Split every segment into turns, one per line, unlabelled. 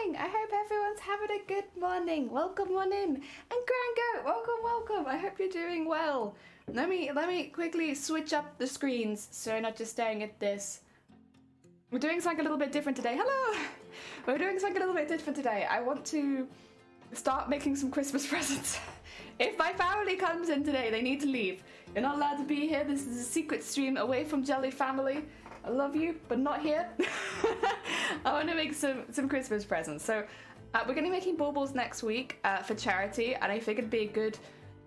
morning! I hope everyone's having a good morning. Welcome on in. And Grango, welcome. I hope you're doing well. Let me quickly switch up the screens so I'm not just staring at this. We're doing something a little bit different today. Hello! We're doing something a little bit different today. I want to start making some Christmas presents. If my family comes in today, they need to leave. You're not allowed to be here. This is a secret stream away from Jelly family. I love you, but not here. I want to make some Christmas presents. So we're going to be making baubles next week for charity, and I figured it'd be a good,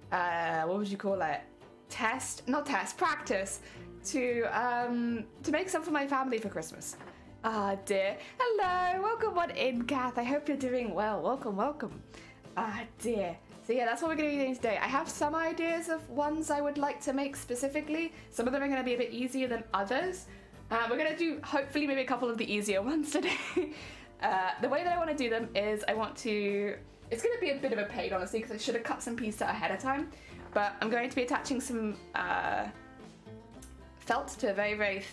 what would you call it? Practice to make some for my family for Christmas. Ah, dear. Hello, welcome on in, Kath. I hope you're doing well. Welcome. Ah, dear. So yeah, that's what we're going to be doing today. I have some ideas of ones I would like to make specifically. Some of them are going to be a bit easier than others. We're going to do, hopefully, maybe a couple of the easier ones today. The way that I want to do them is it's going to be a bit of a pain, honestly, because I should have cut some pieces ahead of time. But I'm going to be attaching some felt to a very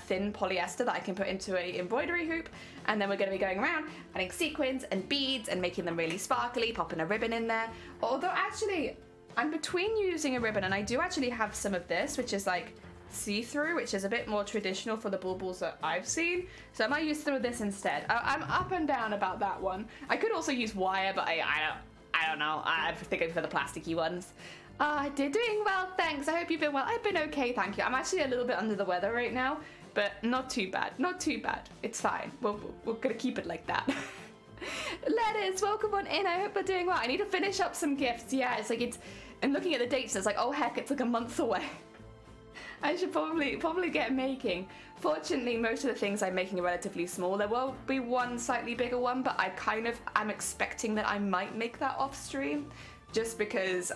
thin polyester that I can put into an embroidery hoop, and then we're going to be going around adding sequins and beads and making them really sparkly, popping a ribbon in there. Although actually I'm between using a ribbon, and I do actually have some of this, which is like see-through, which is a bit more traditional for the baubles that I've seen, so I might use some of this instead. I'm up and down about that one. I could also use wire, but I don't know. I think I'm for the plasticky ones. They're doing well, thanks. I hope you've been well. I've been okay, thank you. I'm actually a little bit under the weather right now, but not too bad. It's fine. We're gonna keep it like that. Lettuce, welcome on in. I hope you're doing well. I need to finish up some gifts. Yeah, I'm looking at the dates and it's like, oh heck, it's like a month away. I should probably get making. Fortunately, most of the things I'm making are relatively small. There will be one slightly bigger one, but I'm expecting that I might make that off stream. Just because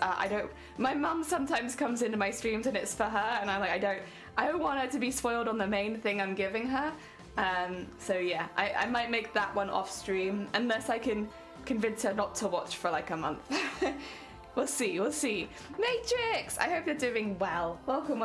my mum sometimes comes into my streams and it's for her, and I'm like, I don't want her to be spoiled on the main thing I'm giving her. So yeah, I might make that one off stream, unless I can convince her not to watch for like a month. We'll see. Matrix, I hope you're doing well. Welcome.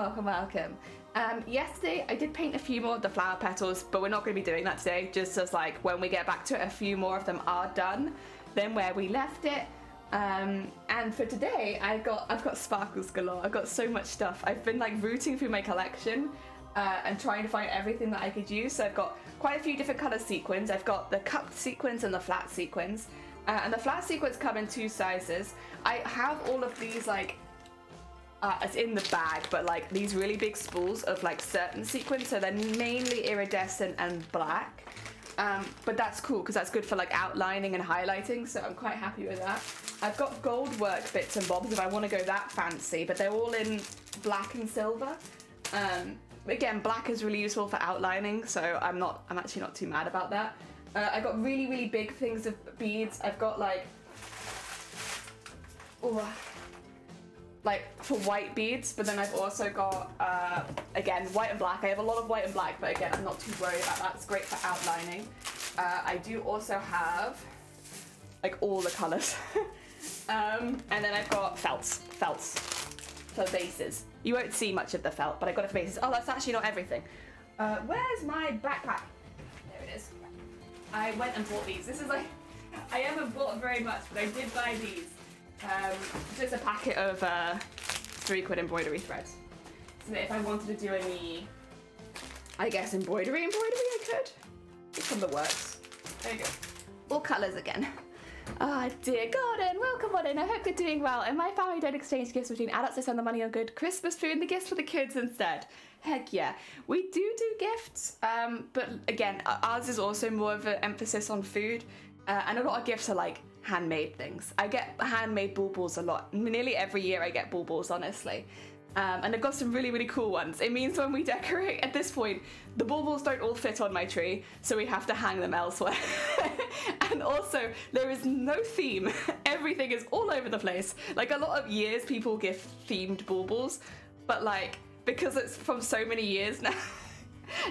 Yesterday I did paint a few more of the flower petals, but we're not going to be doing that today, just as like when we get back to it, a few more of them are done than where we left it. And for today I've got sparkles galore. I've got so much stuff. I've been like rooting through my collection and trying to find everything that I could use. So I've got quite a few different color sequins. I've got the cupped sequins and the flat sequins. And the flat sequins come in 2 sizes. I have all of these like, it's in the bag, but like these really big spools of like certain sequins. So they're mainly iridescent and black. But that's cool because that's good for like outlining and highlighting. So I'm quite happy with that. I've got gold work bits and bobs if I want to go that fancy, but they're all in black and silver. Again, black is really useful for outlining, so I'm actually not too mad about that. I got really big things of beads. I've got like for white beads, but then I've also got again white and black. I have a lot of white and black, but again I'm not too worried about that. It's great for outlining. I do also have like all the colors. And then I've got felts for bases. You won't see much of the felt, but I got it for bases. Oh, that's actually not everything. Where's my backpack? There it is. I went and bought these. This is like, I haven't bought very much, but I did buy these. Just a packet of 3 quid embroidery threads. So that if I wanted to do any, I guess embroidery I could. It's from the works. There you go. All colours again. Ah, dear Gordon, welcome on in. I hope you're doing well. In my family don't exchange gifts between adults. They spend the money on good Christmas food and the gifts for the kids instead. Heck yeah. We do gifts, but again, ours is also more of an emphasis on food. And a lot of gifts are like handmade things. I get handmade baubles a lot. Nearly every year I get baubles, honestly. And I've got some really cool ones. It means when we decorate, at this point, the baubles don't all fit on my tree, so we have to hang them elsewhere. And also, there is no theme. Everything is all over the place. Like, a lot of years people give themed baubles, but like, because it's from so many years now,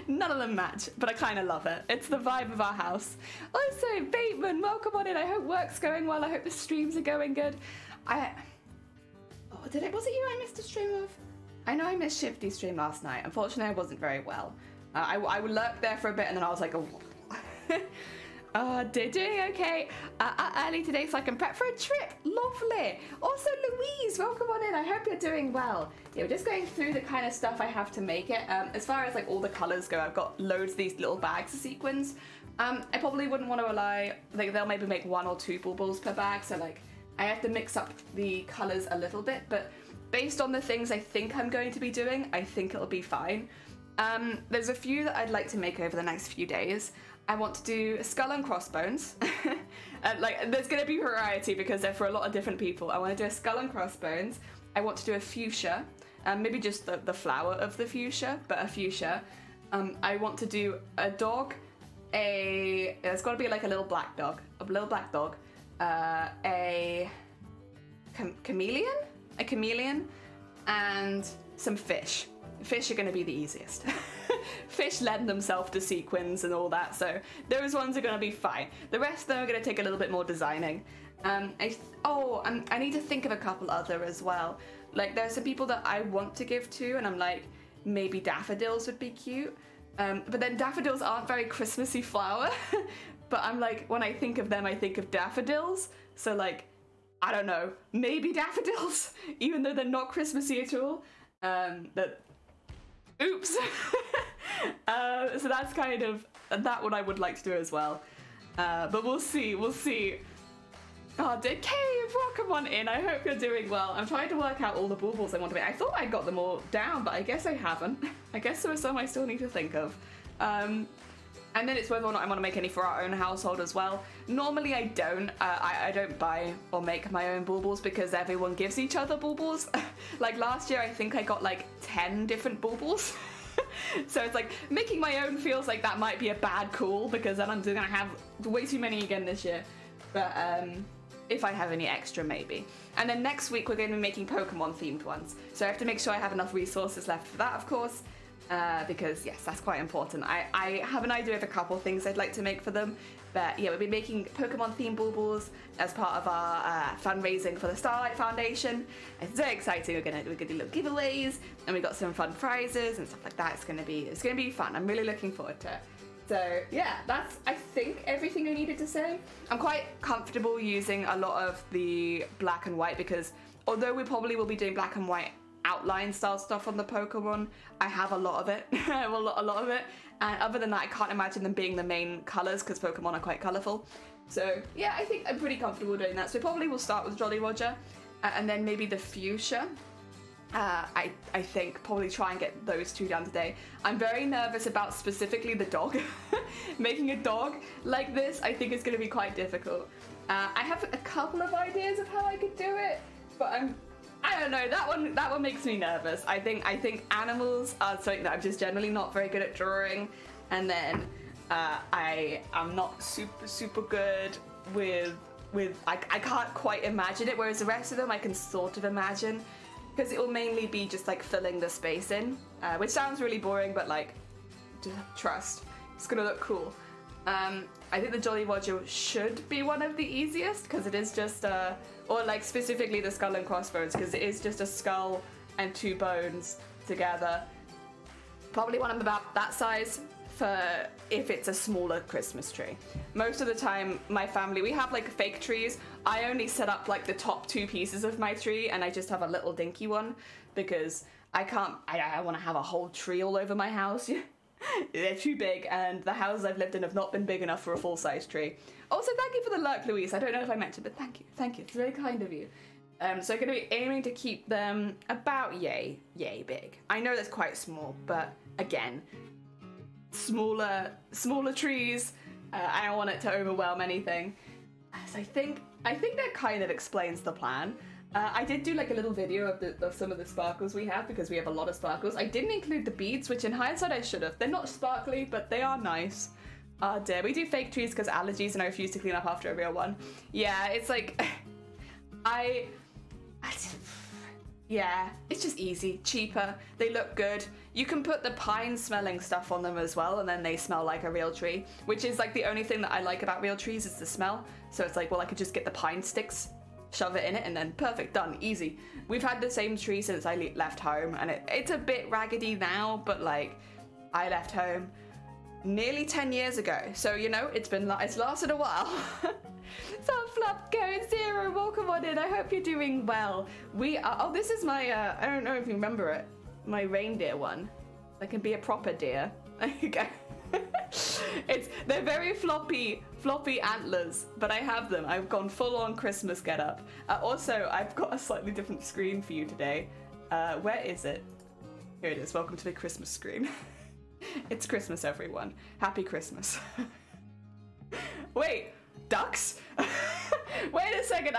none of them match, but I kind of love it. It's the vibe of our house. Also, Bateman, welcome on in. I hope work's going well. I hope the streams are going good. Was it you I missed a stream of? I know I missed Shifty's stream last night. Unfortunately, I wasn't very well. I lurked there for a bit and then I was like, oh. Did you? Okay. Early today so I can prep for a trip. Lovely. Also, Louise, welcome on in. I hope you're doing well. Yeah, we're just going through the kind of stuff I have to make it. As far as like all the colors go, I've got loads of these little bags of sequins. I probably wouldn't want to rely, like they'll maybe make 1 or 2 baubles per bag, so like I have to mix up the colors a little bit, but based on the things I think I'm going to be doing, I think it'll be fine. There's a few that I'd like to make over the next few days. I want to do skull and crossbones. Like there's going to be variety because they're for a lot of different people. I want to do a skull and crossbones. I want to do a fuchsia, maybe just the flower of the fuchsia, but a fuchsia. I want to do a dog, it's got to be like a little black dog, a chameleon, and some fish. Fish are going to be the easiest. Fish lend themselves to sequins and all that, so those ones are going to be fine. The rest of them are going to take a little bit more designing. I need to think of a couple other as well. Like there's some people that I want to give to, and I'm like, maybe daffodils would be cute. But then daffodils aren't very Christmassy flower. But I'm like, when I think of them, I think of daffodils. So like, I don't know, maybe daffodils, even though they're not Christmassy at all. Oops. So that's kind of that one I would like to do as well. But we'll see. Oh, Cave, welcome on in. I hope you're doing well. I'm trying to work out all the baubles I want to make. I thought I got them all down, but I guess I haven't. I guess there are some I still need to think of. And then it's whether or not I want to make any for our own household as well. Normally I don't. I don't buy or make my own baubles because everyone gives each other baubles. Like last year I think I got like 10 different baubles. So it's like making my own feels like that might be a bad call because then I'm gonna have way too many again this year. But if I have any extra, maybe. And then next week we're going to be making Pokemon themed ones. So I have to make sure I have enough resources left for that, of course. Because yes, that's quite important. I have an idea of a couple things I'd like to make for them, but yeah, we'll be making Pokemon themed baubles as part of our fundraising for the Starlight Foundation. It's very exciting. We're gonna do little giveaways, and we got some fun prizes and stuff like that. It's gonna be fun. I'm really looking forward to it. So yeah, that's I think everything I needed to say. I'm quite comfortable using a lot of the black and white because although we probably will be doing black and white outline style stuff on the Pokemon, I have a lot of it. I have a lot of it, and other than that I can't imagine them being the main colours because Pokemon are quite colourful. So yeah, I think I'm pretty comfortable doing that. So probably we'll start with Jolly Roger and then maybe the Fuchsia. I think probably try and get those 2 down today. I'm very nervous about specifically the dog. Making a dog like this I think is going to be quite difficult. I have a couple of ideas of how I could do it, but I don't know, that one makes me nervous. I think animals are something that I'm just generally not very good at drawing, and then I am not super good with I can't quite imagine it, whereas the rest of them I can sort of imagine, because it will mainly be just like filling the space in, which sounds really boring, but like, just trust, it's gonna look cool. I think the Jolly Roger should be one of the easiest because it is just or like specifically the skull and crossbones because it is just a skull and 2 bones together. Probably one of about that size for if it's a smaller Christmas tree. Most of the time my family, we have like fake trees. I only set up like the top 2 pieces of my tree and I just have a little dinky one because I want to have a whole tree all over my house. They're too big, and the houses I've lived in have not been big enough for a full-size tree. Also, thank you for the lurk, Louise. I don't know if I mentioned, but thank you. It's very kind of you. So I'm going to be aiming to keep them about yay big. I know that's quite small, but again, smaller trees. I don't want it to overwhelm anything. So I think that kind of explains the plan. I did do like a little video of some of the sparkles we have because we have a lot of sparkles. I didn't include the beads, which in hindsight I should have. They're not sparkly, but they are nice. Oh dear, we do fake trees because allergies and I refuse to clean up after a real one. Yeah, it's like, yeah, it's just easy, cheaper, they look good. You can put the pine smelling stuff on them as well and then they smell like a real tree, which is like the only thing that I like about real trees is the smell. So it's like, well, I could just get the pine sticks, shove it in it, and then perfect, done, easy. We've had the same tree since I left home, and it's a bit raggedy now, but like, I left home nearly 10 years ago. So, you know, it's lasted a while. So Flop going 0, welcome on in. I hope you're doing well. We are, oh, this is my, I don't know if you remember it, my reindeer one. That can be a proper deer. There you go. They're very floppy antlers, but I have them. I've gone full on Christmas get up. Also, I've got a slightly different screen for you today. Where is it? Here it is. Welcome to the Christmas screen. It's Christmas, everyone. Happy Christmas. Wait, ducks? Wait a second.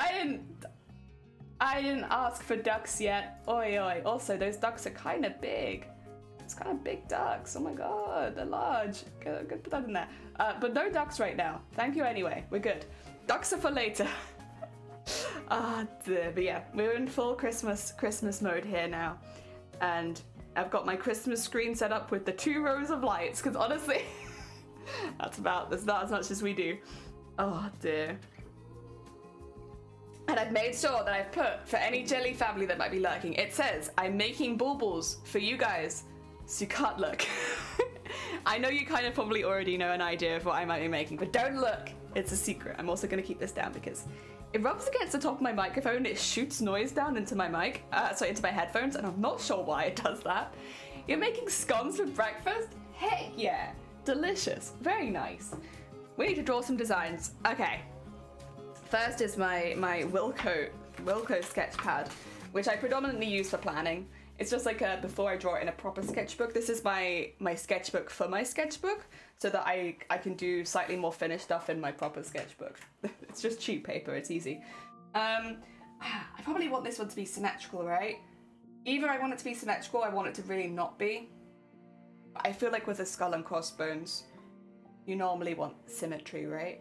I didn't ask for ducks yet. Oi oi. Also, those ducks are kind of big. It's kind of big ducks. Oh my god, they're large. Good, put that in there. But no ducks right now. Thank you anyway. We're good. Ducks are for later. But yeah, we're in full Christmas mode here now, and I've got my Christmas screen set up with the 2 rows of lights. Because honestly, that's not as much as we do. Oh dear. And I've made sure that I've put, for any jelly family that might be lurking, it says I'm making baubles for you guys. So you can't look. I know you kind of probably already know an idea of what I might be making, but don't look. It's a secret. I'm also going to keep this down because it rubs against the top of my microphone. It shoots noise down into my mic, into my headphones, and I'm not sure why it does that. You're making scones for breakfast? Heck yeah. Delicious. Very nice. We need to draw some designs. Okay. First is my Wilco sketch pad, which I predominantly use for planning. It's just like before I draw it in a proper sketchbook. This is my sketchbook for my sketchbook, so that I can do slightly more finished stuff in my proper sketchbook. It's just cheap paper, it's easy. I probably want this one to be symmetrical, right? Either I want it to be symmetrical, or I want it to really not be. I feel like with a skull and crossbones, you normally want symmetry, right?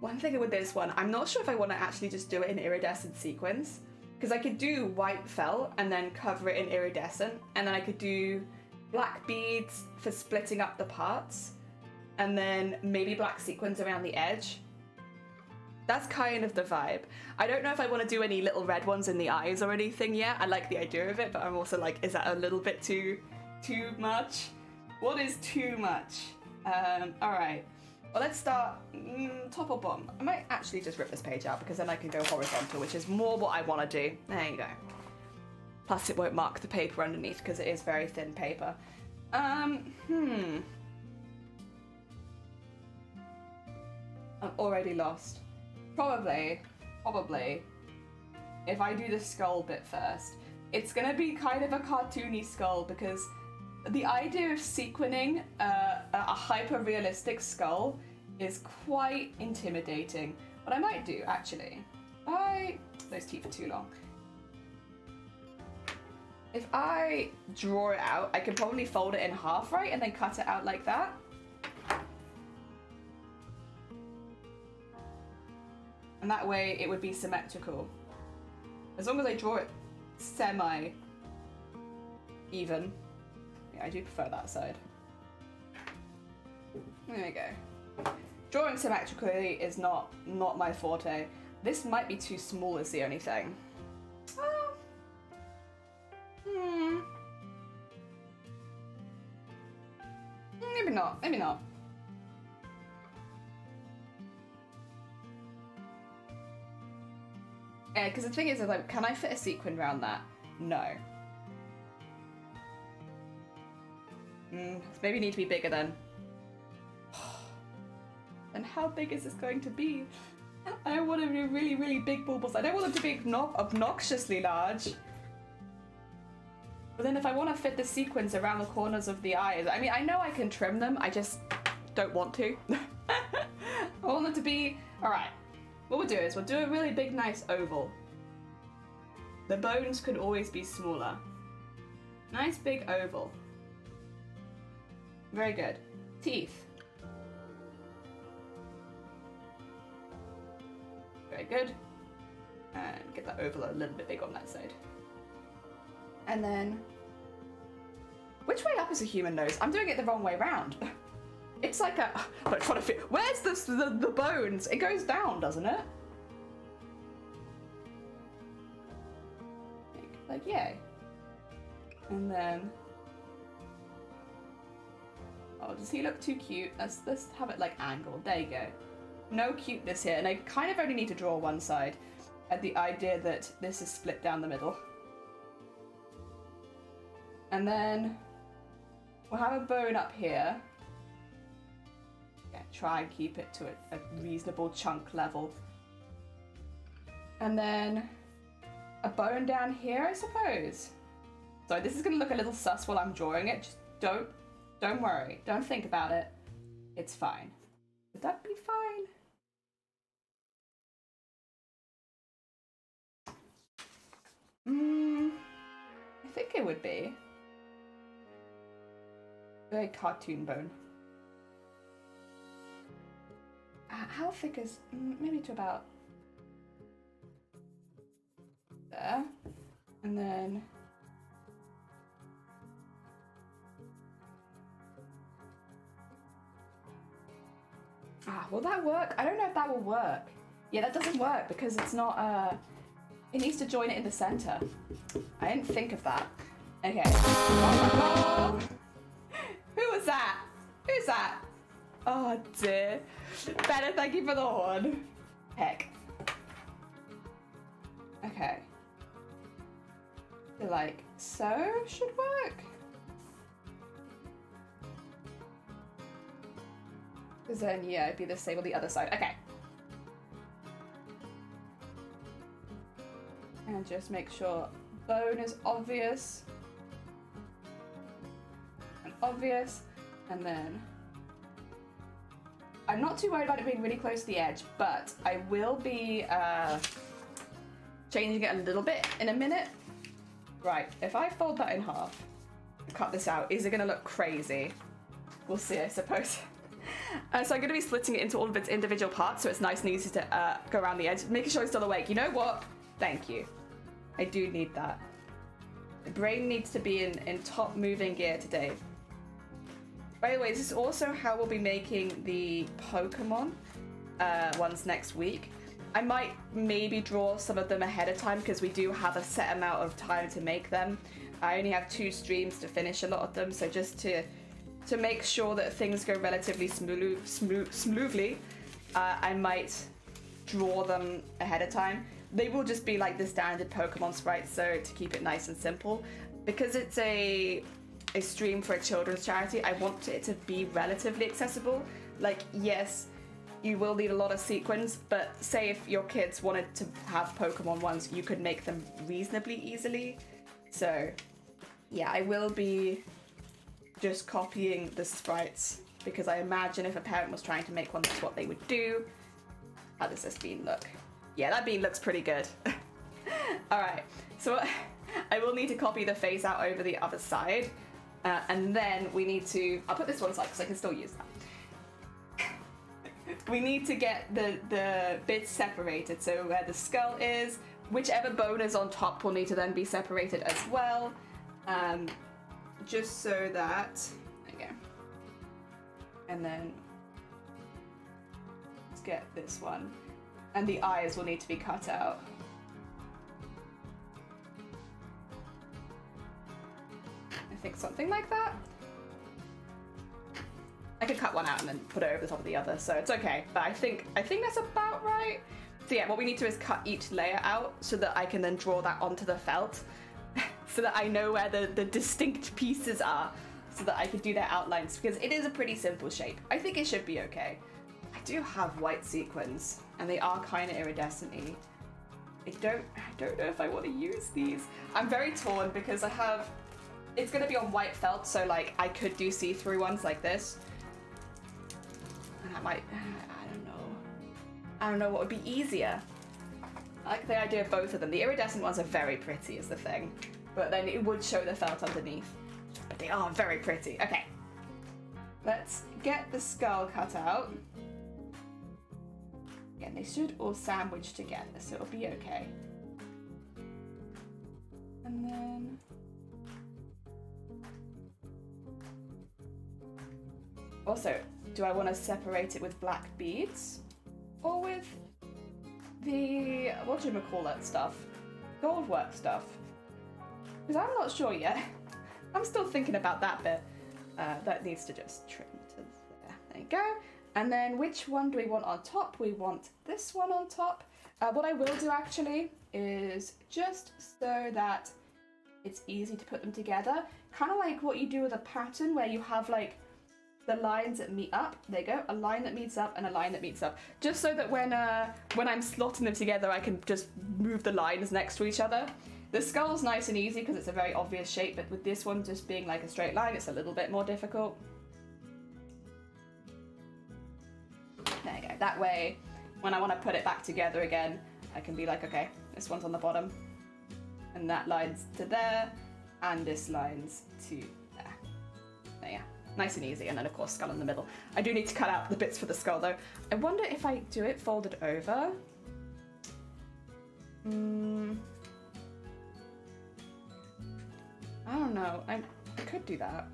One thing with this one, I'm not sure if I want to actually just do it in iridescent sequins. Because I could do white felt and then cover it in iridescent, and then I could do black beads for splitting up the parts, and then maybe black sequins around the edge. That's kind of the vibe. I don't know if I want to do any little red ones in the eyes or anything yet. I like the idea of it, but I'm also like, is that a little bit too much? What is too much? Alright. Well, let's start top or bottom. I might actually just rip this page out because then I can go horizontal, which is more what I want to do. There you go. Plus it won't mark the paper underneath because it is very thin paper. I'm already lost. Probably, if I do the skull bit first, it's gonna be kind of a cartoony skull because the idea of sequining a hyper-realistic skull is quite intimidating. What I might do, actually, those teeth are too long. If I draw it out, I could probably fold it in half, right? And then cut it out like that. And that way it would be symmetrical. As long as I draw it semi-even. I do prefer that side. There we go. Drawing symmetrically is not my forte. This might be too small is the only thing. Maybe not, maybe not. Yeah, because the thing is, like, can I fit a sequin around that? No. Maybe need to be bigger then. And how big is this going to be? I don't want to do really, really big baubles. I don't want them to be obnoxiously large. But then if I want to fit the sequins around the corners of the eyes, I mean, I know I can trim them, I just don't want to. I want them to be... Alright, what we'll do is we'll do a really big, nice oval. The bones could always be smaller. Nice big oval. Very good. Teeth. Very good. And get that oval a little bit big on that side. And then... Which way up is a human nose? I'm doing it the wrong way round. It's like a... I'm trying to fit... Where's the bones? It goes down, doesn't it? Like, yay. And then... Oh, does he look too cute? Let's have it like angled. There you go. No cuteness here, and I kind of only need to draw one side. At the idea that this is split down the middle. And then we'll have a bone up here. Yeah, try and keep it to a reasonable chunk level. And then a bone down here, I suppose. So this is gonna look a little sus while I'm drawing it. Just don't worry. Don't think about it. It's fine. Would that be fine? I think it would be. Very cartoon bone. How thick is... maybe to about... there. And then... will that work? I don't know if that will work. Yeah, that doesn't work because it's not... it needs to join it in the center. I didn't think of that. Okay. Oh, who was that? Who's that? Oh dear. Better, thank you for the horn. Heck. Okay. So like, so should work. Because then, yeah, it'd be the same on the other side. Okay. And just make sure bone is obvious. And obvious. And then... I'm not too worried about it being really close to the edge, but I will be changing it a little bit in a minute. Right, if I fold that in half, cut this out, is it going to look crazy? We'll see, I suppose. So I'm going to be splitting it into all of its individual parts so it's nice and easy to go around the edge, making sure it's still awake. You know what? Thank you. I do need that. The brain needs to be in top moving gear today. By the way, this is also how we'll be making the Pokemon ones next week. I might maybe draw some of them ahead of time because we do have a set amount of time to make them. I only have 2 streams to finish a lot of them, so just to make sure that things go relatively smoothly, I might draw them ahead of time. They will just be like the standard Pokemon sprites, so to keep it nice and simple. Because it's a stream for a children's charity, I want it to be relatively accessible. Like, yes, you will need a lot of sequins, but say if your kids wanted to have Pokemon ones, you could make them reasonably easily. So, yeah, I will be just copying the sprites, because I imagine if a parent was trying to make one, that's what they would do. How does this bean look? Yeah, that bean looks pretty good. Alright, so I will need to copy the face out over the other side. And then we need to... I'll put this one aside because I can still use that. We need to get the bits separated. So where the skull is, whichever bone is on top will need to then be separated as well. Just so that... There you go. And then... let's get this one. And the eyes will need to be cut out. I think something like that. I could cut one out and then put it over the top of the other, so it's okay. But I think that's about right. So yeah, what we need to do is cut each layer out so that I can then draw that onto the felt, so that I know where the distinct pieces are, so that I can do their outlines, because it is a pretty simple shape. I think it should be okay. I do have white sequins, and they are kind of iridescent-y. I don't know if I want to use these. I'm very torn because I have... It's going to be on white felt, so like I could do see-through ones like this. And that might... I don't know what would be easier. I like the idea of both of them. The iridescent ones are very pretty is the thing. But then it would show the felt underneath. But they are very pretty. Okay. Let's get the skull cut out. Again, they should all sandwich together, so it'll be okay. And then... also, do I want to separate it with black beads? Or with the, whatchamacallit stuff? Gold work stuff? Because I'm not sure yet. I'm still thinking about that bit. that needs to just trim to there. There you go. And then which one do we want on top? We want this one on top. What I will do actually is just so that it's easy to put them together, kind of like what you do with a pattern where you have like the lines that meet up. There you go, a line that meets up and a line that meets up. Just so that when I'm slotting them together, I can just move the lines next to each other. The skull's nice and easy because it's a very obvious shape, but with this one just being like a straight line, it's a little bit more difficult. There you go, that way, when I want to put it back together again, I can be like, okay, this one's on the bottom, and that line's to there, and this line's to there. There you go. Nice and easy, and then of course skull in the middle. I do need to cut out the bits for the skull though. I wonder if I do it folded over. I don't know, I could do that.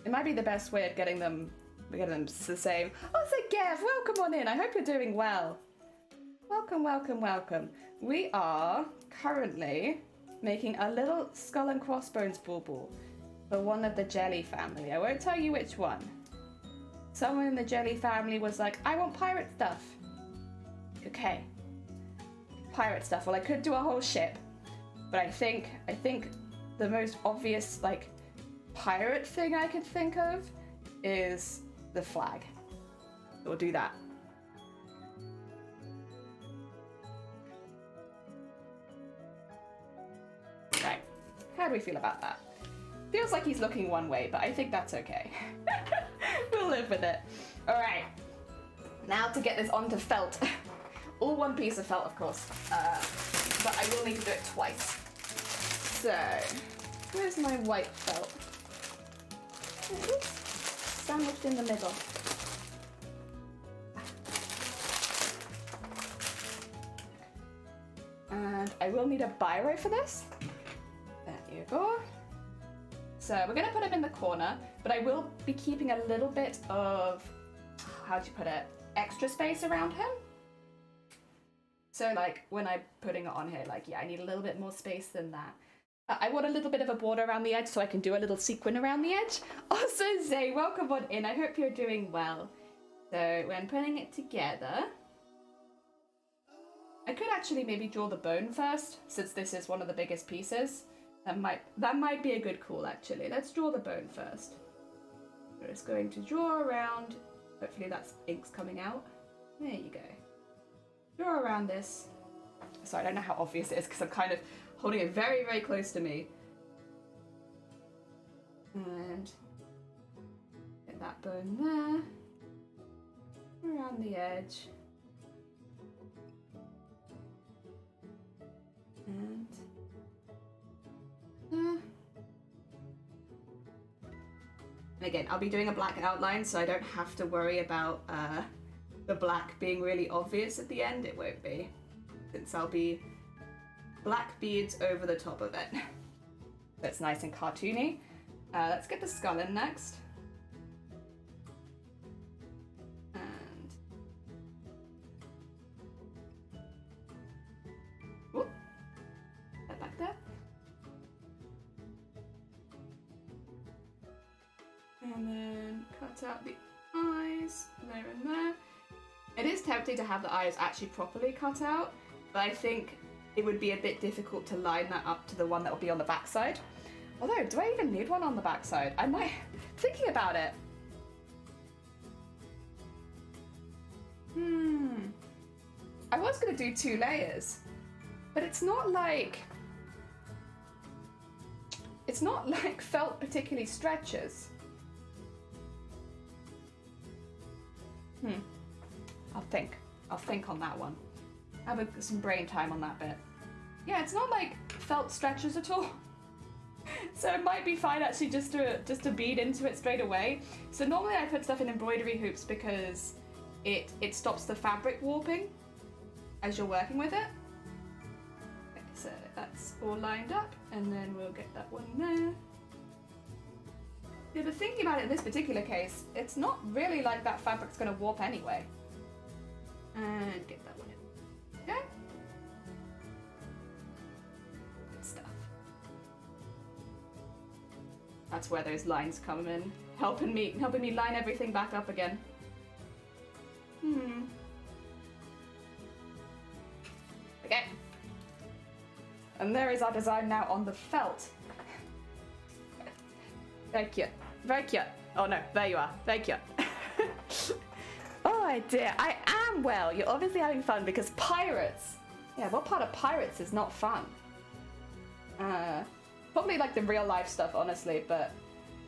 It might be the best way of getting them the same. Oh, so Gav, welcome on in. I hope you're doing well. Welcome, welcome, welcome. We are currently making a little skull and crossbones bauble for one of the jelly family. I won't tell you which one. Someone in the jelly family was like, I want pirate stuff. Okay. Pirate stuff. Well, I could do a whole ship, but I think the most obvious like pirate thing I could think of is the flag. So we'll do that. Right. How do we feel about that? Feels like he's looking one way, but I think that's okay. We'll live with it. All right. Now to get this onto felt. All one piece of felt, of course. But I will need to do it twice. So, where's my white felt? There it is. Sandwiched in the middle. And I will need a biro for this. There you go. So we're going to put him in the corner, but I will be keeping a little bit of, how'd you put it, extra space around him. So like when I'm putting it on here, like, yeah, I need a little bit more space than that. I want a little bit of a border around the edge so I can do a little sequin around the edge. Also, Zay, welcome on in. I hope you're doing well. So when putting it together, I could actually maybe draw the bone first, since this is one of the biggest pieces. That might be a good call, actually. Let's draw the bone first. We're just going to draw around. Hopefully that's ink's coming out. There you go. Draw around this. So I don't know how obvious it is because I'm kind of holding it very, very close to me. And get that bone there. Around the edge. And again, I'll be doing a black outline, so I don't have to worry about the black being really obvious at the end. It won't be, since I'll be black beads over the top of it. That's nice and cartoony. Let's get the skull in next. And whoop, that back there. And then cut out the eyes there and there. It is tempting to have the eyes actually properly cut out, but I think it would be a bit difficult to line that up to the one that will be on the back side. Although, do I even need one on the back side? I might, thinking about it. I was gonna do 2 layers, but it's not like felt particularly stretches. I'll think on that one. Have some brain time on that bit. Yeah, it's not like felt stretches at all. So it might be fine actually just to bead into it straight away. So normally I put stuff in embroidery hoops because it stops the fabric warping as you're working with it. Okay, so that's all lined up, and then we'll get that one there. Yeah, but thinking about it in this particular case, it's not really like that fabric's going to warp anyway. And get that one in. Okay. Good stuff. That's where those lines come in, helping me line everything back up again. Okay. And there is our design now on the felt. Very cute. Very cute. Oh no, there you are. Very cute. Oh dear, I am well. You're obviously having fun because pirates. Yeah, what part of pirates is not fun? Probably like the real life stuff, honestly, but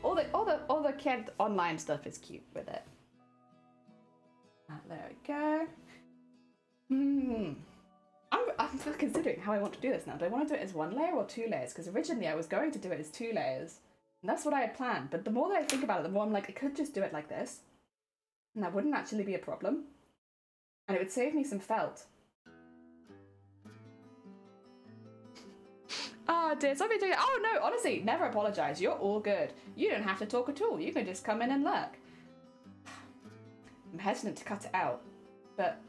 all the kid online stuff is cute with it. There we go. I'm still considering how I want to do this now. Do I want to do it as 1 layer or 2 layers? Because originally I was going to do it as 2 layers. And that's what I had planned. But the more that I think about it, the more I'm like, I could just do it like this. And that wouldn't actually be a problem. And it would save me some felt. Oh dear, somebody doing it. Oh no, honestly, never apologize. You're all good. You don't have to talk at all. You can just come in and lurk. I'm hesitant to cut it out, but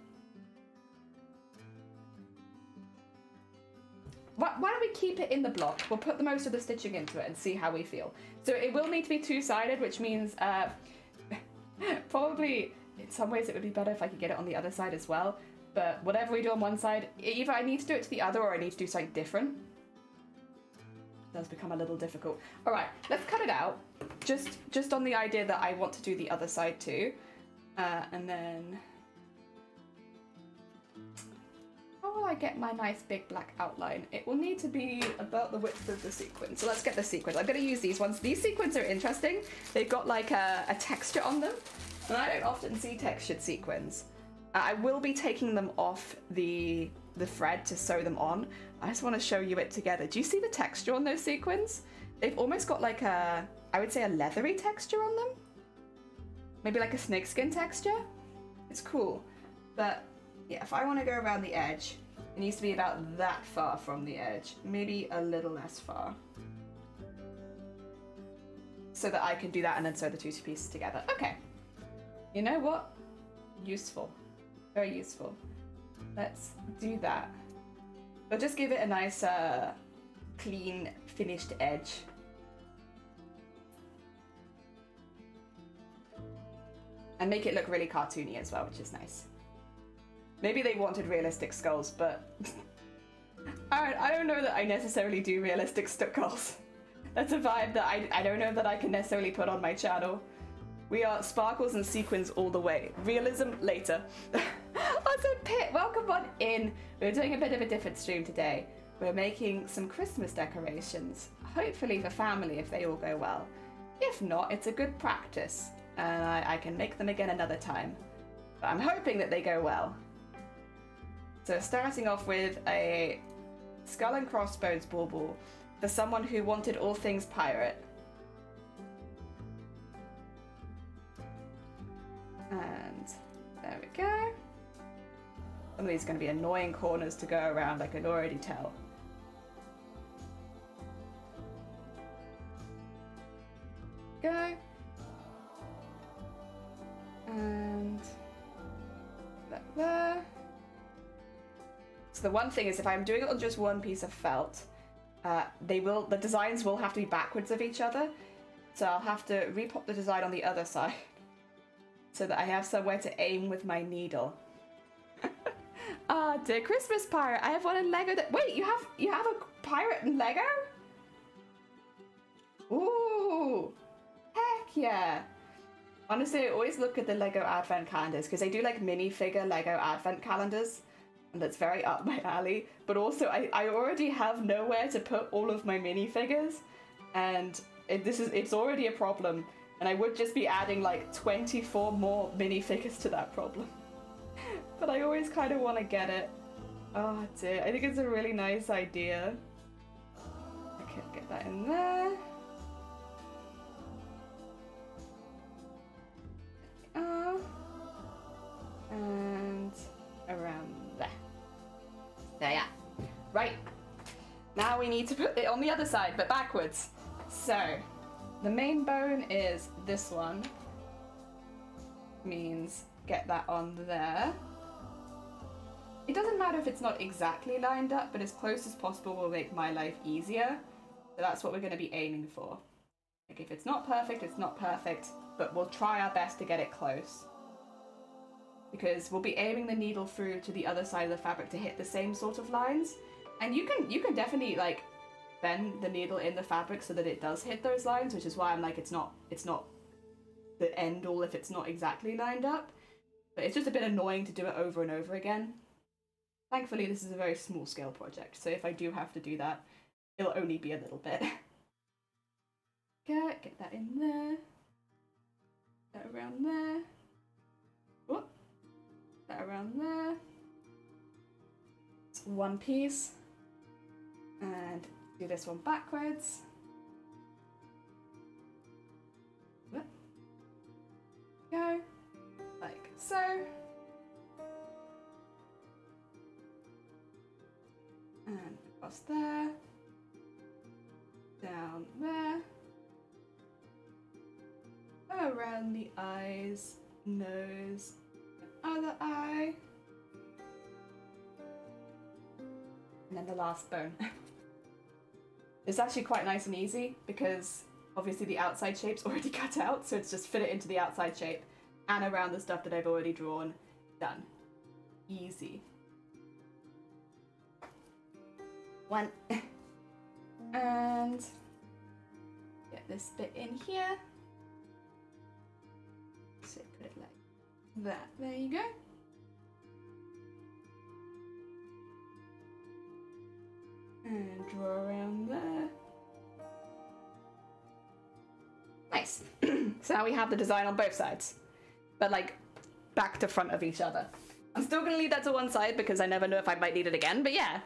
why don't we keep it in the block? We'll put the most of the stitching into it and see how we feel. So it will need to be two-sided, which means probably in some ways it would be better if I could get it on the other side as well. But whatever we do on one side, either I need to do it to the other or I need to do something different. It does become a little difficult. All right, let's cut it out. Just on the idea that I want to do the other side too. And then, how will I get my nice big black outline? It will need to be about the width of the sequin. So let's get the sequins. I'm going to use these ones. These sequins are interesting. They've got like a texture on them. And I don't often see textured sequins. I will be taking them off the thread to sew them on. I just want to show you it together. Do you see the texture on those sequins? They've almost got like I would say a leathery texture on them. Maybe like a snakeskin texture. It's cool. But yeah, if I want to go around the edge, it needs to be about that far from the edge. Maybe a little less far. So that I can do that and then sew the two pieces together. Okay. You know what? Useful. Very useful. Let's do that. But just give it a nice clean finished edge. And make it look really cartoony as well, which is nice. Maybe they wanted realistic skulls, but I don't know that I necessarily do realistic skulls. That's a vibe that I don't know that I can necessarily put on my channel. We are sparkles and sequins all the way. Realism later. Also, Pit, welcome on in. We're doing a bit of a different stream today. We're making some Christmas decorations. Hopefully for family if they all go well. If not, it's a good practice. And I can make them again another time. But I'm hoping that they go well. So starting off with a skull and crossbones bauble for someone who wanted all things pirate. And there we go. Some of these are going to be annoying corners to go around, I can already tell. Go. And that there. So the one thing is, if I'm doing it on just one piece of felt, the designs will have to be backwards of each other. So I'll have to repop the design on the other side so that I have somewhere to aim with my needle. Ah, dear Christmas pirate, I have one in Lego that— wait, you have a pirate in Lego? Ooh, heck yeah. Honestly, I always look at the Lego advent calendars because they do like minifigure Lego advent calendars, and that's very up my alley. But also, I already have nowhere to put all of my minifigures, and it's already a problem. And I would just be adding like 24 more minifigures to that problem. But I always kind of want to get it. Oh dear, I think it's a really nice idea. Okay, get that in there. And around there. There, yeah. Right. Now we need to put it on the other side, but backwards. So, the main bone is this one. Means get that on there. It doesn't matter if it's not exactly lined up, but as close as possible will make my life easier. So that's what we're going to be aiming for. Like if it's not perfect, it's not perfect, but we'll try our best to get it close. Because we'll be aiming the needle through to the other side of the fabric to hit the same sort of lines. And you can definitely like bend the needle in the fabric so that it does hit those lines, which is why I'm like it's not the end all if it's not exactly lined up. But it's just a bit annoying to do it over and over again. Thankfully, this is a very small scale project, so if I do have to do that, it'll only be a little bit. Okay, get that in there. That around there. Whoop. That around there. It's one piece. And do this one backwards. Whoop. Go. Like so. And across there. Down there. Around the eyes, nose, other eye. And then the last bone. It's actually quite nice and easy because obviously the outside shape's already cut out, so it's just fit it into the outside shape and around the stuff that I've already drawn. Done. Easy. One. And get this bit in here. So put it like that. There you go. And draw around there. Nice. So now we have the design on both sides, but like back to front of each other. I'm still gonna leave that to one side because I never know if I might need it again, but yeah.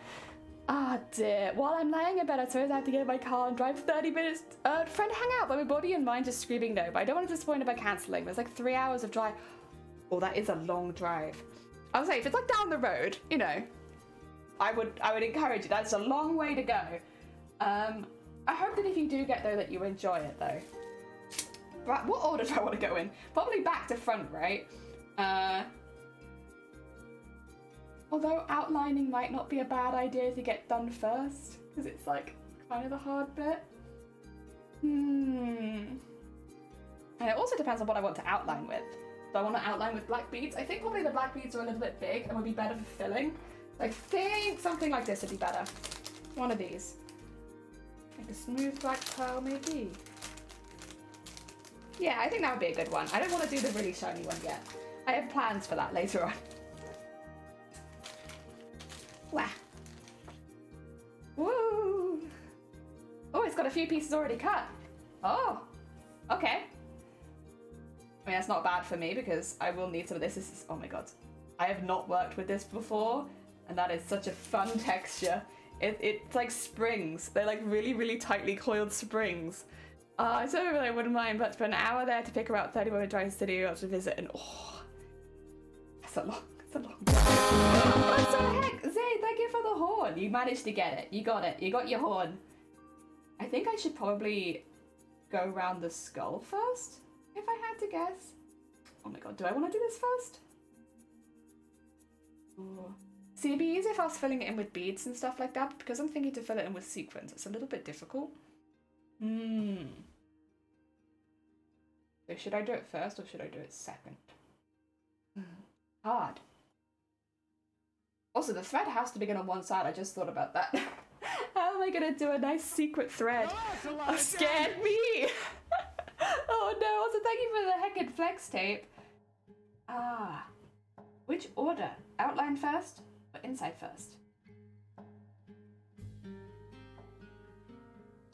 Ah dear, while I'm laying in bed, I suppose I have to get in my car and drive 30 minutes. Friend, hang out, but my body and mind just screaming no, but I don't want to disappoint by cancelling. There's like 3 hours of drive. Oh, that is a long drive. I was like, if it's like down the road, you know, I would encourage it. That's a long way to go. I hope that if you do get there that you enjoy it though. Right, what order do I want to go in? Probably back to front, right? Although outlining might not be a bad idea to get done first, because it's like kind of the hard bit. And it also depends on what I want to outline with. Do I want to outline with black beads? I think probably the black beads are a little bit big and would be better for filling. I think something like this would be better. One of these. Like a smooth black pearl maybe. Yeah, I think that would be a good one. I don't want to do the really shiny one yet. I have plans for that later on. Wow. Woo! Oh, it's got a few pieces already cut. Oh, okay. I mean, that's not bad for me because I will need some of this. This is, oh my god. I have not worked with this before, and that is such a fun texture. It's like springs. They're like really, really tightly coiled springs. I don't really wouldn't mind, but for an hour there to pick her out 30 minute drive studio to visit, and oh, that's a long. What the heck? Zay, thank you for the horn. You managed to get it. You got it. You got your horn. I think I should probably go around the skull first, if I had to guess. Oh my god, do I want to do this first? Ooh. See, it'd be easier if I was filling it in with beads and stuff like that, but because I'm thinking to fill it in with sequins, it's a little bit difficult. So should I do it first or should I do it second? Hard. Also, the thread has to begin on one side. I just thought about that. How am I gonna do a nice secret thread? Oh, scared me! Oh no, also thank you for the heckin' flex tape. Ah. Which order? Outline first or inside first?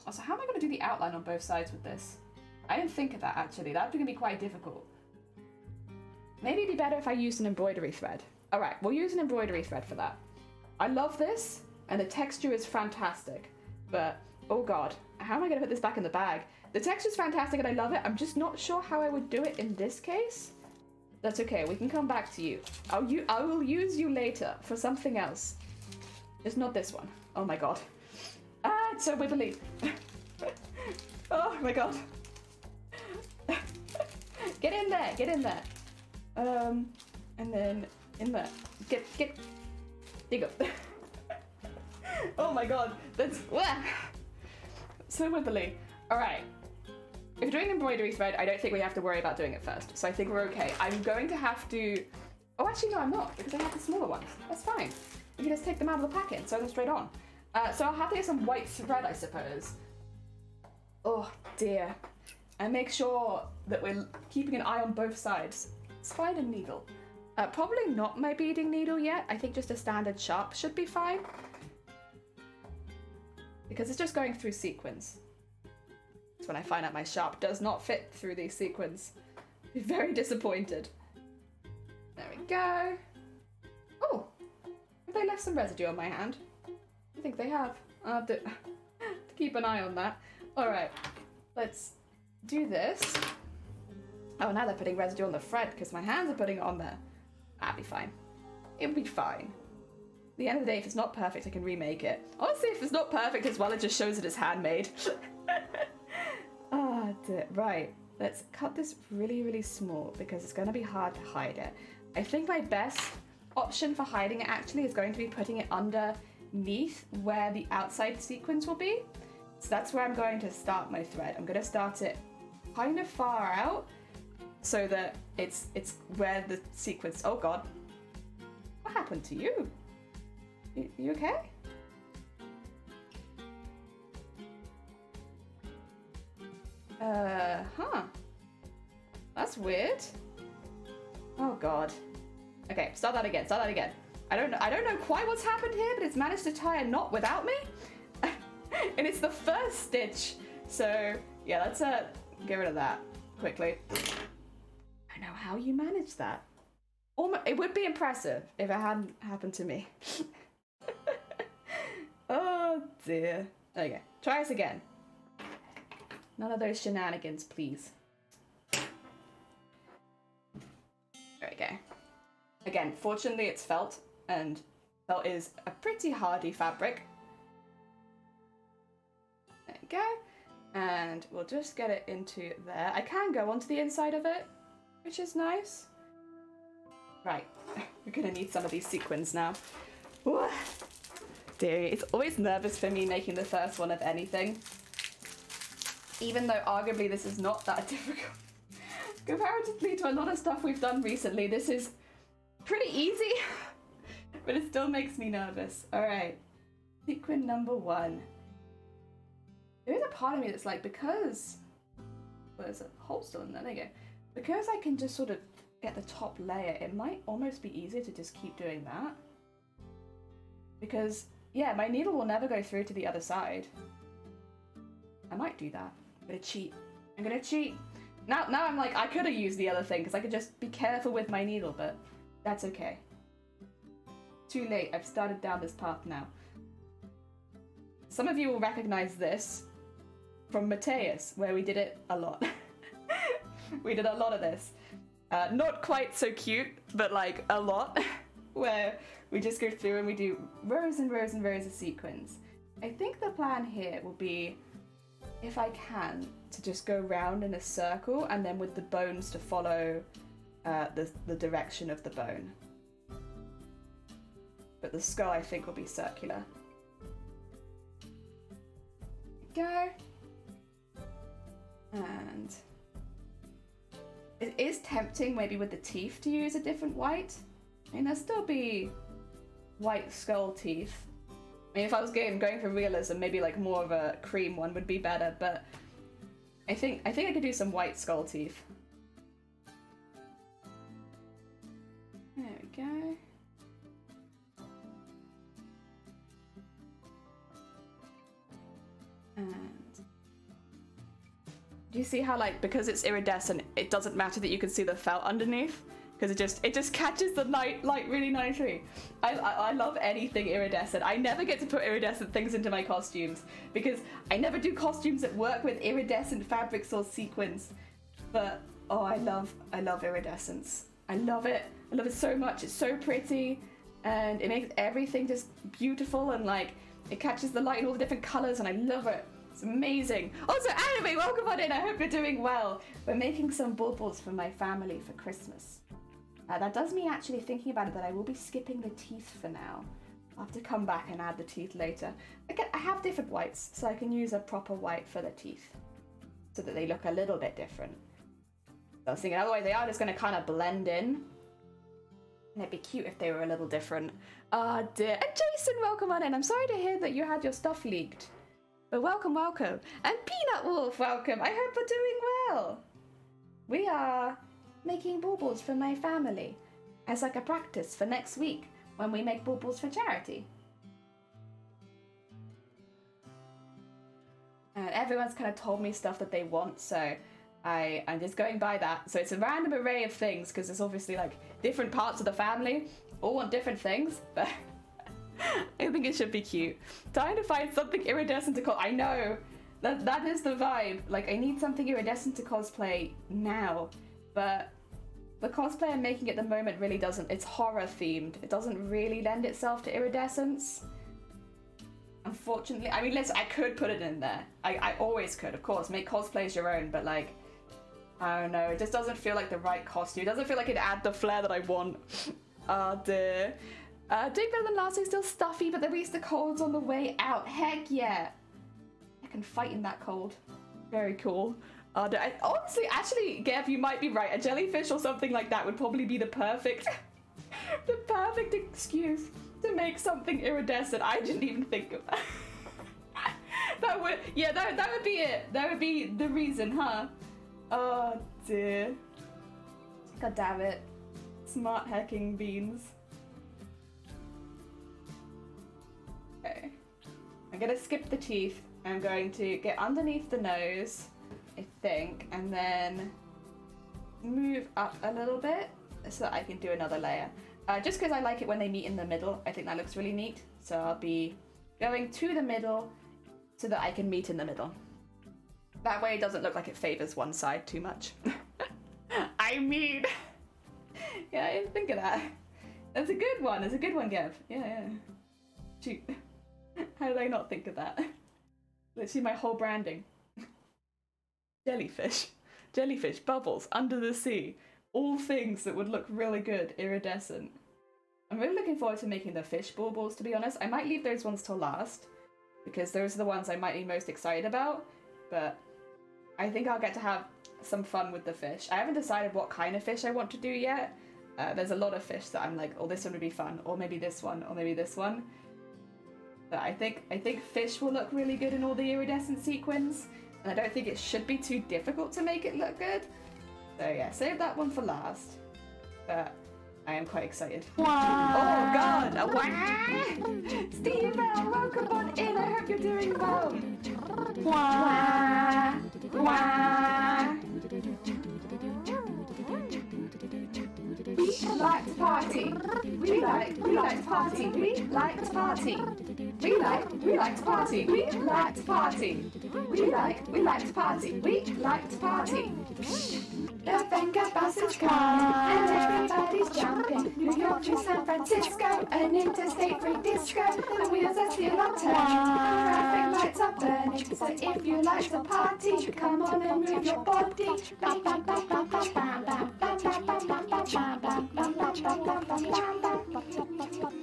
Also, how am I gonna do the outline on both sides with this? I didn't think of that actually. That's gonna be quite difficult. Maybe it'd be better if I used an embroidery thread. Alright, we'll use an embroidery thread for that. I love this, and the texture is fantastic. But, oh god, how am I going to put this back in the bag? The texture's fantastic and I love it. I'm just not sure how I would do it in this case. That's okay, we can come back to you. I will use you later for something else. Just not this one. Oh my god. Ah, it's so wibbly. Oh my god. Get in there, get in there. And then in there. Get. There you go. Oh my god, that's so wibbly. All right. if you're doing embroidery thread, I don't think we have to worry about doing it first. So I think we're okay. I'm going to have to... Oh, actually, no, I'm not, because I have the smaller ones. That's fine. You can just take them out of the packet and sew them straight on. So I'll have to get some white thread, I suppose. Oh, dear. And make sure that we're keeping an eye on both sides. Let's find a needle. Probably not my beading needle yet. I think just a standard sharp should be fine. Because it's just going through sequins. That's when I find out my sharp does not fit through these sequins. I'll be very disappointed. There we go. Oh, have they left some residue on my hand? I think they have. I'll have to keep an eye on that. All right, let's do this. Oh, now they're putting residue on the thread because my hands are putting it on there. That'll be fine. It'll be fine. At the end of the day, if it's not perfect, I can remake it. Honestly, if it's not perfect as well, it just shows that it's handmade. Ah, right. Let's cut this really, really small because it's going to be hard to hide it. I think my best option for hiding it actually is going to be putting it underneath where the outside sequins will be. So that's where I'm going to start my thread. I'm going to start it kind of far out so that it's where the sequins... Oh God. What happened to you? You okay? Huh. That's weird. Oh God. Okay, start that again, I don't know quite what's happened here, but it's managed to tie a knot without me. And it's the first stitch. So yeah, let's get rid of that quickly. I know how you managed that. It would be impressive if it hadn't happened to me. Oh dear. Okay, try us again. None of those shenanigans, please. There we go. Again, fortunately it's felt, and felt is a pretty hardy fabric. There we go. And we'll just get it into there. I can go onto the inside of it, which is nice. Right, we're gonna need some of these sequins now. Ooh. Dear, it's always nervous for me making the first one of anything. Even though arguably this is not that difficult. Comparatively to a lot of stuff we've done recently, this is pretty easy, but it still makes me nervous. All right, sequin number 1. There is a part of me that's like, because, well, there's a hole still in there, there you go. Because I can just sort of get the top layer, it might almost be easier to just keep doing that. Because, yeah, my needle will never go through to the other side. I might do that. I'm gonna cheat. I'm gonna cheat. Now I'm like, I could have used the other thing because I could just be careful with my needle, but that's okay. Too late. I've started down this path now. Some of you will recognize this from Mateus, where we did it a lot. We did a lot of this. Not quite so cute, but like a lot, where we just go through and we do rows and rows and rows of sequins. I think the plan here will be, if I can, to just go round in a circle and then with the bones to follow the direction of the bone. But the skull, I think, will be circular. Go. And it is tempting maybe with the teeth to use a different white. I mean, there'll still be white skull teeth. I mean, if I was going for realism, maybe like more of a cream one would be better, but I think I could do some white skull teeth. There we go. And do you see how, like, because it's iridescent, it doesn't matter that you can see the felt underneath? Because it just catches the light really nicely. I love anything iridescent. I never get to put iridescent things into my costumes because I never do costumes that work with iridescent fabrics or sequins. But oh, I love iridescence. I love it. I love it so much. It's so pretty, and it makes everything just beautiful, and like it catches the light in all the different colors, and I love it. It's amazing. Also, Anime, welcome on in. I hope you're doing well. We're making some baubles for my family for Christmas. That does me actually thinking about it that I will be skipping the teeth for now. I'll have to come back and add the teeth later. Again, I have different whites, so I can use a proper white for the teeth. so that they look a little bit different. So I was thinking otherwise they are just going to kind of blend in. And it'd be cute if they were a little different. Ah, dear. And Jason, welcome on in. I'm sorry to hear that you had your stuff leaked. But welcome, welcome. And Peanut Wolf, welcome. I hope you're doing well. We are making baubles for my family as like a practice for next week when we make baubles for charity. And everyone's kind of told me stuff that they want, so I'm just going by that. So it's a random array of things because it's obviously like different parts of the family all want different things, but I think it should be cute. Trying to find something iridescent to I know that is the vibe. Like I need something iridescent to cosplay now, but the cosplay I'm making at the moment really doesn't. It's horror themed. It doesn't really lend itself to iridescence. Unfortunately, I mean, listen, I could put it in there. I always could, of course, make cosplays your own, but like, I don't know, it just doesn't feel like the right costume. It doesn't feel like it'd add the flair that I want. Oh dear. Doing better than last week, still stuffy, but at least the cold's on the way out. Heck yeah. I can fight in that cold. Very cool. Honestly, actually, Gav, you might be right. A jellyfish or something like that would probably be the perfect, the perfect excuse to make something iridescent. I didn't even think of that. That would, yeah, that would be it. That would be the reason, huh? Oh dear. God damn it. Smart hacking beans. Okay. I'm gonna skip the teeth. I'm going to get underneath the nose, I think, and then move up a little bit so that I can do another layer. Just because I like it when they meet in the middle. I think that looks really neat. So I'll be going to the middle so that I can meet in the middle. That way it doesn't look like it favors one side too much. I mean, yeah, I didn't think of that. That's a good one. It's a good one, Gav. Yeah. Shoot. How did I not think of that? Let's see my whole branding. Jellyfish. Jellyfish, bubbles, under the sea. All things that would look really good, iridescent. I'm really looking forward to making the fish baubles, to be honest. I might leave those ones till last, because those are the ones I might be most excited about, but I think I'll get to have some fun with the fish. I haven't decided what kind of fish I want to do yet. There's a lot of fish that I'm like, oh, this one would be fun, or maybe this one, or maybe this one. But I think fish will look really good in all the iridescent sequins, and I don't think it should be too difficult to make it look good. So yeah, save that one for last. But I am quite excited. Wow. Oh god! Wow. Steve, welcome on in. I hope you're doing well. Wow. Wow. We like to party. We like to party. We like to party. We like to party. We like to party. We like to party. We like to party. The Venga buses come and everybody's jumping. New York to San Francisco, an interstate free disco. The wheels are still on turning, traffic lights are burning. So if you like to party, come on and move your body.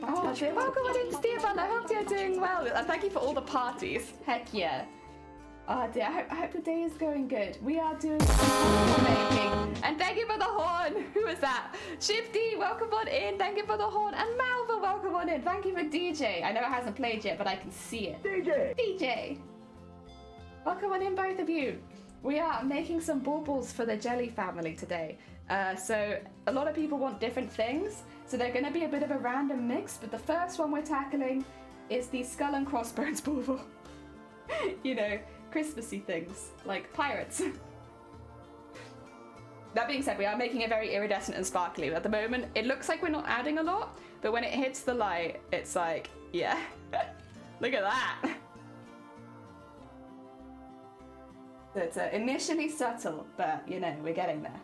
Oh, dear. Welcome on in, Stefan. I hope you're doing well. And thank you for all the parties. Heck yeah. Oh dear, I hope your day is going good. We are doing making. And thank you for the horn. Who is that? Shifty, welcome on in. Thank you for the horn. And Malva, welcome on in. Thank you for DJ. I know it hasn't played yet, but I can see it. DJ. Welcome on in, both of you. We are making some baubles for the Jelly family today. So a lot of people want different things. So they're going to be a bit of a random mix. But the first one we're tackling is the skull and crossbones bauble. You know, Christmassy things, like pirates. That being said, we are making it very iridescent and sparkly. At the moment, it looks like we're not adding a lot, but when it hits the light, it's like, yeah. Look at that. So it's initially subtle, but, you know, we're getting there.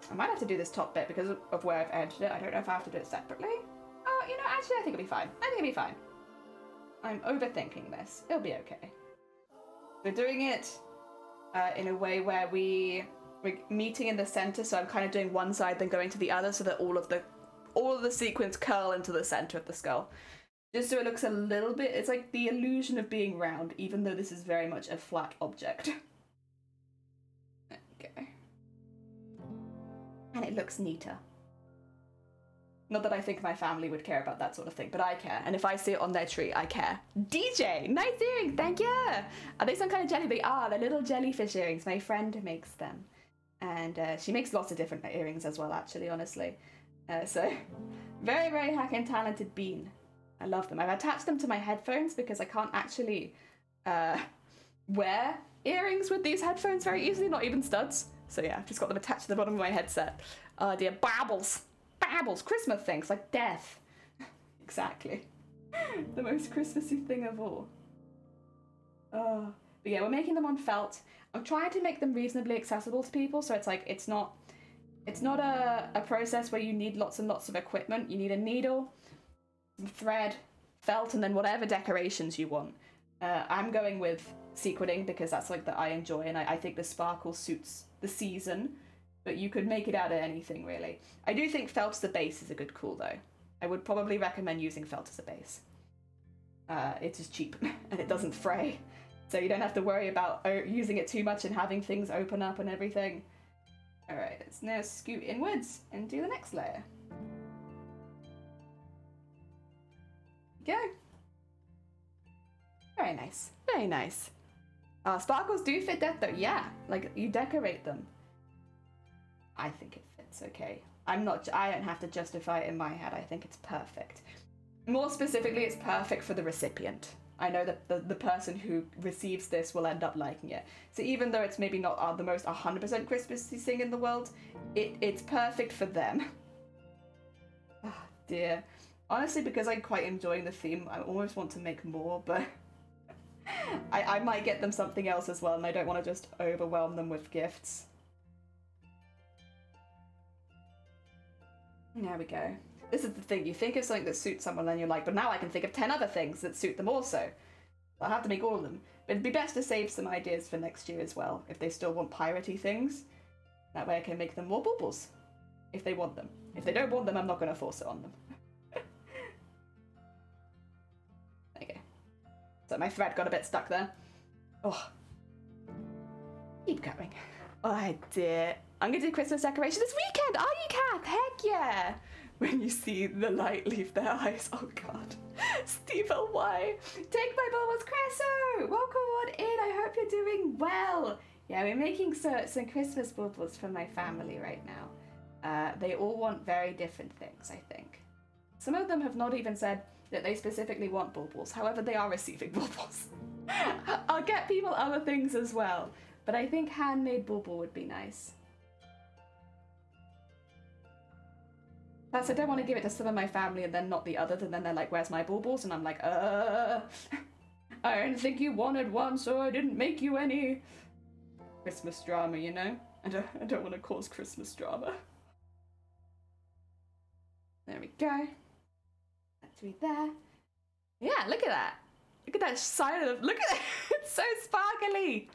I might have to do this top bit because of where I've edged it. I don't know if I have to do it separately. Oh, you know, actually, I think it'll be fine. I think it'll be fine. I'm overthinking this. It'll be okay. We're doing it in a way where we're meeting in the center, so I'm kind of doing one side then going to the other so that all of the sequins curl into the center of the skull. Just so it looks a little bit, it's like the illusion of being round, even though this is very much a flat object. Okay. And it looks neater. Not that I think my family would care about that sort of thing, but I care. And if I see it on their tree, I care. DJ, nice earrings, thank you. Are they some kind of jelly? They are, they're little jellyfish earrings. My friend makes them. And she makes lots of different earrings as well, actually, honestly. So, very, very hacking talented bean. I love them. I've attached them to my headphones because I can't actually wear earrings with these headphones very easily, not even studs. So yeah, I've just got them attached to the bottom of my headset. Oh dear, babbles. Babbles, Christmas things, like death. Exactly. The most Christmassy thing of all. Oh, but yeah, we're making them on felt. I'm trying to make them reasonably accessible to people, so it's like, it's not a process where you need lots and lots of equipment. You need a needle, some thread, felt, and then whatever decorations you want. I'm going with sequining because that's like that I enjoy, and I think the sparkle suits the season. But you could make it out of anything, really. I do think felt as a base is a good call, though. I would probably recommend using felt as a base. It is cheap, and it doesn't fray. So you don't have to worry about using it too much and having things open up and everything. Alright, let's now scoot inwards and do the next layer. Go. Very nice. Very nice. Sparkles do fit that, though. Yeah, like, you decorate them. I think it fits okay. I don't have to justify it in my head. I think it's perfect. More specifically, it's perfect for the recipient. I know that the person who receives this will end up liking it. So even though it's maybe not the most 100% Christmassy thing in the world, it's perfect for them. Oh dear. Honestly, because I'm quite enjoying the theme, I almost want to make more, but I might get them something else as well, and I don't want to just overwhelm them with gifts. There we go. This is the thing, you think of something that suits someone and you're like, but now I can think of 10 other things that suit them also. I'll have to make all of them. But it'd be best to save some ideas for next year as well, if they still want piratey things. That way I can make them more baubles, if they want them. If they don't want them, I'm not going to force it on them. Okay. So my thread got a bit stuck there. Oh. Keep going. Oh dear. I'm going to do Christmas decoration this weekend! Are you, Kath? Heck yeah! When you see the light leave their eyes. Oh god. Steve L.Y. Take my baubles, Cresso! Welcome on in, I hope you're doing well. Yeah, we're making some Christmas baubles for my family right now. They all want very different things, I think. Some of them have not even said that they specifically want baubles. However, they are receiving baubles. I'll get people other things as well. But I think handmade bauble would be nice. Plus, I don't want to give it to some of my family and then not the others, and then they're like, where's my baubles? And I'm like, I didn't think you wanted one, so I didn't make you any. Christmas drama, you know? I don't want to cause Christmas drama. There we go. That's right there. Yeah, look at that. Look at that side of look at it. It's so sparkly.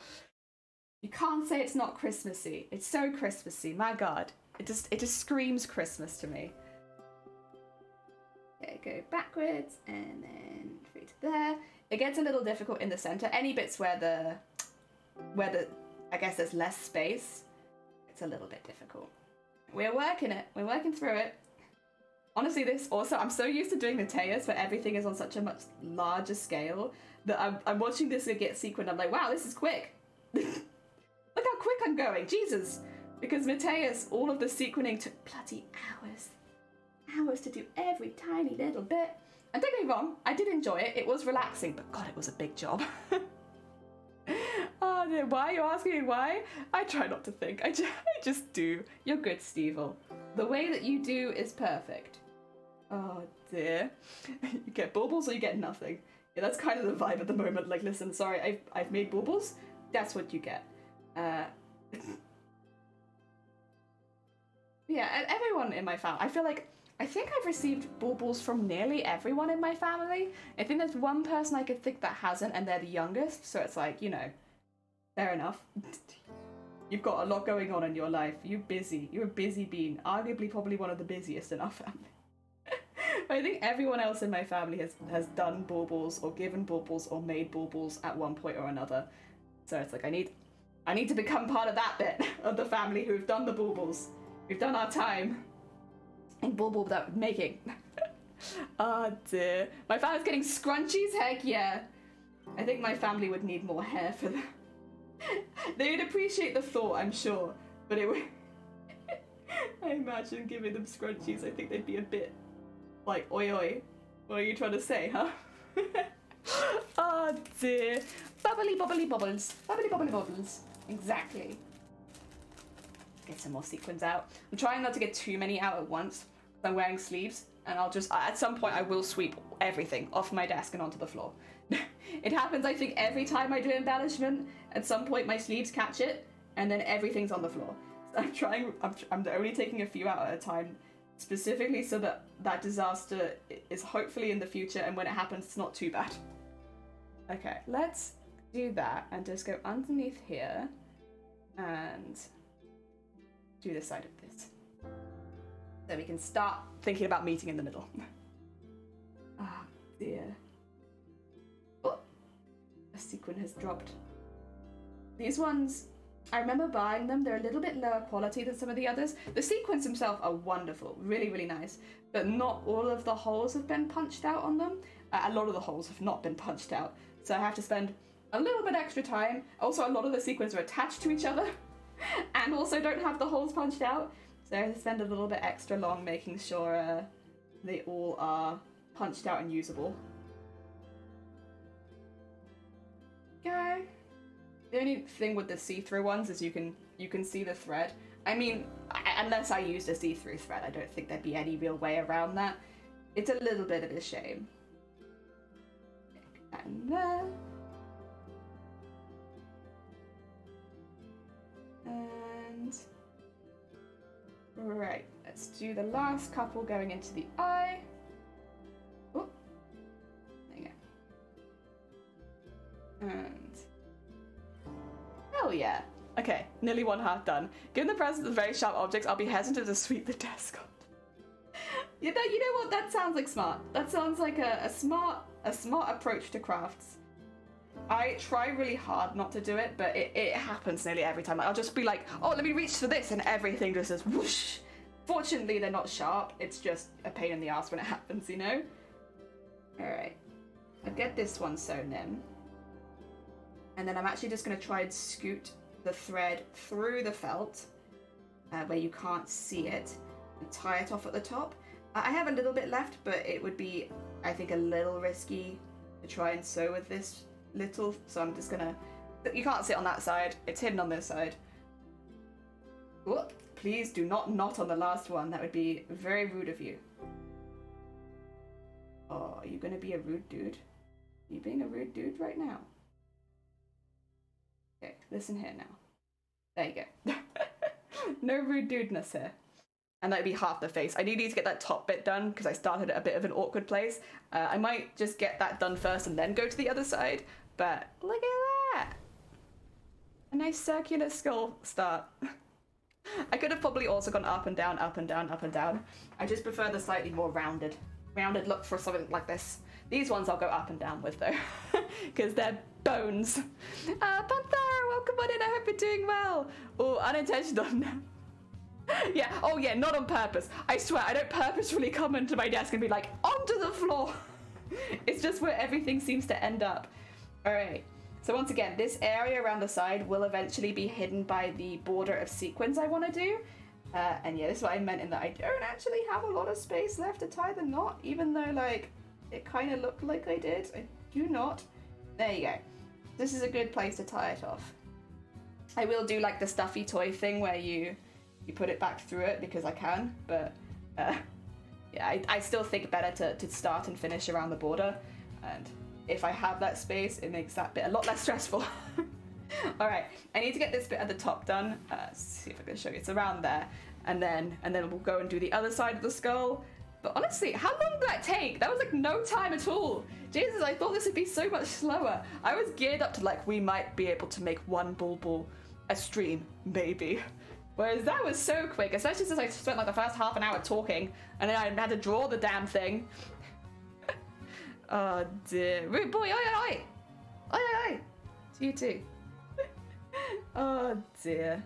You can't say it's not Christmassy. It's so Christmassy, my god. It just screams Christmas to me. Okay, go backwards and then through to there. It gets a little difficult in the center. Any bits where the I guess there's less space, it's a little bit difficult. We're working it. We're working through it. Honestly, this also, I'm so used to doing Mateus where everything is on such a much larger scale that I'm watching this get sequined. I'm like, wow, this is quick. Look how quick I'm going, Jesus. Because Mateus, all of the sequining took bloody hours. Hours to do every tiny little bit. And don't get me wrong, I did enjoy it. It was relaxing, but God, it was a big job. Oh, dear. Why are you asking me why? I try not to think. I just do. You're good, Stevel. The way that you do is perfect. Oh, dear. You get baubles or you get nothing. Yeah, that's kind of the vibe at the moment. Like, listen, sorry, I've made baubles. That's what you get. Yeah, everyone in my family. I think I've received baubles from nearly everyone in my family. I think there's one person I could think that hasn't, and they're the youngest, so it's like, you know, fair enough. You've got a lot going on in your life. You're busy. You're a busy bean. Arguably probably one of the busiest in our family. I think everyone else in my family has done baubles or given baubles or made baubles at one point or another. So it's like I need to become part of that bit of the family who've done the baubles. We've done our time in bauble without making. Oh dear. My family's getting scrunchies? Heck yeah. I think my family would need more hair for that. They would appreciate the thought, I'm sure, but it would... I imagine giving them scrunchies, I think they'd be a bit like, oi oi, what are you trying to say, huh? Oh dear. Bubbly bubbly bubbles. Bubbly bubbly bubbles. Exactly. Get some more sequins out. I'm trying not to get too many out at once. I'm wearing sleeves, and I'll just, at some point I will sweep everything off my desk and onto the floor. It happens, I think, every time I do embellishment. At some point my sleeves catch it, and then everything's on the floor. So I'm only taking a few out at a time, specifically so that that disaster is hopefully in the future, and when it happens, it's not too bad. Okay, let's do that, and just go underneath here, and do this side of this. So we can start thinking about meeting in the middle. Ah, dear. Oh, a sequin has dropped. These ones, I remember buying them. They're a little bit lower quality than some of the others. The sequins themselves are wonderful, really, really nice, but not all of the holes have been punched out on them. A lot of the holes have not been punched out, so I have to spend a little bit extra time. Also, a lot of the sequins are attached to each other and also don't have the holes punched out. So I have to spend a little bit extra long making sure they all are punched out and usable. Okay. The only thing with the see-through ones is you can see the thread. I mean, unless I used a see-through thread, I don't think there'd be any real way around that. It's a little bit of a shame. And there. And right, let's do the last couple going into the eye. Oh, there you go. And hell yeah. Okay, nearly one half done. Given the presence of very sharp objects, I'll be hesitant to sweep the desk on. You know what? That sounds like smart. That sounds like a smart approach to crafts. I try really hard not to do it, but it happens nearly every time. I'll just be like, oh, let me reach for this, and everything just says whoosh. Fortunately, they're not sharp. It's just a pain in the ass when it happens, you know? Alright. I'll get this one sewn in. And then I'm actually just going to try and scoot the thread through the felt, where you can't see it, and tie it off at the top. I have a little bit left, but it would be, I think, a little risky to try and sew with this little, so I'm just gonna... You can't sit on that side, it's hidden on this side. Oh, please do not knot on the last one, that would be very rude of you. Oh, are you gonna be a rude dude? Are you being a rude dude right now? Okay, listen here now. There you go. No rude dudeness here. And that would be half the face. I need to get that top bit done because I started at a bit of an awkward place. I might just get that done first and then go to the other side. But look at that. A nice circular skull start. I could have probably also gone up and down, up and down, up and down. I just prefer the slightly more rounded look for something like this. These ones I'll go up and down with though, because they're bones. Panther, welcome on in, I hope you're doing well. Oh, unintentional. Yeah, oh yeah, not on purpose. I swear, I don't purposefully come into my desk and be like, onto the floor. It's just where everything seems to end up. All right, so once again, this area around the side will eventually be hidden by the border of sequins I want to do. And yeah, this is what I meant in that I don't actually have a lot of space left to tie the knot, even though like, it kind of looked like I did. I do not. There you go. This is a good place to tie it off. I will do like the stuffy toy thing where you put it back through it because I can, but yeah, I still think better to start and finish around the border, and if I have that space, it makes that bit a lot less stressful. All right, I need to get this bit at the top done. See if I can show you. It's around there, and then we'll go and do the other side of the skull. But honestly, how long did that take? That was like no time at all. Jesus, I thought this would be so much slower. I was geared up to like, we might be able to make one bulbul a stream, maybe. Whereas that was so quick, especially since I spent like the first half an hour talking, and then I had to draw the damn thing. Oh dear. Rude boy, oi oi oi! Oi oi oi! To you too. Oh dear.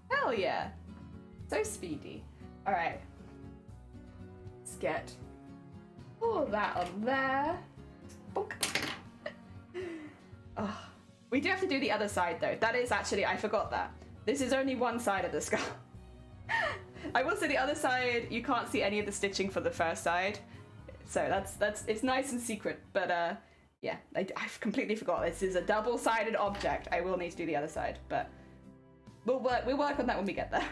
Hell yeah. So speedy. Alright. Let's get all that on there. Bonk. Oh. We do have to do the other side though. That is actually, I forgot that. This is only one side of the skull. I will say the other side, you can't see any of the stitching for the first side. So that's it's nice and secret, but yeah, I've completely forgot. This is a double-sided object. I will need to do the other side, but we'll work on that when we get there.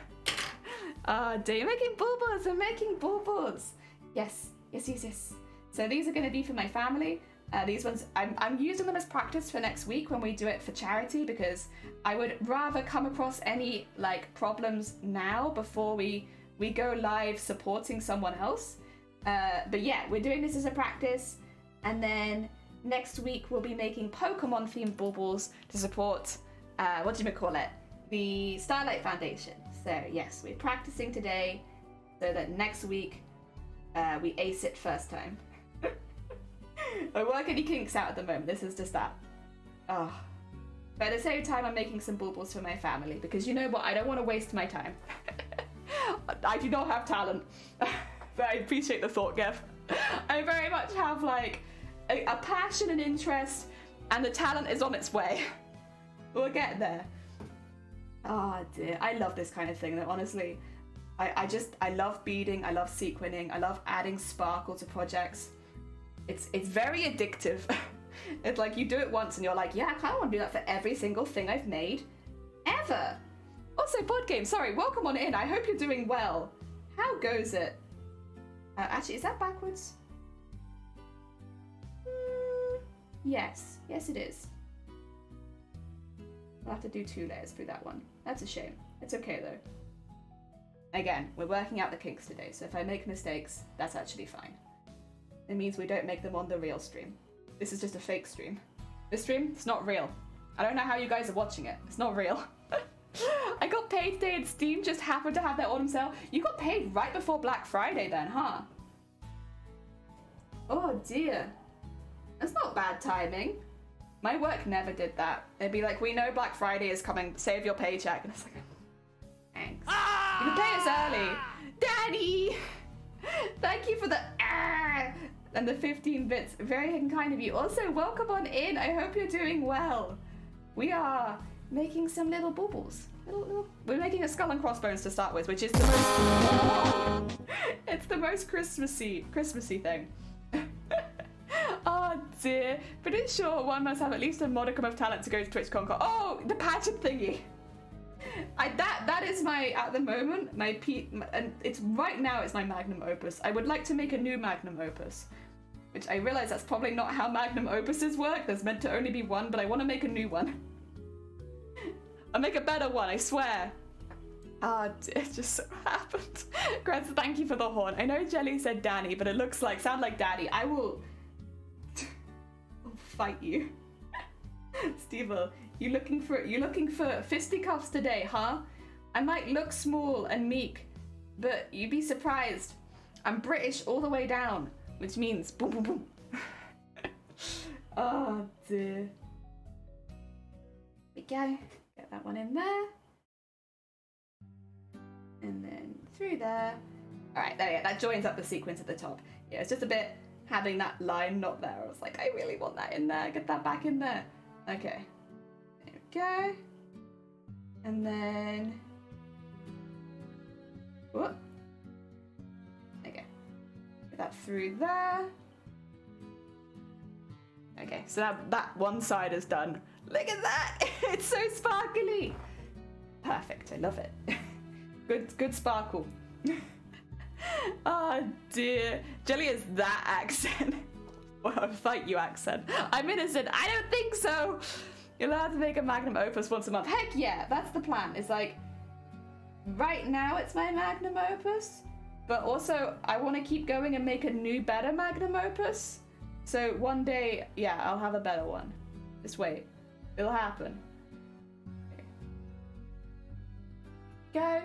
You're making baubles. I'm making baubles. Yes. So these are going to be for my family. These ones, I'm using them as practice for next week when we do it for charity, because I would rather come across any like problems now before we go live supporting someone else. But yeah, we're doing this as a practice, and then next week we'll be making Pokemon themed baubles to support, what do you call it? The Starlight Foundation. So yes, we're practicing today so that next week we ace it first time. I work any kinks out at the moment. This is just that. Oh. But at the same time, I'm making some baubles for my family, because you know what? I don't want to waste my time. I do not have talent. But I appreciate the thought, Gev. I very much have like a passion and interest, and the talent is on its way. We'll get there. Oh dear. I love this kind of thing though, honestly. I love beading, I love sequining, I love adding sparkle to projects. It's very addictive. It's like you do it once and you're like, yeah, I kind of want to do that for every single thing I've made ever. Also, Pod Game, sorry, welcome on in. I hope you're doing well. How goes it? Actually, is that backwards? Yes, it is. I'll have to do 2 layers through that one. That's a shame. It's okay though. Again, we're working out the kinks today, so if I make mistakes, that's actually fine. It means we don't make them on the real stream. This is just a fake stream. This stream, it's not real. I don't know how you guys are watching it. It's not real. I got paid today and Steam just happened to have their autumn sale. You got paid right before Black Friday then, huh? Oh dear. That's not bad timing. My work never did that. They'd be like, we know Black Friday is coming, save your paycheck. And it's like, thanks. You can pay us early. Daddy! Thank you for the and the 15 bits. Very kind of you. Also, welcome on in. I hope you're doing well. We are making some little baubles. We're making a skull and crossbones to start with, which is the most it's the most Christmassy thing. Oh dear. Pretty sure one must have at least a modicum of talent to go to TwitchCon. Oh, the pageant thingy. That is my, at the moment, and it's right now it's my magnum opus. I would like to make a new magnum opus, which I realize that's probably not how magnum opuses work. There's meant to only be one, but I want to make a new one. I'll make a better one, I swear. Ah, it just so happened. Grants, thank you for the horn. I know Jelly said Danny, but it sound like Daddy. I will I'll fight you. Steve-o, you looking for fisticuffs today, huh? I might look small and meek, but you'd be surprised. I'm British all the way down, which means boom boom boom. Oh dear. There we go. Get that one in there. And then through there. Alright, there we go. That joins up the sequence at the top. Yeah, it's just a bit having that line not there. I was like, I really want that in there. Get that back in there. Okay. There we go. And then... whoop. Okay. Get that through there. Okay, so that one side is done. Look at that! It's so sparkly! Perfect, I love it. Good sparkle. Oh dear. Jelly is that accent. Well, fight you accent. I'm innocent. I don't think so. You're allowed to make a magnum opus once a month. Heck yeah, that's the plan. It's like, right now it's my magnum opus, but also I want to keep going and make a new, better magnum opus. So one day, yeah, I'll have a better one. Just wait. It'll happen. go.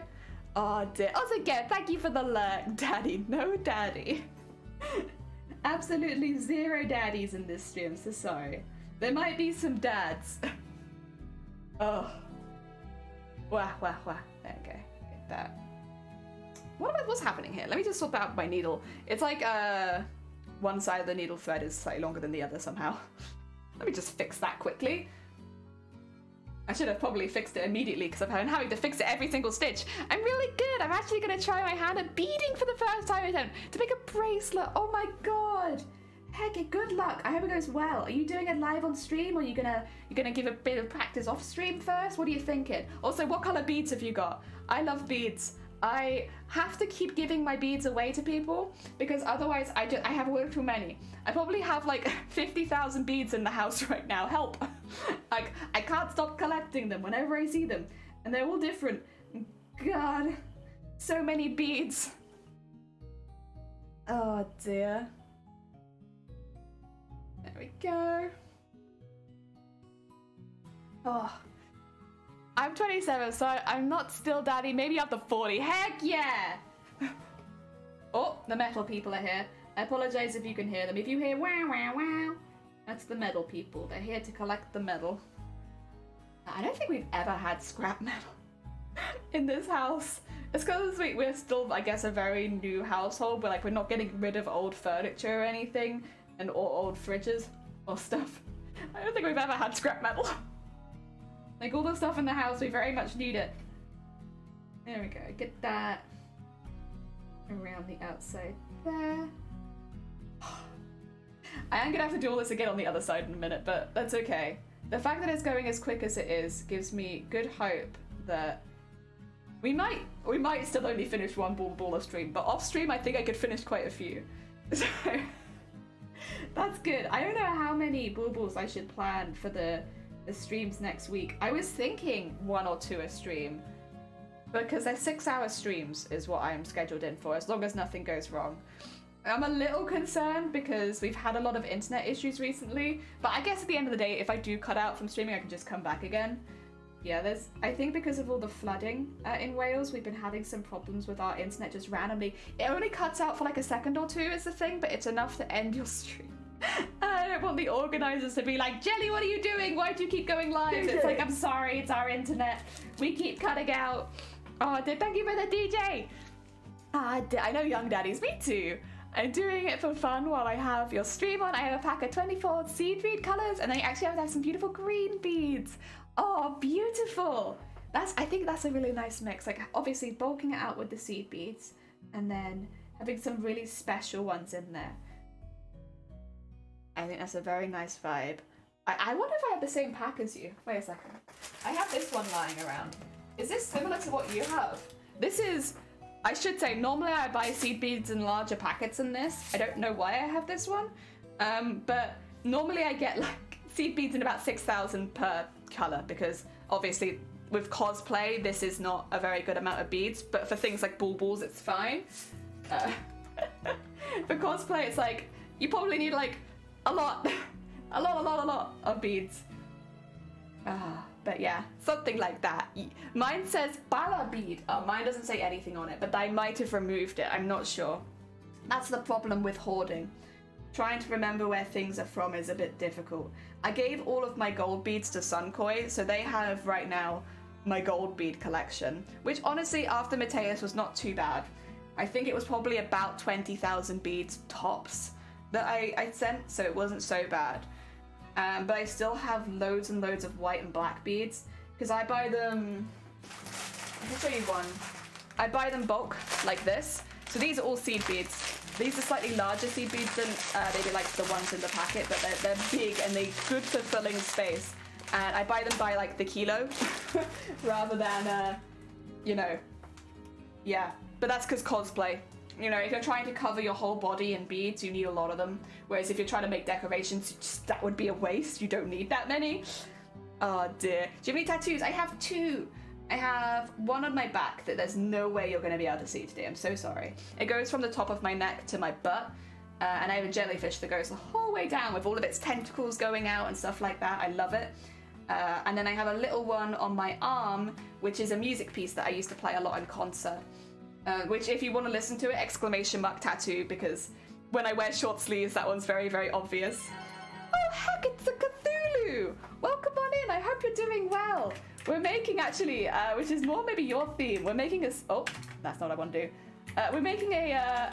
Oh dear. Also again, thank you for the lurk, Daddy. No daddy. Absolutely zero daddies in this stream, I'm so sorry. There might be some dads. Oh. Wah, wah, wah. There we go. Get that. What's happening here? Let me just swap out my needle. It's like one side of the needle thread is slightly longer than the other somehow. Let me just fix that quickly. I should have probably fixed it immediately because I've been having to fix it every single stitch. I'm really good. I'm actually going to try my hand at beading for the first time to make a bracelet. Oh my god. Heck, good luck. I hope it goes well. Are you doing it live on stream or are you gonna give a bit of practice off stream first? What are you thinking? Also, what color beads have you got? I love beads. I have to keep giving my beads away to people because otherwise I have way too many. I probably have like 50,000 beads in the house right now. Help. Like, I can't stop collecting them whenever I see them. And they're all different. God, so many beads. Oh dear. There we go. Oh. I'm 27, so I'm not still daddy. Maybe up to 40. Heck yeah! Oh, the metal people are here. I apologize if you can hear them. If you hear wow, wow, wow, that's the metal people. They're here to collect the metal. I don't think we've ever had scrap metal in this house. It's because we're still, I guess, a very new household, but like we're not getting rid of old furniture or anything. And or old fridges or stuff. I don't think we've ever had scrap metal. Like all the stuff in the house, we very much need it. There we go, get that around the outside there. I am gonna have to do all this again on the other side in a minute, but that's okay. The fact that it's going as quick as it is gives me good hope that we might still only finish one ball a stream, but off stream I think I could finish quite a few. So that's good. I don't know how many bulbuls I should plan for the streams next week. I was thinking 1 or 2 a stream, because they're 6-hour streams is what I'm scheduled in for, as long as nothing goes wrong. I'm a little concerned because we've had a lot of internet issues recently, but I guess at the end of the day, if I do cut out from streaming, I can just come back again. Yeah, I think because of all the flooding in Wales, we've been having some problems with our internet just randomly. It only cuts out for like a second or two is the thing, but it's enough to end your stream. I don't want the organisers to be like, Jelly, what are you doing? Why do you keep going live? DJ. It's like, I'm sorry, it's our internet. We keep cutting out. Oh, thank you for the DJ. I know young daddies, me too. I'm doing it for fun while I have your stream on. I have a pack of 24 seed bead colours, and then you actually have some beautiful green beads. Oh, beautiful. I think that's a really nice mix. Like, obviously bulking it out with the seed beads, and then having some really special ones in there. I think that's a very nice vibe. I wonder if I have the same pack as you. Wait a second. I have this one lying around. Is this similar to what you have? This is, I should say, normally I buy seed beads in larger packets than this. I don't know why I have this one. But normally I get like seed beads in about 6,000 per colour, because obviously with cosplay this is not a very good amount of beads, but for things like bulbuls it's fine. For cosplay it's like, you probably need like a lot of beads. But yeah, something like that. Mine says bala bead. Oh, mine doesn't say anything on it, but I might have removed it. I'm not sure. That's the problem with hoarding. Trying to remember where things are from is a bit difficult. I gave all of my gold beads to Sunkoi, so they have right now my gold bead collection, which honestly after Mateus was not too bad. I think it was probably about 20,000 beads tops that I sent, so it wasn't so bad. But I still have loads and loads of white and black beads, because I buy them, I can show you one. I buy them bulk, like this. So these are all seed beads. These are slightly larger seed beads than maybe like the ones in the packet, but they're big and they're good for filling space. And I buy them by like the kilo, rather than, you know, yeah. But that's because cosplay. You know, if you're trying to cover your whole body in beads, you need a lot of them. Whereas if you're trying to make decorations, that would be a waste. You don't need that many. Oh dear. Do you have any tattoos? I have 2. I have one on my back that there's no way you're going to be able to see today. I'm so sorry. It goes from the top of my neck to my butt. And I have a jellyfish that goes the whole way down with all of its tentacles going out and stuff like that. I love it. And then I have a little one on my arm, which is a music piece that I used to play a lot in concert. Which, if you want to listen to it, exclamation mark tattoo, because when I wear short sleeves, that one's very, very obvious. Oh heck, it's a Cthulhu! Welcome on in, I hope you're doing well. We're making, actually, which is more maybe your theme, we're making a... Oh, that's not what I want to do. We're making a,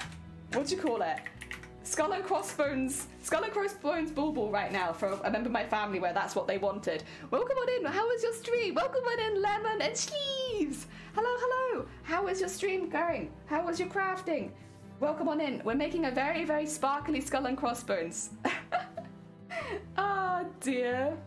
what do you call it? Skull and Crossbones bulbul right now for a member of my family where that's what they wanted. Welcome on in, how was your stream? Welcome on in, Lemon and Sleeves! Hello, hello! How is your stream going? How was your crafting? Welcome on in. We're making a very, very sparkly skull and crossbones. Oh dear.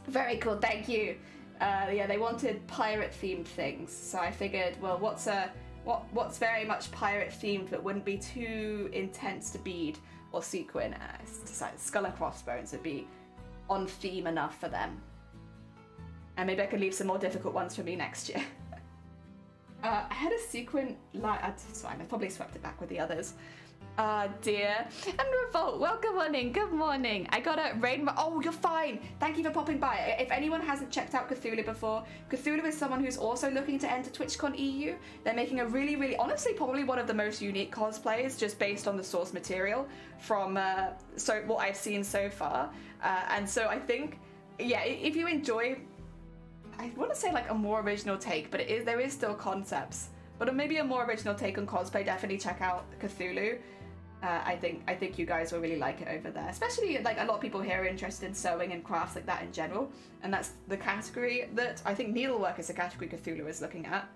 Very cool, thank you. Yeah, they wanted pirate-themed things, so I figured, well, what's very much pirate-themed but wouldn't be too intense to bead or sequin? Decided skull and crossbones would be on theme enough for them. And maybe I could leave some more difficult ones for me next year. I had a sequin light. It's fine, I probably swept it back with the others. Dear. And Revolt, welcome on in. Good morning. I got a rain. Oh, you're fine. Thank you for popping by. If anyone hasn't checked out Cthulhu before, Cthulhu is someone who's also looking to enter TwitchCon EU. They're making a really, really, honestly, probably one of the most unique cosplays just based on the source material from what I've seen so far. And so I think, yeah, if you enjoy, I want to say like a more original take, but there is still concepts. But maybe a more original take on cosplay, definitely check out Cthulhu. I think you guys will really like it over there. Especially like a lot of people here are interested in sewing and crafts like that in general. And that's the category that I think needlework is a category Cthulhu is looking at.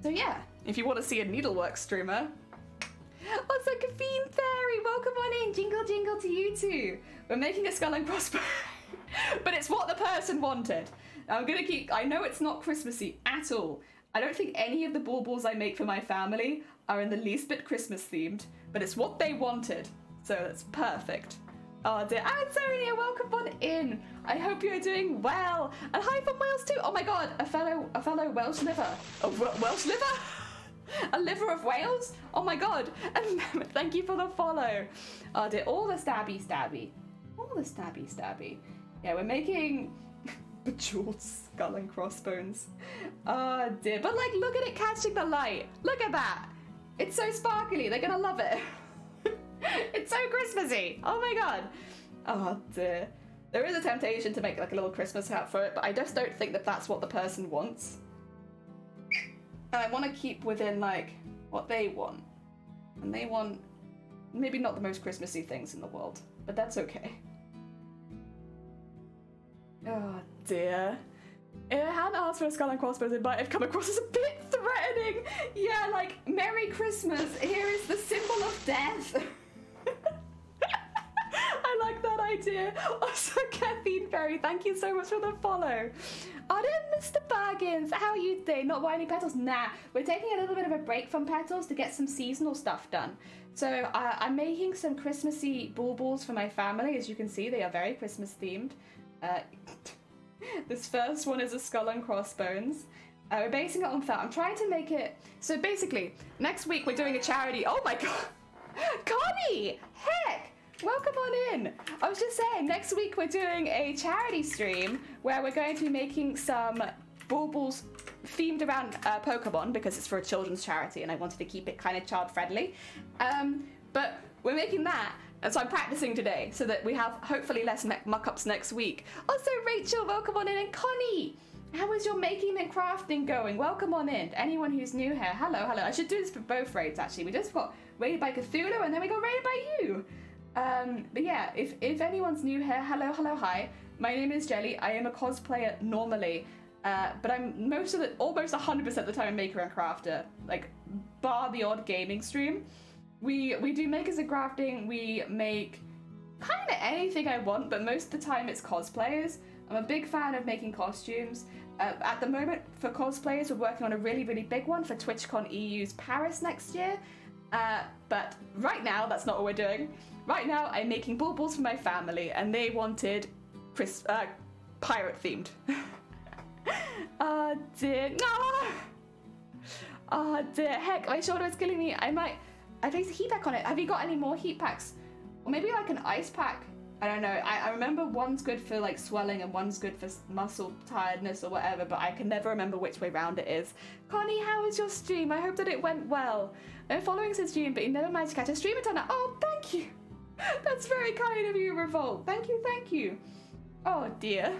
So yeah, if you want to see a needlework streamer. Also, Caffeine Fairy, welcome on in. Jingle jingle to you too. We're making a skull and crossbones. But it's what the person wanted. I'm gonna I know it's not Christmassy at all. I don't think any of the baubles I make for my family are in the least bit Christmas themed, but it's what they wanted, so it's perfect. Oh dear, Antonia, welcome on in. I hope you're doing well. And hi from Wales too. Oh my god, a fellow Welsh liver. A Welsh liver? A liver of Wales? Oh my god. And thank you for the follow. Oh dear, all the stabby. All the stabby. Yeah, we're making bejeweled skull and crossbones. Oh dear, but like, look at it catching the light. Look at that. It's so sparkly, they're gonna love it. It's so Christmassy. Oh my god. Oh dear. There is a temptation to make like a little Christmas hat for it, but I just don't think that that's what the person wants. And I want to keep within like what they want. And they want maybe not the most Christmassy things in the world, but that's okay. Oh dear. If I hadn't asked for a skull and crossbones, it might have come across as a bit threatening. Yeah, like, Merry Christmas, here is the symbol of death. I like that idea. Also, Caffeine Fairy, thank you so much for the follow. Mr. Bargains, how are you today? Not buying any petals? Nah, we're taking a little bit of a break from petals to get some seasonal stuff done. So I'm making some Christmassy baubles for my family. As you can see, they are very Christmas themed. This first one is a skull and crossbones. We're basing it on felt. I'm trying to make it... So basically, next week we're doing a charity... Oh my god! Connie! Heck! Welcome on in! I was just saying, next week we're doing a charity stream where we're going to be making some baubles themed around Pokemon because it's for a children's charity and I wanted to keep it kind of child-friendly. But we're making that. And so I'm practicing today so that we have hopefully less muck-ups next week. Also, Rachel, welcome on in. And Connie, how is your making and crafting going? Welcome on in. Anyone who's new here, hello. I should do this for both raids, actually. We just got raided by Cthulhu and then we got raided by you. But yeah, if anyone's new here, hello, hi. My name is Jelly. I am a cosplayer normally, but I'm almost 100% of the time a maker and crafter, like bar the odd gaming stream. We do makers and crafting, we make kind of anything I want, but most of the time it's cosplayers. I'm a big fan of making costumes. At the moment, for cosplayers, we're working on a really, really big one for TwitchCon EU's Paris next year. But right now, that's not what we're doing. Right now, I'm making baubles for my family, and they wanted pirate-themed. Oh dear. No! Oh dear. Heck, my shoulder is killing me. I place a heat pack on it. Have you got any more heat packs? Or maybe like an ice pack I don't know. I remember one's good for like swelling and one's good for muscle tiredness or whatever, but I can never remember which way round it is. Connie, how was your stream? I hope that it went well. I'm following since June, but you never managed to catch a stream until now. Oh, thank you. That's very kind of you, Revolt. Thank you, thank you. Oh dear.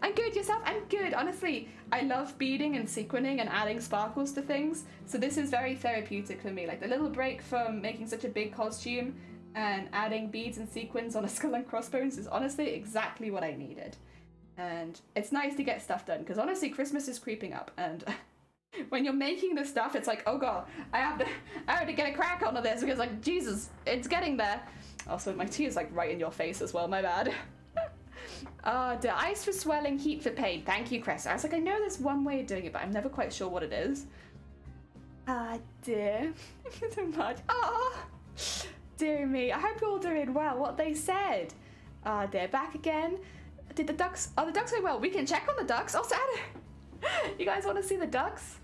I'm good, yourself? I'm good, honestly. I love beading and sequining and adding sparkles to things, so this is very therapeutic for me. Like the little break from making such a big costume and adding beads and sequins on a skull and crossbones is honestly exactly what I needed. And it's nice to get stuff done, because honestly Christmas is creeping up, and when you're making this stuff, it's like, oh god, I have to get a crack onto this, because like, Jesus, it's getting there. Also, my tea is like right in your face as well, my bad. The ice for swelling, heat for pain. Thank you, Chris. I was like, I know there's one way of doing it, but I'm never quite sure what it is. Dear. Thank you so much. Dear me. I hope you're all doing well. What they said. Dear. Back again. Did the ducks... Oh, the ducks went well. We can check on the ducks. Oh, sad. You guys want to see the ducks?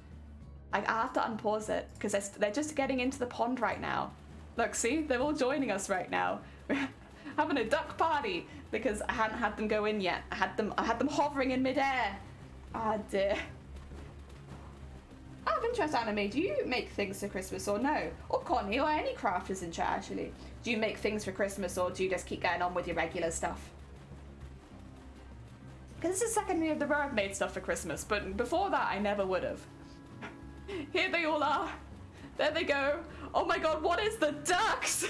I have to unpause it, because they're just getting into the pond right now. Look, see? They're all joining us right now. We're having a duck party, because I hadn't had them go in yet. I had them hovering in midair. Dear. Out of interest, Anime, do you make things for Christmas or no? Or Connie, or any crafters in chat, actually. Do you make things for Christmas, or do you just keep getting on with your regular stuff? Because this is the second year of the row I've made stuff for Christmas, but before that, I never would have. Here they all are. There they go. Oh my god, what is the ducks?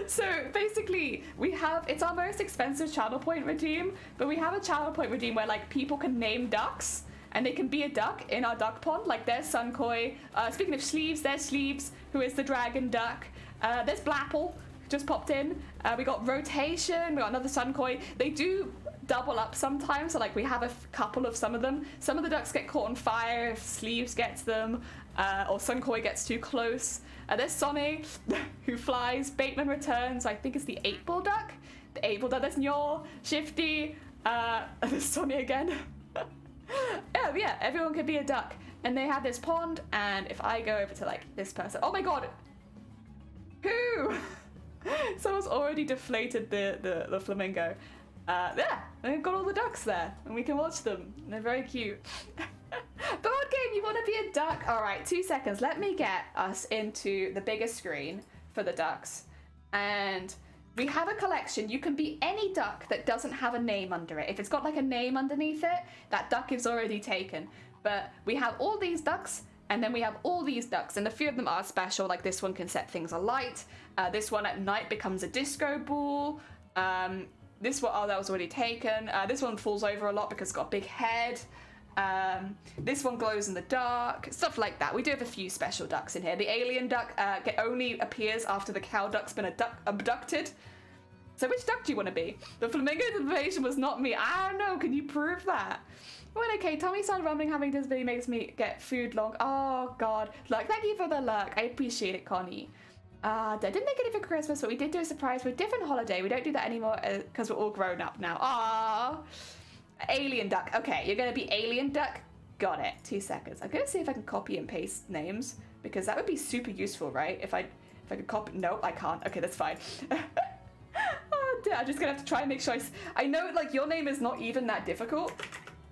So basically, it's our most expensive channel point redeem, but we have a channel point redeem where like people can name ducks, and they can be a duck in our duck pond. Like there's Sunkoi. Speaking of Sleeves, there's Sleeves, who is the dragon duck. There's Blapple, just popped in. We got Rotation, we got another Sunkoi. They do double up sometimes, so like we have a couple of some of them. Some of the ducks get caught on fire if Sleeves gets them, or Sunkoi gets too close. There's Sonny, who flies. Bateman returns. I think it's the 8-ball duck. The 8-ball duck. There's Nyor, Shifty. There's Sonny again. Yeah, everyone could be a duck. And they have this pond, and if I go over to like this person, oh my god, who? Someone's already deflated the flamingo. Yeah, we've got all the ducks there, and we can watch them. They're very cute. Board game, you want to be a duck? All right, 2 seconds. Let me get us into the bigger screen for the ducks. And we have a collection. You can be any duck that doesn't have a name under it. If it's got like a name underneath it, that duck is already taken. But we have all these ducks, and then we have all these ducks, and a few of them are special. Like this one can set things alight. This one at night becomes a disco ball. This one, oh, that was already taken. This one falls over a lot because it's got a big head. This one glows in the dark, stuff like that. We do have a few special ducks in here. The alien duck only appears after the cow duck's been abducted. So which duck do you want to be? The flamingo invasion was not me. I don't know, can you prove that? Well, okay, Tommy started rumbling, having this video makes me get food long. Oh god, look, thank you for the luck. I appreciate it, Connie. I didn't make it for Christmas, but we did do a surprise for a different holiday. We don't do that anymore because we're all grown up now. Ah. Alien duck. Okay, you're going to be alien duck. Got it. 2 seconds. I'm going to see if I can copy and paste names, because that would be super useful, right? If I could copy. No, I can't. Okay, that's fine. Oh, dear. I'm just going to have to try and make sure I know, like, your name is not even that difficult,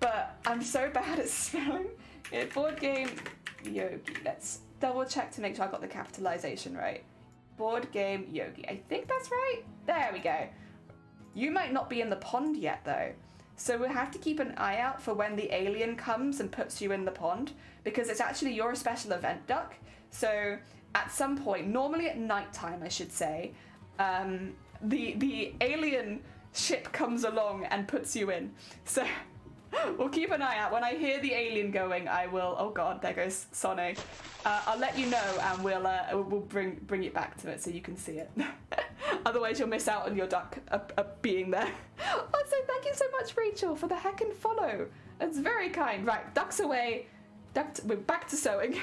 but I'm so bad at spelling. Board game Yogi. Let's double check to make sure I got the capitalization right. Board game Yogi. I think that's right. There we go. You might not be in the pond yet, though. So we'll have to keep an eye out for when the alien comes and puts you in the pond, because it's actually you're a special event duck. So at some point, normally at nighttime, I should say, the alien ship comes along and puts you in. So we'll keep an eye out. When I hear the alien going, I will. Oh God, there goes Sonny. I'll let you know, and we'll bring it back to it so you can see it. Otherwise, you'll miss out on your duck being there. Also, thank you so much, Rachel, for the heckin' follow. That's very kind. Right, ducks away. We're back to sewing.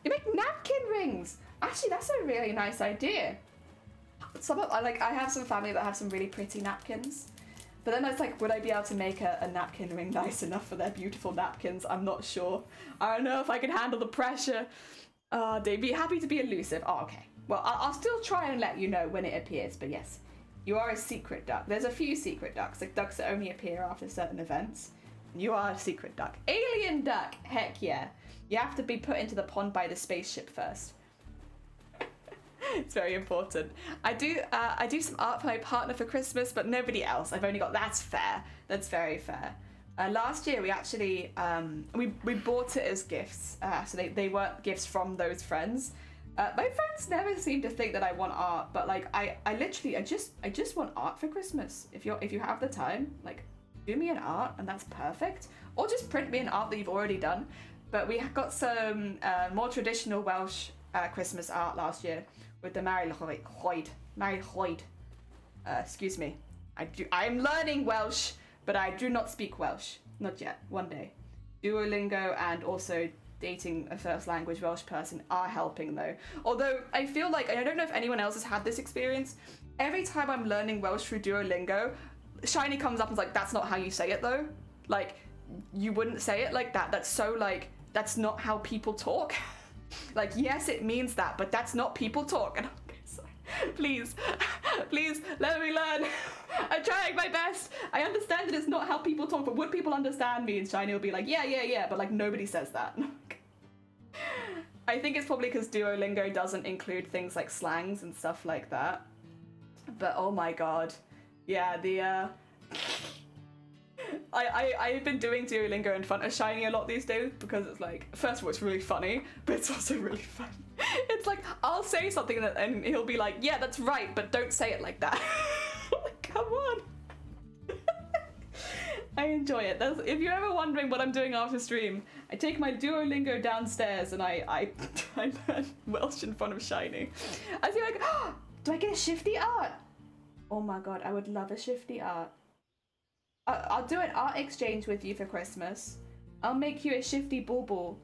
You make napkin rings. Actually, that's a really nice idea. I have some family that have some really pretty napkins. But then it's like, would I be able to make a napkin ring nice enough for their beautiful napkins? I'm not sure. I don't know if I can handle the pressure. They'd be happy to be elusive. Oh, okay. Well, I'll still try and let you know when it appears. But yes, You are a secret duck. There's a few secret ducks, like ducks that only appear after certain events. You are a secret duck. Alien duck! Heck yeah. You have to be put into the pond by the spaceship first. It's very important. I do some art for my partner for Christmas, but nobody else. I've only got... That's fair. That's very fair. Last year we actually we bought it as gifts, so they weren't gifts from those friends. My friends never seem to think that I want art, but like I literally I just want art for Christmas. If you have the time, like do me an art and that's perfect, or just print me an art that you've already done. But we got some more traditional Welsh Christmas art last year with the Mary Lloyd. Excuse me. I'm learning Welsh, but I do not speak Welsh. Not yet. One day. Duolingo and also dating a first language Welsh person are helping though. Although I feel like, I don't know if anyone else has had this experience, every time I'm learning Welsh through Duolingo, Shiny comes up and is like, that's not how you say it though. Like, you wouldn't say it like that. That's so like, that's not how people talk. Like, yes, it means that, but that's not people talk. And I'm okay, sorry. Please, please let me learn. I'm trying my best. I understand that it's not how people talk, but would people understand me? And Shiny will be like, yeah, but like nobody says that. I think it's probably because Duolingo doesn't include things like slangs and stuff like that. But oh my god. Yeah, the I've been doing Duolingo in front of Shiny a lot these days because it's like, first of all, it's really funny, but it's also really fun. It's like, I'll say something and he'll be like, yeah, that's right, but don't say it like that. Like, come on. I enjoy it. If you're ever wondering what I'm doing after stream, I take my Duolingo downstairs and I learn Welsh in front of Shiny. I feel like, oh, do I get a shifty art? Oh my god, I would love a shifty art. I'll do an art exchange with you for Christmas. I'll make you a shifty bulbul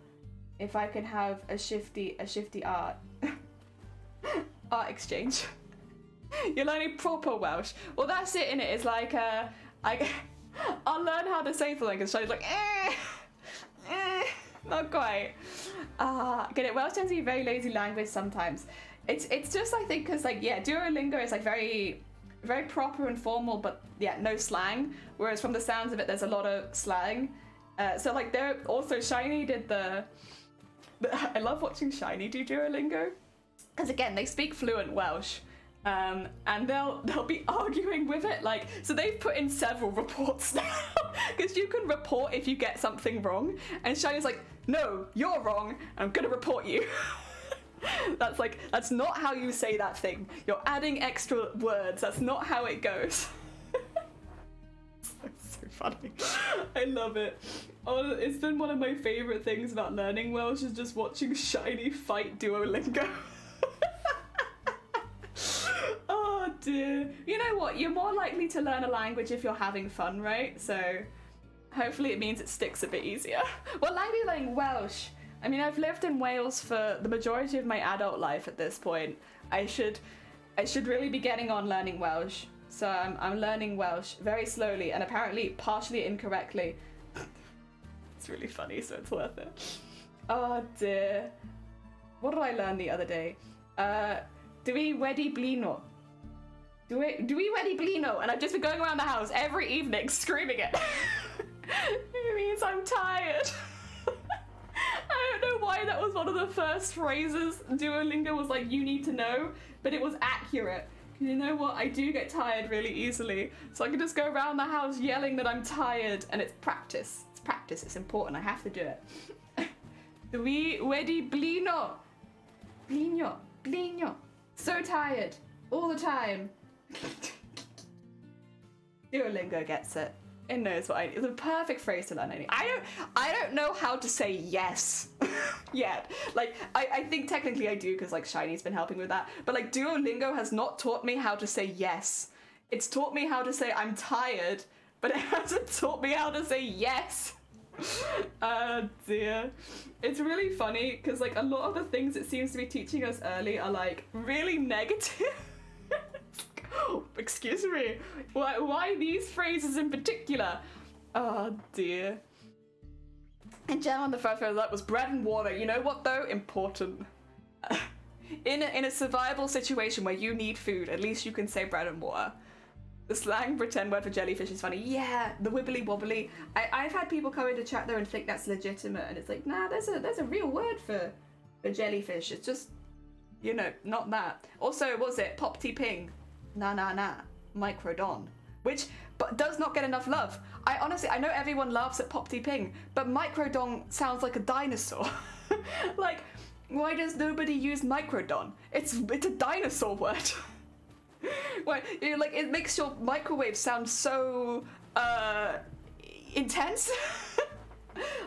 if I can have a shifty art. Art exchange. You're learning proper Welsh. Well, that's it, innit? It's like, I'll learn how to say something and Shany's like, not quite. Get it? Welsh tends to be a very lazy language sometimes. It's just, I think, because like, yeah, Duolingo is like very proper and formal, but yeah, no slang. Whereas from the sounds of it, there's a lot of slang. So like, they're also Shiny did the I love watching Shiny do Duolingo, because again, they speak fluent Welsh. And they'll be arguing with it, like, so they've put in several reports now, because you can report if you get something wrong, and Shiny's like, no, you're wrong, I'm gonna report you. That's not how you say that thing. You're adding extra words. That's not how it goes. So funny. I love it. Oh, it's been one of my favorite things about learning Welsh is just watching Shiny fight Duolingo. Oh dear. You know what? You're more likely to learn a language if you're having fun, right? So hopefully it means it sticks a bit easier. What language are you learning? Welsh. I mean, I've lived in Wales for the majority of my adult life at this point. I should really be getting on learning Welsh. So I'm learning Welsh very slowly and apparently partially incorrectly. It's really funny, so it's worth it. Oh dear. What did I learn the other day? Dwi wedi blino. Dwi wedi blino. And I've just been going around the house every evening screaming it. It means I'm tired. I don't know why that was one of the first phrases Duolingo was like, you need to know, but it was accurate. You know what? I do get tired really easily, so I can just go around the house yelling that I'm tired, and it's practice. It's practice. It's important. I have to do it. Dwi wedi blino. Blino. So tired. All the time. Duolingo gets it. It knows what it's a perfect phrase to learn. I don't know how to say yes yet. Like, I think technically I do because like Shiny's been helping with that. But like Duolingo has not taught me how to say yes. It's taught me how to say I'm tired, but it hasn't taught me how to say yes. Oh dear. It's really funny because like a lot of the things it seems to be teaching us early are like really negative. Oh, excuse me. Why these phrases in particular? Oh dear. In general, the first phrase that was bread and water. You know what though? Important. In a survival situation where you need food, at least you can say bread and water. The slang pretend word for jellyfish is funny. Yeah, the wibbly wobbly. I've had people come into chat there and think that's legitimate, and it's like, nah, there's a real word for jellyfish. It's just, you know, not that. Also, what was it? Pop-T-Ping. Nah. Microdon. Which but does not get enough love. I know everyone laughs at Pop-T-Ping, but Microdon sounds like a dinosaur. Like, why does nobody use Microdon? It's a dinosaur word. Why, you know, like, it makes your microwave sound so intense.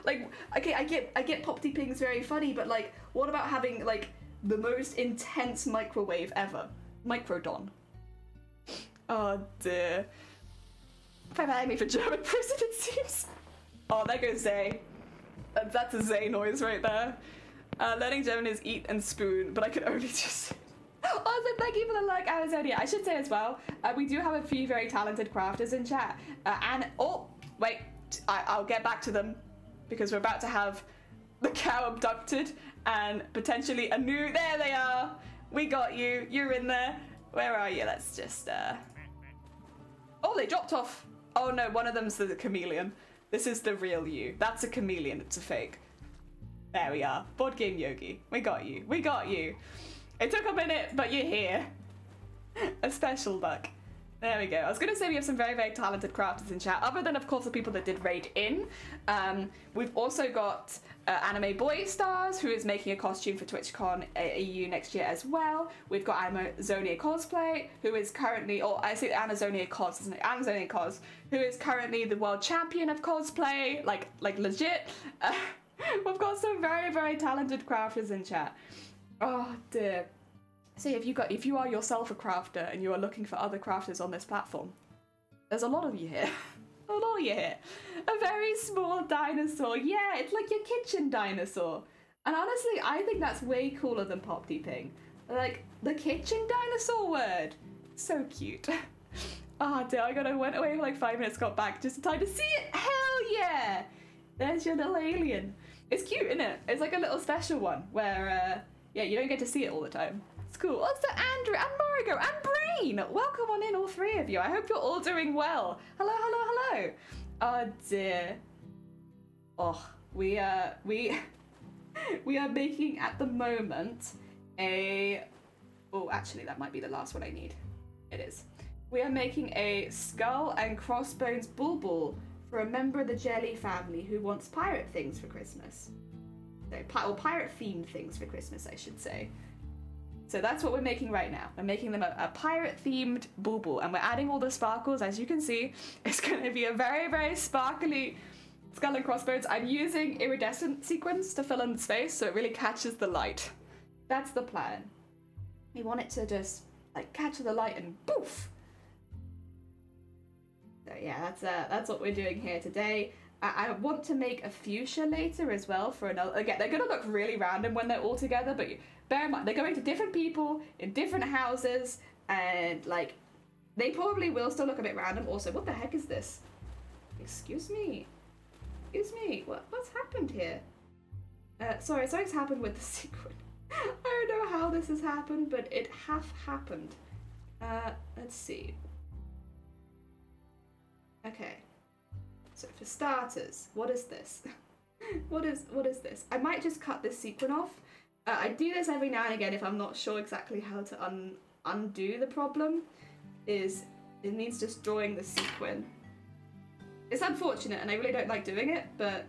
Like, okay, I get Pop-T-Ping's very funny, but like, what about having like the most intense microwave ever? Microdon. Oh dear. Preparing me for German prison, it seems. Oh, there goes Zay. That's a Zay noise right there. Learning German is eat and spoon, but I could only just... Also, thank you for the like, Amazonia. I should say as well, we do have a few very talented crafters in chat. And, oh, wait, I'll get back to them, because we're about to have the cow abducted and potentially a new... There they are. We got you. You're in there. Where are you? Let's just... Oh, they dropped off. Oh no, one of them's the chameleon. This is the real you. That's a chameleon, it's a fake. There we are. Board Game Yogi. We got you. We got you. It took a minute, but you're here. A special duck. There we go. I was going to say we have some very, very talented crafters in chat, other than, of course, the people that did raid in. We've also got Anime Boy Stars, who is making a costume for TwitchCon EU next year as well. We've got Amazonia Cosplay, who is currently, or I say Amazonia Cos, isn't it? Amazonia Cos, who is currently the world champion of cosplay, like legit. We've got some very, very talented crafters in chat. Oh dear. So if you are yourself a crafter and you are looking for other crafters on this platform, there's a lot of you here. A lot of you here. A very small dinosaur. Yeah, it's like your kitchen dinosaur. And honestly, I think that's way cooler than Pop-T-Ping. Like, the kitchen dinosaur word. So cute. Oh dear, I went away for like 5 minutes, got back just in time to see it. Hell yeah! There's your little alien. It's cute, isn't it? It's like a little special one where, yeah, you don't get to see it all the time. It's cool. Also, Andrew and Marigo and Brain! Welcome on in, all three of you. I hope you're all doing well. Hello, hello, hello. Oh dear. Oh, we are making at the moment a... Oh, actually, that might be the last one I need. It is. We are making a skull and crossbones bulbul for a member of the Jelly family who wants pirate things for Christmas. So, or pirate-themed things for Christmas, I should say. So that's what we're making right now. We're making them a pirate-themed bulbul, and we're adding all the sparkles, as you can see. It's going to be a very, very sparkly skull and crossbones. I'm using iridescent sequins to fill in the space, so it really catches the light. That's the plan. We want it to just, like, catch the light and poof! So yeah, that's what we're doing here today. I want to make a fuchsia later as well for another... Again, they're going to look really random when they're all together, but bear in mind, they're going to different people in different houses, and, like, they probably will still look a bit random. Also, what the heck is this? Excuse me. Excuse me. What's happened here? Sorry, something's happened with the sequin. I don't know how this has happened, but it hath happened. Let's see. Okay. So for starters, what is this? what is this? I might just cut this sequin off. I do this every now and again if I'm not sure exactly how to undo the problem. It means just drawing the sequin. It's unfortunate and I really don't like doing it, but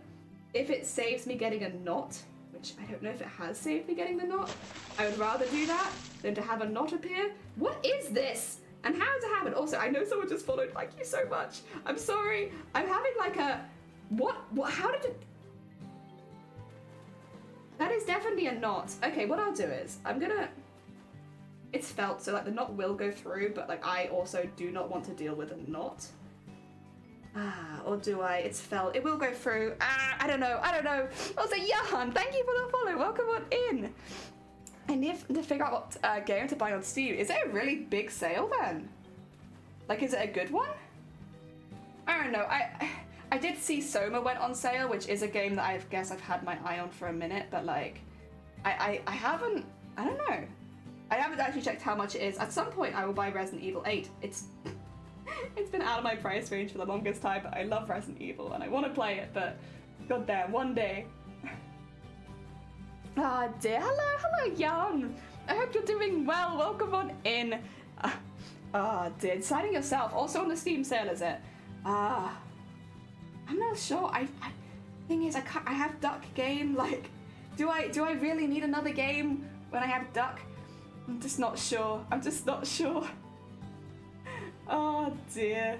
if it saves me getting a knot, which I don't know if it has saved me getting the knot, I would rather do that than to have a knot appear. What is this? And how does it happen? Also, I know someone just followed. Thank you so much. I'm sorry. I'm having like a... What? How did it... That is definitely a knot. Okay, what I'll do is I'm gonna... It's felt, so like the knot will go through, but like I also do not want to deal with a knot. Or do I? It's felt. It will go through. I don't know. Also, Johan, thank you for the follow. Welcome on in. I need to figure out what game to buy on Steam. Is it a really big sale then? Like, is it a good one? I don't know. I did see Soma went on sale, which is a game that I guess I've had my eye on for a minute, but like, I haven't, I don't know. I haven't actually checked how much it is. At some point I will buy Resident Evil 8. It's It's been out of my price range for the longest time, but I love Resident Evil and I want to play it, but goddamn, one day. Ah, dear. Hello, Jan. I hope you're doing well. Welcome on in. Dear. Signing yourself. Also on the Steam sale, is it? I'm not sure. Thing is, I have Duck game. Like, do I really need another game when I have Duck? I'm just not sure. Oh dear.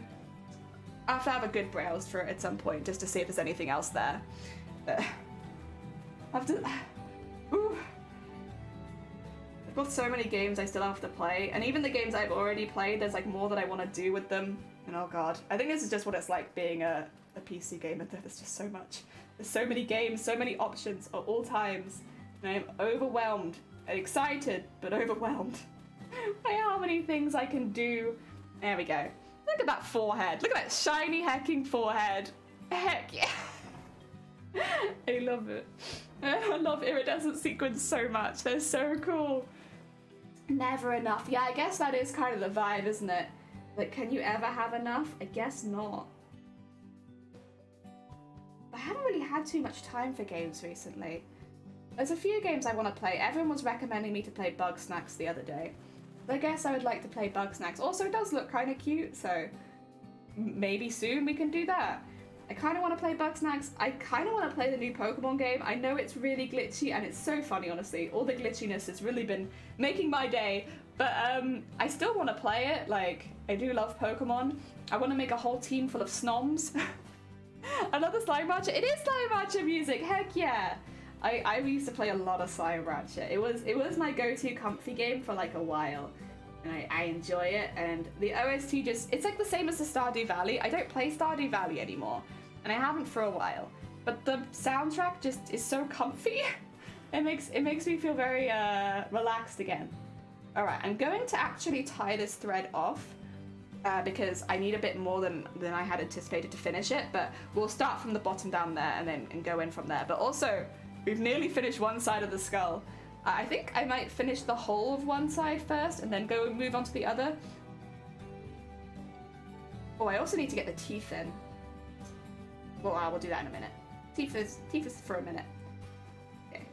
I have to have a good browse for it at some point just to see if there's anything else there. I have to. Ooh. I've got so many games I still have to play, and even the games I've already played, there's like more that I want to do with them. And oh god, I think this is just what it's like being a PC gamer. There's just so much. There's so many games, so many options at all times, and I'm overwhelmed. Excited, but overwhelmed by how many things I can do. There we go. Look at that forehead. Look at that shiny hecking forehead. Heck yeah. I love it. I love iridescent sequins so much. They're so cool. Never enough. Yeah, I guess that is kind of the vibe, isn't it? Like, can you ever have enough? I guess not. I haven't really had too much time for games recently. There's a few games I want to play. Everyone was recommending me to play Bug Snacks the other day. I guess I would like to play Bug Snacks. Also, it does look kind of cute, so maybe soon we can do that. I kind of want to play Bug Snacks. I kind of want to play the new Pokemon game. I know it's really glitchy and it's so funny, honestly. All the glitchiness has really been making my day, but I still want to play it. Like, I do love Pokemon. I want to make a whole team full of Snoms. Another Slime Rancher. It is Slime Rancher music. Heck yeah. I used to play a lot of Slime Rancher. It was my go-to comfy game for like a while, and I enjoy it. And the OST it's like the same as the Stardew Valley. I don't play Stardew Valley anymore, and I haven't for a while. But the soundtrack just is so comfy. It makes me feel very relaxed again. All right, I'm going to actually tie this thread off because I need a bit more than I had anticipated to finish it. But we'll start from the bottom down there and go in from there. But also, we've nearly finished one side of the skull. I think I might finish the whole of one side first and then go and move on to the other. Oh, I also need to get the teeth in. Well, I will do that in a minute. Teeth is for a minute. Okay.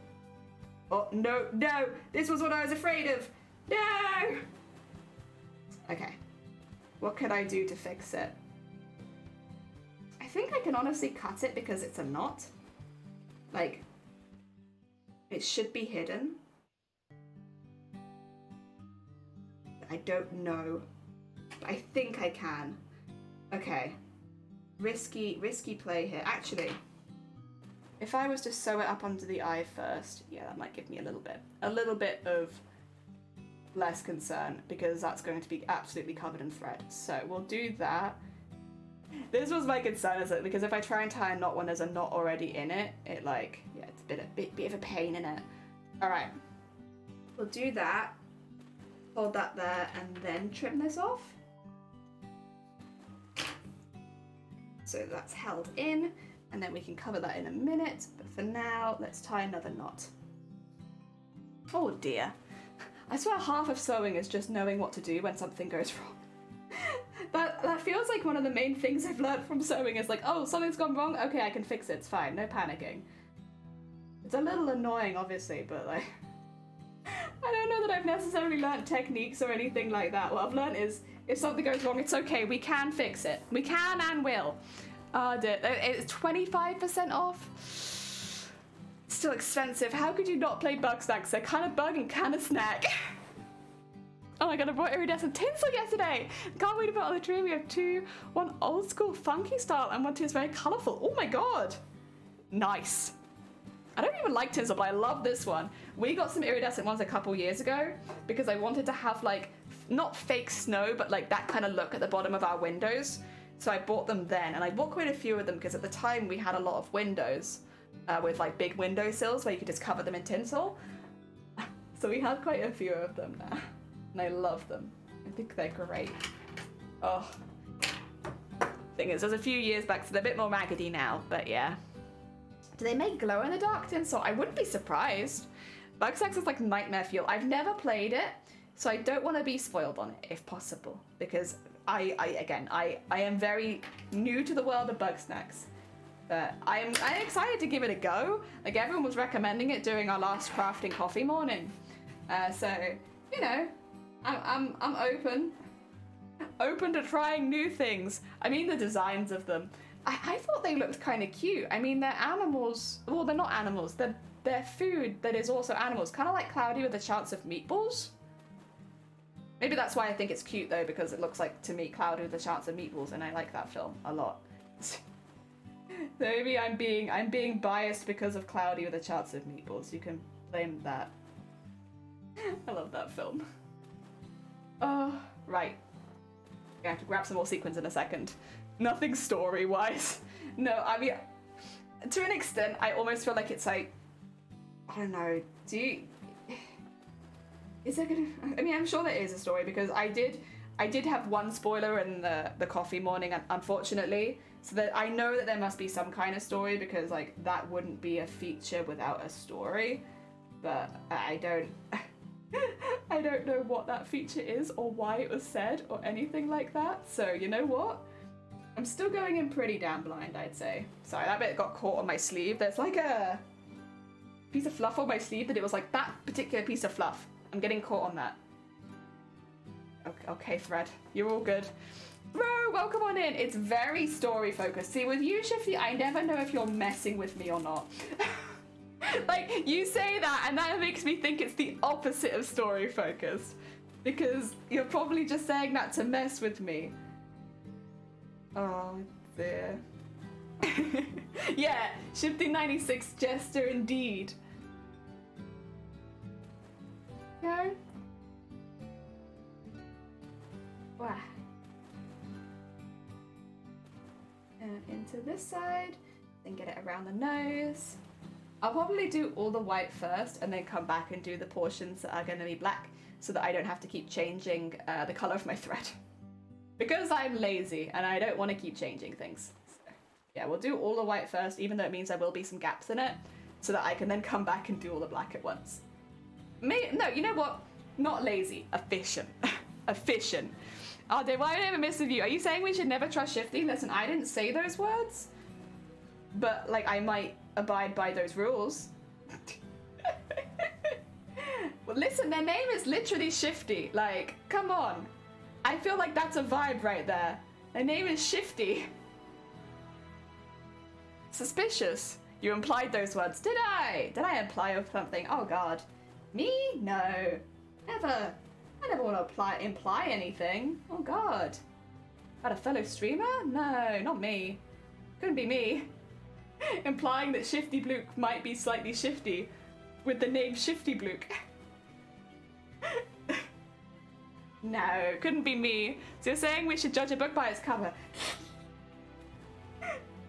Oh, no, no! This was what I was afraid of! No! Okay. What could I do to fix it? I think I can honestly cut it because it's a knot. Like, it should be hidden. I don't know. But I think I can. Okay. Risky play here. Actually, if I was to sew it up under the eye first, yeah, that might give me a little bit of less concern, because that's going to be absolutely covered in thread. So we'll do that. This was my concern, is it? Because if I try and tie a knot when there's a knot already in it, it like, yeah, it's a bit of a pain in it. All right, we'll do that. Hold that there and then trim this off. So that's held in, and then we can cover that in a minute. But for now, let's tie another knot. Oh dear. I swear half of sewing is just knowing what to do when something goes wrong. That feels like one of the main things I've learned from sewing is like, oh, something's gone wrong? Okay, I can fix it, it's fine, no panicking. It's a little annoying, obviously, but like, I don't know that I've necessarily learned techniques or anything like that. What I've learned is, if something goes wrong, it's okay, we can fix it. We can and will. It's 25% off. Still expensive. How could you not play Bug Snacks? They're kind of bug and kind of snack. Oh my god, I bought iridescent tinsel yesterday! Can't wait to put it on the tree. We have two. One old school funky style and one is very colourful. Oh my god! Nice. I don't even like tinsel, but I love this one. We got some iridescent ones a couple years ago because I wanted to have like, not fake snow, but like that kind of look at the bottom of our windows. So I bought them then, and I bought quite a few of them because at the time we had a lot of windows with like big windowsills where you could just cover them in tinsel. So we had quite a few of them now. And I love them. I think they're great. Oh. Thing is, there's a few years back, so they're a bit more raggedy now, but yeah. Do they make glow-in-the-dark tinsel? I wouldn't be surprised. Bug Snacks is like nightmare fuel. I've never played it, so I don't want to be spoiled on it, if possible. Because I am very new to the world of bug snacks. But I'm excited to give it a go. Like, everyone was recommending it during our last crafting coffee morning. So, you know, I'm open to trying new things. I mean, the designs of them, I thought they looked kind of cute. I mean, they're animals. Well, they're not animals. They're food that is also animals. Kind of like Cloudy with a Chance of Meatballs. Maybe that's why I think it's cute though, because it looks like, to me, Cloudy with a Chance of Meatballs, and I like that film a lot. So maybe I'm being biased because of Cloudy with a Chance of Meatballs. You can blame that. I love that film. Oh, right. I have to grab some more sequins in a second. Nothing story-wise. No, I mean, to an extent, I almost feel like it's like, I don't know, is there gonna, I mean, I'm sure there is a story, because I did have one spoiler in the coffee morning, unfortunately, so that I know that there must be some kind of story, because like that wouldn't be a feature without a story, but I don't I don't know what that feature is or why it was said or anything like that. So you know what? I'm still going in pretty damn blind, I'd say. Sorry, that bit got caught on my sleeve. There's like a piece of fluff on my sleeve that it was like that particular piece of fluff. I'm getting caught on that. Okay, Thread, you're all good. Bro, welcome on in. It's very story focused. See, with you, Shifty, I never know if you're messing with me or not. Like, you say that and that makes me think it's the opposite of story focused, because you're probably just saying that to mess with me. Oh dear. Yeah, Shifty96 Jester indeed. Go. Wow. And into this side, then get it around the nose. I'll probably do all the white first and then come back and do the portions that are going to be black, so that I don't have to keep changing the colour of my thread. Because I'm lazy and I don't want to keep changing things. So, yeah, we'll do all the white first, even though it means there will be some gaps in it, so that I can then come back and do all the black at once. No, you know what? Not lazy, efficient. Efficient. Oh, Dave, why would I ever miss with you? Are you saying we should never trust Shifty? Listen, I didn't say those words, but like I might abide by those rules. Well, listen, their name is literally Shifty. Like, come on. I feel like that's a vibe right there. Their name is Shifty. Suspicious. You implied those words. Did I? Did I imply something? Oh god. Me? No. Never. I never want to imply anything. Oh god. About a fellow streamer? No, not me. Couldn't be me. Implying that Shifty Blook might be slightly shifty with the name Shifty Blook. No, couldn't be me. So you're saying we should judge a book by its cover?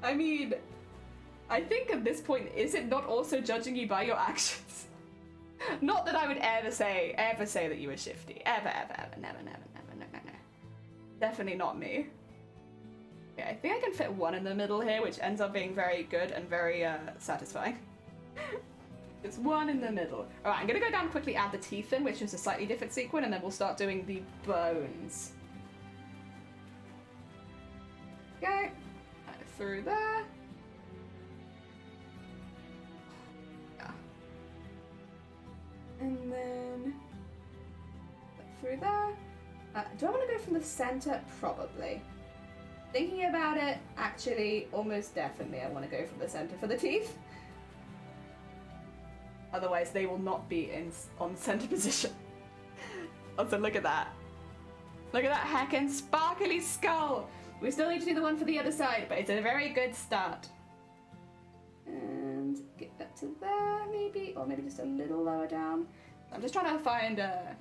I mean, I think at this point, is it not also judging you by your actions? Not that I would ever say that you were shifty. Ever, never, no. Definitely not me. Okay, I think I can fit one in the middle here, which ends up being very good and very satisfying. It's one in the middle. Alright, I'm gonna go down and quickly add the teeth in, which is a slightly different sequin, and then we'll start doing the bones. Okay, through there. Yeah. And then through there. Do I want to go from the center? Probably. Thinking about it, actually, almost definitely I want to go from the center for the teeth. Otherwise, they will not be on center position. Also, look at that. Look at that heckin' sparkly skull. We still need to do the one for the other side, but it's a very good start. And get that to there, maybe, or maybe just a little lower down. I'm just trying to find a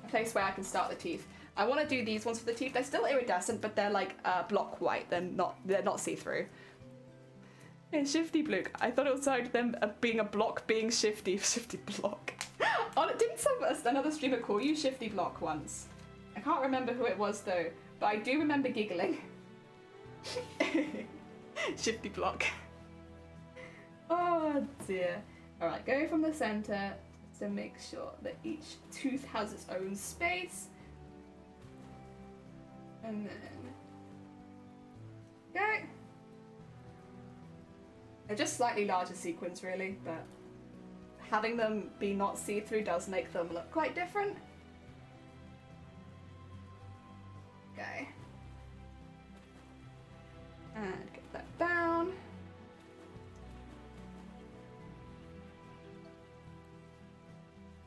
place where I can start the teeth. I want to do these ones for the teeth. They're still iridescent, but they're like block white. They're not see-through. Hey, Shifty Blook. I thought it was like them being a block being shifty. Shifty Block. Oh, didn't another streamer call you Shifty Block once? I can't remember who it was though, but I do remember giggling. Shifty Block. Oh dear. Alright, go from the center to make sure that each tooth has its own space. And then... Okay. They're just slightly larger sequins, really, but having them be not see-through does make them look quite different. Okay. And get that down.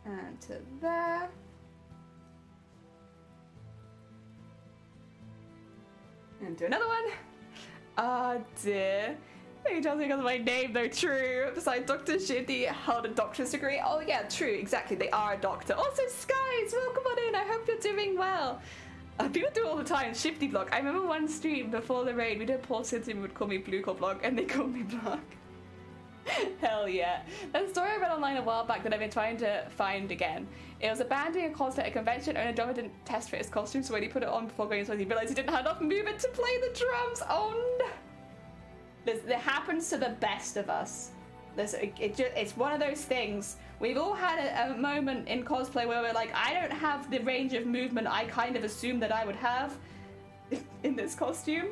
And to there. And do another one. Ah, dear. He tells me because of my name, though, true. Besides, Dr. Shitty held a doctor's degree. Oh, yeah, true, exactly. They are a doctor. Also, Skies, welcome on in. I hope you're doing well. People do it all the time. Shifty Block. I remember one stream before the raid, we did Paul Simpson would call me Blue Core Block, and they called me Block. Hell yeah. There's a story I read online a while back that I've been trying to find again. It was a band doing a cosplay at a convention, and a drummer didn't test fit his costume, so when he put it on before going inside, he realized he didn't have enough movement to play the drums. Oh no. It happens to the best of us. It's one of those things. We've all had a moment in cosplay where we're like, I don't have the range of movement I kind of assumed that I would have in this costume.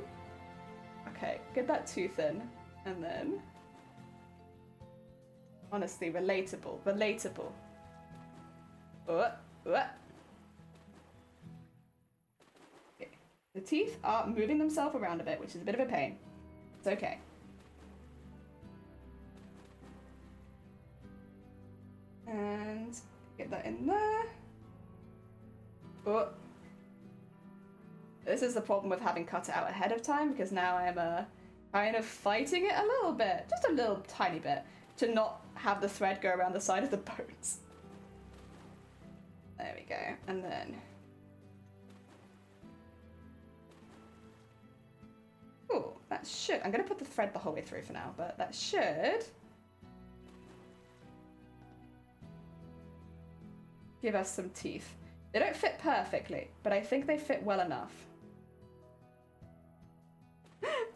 Okay, get that tooth in, and then... Honestly, relatable. Okay. The teeth are moving themselves around a bit, which is a bit of a pain. It's okay. And get that in there. Oh. This is the problem with having cut it out ahead of time, because now I'm kind of fighting it a little bit, just a little tiny bit, to not have the thread go around the side of the bones. There we go, and then... Ooh, that should... I'm gonna put the thread the whole way through for now, but that should... give us some teeth. They don't fit perfectly, but I think they fit well enough.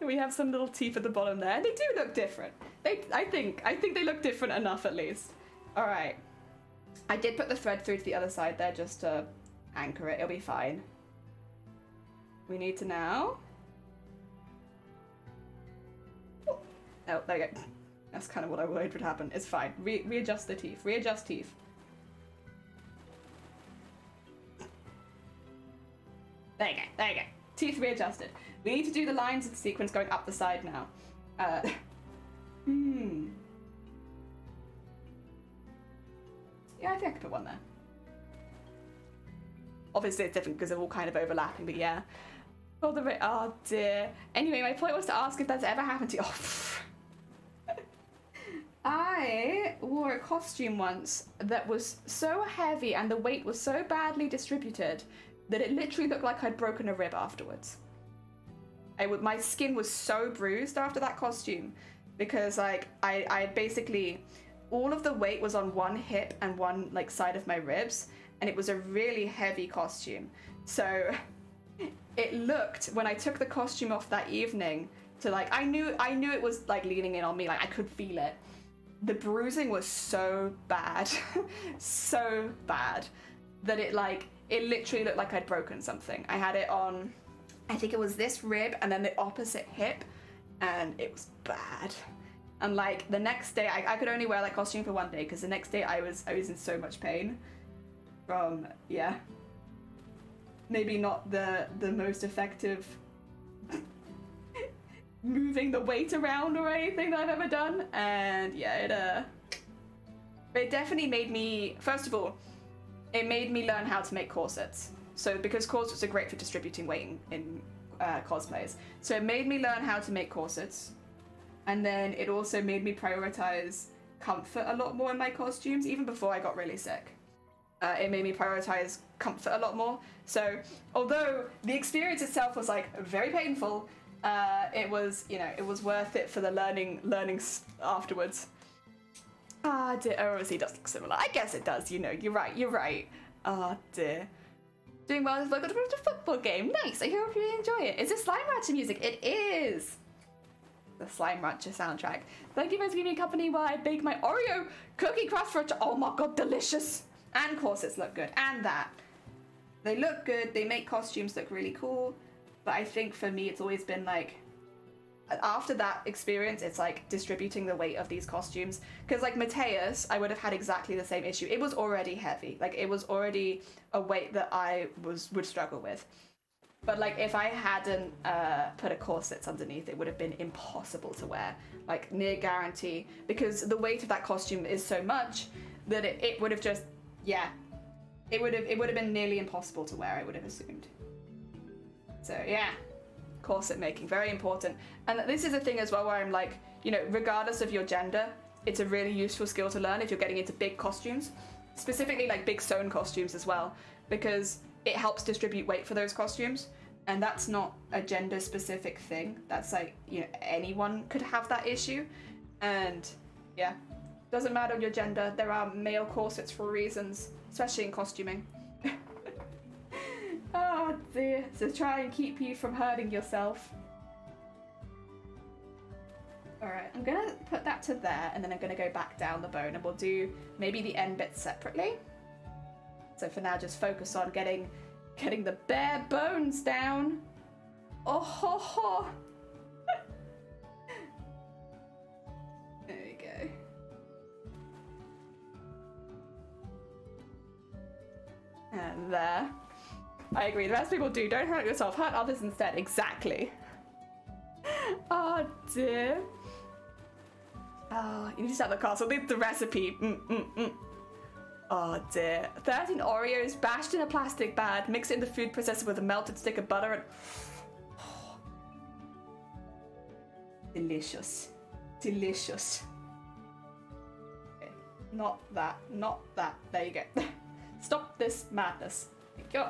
We have some little teeth at the bottom there. They do look different. I think they look different enough at least. All right. I did put the thread through to the other side there just to anchor it. It'll be fine. We need to now... Oh, there you go. That's kind of what I worried would happen. It's fine. Readjust the teeth. Readjust teeth. There you go. There you go. Teeth readjusted. We need to do the lines of the sequence going up the side now. Yeah, I think I could put one there. Obviously it's different because they're all kind of overlapping, but yeah. Oh dear. Anyway, my point was to ask if that's ever happened to you. Oh. I wore a costume once that was so heavy and the weight was so badly distributed that it literally looked like I'd broken a rib afterwards. My skin was so bruised after that costume because like I basically, all of the weight was on one hip and one like side of my ribs, and it was a really heavy costume. So it looked, when I took the costume off that evening, to like, I knew it was like leaning in on me, like I could feel it. The bruising was so bad, so bad, that it literally looked like I'd broken something. I had it on, I think it was this rib and then the opposite hip, and it was bad. And like the next day, I could only wear that costume for one day because the next day I was in so much pain from, yeah, maybe not the most effective moving the weight around or anything that I've ever done. And yeah, it definitely made me, first of all, it made me learn how to make corsets. So because corsets are great for distributing weight in cosplays. So it made me learn how to make corsets. And then it also made me prioritize comfort a lot more in my costumes, even before I got really sick. It made me prioritize comfort a lot more. So although the experience itself was like very painful, it was, you know, it was worth it for the learning afterwards. Ah, dear. Oh, obviously it does look similar. I guess it does, you know, you're right. Ah, dear. Doing well as local to a football game. Nice, I hope you enjoy it. Is this Slime Rancher music? It is! The Slime Rancher soundtrack. Thank you for giving me company while I bake my Oreo cookie crust for oh my god, delicious! And corsets look good, and that. They look good, they make costumes look really cool. But I think for me, it's always been like, after that experience, it's like distributing the weight of these costumes. Because like Mateus, I would have had exactly the same issue. It was already heavy. Like it was already a weight that I would struggle with. But like if I hadn't put a corset underneath, it would have been impossible to wear. Like near guarantee. Because the weight of that costume is so much that it would have just, yeah. It would have been nearly impossible to wear, I would have assumed. So yeah. Corset making, very important. And this is a thing as well where I'm like, you know, regardless of your gender, it's a really useful skill to learn if you're getting into big costumes, specifically like big sewn costumes as well, because it helps distribute weight for those costumes. And that's not a gender specific thing. That's like, you know, anyone could have that issue. And yeah, doesn't matter your gender. There are male corsets for reasons, especially in costuming. Oh dear, so try and keep you from hurting yourself. Alright, I'm gonna put that to there and then I'm gonna go back down the bone and we'll do maybe the end bits separately. So for now, just focus on getting the bare bones down. Oh ho ho! There we go. And there. I agree, the best people do. Don't hurt yourself, hurt others instead. Exactly. Oh dear. Oh, you need to start the castle. Leave the recipe. Oh dear. 13 Oreos bashed in a plastic bag, mix it in the food processor with a melted stick of butter and... Delicious. Delicious. Okay. Not that. Not that. There you go. Stop this madness. Thank you.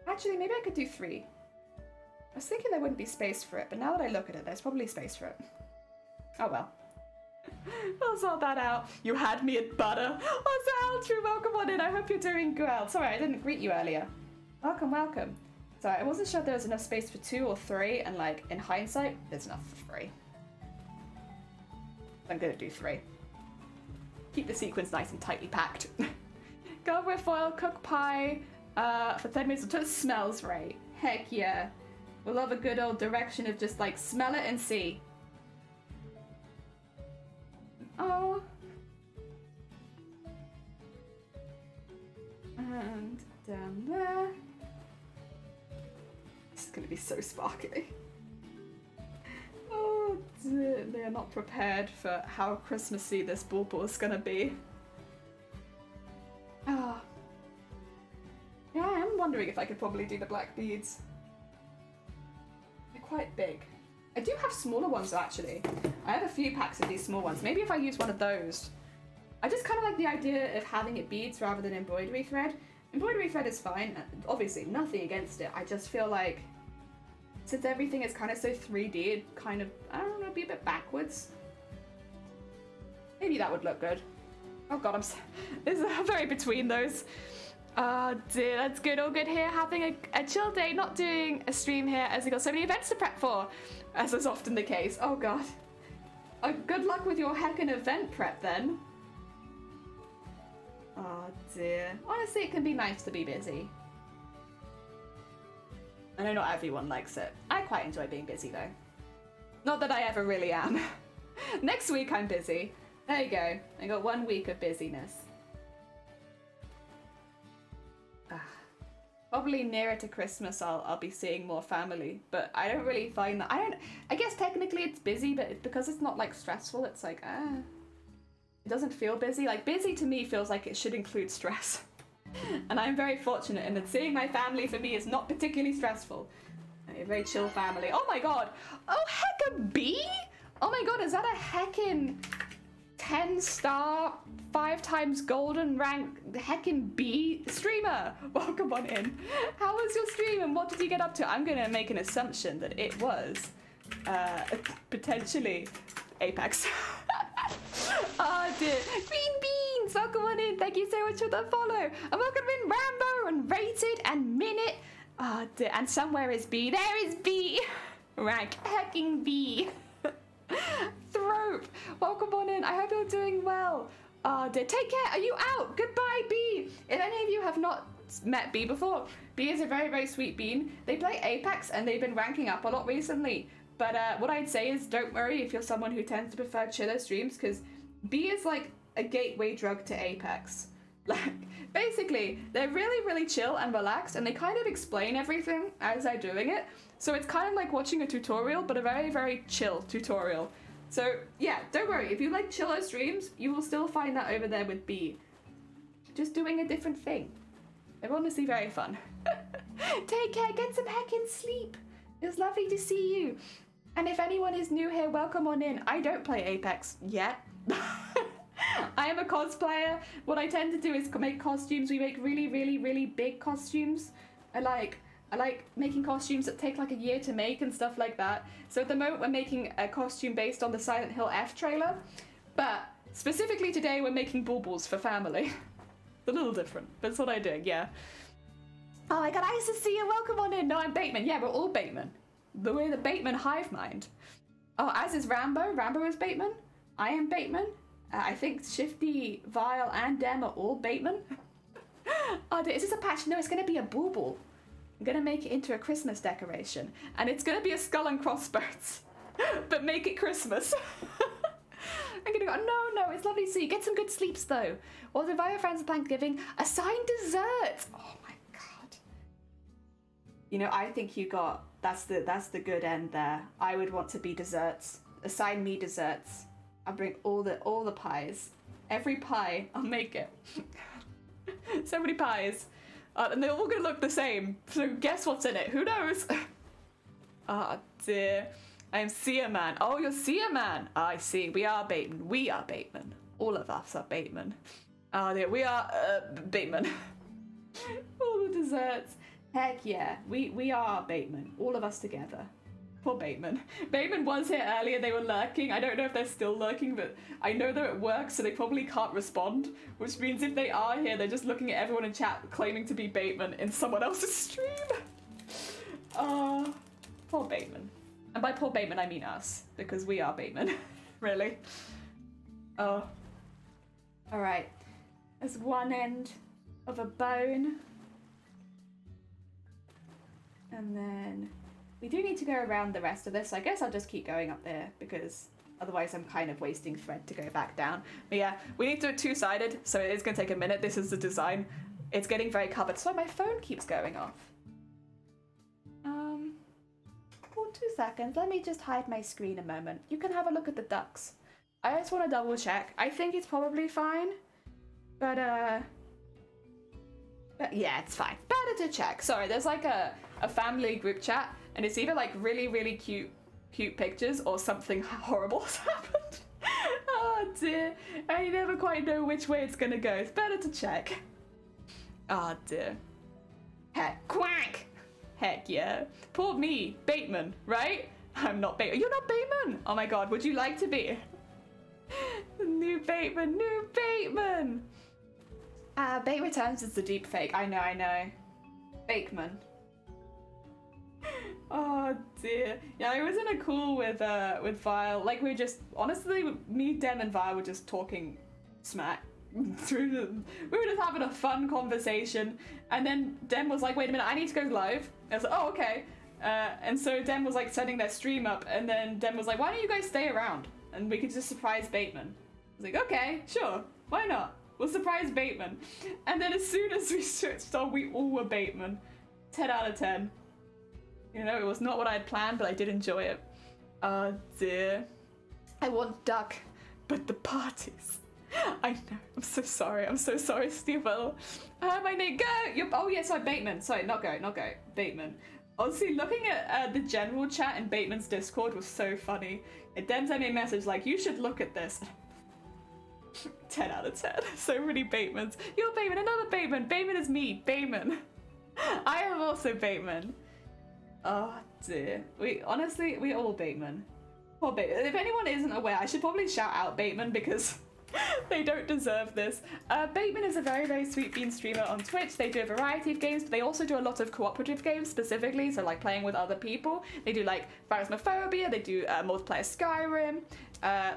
Actually, maybe I could do 3. I was thinking there wouldn't be space for it, but now that I look at it, there's probably space for it. Oh well. I'll sort that out. You had me at butter. Oh, Zaltru, welcome on in. I hope you're doing well. Sorry, I didn't greet you earlier. Welcome, welcome. Sorry, I wasn't sure if there was enough space for 2 or 3, and like, in hindsight, there's enough for 3. I'm gonna do 3. Keep the sequins nice and tightly packed. Go with foil, cook pie, for 10 minutes until it smells right. Heck yeah. We'll love a good old direction of just like smell it and see. Oh. And down there. This is gonna be so sparkly. Oh dear, they are not prepared for how Christmassy this bauble is gonna be. Ah. Yeah, I am wondering if I could probably do the black beads. They're quite big. I do have smaller ones actually. I have a few packs of these small ones. Maybe if I use one of those. I just kind of like the idea of having it beads rather than embroidery thread. Embroidery thread is fine, obviously nothing against it. I just feel like since everything is kind of so 3D, it kind of, I don't know, be a bit backwards. Maybe that would look good. Oh god, this is very between those. Oh dear, that's good, all good here, having a chill day, not doing a stream here as we've got so many events to prep for, as is often the case. Oh god. Good luck with your heckin' event prep then. Oh dear. Honestly, it can be nice to be busy. I know not everyone likes it. I quite enjoy being busy though. Not that I ever really am. Next week I'm busy. There you go. I got 1 week of busyness. Probably nearer to Christmas I'll be seeing more family, but I don't really find that. I guess technically it's busy, but because it's not like stressful, it's like, it doesn't feel busy. Like busy to me feels like it should include stress. And I'm very fortunate in that seeing my family for me is not particularly stressful. A very chill family. Oh my god! Oh heckin' B? Oh my god, is that a heckin' 10-star, 5 times golden rank heckin' B streamer? Welcome on in. How was your stream and what did you get up to? I'm gonna make an assumption that it was potentially Apex. Oh dear. Green beans, welcome on in. Thank you so much for the follow. And welcome in Rambo and Rated and Minute. Oh dear, and somewhere is B. There is B. Rank hecking B. Thrope, welcome on in. I hope you're doing well. Oh dear, take care. Are you out? Goodbye, B. If any of you have not met B before. B is a very, very sweet bean. They play Apex and they've been ranking up a lot recently. But what I'd say is don't worry if you're someone who tends to prefer chiller streams, because B is like a gateway drug to Apex. Like, basically, they're really, really chill and relaxed, and they kind of explain everything as they're doing it. So it's kind of like watching a tutorial, but a very, very chill tutorial. So yeah, don't worry. If you like chiller streams, you will still find that over there with B. Just doing a different thing. They're honestly very fun. Take care, get some heckin' sleep. It was lovely to see you. And if anyone is new here, welcome on in. I don't play Apex yet. I am a cosplayer. What I tend to do is make costumes. We make really, really, really big costumes. I like making costumes that take like a year to make and stuff like that. So at the moment we're making a costume based on the Silent Hill F trailer. But specifically today we're making baubles for family. It's a little different, but it's what I'm doing, yeah. Oh my god, nice to see you. Welcome on in. No, I'm Bateman. Yeah, we're all Bateman. We're the Bateman hive mind. Oh, as is Rambo. Rambo is Bateman. I am Bateman. I think Shifty, Vile, and Dem are all Bateman. Oh, is this a patch? No, it's going to be a bauble. I'm going to make it into a Christmas decoration. And it's going to be a skull and crossbones. But make it Christmas. I'm going to go, no, it's lovely to see you. Get some good sleeps, though. Well, invite your friends at Thanksgiving. Assign dessert. Oh, my God. You know, I think you got... That's the good end there. I would want to be desserts. Assign me desserts. I'll bring all the pies. Every pie, I'll make it. So many pies. And they're all gonna look the same. So guess what's in it? Who knows? Ah, dear. I am Seer Man. Oh, you're Seer Man. I see. We are Bateman. We are Bateman. All of us are Bateman. Oh, dear. We are Bateman. All the desserts. Heck yeah. We are Bateman. All of us together. Poor Bateman. Bateman was here earlier, they were lurking. I don't know if they're still lurking, but I know they're at work, so they probably can't respond, which means if they are here, they're just looking at everyone in chat claiming to be Bateman in someone else's stream. Poor Bateman. And by poor Bateman, I mean us, because we are Bateman. Really. Oh. Alright. There's one end of a bone. And then... we do need to go around the rest of this, so I guess I'll just keep going up there, because otherwise I'm kind of wasting thread to go back down. But yeah, we need to do it two-sided, so it is going to take a minute. This is the design. It's getting very covered. So my phone keeps going off. Oh, 2 seconds. Let me just hide my screen a moment. You can have a look at the ducks. I just want to double check. I think it's probably fine, but yeah, it's fine. Better to check. Sorry, there's like a family group chat, and it's either like really, really cute pictures or something horrible has happened. Oh dear. I never quite know which way it's gonna go. It's better to check. Oh dear. Heck, quack! Heck yeah. Poor me, Bateman, right? I'm not Bateman. You're not Bateman! Oh my god, would you like to be? New Bateman, new Bateman! Bait Returns is the deep fake. I know. Bateman. Oh dear. Yeah, I was in a call with Vile. Like, we were just, honestly, me, Dem, and Vile were just talking smack. We were just having a fun conversation, and then Dem was like, wait a minute, I need to go live. I was like, oh, okay. And so Dem was like setting their stream up, and then Dem was like, why don't you guys stay around? And we could just surprise Bateman. I was like, okay, sure, why not? We'll surprise Bateman. And then as soon as we switched on, we all were Bateman. 10 out of 10. You know, it was not what I had planned, but I did enjoy it. Oh dear. I want duck, but the parties. I know. I'm so sorry. I'm so sorry, Steve. My name, go! Oh yeah, sorry, Bateman. Sorry, not go. Bateman. Honestly, looking at the general chat in Bateman's Discord was so funny. It then sent me a message like, you should look at this. 10 out of 10. So many Batemans. You're Bateman, another Bateman. Bateman is me, Bateman. I am also Bateman. Oh dear. We all Bateman. Poor Bateman. If anyone isn't aware, I should probably shout out Bateman because they don't deserve this. Bateman is a very, very sweet bean streamer on Twitch. They do a variety of games, but they also do a lot of cooperative games specifically, so like playing with other people. They do like Phasmophobia, they do multiplayer Skyrim,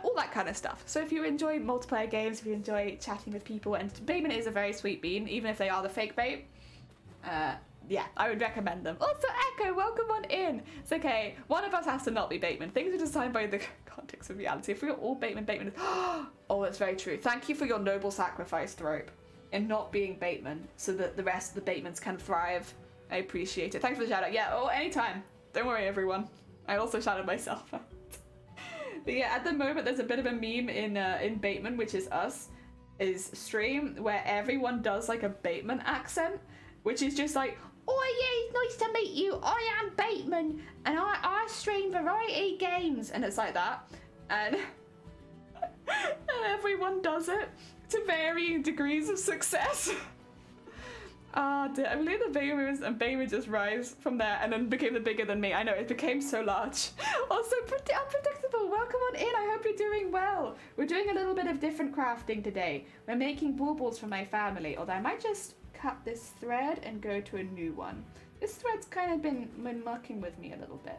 all that kind of stuff. So if you enjoy multiplayer games, if you enjoy chatting with people, and Bateman is a very sweet bean, even if they are the fake bait. Yeah, I would recommend them. Also, Echo, welcome on in. It's okay. One of us has to not be Bateman. Things are designed by the context of reality. If we were all Bateman, Bateman is... Oh, that's very true. Thank you for your noble sacrifice, Thrope, in not being Bateman, so that the rest of the Batemans can thrive. I appreciate it. Thanks for the shout out. Yeah, oh, anytime. Don't worry, everyone. I also shouted myself out. But yeah, at the moment, there's a bit of a meme in Bateman, which is us, is stream, where everyone does like a Bateman accent, which is just like, oh yeah, nice to meet you. I am Bateman, and I stream variety games, and it's like that, and and everyone does it to varying degrees of success. Ah, dear. I believe the Bateman just rise from there and then became the bigger than me. I know, it became so large. Also, unpredictable. Welcome on in. I hope you're doing well. We're doing a little bit of different crafting today. We're making baubles for my family, although I might just cut this thread and go to a new one. This thread's kind of been mucking with me a little bit.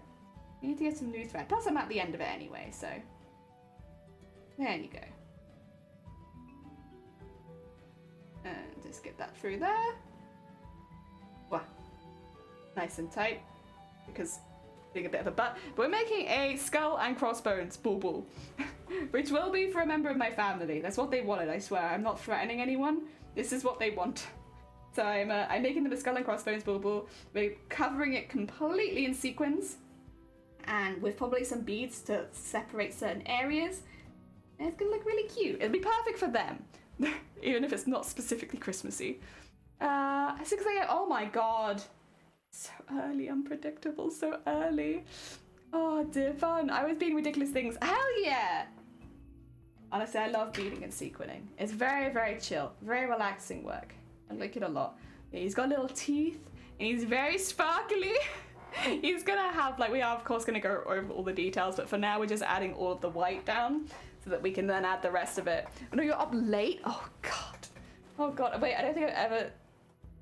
I need to get some new thread. Plus I'm at the end of it anyway, so there you go. And just get that through there. Wow. Nice and tight, because being a bit of a butt. But we're making a skull and crossbones bauble, which will be for a member of my family. That's what they wanted, I swear. I'm not threatening anyone. This is what they want. So I'm making them a skull and crossbones bauble. We're covering it completely in sequins, and with probably some beads to separate certain areas. And it's gonna look really cute. It'll be perfect for them, even if it's not specifically Christmassy. 6 AM. Oh my god, so early, unpredictable, so early. Oh dear, fun. I was being ridiculous things. Hell yeah! Honestly, I love beading and sequining. It's very, very chill, very relaxing work. I like it a lot. Yeah, he's got little teeth, and he's very sparkly. He's gonna have, like, we are of course gonna go over all the details, but for now we're just adding all of the white down so that we can then add the rest of it. I know you're up late. Oh god. Oh god. Wait, I don't think I've ever...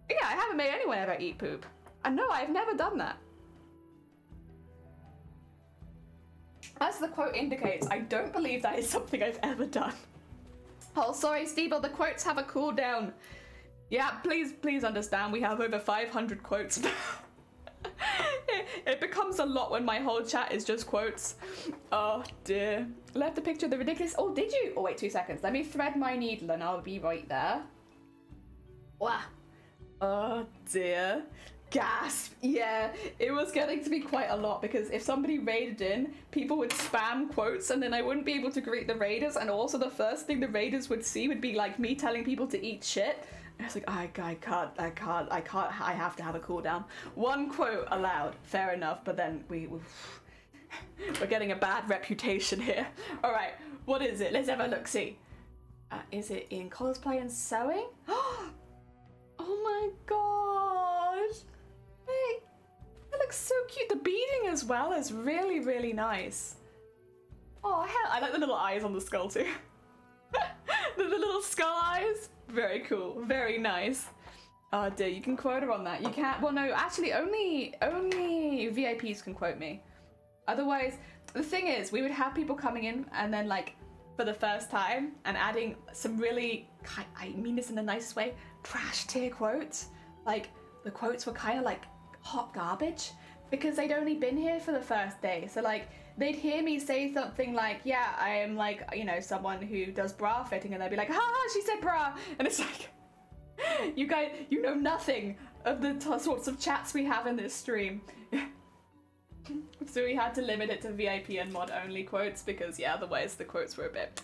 Yeah, I haven't made anyone ever eat poop. And no, I've never done that. As the quote indicates, I don't believe that is something I've ever done. Oh, sorry, Steve, the quotes have a cooldown. Yeah, please understand, we have over 500 quotes. It becomes a lot when my whole chat is just quotes. Oh dear. Left a picture of the ridiculous... Oh, did you? Oh, wait 2 seconds. Let me thread my needle and I'll be right there. Wow. Oh dear. Gasp. Yeah, it was getting to be quite a lot, because if somebody raided in, people would spam quotes and then I wouldn't be able to greet the raiders, and also the first thing the raiders would see would be like me telling people to eat shit. I was like, I can't, I have to have a cooldown. One quote allowed, fair enough, but then we're getting a bad reputation here. All right, what is it? Let's have a look, see. Is it in cosplay and sewing? Oh my gosh. Hey, that looks so cute. The beading as well is really, really nice. Oh, hell, I like the little eyes on the skull too. the little skull eyes. Very cool, very nice. Oh dear, you can quote her on that. You can't, well no, actually only VIPs can quote me. Otherwise, the thing is, we would have people coming in and then like, for the first time, and adding some really, I mean this in the nicest way, trash tier quotes. Like, the quotes were kind of like hot garbage, because they'd only been here for the first day. So like, they'd hear me say something like, yeah, I am like, you know, someone who does bra fitting, and they'd be like, haha, she said bra. And it's like, you guys, you know nothing of the sorts of chats we have in this stream. So we had to limit it to VIP and mod only quotes, because yeah, otherwise the quotes were a bit...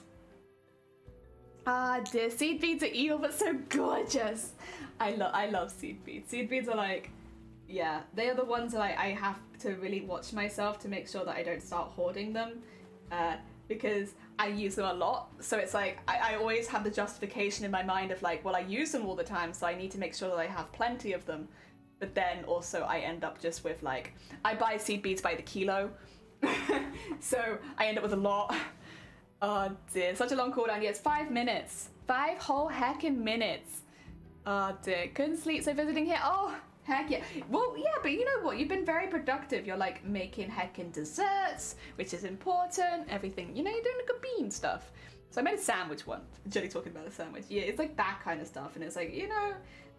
Ah dear, seed beads are evil but so gorgeous. I love seed beads. Seed beads are like, yeah, they are the ones that I have to really watch myself to make sure that I don't start hoarding them, because I use them a lot. So it's like, I always have the justification in my mind of like, well, I use them all the time, so I need to make sure that I have plenty of them. But then also I end up just with like, I buy seed beads by the kilo. So I end up with a lot. Oh dear, such a long cooldown. Yeah, it's 5 minutes. 5 whole heckin' minutes. Oh dear, couldn't sleep, so visiting here. Oh, heck yeah. Well, yeah, but you know what? You've been very productive. You're like making heckin' desserts, which is important. Everything, you know, you're doing the good bean stuff. So I made a sandwich once. Jenny talking about a sandwich. Yeah, it's like that kind of stuff. And it's like, you know,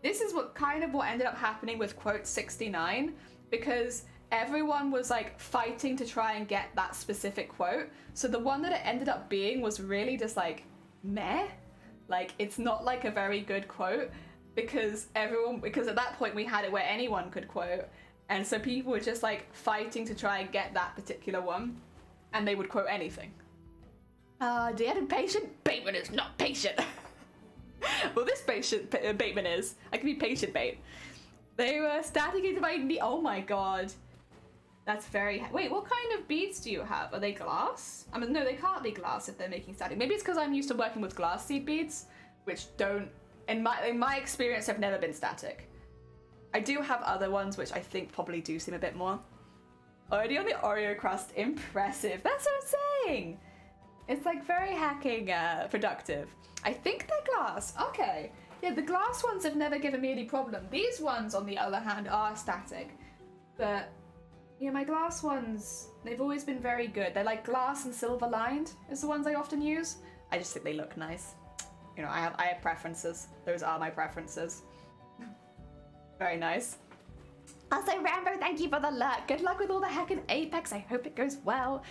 this is what ended up happening with quote 69, because everyone was like fighting to try and get that specific quote. So the one that it ended up being was really just like meh. Like it's not like a very good quote because at that point we had it where anyone could quote. And so people were just like fighting to try and get that particular one, and they would quote anything. Dear impatient, Bateman is not patient. Well, this Bateman is. I can be patient, bait. They were static into my knee. Oh my god. That's very... Wait, what kind of beads do you have? Are they glass? I mean, no, they can't be glass if they're making static. Maybe it's because I'm used to working with glass seed beads, which don't... In my experience, have never been static. I do have other ones, which I think probably do seem a bit more. Already on the Oreo crust. Impressive. That's what I'm saying. It's like very hacking productive. I think they're glass. Okay. Yeah, the glass ones have never given me any problem. These ones, on the other hand, are static. But... yeah, my glass ones, they've always been very good. They're like glass and silver lined is the ones I often use. I just think they look nice. You know, I have preferences. Those are my preferences. Very nice. Also, Rambo, thank you for the luck. Good luck with all the heckin' Apex. I hope it goes well.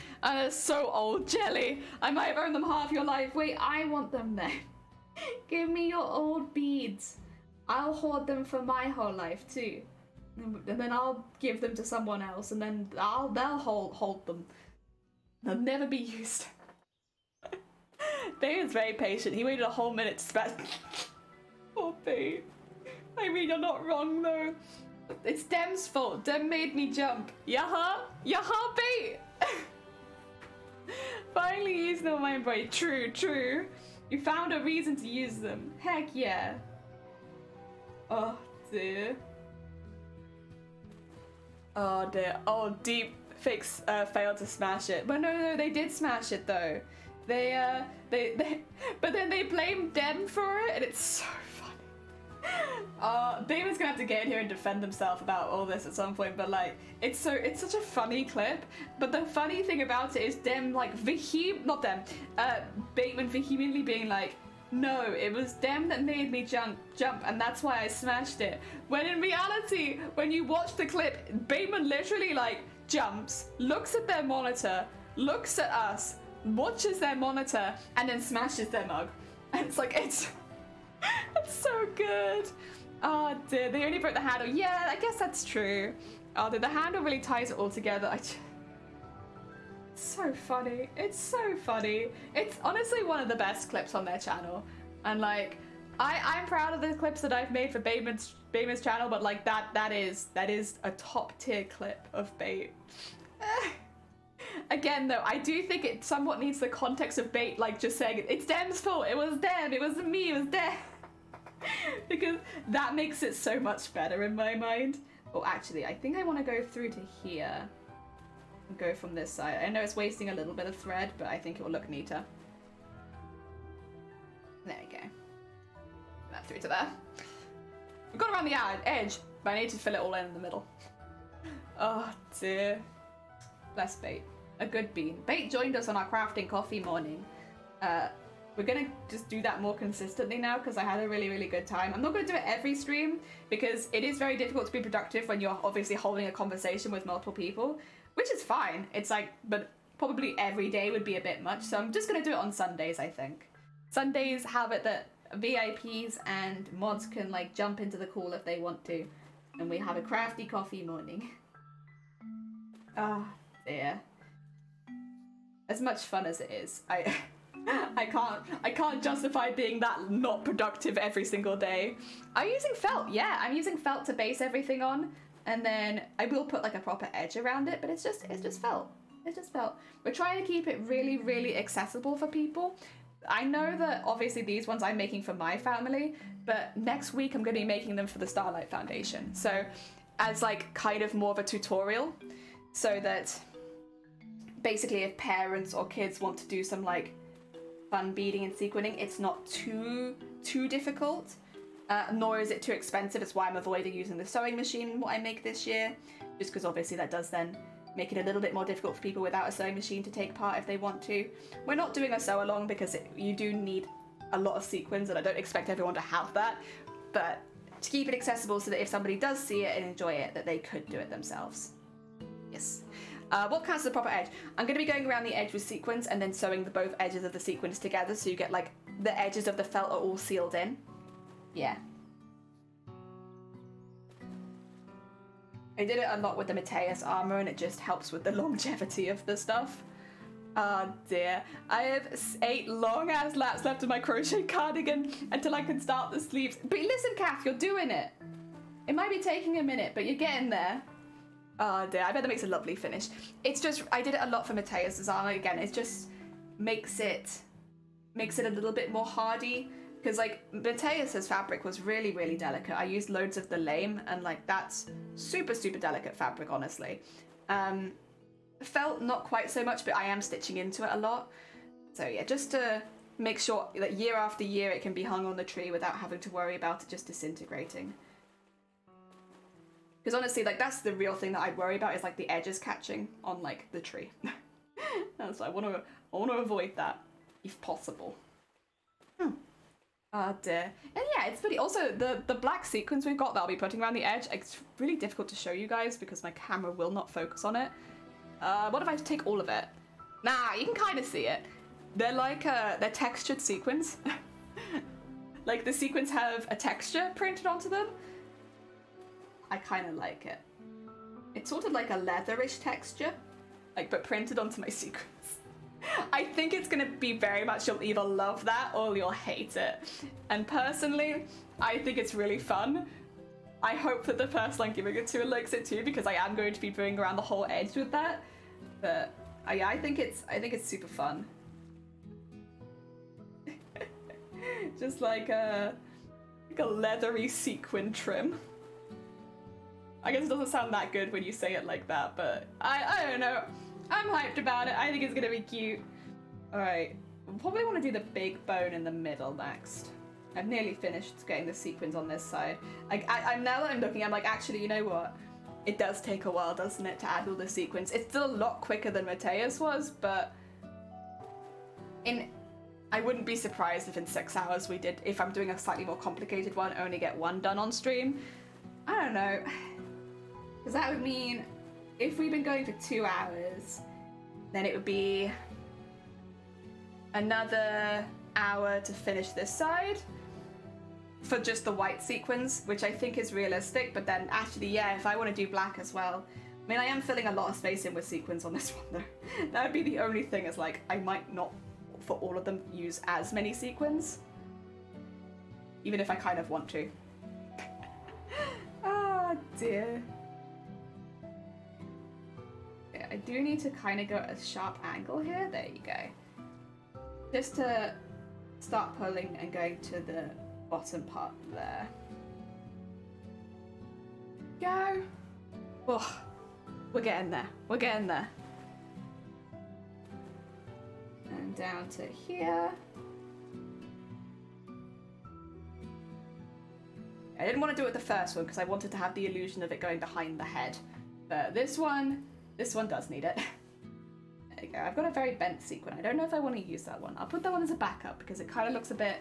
So old, Jelly. I might have earned them half your life. Wait, I want them then. Give me your old beads. I'll hoard them for my whole life too. And then I'll give them to someone else, and then they'll hold them. They'll never be used. David's very patient. He waited a whole minute to smash. Poor babe. I mean, you're not wrong though. It's Dem's fault. Dem made me jump. Yaha? Yaha, bait! Finally used them on my boy. True, true. You found a reason to use them. Heck yeah. Oh dear. Oh dear. Oh, Deep Fix failed to smash it. But no, they did smash it though. They but then they blamed Dem for it, and it's so funny. David's gonna have to get in here and defend himself about all this at some point, but like, it's such a funny clip. But the funny thing about it is Dem like Bateman vehemently being like, no, it was Dem that made me jump, and that's why I smashed it. When in reality, when you watch the clip, Bateman literally like jumps, looks at their monitor, looks at us, watches their monitor, and then smashes their mug. And it's like, it's so good. Oh dear, they only broke the handle. Yeah, I guess that's true. Oh, the handle really ties it all together. It's so funny. It's so funny. It's honestly one of the best clips on their channel. And like, I'm proud of the clips that I've made for Bateman's channel, but like that is a top tier clip of Bait. Again though, I do think it somewhat needs the context of Bait, like just saying it's Dem's fault, it was Dem, it wasn't me, it was Dem. Because that makes it so much better in my mind. Oh, actually, I think I want to go through to here and go from this side. I know it's wasting a little bit of thread, but I think it will look neater. There we go. That through to there. We've got around the edge, but I need to fill it all in the middle. Oh dear. Bless Bait. A good bean. Bait joined us on our crafting coffee morning. We're gonna just do that more consistently now because I had a really, really good time. I'm not gonna do it every stream because it is very difficult to be productive when you're obviously holding a conversation with multiple people, which is fine. It's like, but probably every day would be a bit much. So I'm just gonna do it on Sundays, I think. Sundays have it that VIPs and mods can like jump into the call if they want to. And we have a crafty coffee morning. Ah, dear. As much fun as it is, I can't justify being that not productive every single day. I'm using felt, yeah, I'm using felt to base everything on, and then I will put like a proper edge around it, but it's just felt. It's just felt. We're trying to keep it really, really accessible for people. I know that obviously these ones I'm making for my family, but next week I'm going to be making them for the Starlight Foundation. So as like kind of more of a tutorial, so that basically if parents or kids want to do some like fun beading and sequining, it's not too difficult, nor is it too expensive. It's why I'm avoiding using the sewing machine in what I make this year, just because obviously that does then make it a little bit more difficult for people without a sewing machine to take part if they want to. We're not doing a sew along because you do need a lot of sequins, and I don't expect everyone to have that, but to keep it accessible so that if somebody does see it and enjoy it, that they could do it themselves. Yes. What counts as a proper edge? I'm going to be going around the edge with sequins and then sewing the both edges of the sequins together so you get like the edges of the felt are all sealed in. Yeah. I did it a lot with the Mateus armor and it just helps with the longevity of the stuff. Oh dear. I have 8 long ass laps left of my crochet cardigan until I can start the sleeves. But listen, Kath, you're doing it. It might be taking a minute, but you're getting there. Oh dear, I bet that makes a lovely finish. It's just, I did it a lot for Mateus's armor. Again, it just makes it a little bit more hardy. Because like Mateus's fabric was really, really delicate. I used loads of the lame and like that's super, super delicate fabric, honestly. Felt not quite so much, but I am stitching into it a lot. So yeah, just to make sure that year after year it can be hung on the tree without having to worry about it just disintegrating. Because honestly, like that's the real thing that I'd worry about is like the edges catching on like the tree. And so I want to avoid that if possible. Oh dear. And yeah, it's pretty. Also, the black sequins we've got that I'll be putting around the edge, it's really difficult to show you guys because my camera will not focus on it. What if I take all of it? Nah, you can kind of see it. They're like, they're textured sequins. Like the sequins have a texture printed onto them. I kind of like it. It's sort of like a leatherish texture, like but printed onto my sequins. I think it's gonna be very much you'll either love that or you'll hate it. And personally, I think it's really fun. I hope that the person I'm giving it to likes it too because I am going to be doing around the whole edge with that. But yeah, I think it's super fun. Just like a leathery sequin trim. I guess it doesn't sound that good when you say it like that, but I don't know. I'm hyped about it. I think it's gonna be cute. Alright, we'll probably want to do the big bone in the middle next. I've nearly finished getting the sequins on this side. I'm now that I'm looking, I'm like, actually, you know what? It does take a while, doesn't it, to add all the sequins. It's still a lot quicker than Mateus was, but I wouldn't be surprised if in 6 hours we did, if I'm doing a slightly more complicated one, only get one done on stream. I don't know. Because that would mean if we've been going for 2 hours, then it would be another hour to finish this side for just the white sequins, which I think is realistic, but then actually, yeah, if I want to do black as well. I mean, I am filling a lot of space in with sequins on this one though. That would be the only thing is like, I might not, for all of them, use as many sequins. Even if I kind of want to. Oh dear. Yeah, I do need to kind of go at a sharp angle here. There you go. Just to start pulling and going to the bottom part there. Go. Oh, we're getting there. We're getting there. And down to here. I didn't want to do it with the first one because I wanted to have the illusion of it going behind the head. But this one does need it. There you go. I've got a very bent sequin. I don't know if I want to use that one. I'll put that one as a backup because it kind of looks a bit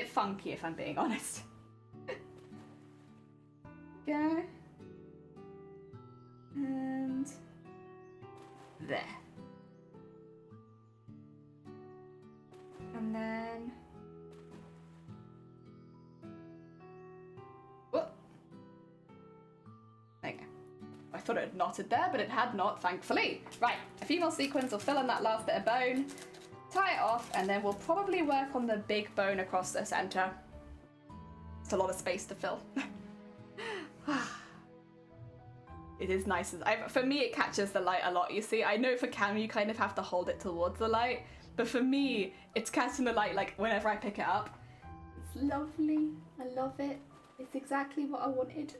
funky if I'm being honest. Go. And there. And then whoop. There you go. I thought it had knotted there, but it had not, thankfully. Right, a few more sequins will fill in that last bit of bone, tie it off, and then we'll probably work on the big bone across the center. It's a lot of space to fill. It is nice. For me, it catches the light a lot, you see. I know for camera you kind of have to hold it towards the light, but for me, it's catching the light like whenever I pick it up. It's lovely. I love it. It's exactly what I wanted.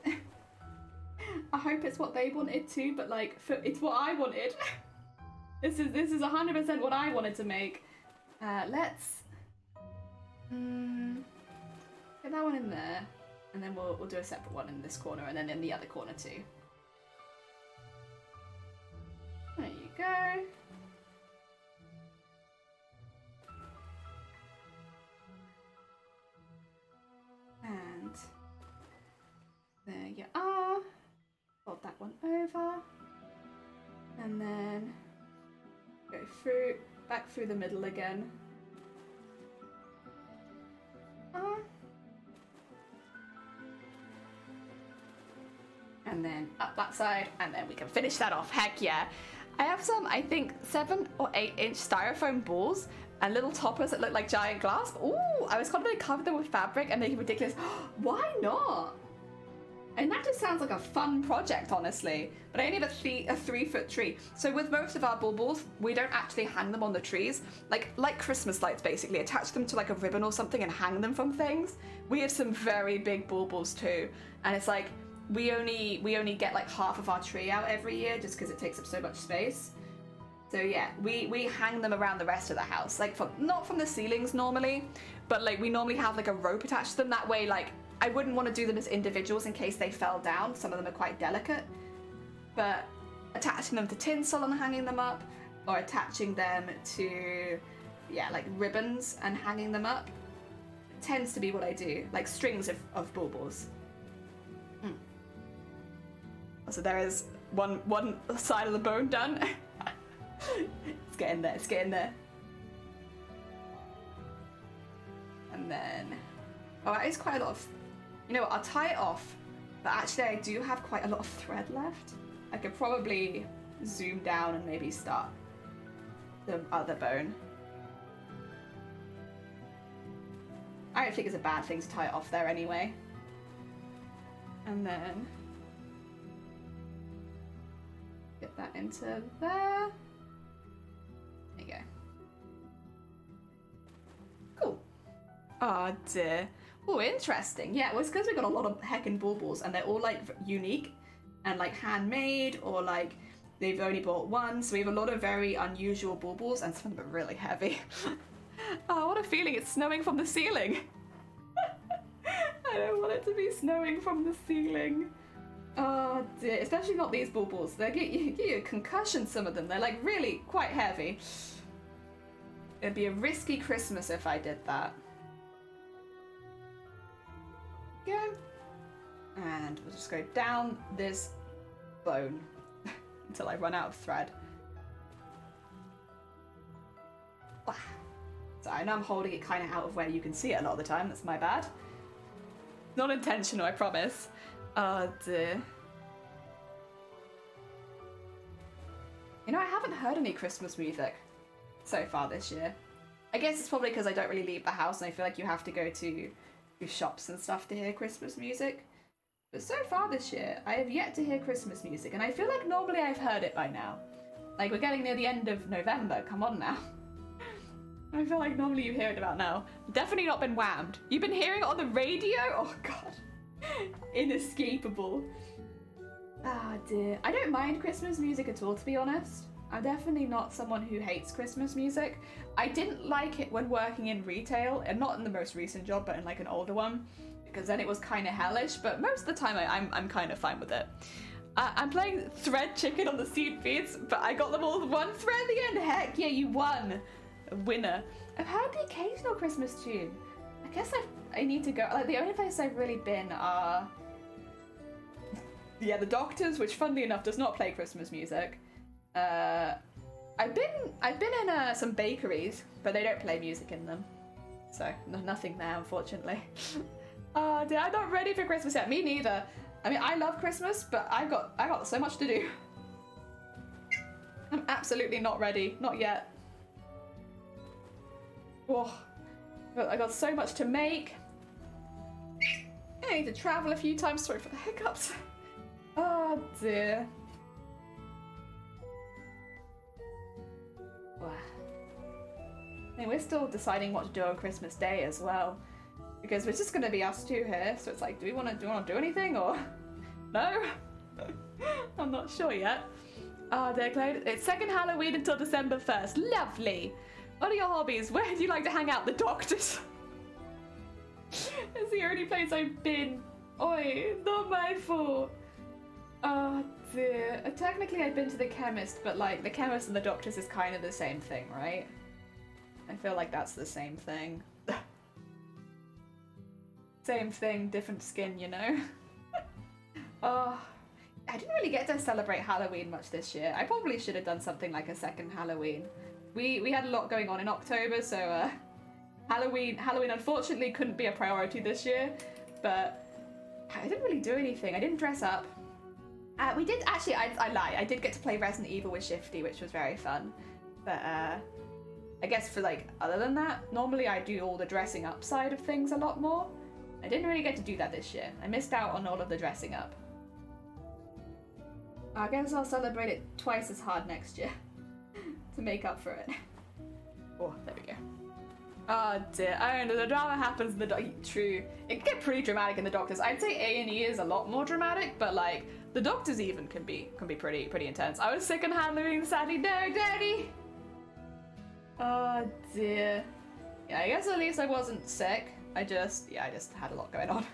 I hope it's what they wanted too, but like, it's what I wanted. This is 100% what I wanted to make. Let's get that one in there, and then we'll do a separate one in this corner, and then in the other corner too. There you go. And And then go through, back through the middle again. And then up that side, and then we can finish that off. Heck yeah. I have some, I think, 7 or 8 inch styrofoam balls and little toppers that look like giant glass. Ooh, I was going to cover them with fabric and make it ridiculous. Why not? And that just sounds like a fun project, honestly. But I only have a 3-foot tree. So with most of our baubles, we don't actually hang them on the trees. Like Christmas lights, basically. Attach them to like a ribbon or something and hang them from things. We have some very big baubles too. And it's like, we only get like half of our tree out every year just because it takes up so much space. So yeah, we hang them around the rest of the house. Like, not from the ceilings normally, but like we normally have like a rope attached to them. That way, like, I wouldn't want to do them as individuals in case they fell down. Some of them are quite delicate. But attaching them to tinsel and hanging them up, or attaching them to, yeah, like ribbons and hanging them up, tends to be what I do. Like strings of baubles. So there is one side of the bone done. It's getting there, it's getting there. And then, oh, that is quite a lot of, you know what, I'll tie it off, but actually I do have quite a lot of thread left. I could probably zoom down and maybe start the other bone. I don't think it's a bad thing to tie it off there anyway. And then get that into there. There you go. Cool. Oh dear. Oh, interesting. Yeah, well, it's because we've got a lot of heckin' baubles and they're all like unique and like handmade, or like they've only bought one. So we have a lot of very unusual baubles and some of them are really heavy. Oh, what a feeling. It's snowing from the ceiling. I don't want it to be snowing from the ceiling. Oh dear, especially not these baubles. They give you a concussion, some of them. They're like really quite heavy. It'd be a risky Christmas if I did that. Go. And we'll just go down this bone until I run out of thread. So I know I'm holding it kind of out of where you can see it a lot of the time. That's my bad. Not intentional, I promise. Oh dear. You know, I haven't heard any Christmas music so far this year. I guess it's probably because I don't really leave the house and I feel like you have to go to shops and stuff to hear Christmas music. But so far this year, I have yet to hear Christmas music, and I feel like normally I've heard it by now. Like, we're getting near the end of November, come on now. I feel like normally you hear it about now. Definitely not been whammed. You've been hearing it on the radio? Oh god. Inescapable. Ah dear. I don't mind Christmas music at all, to be honest. I'm definitely not someone who hates Christmas music. I didn't like it when working in retail, and not in the most recent job, but in like an older one, because then it was kind of hellish, but most of the time I'm kind of fine with it. I'm playing Thread Chicken on the seed beads, but I got them all with one thread at the end. Heck yeah, you won. A winner. I've heard the occasional Christmas tune. I guess I need to go. Like, the only place I've really been are, yeah, the Doctors, which funnily enough does not play Christmas music. I've been in some bakeries, but they don't play music in them, so nothing there, unfortunately. Oh dear, I'm not ready for Christmas yet. Me neither. I mean, I love Christmas, but I got so much to do. I'm absolutely not ready, not yet. Oh, I got so much to make. I need to travel a few times. Sorry for the hiccups. Oh dear. I mean, we're still deciding what to do on Christmas Day as well, because it's just going to be us two here. So it's like, do we want to do anything, or no? I'm not sure yet. Ah, dear Claude, it's second Halloween until December 1st. Lovely. What are your hobbies? Where do you like to hang out? The Doctors. It's the only place I've been. Oi, not my fault. Oh dear. Technically I've been to the chemist, but like the chemist and the Doctors is kind of the same thing, right? I feel like that's the same thing. Same thing, different skin, you know? Oh, I didn't really get to celebrate Halloween much this year. I probably should have done something like a second Halloween. We had a lot going on in October, so Halloween unfortunately couldn't be a priority this year, but I didn't really do anything. I didn't dress up. We did actually, I lie, I did get to play Resident Evil with Shifty, which was very fun. But I guess for like, other than that, normally I do all the dressing up side of things a lot more. I didn't really get to do that this year. I missed out on all of the dressing up. I guess I'll celebrate it twice as hard next year to make up for it. Oh, there we go. Oh dear, I don't know, the drama happens in the true. It can get pretty dramatic in the Doctors. I'd say A&E is a lot more dramatic, but like, the Doctors even can be pretty intense. I was sick on Halloween, sadly, no, Daddy! Oh dear. Yeah, I guess at least I wasn't sick. I just had a lot going on.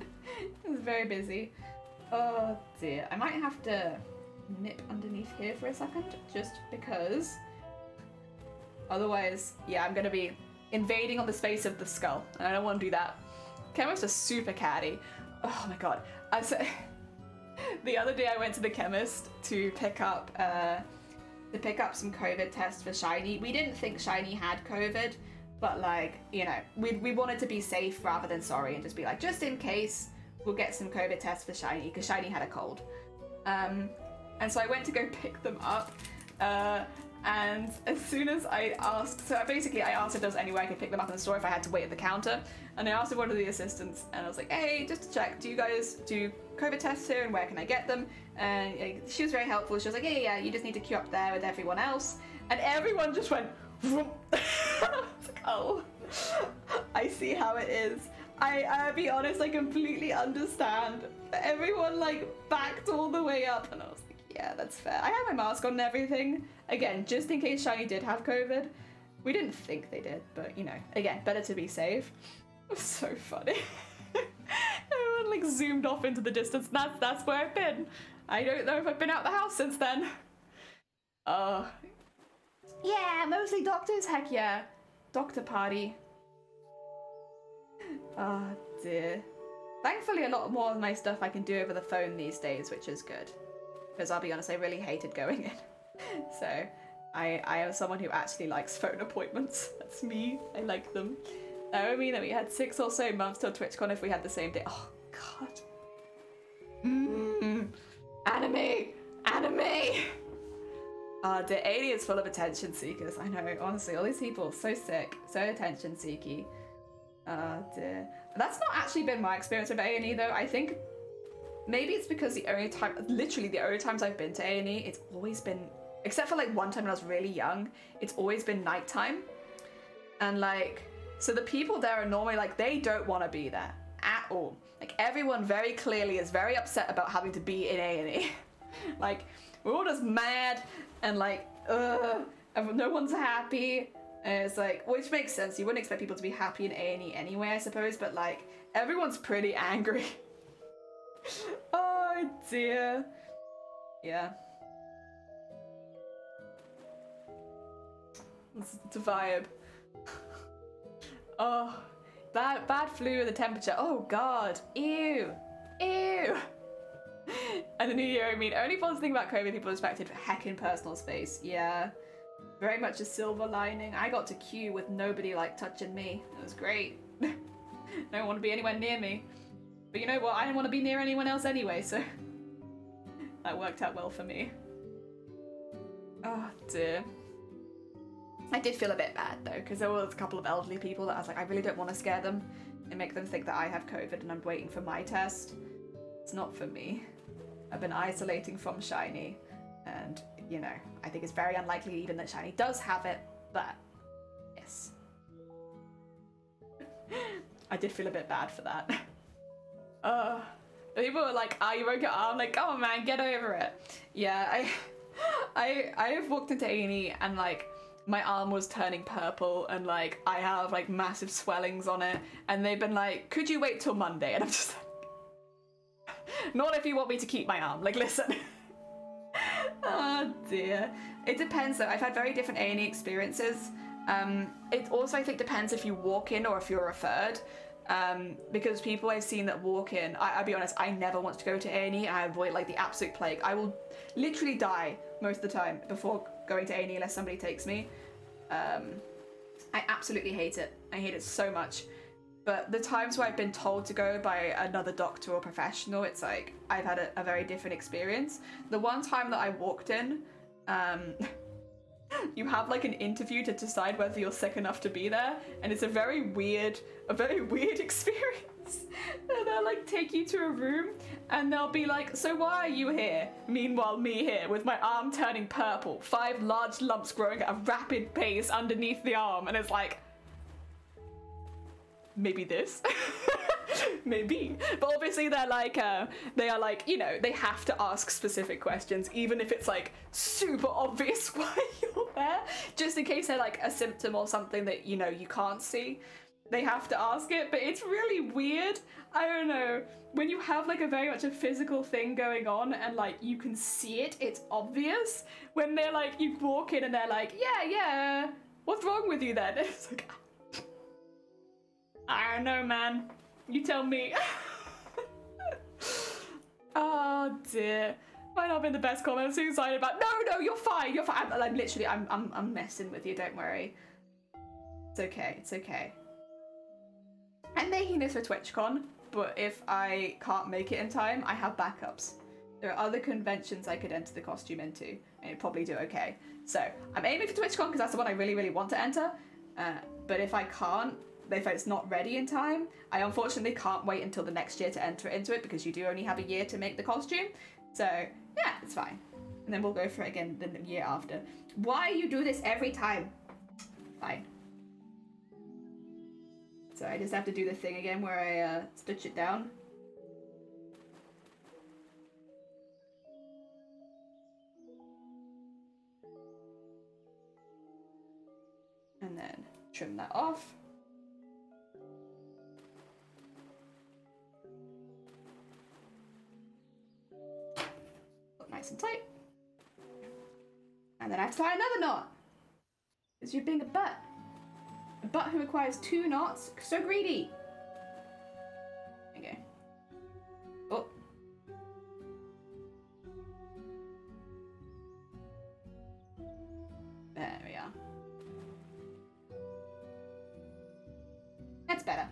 It was very busy. Oh dear, I might have to nip underneath here for a second, just because otherwise, yeah, I'm gonna be invading on the space of the skull, and I don't want to do that. Chemists are super catty. Oh my god. The other day I went to the chemist to pick up some COVID tests for Shiny. We didn't think Shiny had COVID, but like, you know, we wanted to be safe rather than sorry and just be like, just in case, we'll get some COVID tests for Shiny, because Shiny had a cold. And so I went to go pick them up, and as soon as I asked, so basically I asked if there was any way I could pick them up in the store if I had to wait at the counter, and I asked one of the assistants, and I was like, hey, just to check, do you guys do COVID tests here, and where can I get them? And she was very helpful. She was like, yeah, you just need to queue up there with everyone else, and everyone just went, whoop. I was like, oh, I see how it is. I'll be honest, I completely understand. Everyone like backed all the way up, and I was like, yeah, that's fair. I had my mask on and everything. Again, just in case Shiny did have COVID. We didn't think they did, but you know, again, better to be safe. It was so funny. Everyone like zoomed off into the distance, and that's where I've been. I don't know if I've been out the house since then. Yeah, mostly doctors, heck yeah. Doctor party. Oh dear. Thankfully a lot more of my stuff I can do over the phone these days, which is good. Because I'll be honest, I really hated going in. So I am someone who actually likes phone appointments. That's me. I like them. That would mean that we had 6 or so months till TwitchCon if we had the same day. Oh god. Anime! Anime! The alien is full of attention seekers. I know, honestly, all these people, so sick, so attention seeky. Dear. That's not actually been my experience with A&E though. I think maybe it's because literally the only times I've been to A&E, it's always been, except for like one time when I was really young, it's always been nighttime. And like, so the people there are normally like, they don't want to be there at all. Like everyone very clearly is very upset about having to be in A&E. Like, we're all just mad and like, no one's happy. And it's like, which makes sense. You wouldn't expect people to be happy in A&E anyway, I suppose, but like, everyone's pretty angry. Oh dear. Yeah. It's a vibe. Oh, bad flu with the temperature. Oh god. Ew. Ew. And the new year, I mean, only positive thing about COVID, people expected heckin' personal space. Yeah. Very much a silver lining. I got to queue with nobody like touching me. It was great. I don't want to be anywhere near me. But you know what? I didn't want to be near anyone else anyway, so that worked out well for me. Oh dear. I did feel a bit bad though, because there was a couple of elderly people that I was like, I really don't want to scare them and make them think that I have COVID and I'm waiting for my test. It's not for me. I've been isolating from Shiny, and you know, I think it's very unlikely even that Shiny does have it, but yes. I did feel a bit bad for that. People were like, you broke your arm, like, oh man, get over it. Yeah, I've walked into A&E and like, my arm was turning purple and like, I have like massive swellings on it, and they've been like, could you wait till Monday? And I'm just like, not if you want me to keep my arm, like listen. Oh dear. It depends though. I've had very different A&E experiences. It also I think depends if you walk in or if you're referred. Because people I've seen that walk in, I'll be honest, I never want to go to A&E. I avoid like the absolute plague. I will literally die most of the time before going to A&E unless somebody takes me. I absolutely hate it. I hate it so much. But the times where I've been told to go by another doctor or professional, it's like I've had a very different experience. The one time that I walked in, you have like an interview to decide whether you're sick enough to be there, and it's a very weird experience. And they'll like take you to a room and they'll be like, so why are you here? Meanwhile, me here with my arm turning purple, 5 large lumps growing at a rapid pace underneath the arm, and it's like, maybe this. Maybe. But obviously they're like, they are like, you know, they have to ask specific questions, even if it's like super obvious why you're there, just in case they're like a symptom or something that, you know, you can't see. They have to ask it, but it's really weird. I don't know. When you have like a very much a physical thing going on and like you can see it, it's obvious. When they're like, you walk in and they're like, yeah, what's wrong with you then? It's like, I don't know, man. You tell me. Oh dear. Might not have been the best comment. I'm so excited about. No, you're fine. You're fine. I'm literally, I'm messing with you. Don't worry. It's okay. It's okay. I'm making this for TwitchCon, but if I can't make it in time, I have backups. There are other conventions I could enter the costume into, and it'd probably do okay. So I'm aiming for TwitchCon because that's the one I really, really want to enter. But if I can't, if it's not ready in time, I unfortunately can't wait until the next year to enter into it because you do only have a year to make the costume. So yeah, it's fine. And then we'll go for it again the year after. Why you do this every time? Fine. So I just have to do the thing again where I stitch it down. And then trim that off. Look nice and tight. And then I have to tie another knot. Because you're being a butt. A butt who requires 2 knots. So greedy. Okay. Oh. There we are. That's better.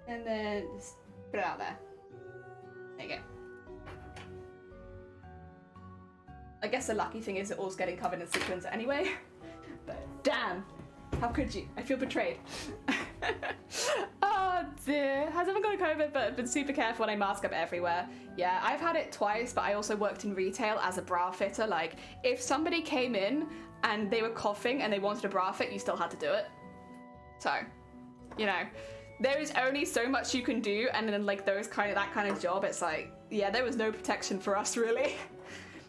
And then just put it out there. There you go. I guess the lucky thing is it all's getting covered in sequins anyway. But damn. How could you? I feel betrayed. Oh dear. Has everyone got COVID? But I've been super careful when I mask up everywhere. Yeah, I've had it twice, but I also worked in retail as a bra fitter. Like, if somebody came in and they were coughing and they wanted a bra fit, you still had to do it. So, you know, there is only so much you can do, and then like that kind of job, it's like, yeah, there was no protection for us really.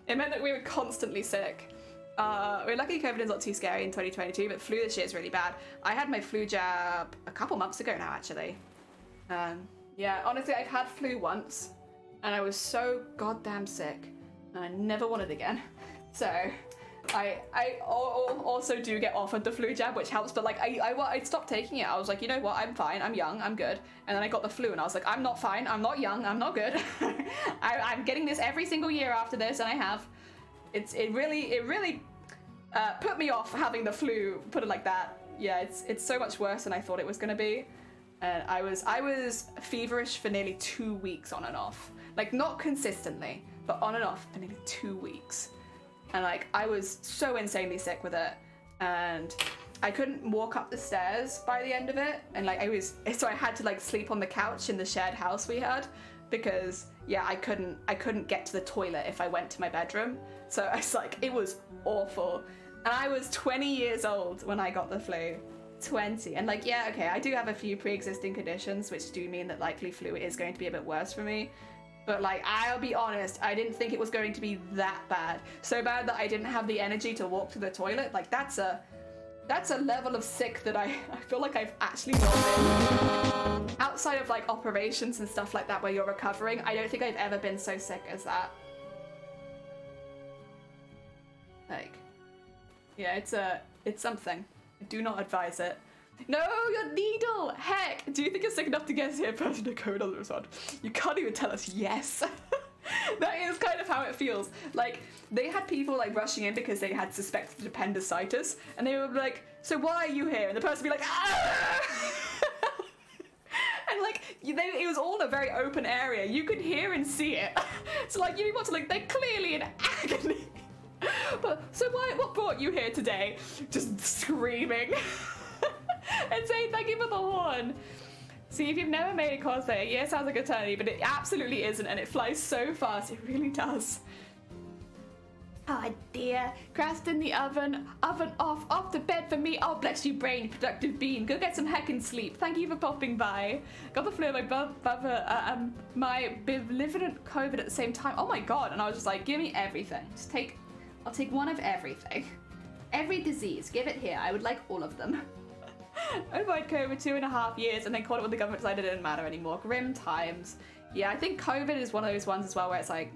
It meant that we were constantly sick. We're lucky COVID is not too scary in 2022, but flu this year is really bad. I had my flu jab a couple months ago now, actually. Yeah, honestly, I've had flu once, and I was so goddamn sick, and I never want it again. So, I also do get offered the flu jab, which helps, but like, I stopped taking it. I was like, you know what, I'm fine, I'm young, I'm good. And then I got the flu, and I was like, I'm not fine, I'm not young, I'm not good. I'm getting this every single year after this, and I have. It really put me off having the flu, put it like that. Yeah, it's so much worse than I thought it was gonna be. And I was feverish for nearly 2 weeks on and off. Like, not consistently, but on and off for nearly 2 weeks. And like, I was so insanely sick with it. And I couldn't walk up the stairs by the end of it. And like, so I had to like sleep on the couch in the shared house we had. Because yeah, I couldn't get to the toilet if I went to my bedroom. So I was like, it was awful. And I was 20 years old when I got the flu. 20. And like, yeah, okay, I do have a few pre-existing conditions, which do mean that likely flu is going to be a bit worse for me. But like, I'll be honest, I didn't think it was going to be that bad. So bad that I didn't have the energy to walk to the toilet. Like, that's a level of sick that I feel like I've actually not been. Outside of like operations and stuff like that where you're recovering, I don't think I've ever been so sick as that. Like, yeah, it's something. I do not advise it. No, your needle! Heck! Do you think you're sick enough to get here in person to code on the result? You can't even tell us yes. That is kind of how it feels. Like, they had people like rushing in because they had suspected appendicitis, and they were like, so why are you here? And the person would be like, ah! And like, it was all in a very open area. You could hear and see it. So like, you want to like, they're clearly in agony. But, so what brought you here today? Just screaming. And saying thank you for the horn. See, if you've never made a cosplay, yeah, it sounds like eternity, but it absolutely isn't, and it flies so fast, it really does. Oh dear, crust in the oven off to bed for me. Oh bless you brain, productive bean, go get some heckin' sleep. Thank you for popping by. Got the flu of my malevolent COVID at the same time. Oh my god, and I was just like, give me everything. I'll take one of everything. Every disease, give it here, I would like all of them. I avoided COVID 2.5 years and then caught it when the government decided it didn't matter anymore. Grim times. Yeah, I think COVID is one of those ones as well where it's like,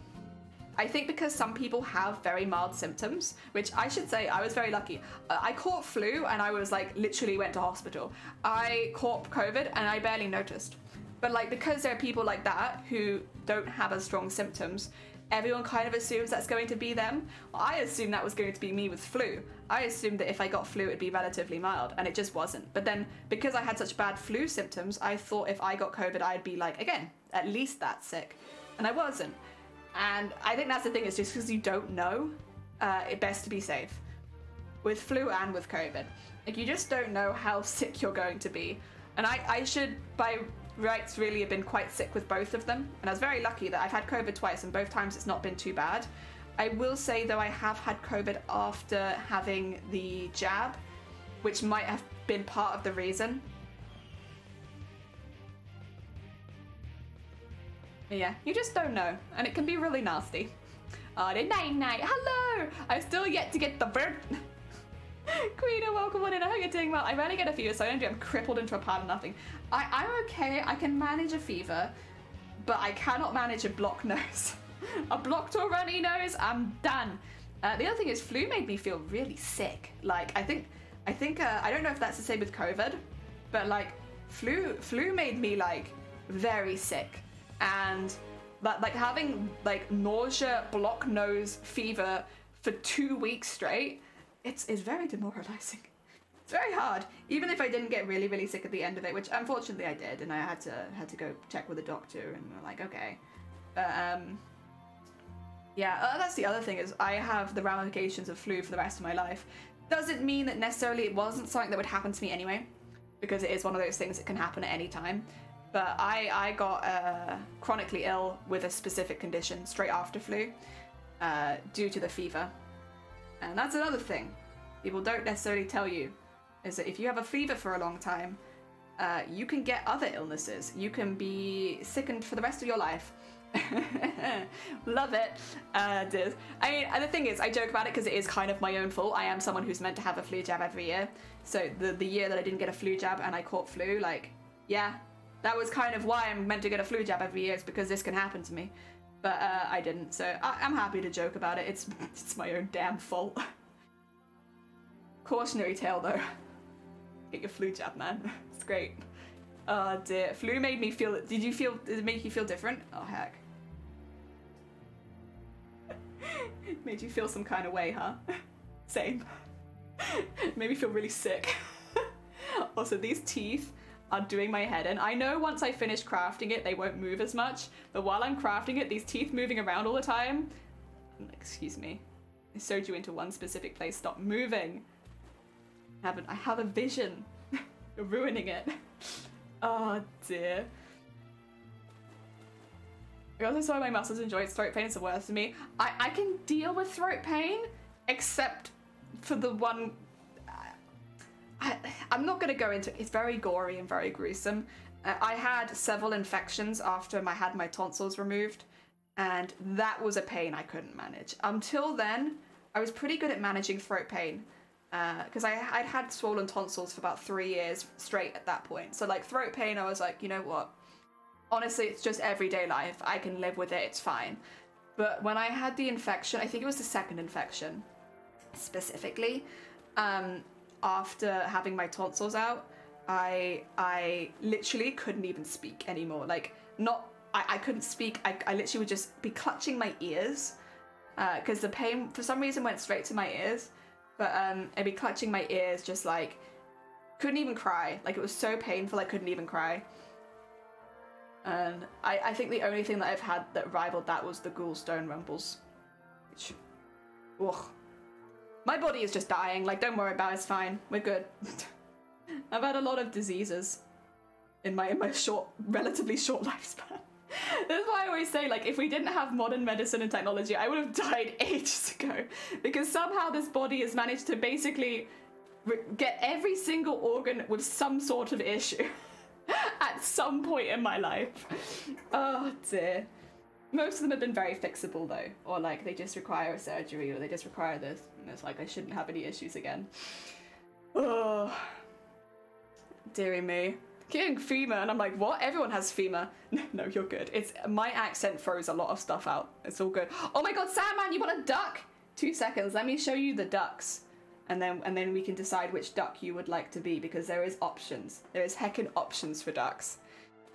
I think because some people have very mild symptoms, which I should say I was very lucky. I caught flu and I was like literally went to hospital. I caught COVID and I barely noticed. But like because there are people like that who don't have as strong symptoms, everyone kind of assumes that's going to be them. Well, I assumed that was going to be me with flu. I assumed that if I got flu, it'd be relatively mild, and it just wasn't. But then, because I had such bad flu symptoms, I thought if I got COVID, I'd be like, again, at least that sick. And I wasn't. And I think that's the thing, is just because you don't know, it's best to be safe. With flu and with COVID. Like, you just don't know how sick you're going to be. And I should, by rights, really have been quite sick with both of them. And I was very lucky that I've had COVID twice, and both times it's not been too bad. I will say, though, I have had COVID after having the jab, which might have been part of the reason. But yeah, you just don't know, and it can be really nasty. Oh, night. Hello! I've still yet to get the bird. Queen, welcome on in. I hope you're doing well. I rarely get a fever, so I don't do. I'm crippled into a pile of nothing. I'm okay. I can manage a fever, but I cannot manage a blocked nose. A blocked or runny nose, I'm done. The other thing is, flu made me feel really sick. Like, I think I don't know if that's the same with COVID, but like, flu made me like very sick, and like having like nausea, blocked nose, fever for 2 weeks straight. It's very demoralizing. It's very hard. Even if I didn't get really, really sick at the end of it, which unfortunately I did, and I had to go check with a doctor, and we're like, okay. Yeah, that's the other thing, is I have the ramifications of flu for the rest of my life. Doesn't mean that necessarily it wasn't something that would happen to me anyway, because it is one of those things that can happen at any time. But I got chronically ill with a specific condition straight after flu, due to the fever. And that's another thing people don't necessarily tell you, is that if you have a fever for a long time, you can get other illnesses. You can be sickened for the rest of your life. Love it. I mean, and the thing is, I joke about it because it is kind of my own fault. I am someone who's meant to have a flu jab every year. So the year that I didn't get a flu jab and I caught flu, like, yeah, that was kind of why I'm meant to get a flu jab every year, is because this can happen to me. But I didn't, so I'm happy to joke about it. It's my own damn fault. Cautionary tale though. Get your flu jab, man. It's great. Oh dear. Flu made me feel... Did it make you feel different? Oh heck. Made you feel some kind of way, huh? Same. Made me feel really sick. Also, these teeth are doing my head in. I know once I finish crafting it, they won't move as much, but while I'm crafting it, these teeth moving around all the time... Excuse me. I sewed you into one specific place. Stop moving. I have a vision. You're ruining it. Oh dear. I also saw my muscles and joints. Throat pain is the worst for me. I can deal with throat pain, except for the one... I'm not going to go into it. It's very gory and very gruesome. I had several infections after I had my tonsils removed, and that was a pain I couldn't manage. Until then, I was pretty good at managing throat pain, because I'd had swollen tonsils for about 3 years straight at that point. So like throat pain, I was like, you know what? Honestly, it's just everyday life. I can live with it. It's fine. But when I had the infection, I think it was the second infection specifically, after having my tonsils out, I literally couldn't even speak anymore. Like, I couldn't speak. I literally would just be clutching my ears because the pain for some reason went straight to my ears. But I'd be clutching my ears, just like, couldn't even cry. Like, it was so painful I couldn't even cry. And I think the only thing that I've had that rivaled that was the gallstone rumbles. Which, ugh. My body is just dying. Like, don't worry about it, it's fine. We're good. I've had a lot of diseases in my relatively short lifespan. That's why I always say, like, if we didn't have modern medicine and technology, I would have died ages ago. Because somehow this body has managed to basically get every single organ with some sort of issue at some point in my life. Oh dear. Most of them have been very fixable though, or like they just require a surgery, or they just require this, and it's like I shouldn't have any issues again. Oh, dearie me. Getting FEMA, and I'm like, what? Everyone has FEMA. No, you're good. It's my accent throws a lot of stuff out. It's all good. Oh my god, Sandman, you want a duck? 2 seconds. Let me show you the ducks, and then we can decide which duck you would like to be, because there is options. There is heckin' options for ducks.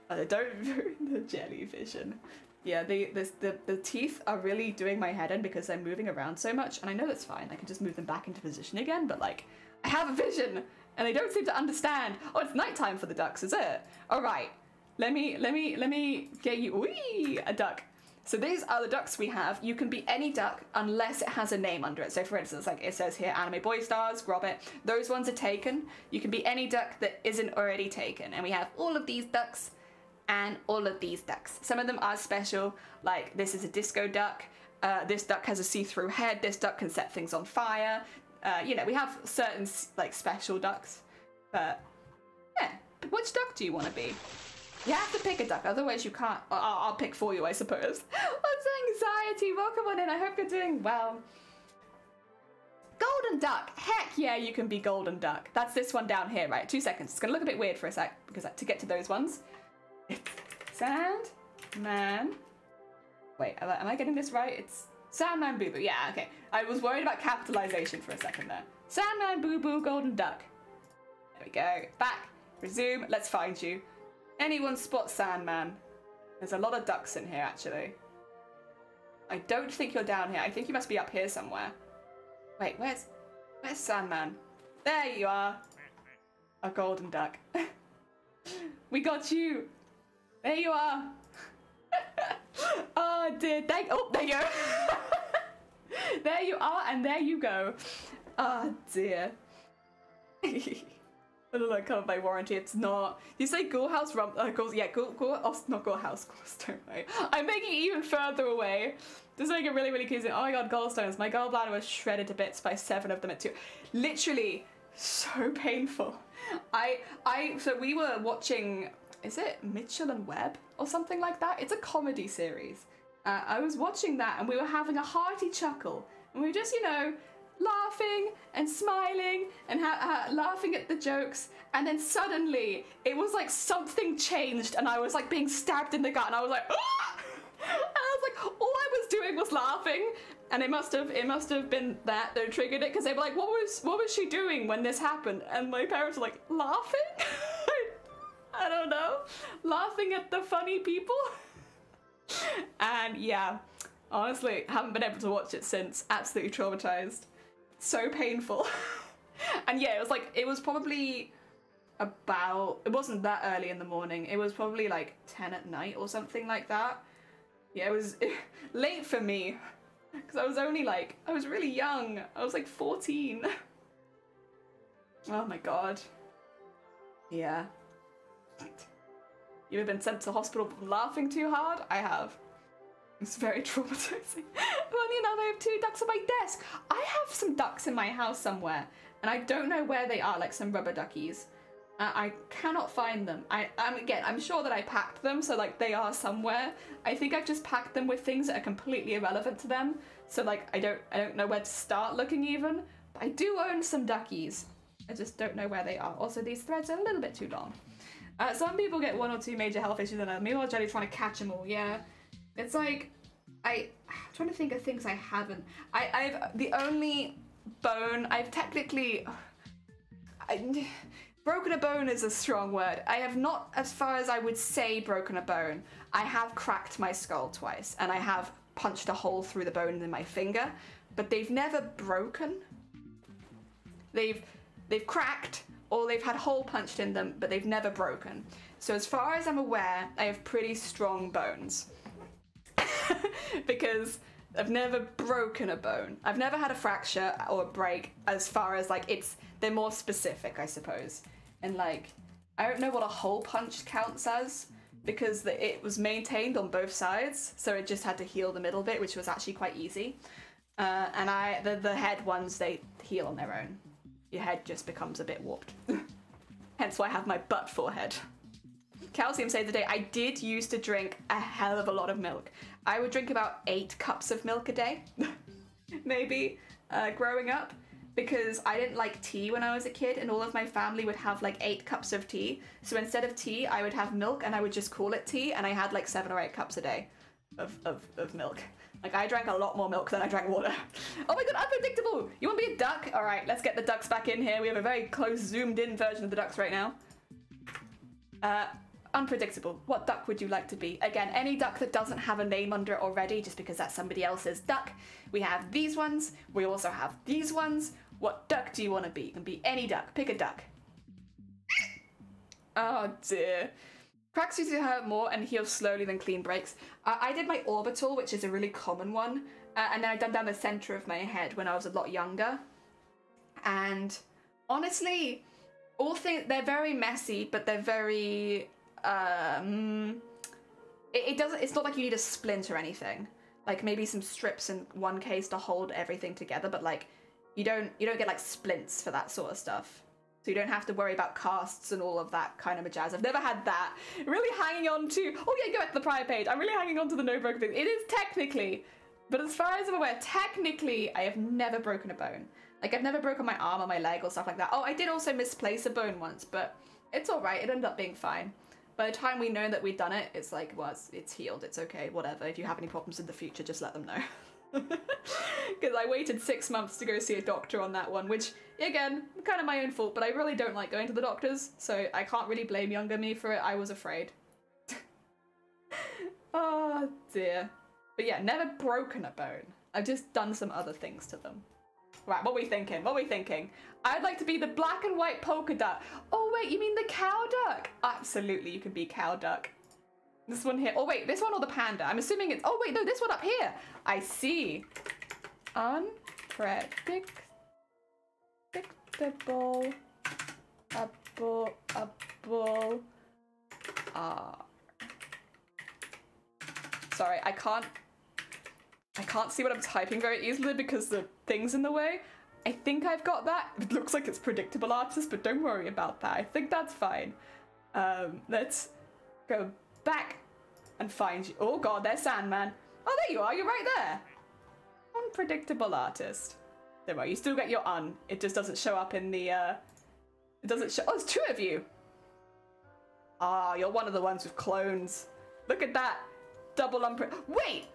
Don't ruin the jelly vision. Yeah, the teeth are really doing my head in because they're moving around so much, and I know that's fine. I can just move them back into position again, but like, I have a vision. And they don't seem to understand. Oh, it's nighttime for the ducks, is it? All right, let me get you, wee, a duck. So these are the ducks we have. You can be any duck unless it has a name under it. So for instance, like it says here, Anime Boy Stars, Grobbit. Those ones are taken. You can be any duck that isn't already taken. And we have all of these ducks and all of these ducks. Some of them are special, like this is a disco duck. This duck has a see-through head. This duck can set things on fire. You know, we have certain like special ducks, but yeah, which duck do you want to be? You have to pick a duck, otherwise you can't. I'll pick for you, I suppose. What's anxiety? Welcome on in. I hope you're doing well. Golden duck. Heck yeah, you can be golden duck. That's this one down here, right? 2 seconds. It's gonna look a bit weird for a sec because to get to those ones. Sandman. Wait, am I getting this right? It's Sandman Boo Boo. Yeah, okay. I was worried about capitalization for a second there. Sandman Boo Boo Golden Duck. There we go. Back. Resume. Let's find you. Anyone spot Sandman? There's a lot of ducks in here, actually. I don't think you're down here. I think you must be up here somewhere. Wait, where's Sandman? There you are. A golden duck. We got you. There you are. Oh dear, oh, there you go. There you are, and there you go. Oh dear. I don't know, covered by warranty. It's not. You say Ghoulhouse Rump? Yeah, oh, not Ghoulhouse. Gallstone, right? I'm making it even further away. Just make it really, really confusing. Oh my god, gallstones. My gallbladder was shredded to bits by 7 of them at 2. Literally, so painful. So we were watching. Is it Mitchell and Webb or something like that? It's a comedy series. I was watching that and we were having a hearty chuckle. And we were just, you know, laughing and smiling and laughing at the jokes. And then suddenly it was like something changed and I was like being stabbed in the gut and I was like, ah! And I was like, all I was doing was laughing. And it must have been that triggered it, because they were like, what was she doing when this happened? And my parents were like, laughing? I don't know, laughing at the funny people. And yeah, honestly, haven't been able to watch it since. Absolutely traumatized. So painful. And yeah, it was probably about, it wasn't that early in the morning. It was probably like 10 at night or something like that. Yeah, it was late for me. Because I was only like, I was really young. I was like 14. Oh my god. Yeah. You ever been sent to hospital for laughing too hard? I have. It's very traumatizing. Funny enough, I have 2 ducks on my desk. I have some ducks in my house somewhere, and I don't know where they are, like some rubber duckies. I cannot find them. I'm sure that I packed them, so like they are somewhere. I think I've just packed them with things that are completely irrelevant to them. So like I don't know where to start looking even. But I do own some duckies. I just don't know where they are. Also, these threads are a little bit too long. Some people get 1 or 2 major health issues and meanwhile Jelly trying to catch them all. Yeah, it's like I'm trying to think of things I haven't. I've the only bone I've technically. Broken a bone is a strong word. I have not, as far as I would say, broken a bone. I have cracked my skull twice, and I have punched a hole through the bone in my finger, but they've never broken. They've cracked, or they've had a hole punched in them, but they've never broken. So as far as I'm aware, I have pretty strong bones. Because I've never broken a bone. I've never had a fracture or a break, as far as like they're more specific, I suppose. And like, I don't know what a hole punch counts as, because it was maintained on both sides, so it just had to heal the middle bit, which was actually quite easy. And the head ones, they heal on their own. Your head just becomes a bit warped. Hence why I have my butt forehead. Calcium saved the day. I did used to drink a hell of a lot of milk. I would drink about 8 cups of milk a day, maybe, growing up, because I didn't like tea when I was a kid, and all of my family would have like 8 cups of tea. So instead of tea, I would have milk, and I would just call it tea, and I had like 7 or 8 cups a day of milk. Like, I drank a lot more milk than I drank water. Oh my god, unpredictable! You want to be a duck? Alright, let's get the ducks back in here. We have a very close, zoomed-in version of the ducks right now. Unpredictable. What duck would you like to be? Again, any duck that doesn't have a name under it already, just because that's somebody else's duck. We have these ones. We also have these ones. What duck do you want to be? You can be any duck. Pick a duck. Oh dear. Cracks usually hurt more and heal slowly than clean breaks. I did my orbital, which is a really common one, and then I done down the center of my head when I was a lot younger. And honestly, they're very messy, but they're very it's not like you need a splint or anything. Like maybe some strips in one case to hold everything together, but like you don't get like splints for that sort of stuff. So you don't have to worry about casts and all of that kind of a jazz. I've never had that. Really hanging on to, oh yeah, go back to the prior page. I'm really hanging on to the no broken thing. It is technically, but as far as I'm aware, technically I have never broken a bone. Like I've never broken my arm or my leg or stuff like that. Oh, I did also misplace a bone once, but it's all right. It ended up being fine. By the time we know that we've done it, it's like, well, it's healed. It's okay, whatever. If you have any problems in the future, just let them know. Because I waited 6 months to go see a doctor on that one, which, again, kind of my own fault, but I really don't like going to the doctors, so I can't really blame younger me for it. I was afraid. Oh, dear. But yeah, never broken a bone. I've just done some other things to them. Right, what are we thinking? What are we thinking? I'd like to be the black and white polka dot. Oh, wait, you mean the cow duck? Absolutely, you can be cow duck. This one here. Oh, wait, this one or the panda? I'm assuming it's... Oh, wait, no, this one up here. I see. Unpredictable. Sorry, I can't see what I'm typing very easily because the thing's in the way. I think I've got that. It looks like it's predictable artist, but don't worry about that. I think that's fine. Let's go back and find you. Oh god, there's Sandman. Oh, there you are. You're right there. Unpredictable artist. Don't worry, you still get your un. It just doesn't show up in the, it doesn't show. Oh, it's 2 of you. Ah, you're one of the ones with clones. Look at that. Double Wait!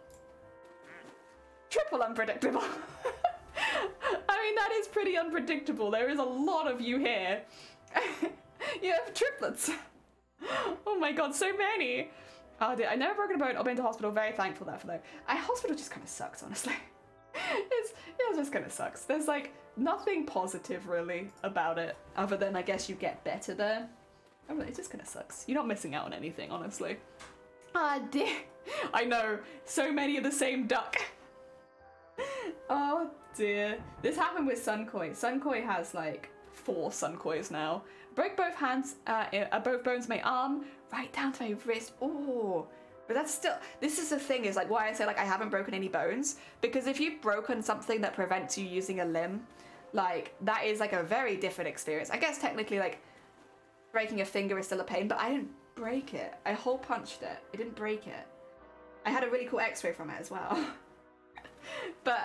Triple unpredictable. I mean, that is pretty unpredictable. There is a lot of you here. You have triplets. Oh my god, so many. Oh dear, I never broken a bone or been to hospital. Very thankful for that. Hospital just kind of sucks, honestly. It just kind of sucks. There's like nothing positive really about it, other than I guess you get better there. Oh, it just kind of sucks. You're not missing out on anything, honestly. Ah dear. I know, so many of the same duck. Oh dear. This happened with Sunkoi. Sunkoi has like 4 Sunkois now. Broke both hands, both bones of my arm, right down to my wrist. Oh, but that's still, this is the thing, is like why I say like I haven't broken any bones, because if you've broken something that prevents you using a limb, like that is like a very different experience. I guess technically like breaking a finger is still a pain, but I didn't break it. I hole punched it. I didn't break it. I had a really cool x-ray from it as well. But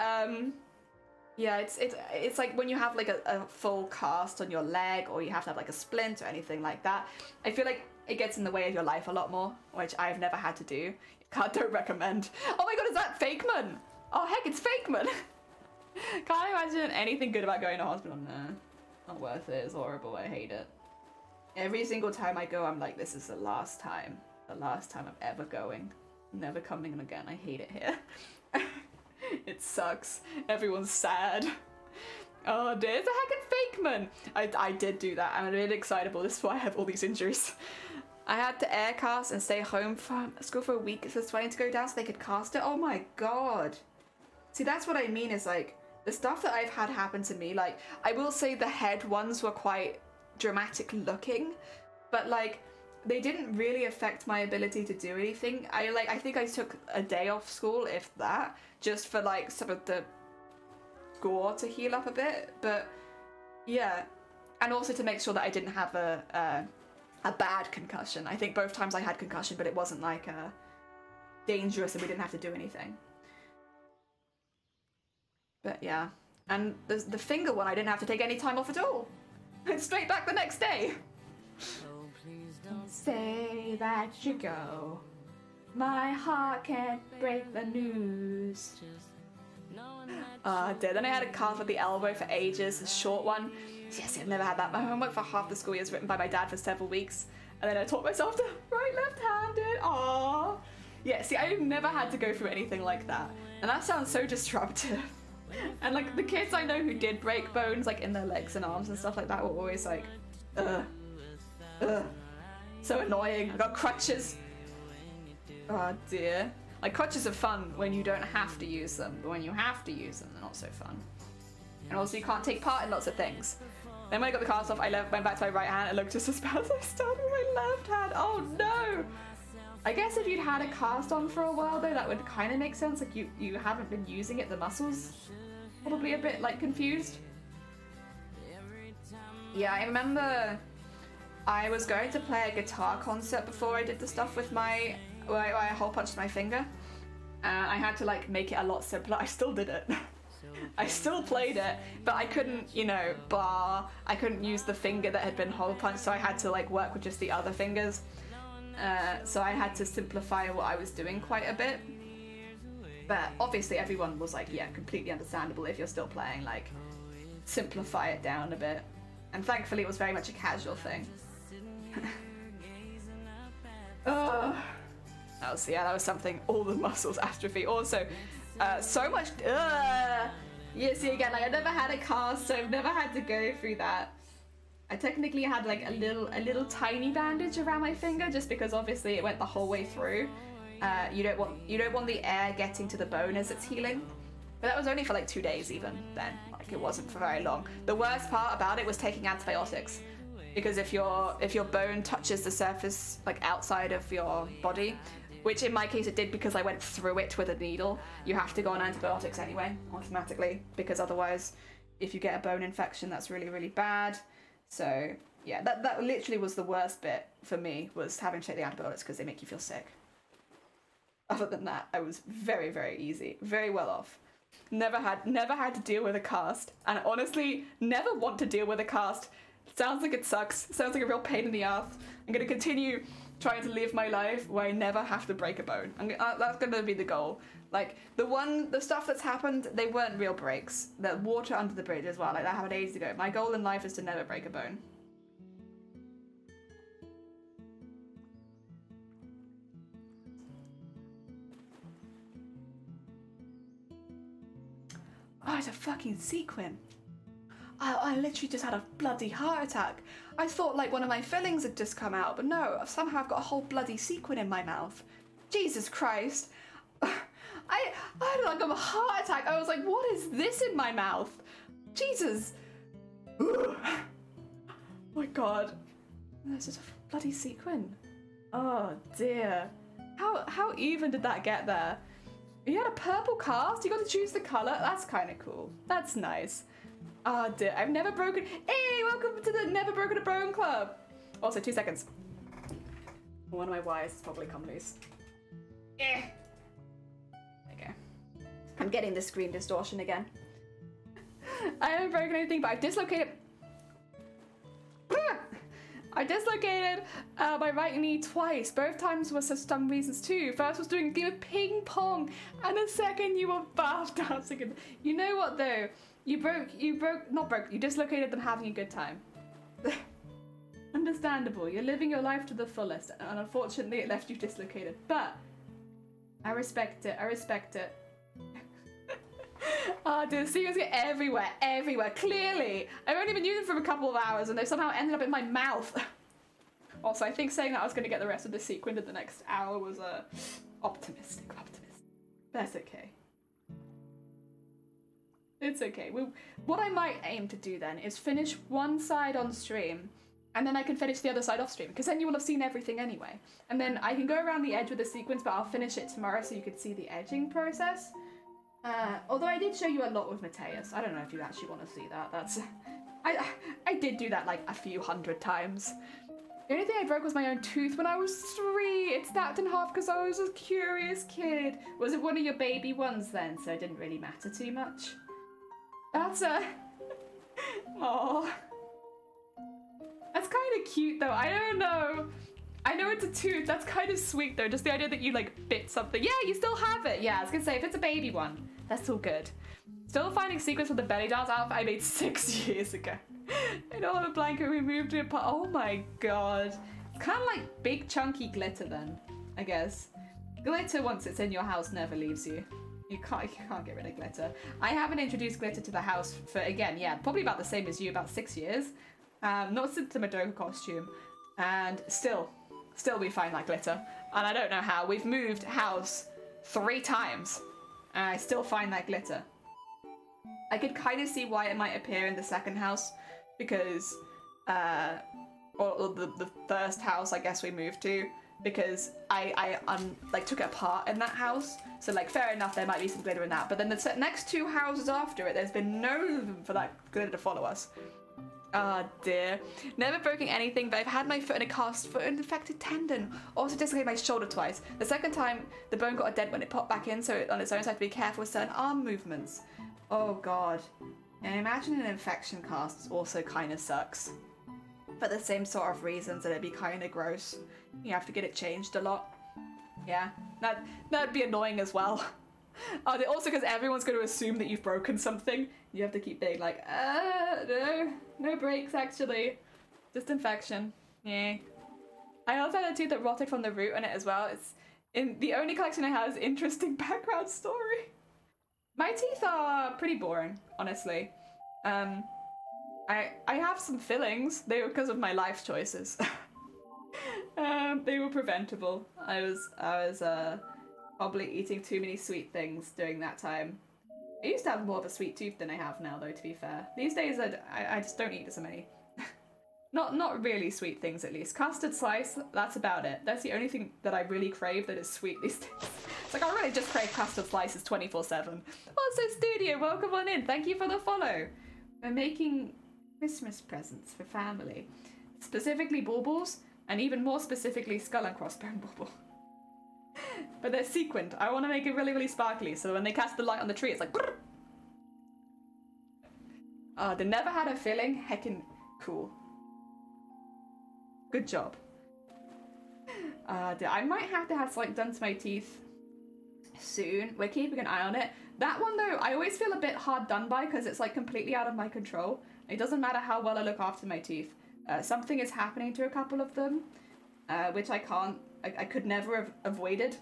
yeah, it's like when you have like a full cast on your leg, or you have to have like a splint or anything like that, I feel like it gets in the way of your life a lot more, which I've never had to do. Don't recommend. Oh my god, is that Fakeman? Oh heck, it's Fakeman. Can't imagine anything good about going to hospital. No, not worth it. It's horrible. I hate it. Every single time I go, I'm like, this is the last time I'm ever going. I'm never coming again. I hate it here. It sucks. Everyone's sad. Oh dear, it's a heckin' fakeman! I did do that. I'm a bit excitable. This is why I have all these injuries. I had to air cast and stay home from school for a week so it's trying to go down so they could cast it. Oh my god. See, that's what I mean is like, the stuff that I've had happen to me, like, I will say the head ones were quite dramatic looking, but like, they didn't really affect my ability to do anything. I think I took a day off school, if that, just for like some of the gore to heal up a bit, but yeah. And also to make sure that I didn't have a bad concussion. I think both times I had concussion, but it wasn't like dangerous and we didn't have to do anything. But yeah, and the finger one I didn't have to take any time off at all. It's straight back the next day. Don't say that you go. My heart can't break the news. Then I had a cast with the elbow for ages, a short one. Yes, I've never had that. My homework for half the school year was written by my dad for several weeks, and then I taught myself to write left-handed. Aww. Yeah, see, I've never had to go through anything like that, and that sounds so disruptive. And like the kids I know who did break bones, like in their legs and arms and stuff like that, were always like, so annoying. I got crutches. Oh dear. Like, crutches are fun when you don't have to use them, but when you have to use them, they're not so fun. And also, you can't take part in lots of things. Then when I got the cast off, I went back to my right hand and looked just as bad as I started with my left hand. Oh no! I guess if you'd had a cast on for a while though, that would kind of make sense. Like, you haven't been using it, the muscles probably a bit, like, confused. Yeah, I remember I was going to play a guitar concert before I did the stuff with my... where I hole punched my finger. I had to like make it a lot simpler. I still did it. I still played it, but I couldn't, you know, I couldn't use the finger that had been hole punched, so I had to like work with just the other fingers. So I had to simplify what I was doing quite a bit. But obviously everyone was like, yeah, completely understandable if you're still playing, like, simplify it down a bit. And thankfully it was very much a casual thing. Oh, so yeah, that was something. All the muscles atrophy. Also, so much. Yeah, see again, like I never had a cast, so I've never had to go through that. I technically had like a little tiny bandage around my finger, just because obviously it went the whole way through. You don't want the air getting to the bone as it's healing. But that was only for like 2 days even then. Like, it wasn't for very long. The worst part about it was taking antibiotics. Because if your bone touches the surface, like outside of your body, which in my case it did because I went through it with a needle, you have to go on antibiotics anyway, automatically, because otherwise, if you get a bone infection, that's really, really bad. So yeah, that literally was the worst bit for me, was having to take the antibiotics because they make you feel sick. Other than that, I was very, very easy, very well off. Never had to deal with a cast, and honestly, never want to deal with a cast. Sounds like it sucks. Sounds like a real pain in the ass. I'm gonna continue trying to live my life where I never have to break a bone. That's gonna be the goal. Like, the stuff that's happened, they weren't real breaks. The water under the bridge as well, like that happened ages ago. My goal in life is to never break a bone. Oh, it's a fucking sequin. I literally just had a bloody heart attack. I thought like one of my fillings had just come out, but no, somehow I've got a whole bloody sequin in my mouth. Jesus Christ. I had like a heart attack. I was like, what is this in my mouth? Jesus. Oh my god. There's just a bloody sequin. Oh dear. How even did that get there? You had a purple cast? You got to choose the colour? That's kind of cool. That's nice. Oh dear, I've never broken. Hey, welcome to the Never Broken a Bone Club. Also, 2 seconds. One of my wires has probably come loose. Yeah. There you go. I'm getting the screen distortion again. I haven't broken anything, but I've dislocated. I dislocated my right knee twice. Both times were for some reasons too. First was doing a game of ping pong, and the second you were bath dancing. You know what though? You dislocated them having a good time. Understandable. You're living your life to the fullest, and unfortunately it left you dislocated. But I respect it. I respect it. Oh, dude, the secrets get everywhere, everywhere. Clearly, I've only been using them for a couple of hours, and they've somehow ended up in my mouth. Also, I think saying that I was going to get the rest of the sequin in the next hour was optimistic. That's okay. It's okay. What I might aim to do then is finish one side on stream, and then I can finish the other side off stream, because then you will have seen everything anyway. And then I can go around the edge with the sequins, but I'll finish it tomorrow so you can see the edging process. Although I did show you a lot with Mateus. I don't know if you actually want to see that. I did do that like a few hundred times. The only thing I broke was my own tooth when I was 3. It snapped in half because I was a curious kid. Was it one of your baby ones then? So it didn't really matter too much. That's oh. That's kind of cute though. I don't know. I know it's a tooth. That's kind of sweet though. Just the idea that you like bit something. Yeah, you still have it. Yeah, I was gonna say if it's a baby one, that's all good. Still finding secrets with the belly dance outfit I made 6 years ago. I don't have a blanket. We moved it apart. Oh my god. It's kind of like big chunky glitter then, I guess. Glitter once it's in your house never leaves you. You can't get rid of glitter. I haven't introduced glitter to the house for, again, yeah, probably about the same as you, about 6 years. Not since the Madoka costume. And still we find that glitter. And I don't know how. We've moved house 3 times. And I still find that glitter. I could kind of see why it might appear in the second house. Because, or the first house I guess we moved to. Because I like took it apart in that house, so like fair enough there might be some glitter in that, but then the next 2 houses after it there's been no room for that glitter to follow us. Ah dear. Never broken anything, but I've had my foot in a cast for an infected tendon. Also dislocated my shoulder twice. The second time the bone got a dent when it popped back in, so on its own so I have to be careful with certain arm movements. Oh god. And imagine an infection cast also kind of sucks. For the same sort of reasons, that it'd be kind of gross. You have to get it changed a lot. Yeah, that'd be annoying as well. Also because everyone's going to assume that you've broken something. You have to keep being like, no breaks actually. Just infection. Yeah. I also had a tooth that rotted from the root on it as well. It's in the only collection I have is interesting background story. My teeth are pretty boring, honestly. I have some fillings. They were because of my life choices. They were preventable. I was probably eating too many sweet things during that time. I used to have more of a sweet tooth than I have now, though, to be fair. These days, I just don't eat so many. Not really sweet things, at least. Custard slice, that's about it. That's the only thing that I really crave that is sweet these days. It's like, I really just crave custard slices 24/7. Also, Studio, welcome on in. Thank you for the follow. We're making Christmas presents for family. Specifically baubles, and even more specifically skull and crossbone bauble. But they're sequined. I want to make it really, really sparkly, so when they cast the light on the tree, it's like... they never had a filling. Heckin' cool. Good job. I might have to have something done to my teeth soon. We're keeping an eye on it. That one, though, I always feel a bit hard done by because it's like completely out of my control. It doesn't matter how well I look after my teeth. Something is happening to a couple of them, which I could never have avoided.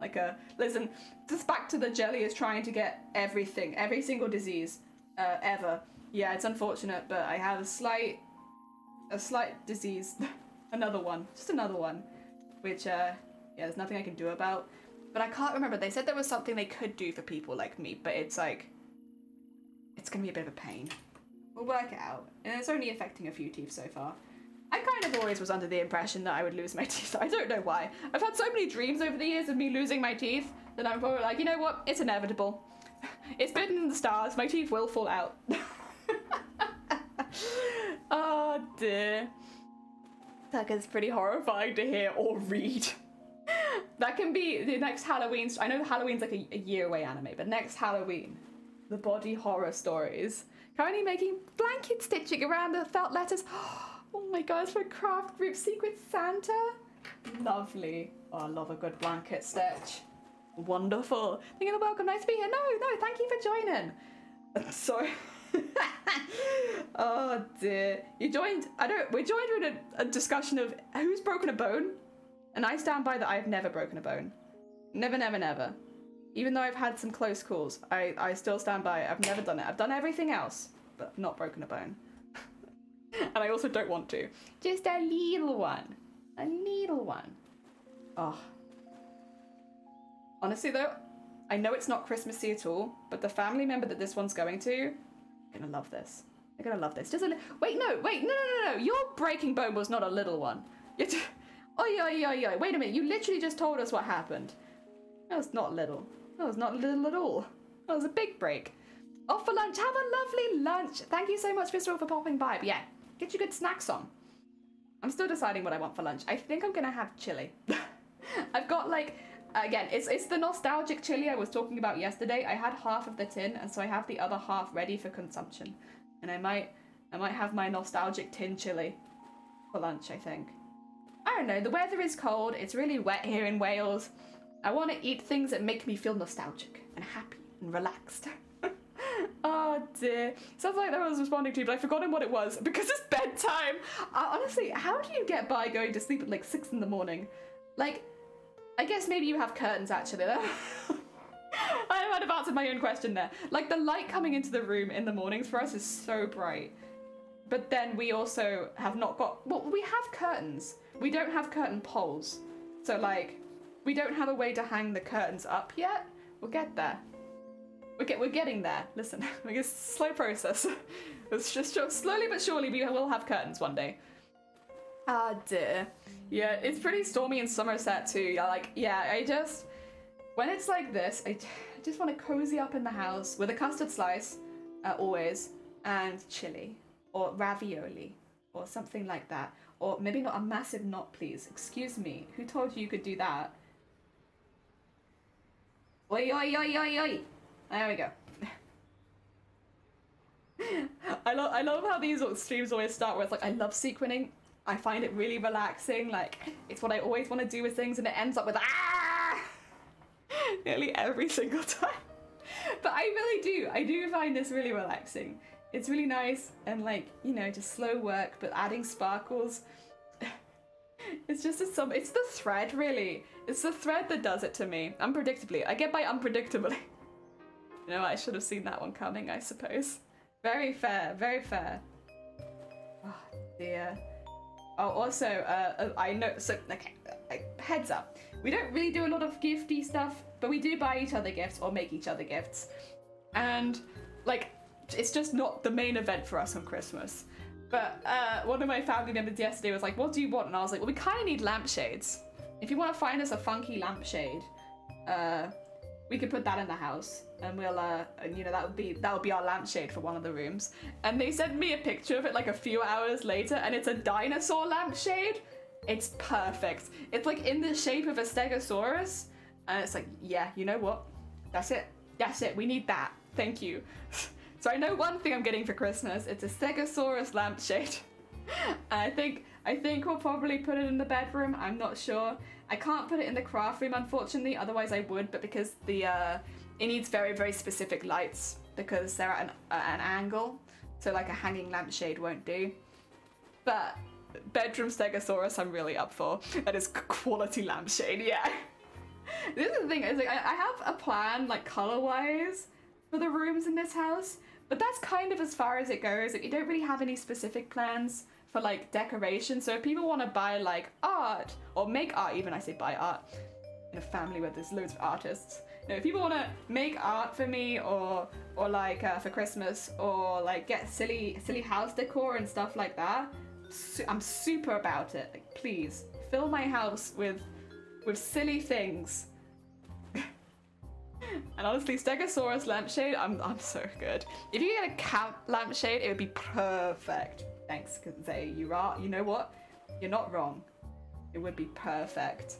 Like, listen, just back to the jelly is trying to get everything, every single disease, ever. Yeah, it's unfortunate, but I have a slight disease. Another one, just another one, which, yeah, there's nothing I can do about. But I can't remember, they said there was something they could do for people like me, but it's like, it's gonna be a bit of a pain. We'll work it out. And it's only affecting a few teeth so far. I kind of always was under the impression that I would lose my teeth. I don't know why. I've had so many dreams over the years of me losing my teeth that I'm probably like, you know what? It's inevitable. It's written in the stars. My teeth will fall out. Oh dear. That is pretty horrifying to hear or read. That can be the next Halloween. I know Halloween's like a year away anime, but next Halloween, the body horror stories. Currently making blanket stitching around the felt letters. Oh my god, it's for craft group Secret Santa. Lovely. Oh, I love a good blanket stitch. Wonderful. Thank you for the welcome. Nice to be here. No, thank you for joining. Sorry. Oh dear. You joined, we joined in a discussion of who's broken a bone? And I stand by that I've never broken a bone. Never, never, never. Even though I've had some close calls, I still stand by it. I've never done it. I've done everything else, but not broken a bone. And I also don't want to. Just a little one. A little one. Oh. Honestly though, I know it's not Christmassy at all, but the family member that this one's going to, are gonna love this. They're gonna love this. Just a wait, no. Your breaking bone was not a little one. Oi. Wait a minute, you literally just told us what happened. That was not little. That was not little at all. That was a big break. Off for lunch. Have a lovely lunch. Thank you so much, Visceral, for popping by. But yeah, get your good snacks on. I'm still deciding what I want for lunch. I think I'm gonna have chili. I've got like, again, it's the nostalgic chili I was talking about yesterday. I had half of the tin, and so I have the other half ready for consumption. And I might have my nostalgic tin chili for lunch, I think. I don't know, the weather is cold, it's really wet here in Wales. I want to eat things that make me feel nostalgic and happy and relaxed. Oh dear. Sounds like that I was responding to, but I've forgotten what it was because it's bedtime. Honestly, how do you get by going to sleep at like 6 in the morning? Like, I guess maybe you have curtains actually. I might have answered my own question there. Like the light coming into the room in the mornings for us is so bright. But then we also have not got, well, we have curtains. We don't have curtain poles. So like, we don't have a way to hang the curtains up yet. We'll get there. We're getting there. Listen, it's a slow process. It's just slowly but surely we will have curtains one day. Ah dear. Yeah, it's pretty stormy in Somerset too. When it's like this, I just want to cozy up in the house with a custard slice, always, and chili, or ravioli, or something like that. Or maybe not a massive knot, please. Excuse me, who told you could do that? Oi, oi, oi, oi, oi. There we go. I love how these streams always start where it's like, I love sequining. I find it really relaxing. Like, it's what I always want to do with things, and it ends up with ah! Nearly every single time. But I really do. I do find this really relaxing. It's really nice and like, you know, just slow work, but adding sparkles. It's just it's the thread, really. It's the thread that does it to me. Unpredictably. I get by unpredictably. You know, I should have seen that one coming, I suppose. Very fair, very fair. Oh dear. Oh, also, I know, so, okay, heads up. We don't really do a lot of gifty stuff, but we do buy each other gifts or make each other gifts. And, like, it's just not the main event for us on Christmas. But one of my family members yesterday was like, what do you want? And I was like, well, we kind of need lampshades. If you want to find us a funky lampshade, we could put that in the house, and we'll, and you know, that would be our lampshade for one of the rooms. And they sent me a picture of it like a few hours later, and it's a dinosaur lampshade. It's perfect. It's like in the shape of a stegosaurus, and it's like, yeah, you know what? That's it. That's it. We need that. Thank you. So I know one thing I'm getting for Christmas. It's a stegosaurus lampshade. I think we'll probably put it in the bedroom. I'm not sure. I can't put it in the craft room, unfortunately. Otherwise I would, but because the it needs very, very specific lights because they're at an angle. So like a hanging lampshade won't do. But bedroom stegosaurus I'm really up for. That is quality lampshade, yeah. This is the thing, is like I have a plan like color-wise for the rooms in this house, but that's kind of as far as it goes. Like, you don't really have any specific plans for like decoration. So if people want to buy like art or make art, even I say buy art in a family where there's loads of artists. You know, if people want to make art for me or like for Christmas or like get silly house decor and stuff like that, I'm super about it. Like, please fill my house with silly things. And honestly, Stegosaurus lampshade, I'm so good. If you get a cat lampshade, it would be perfect. Thanks, Zay. You know what? You're not wrong. It would be perfect.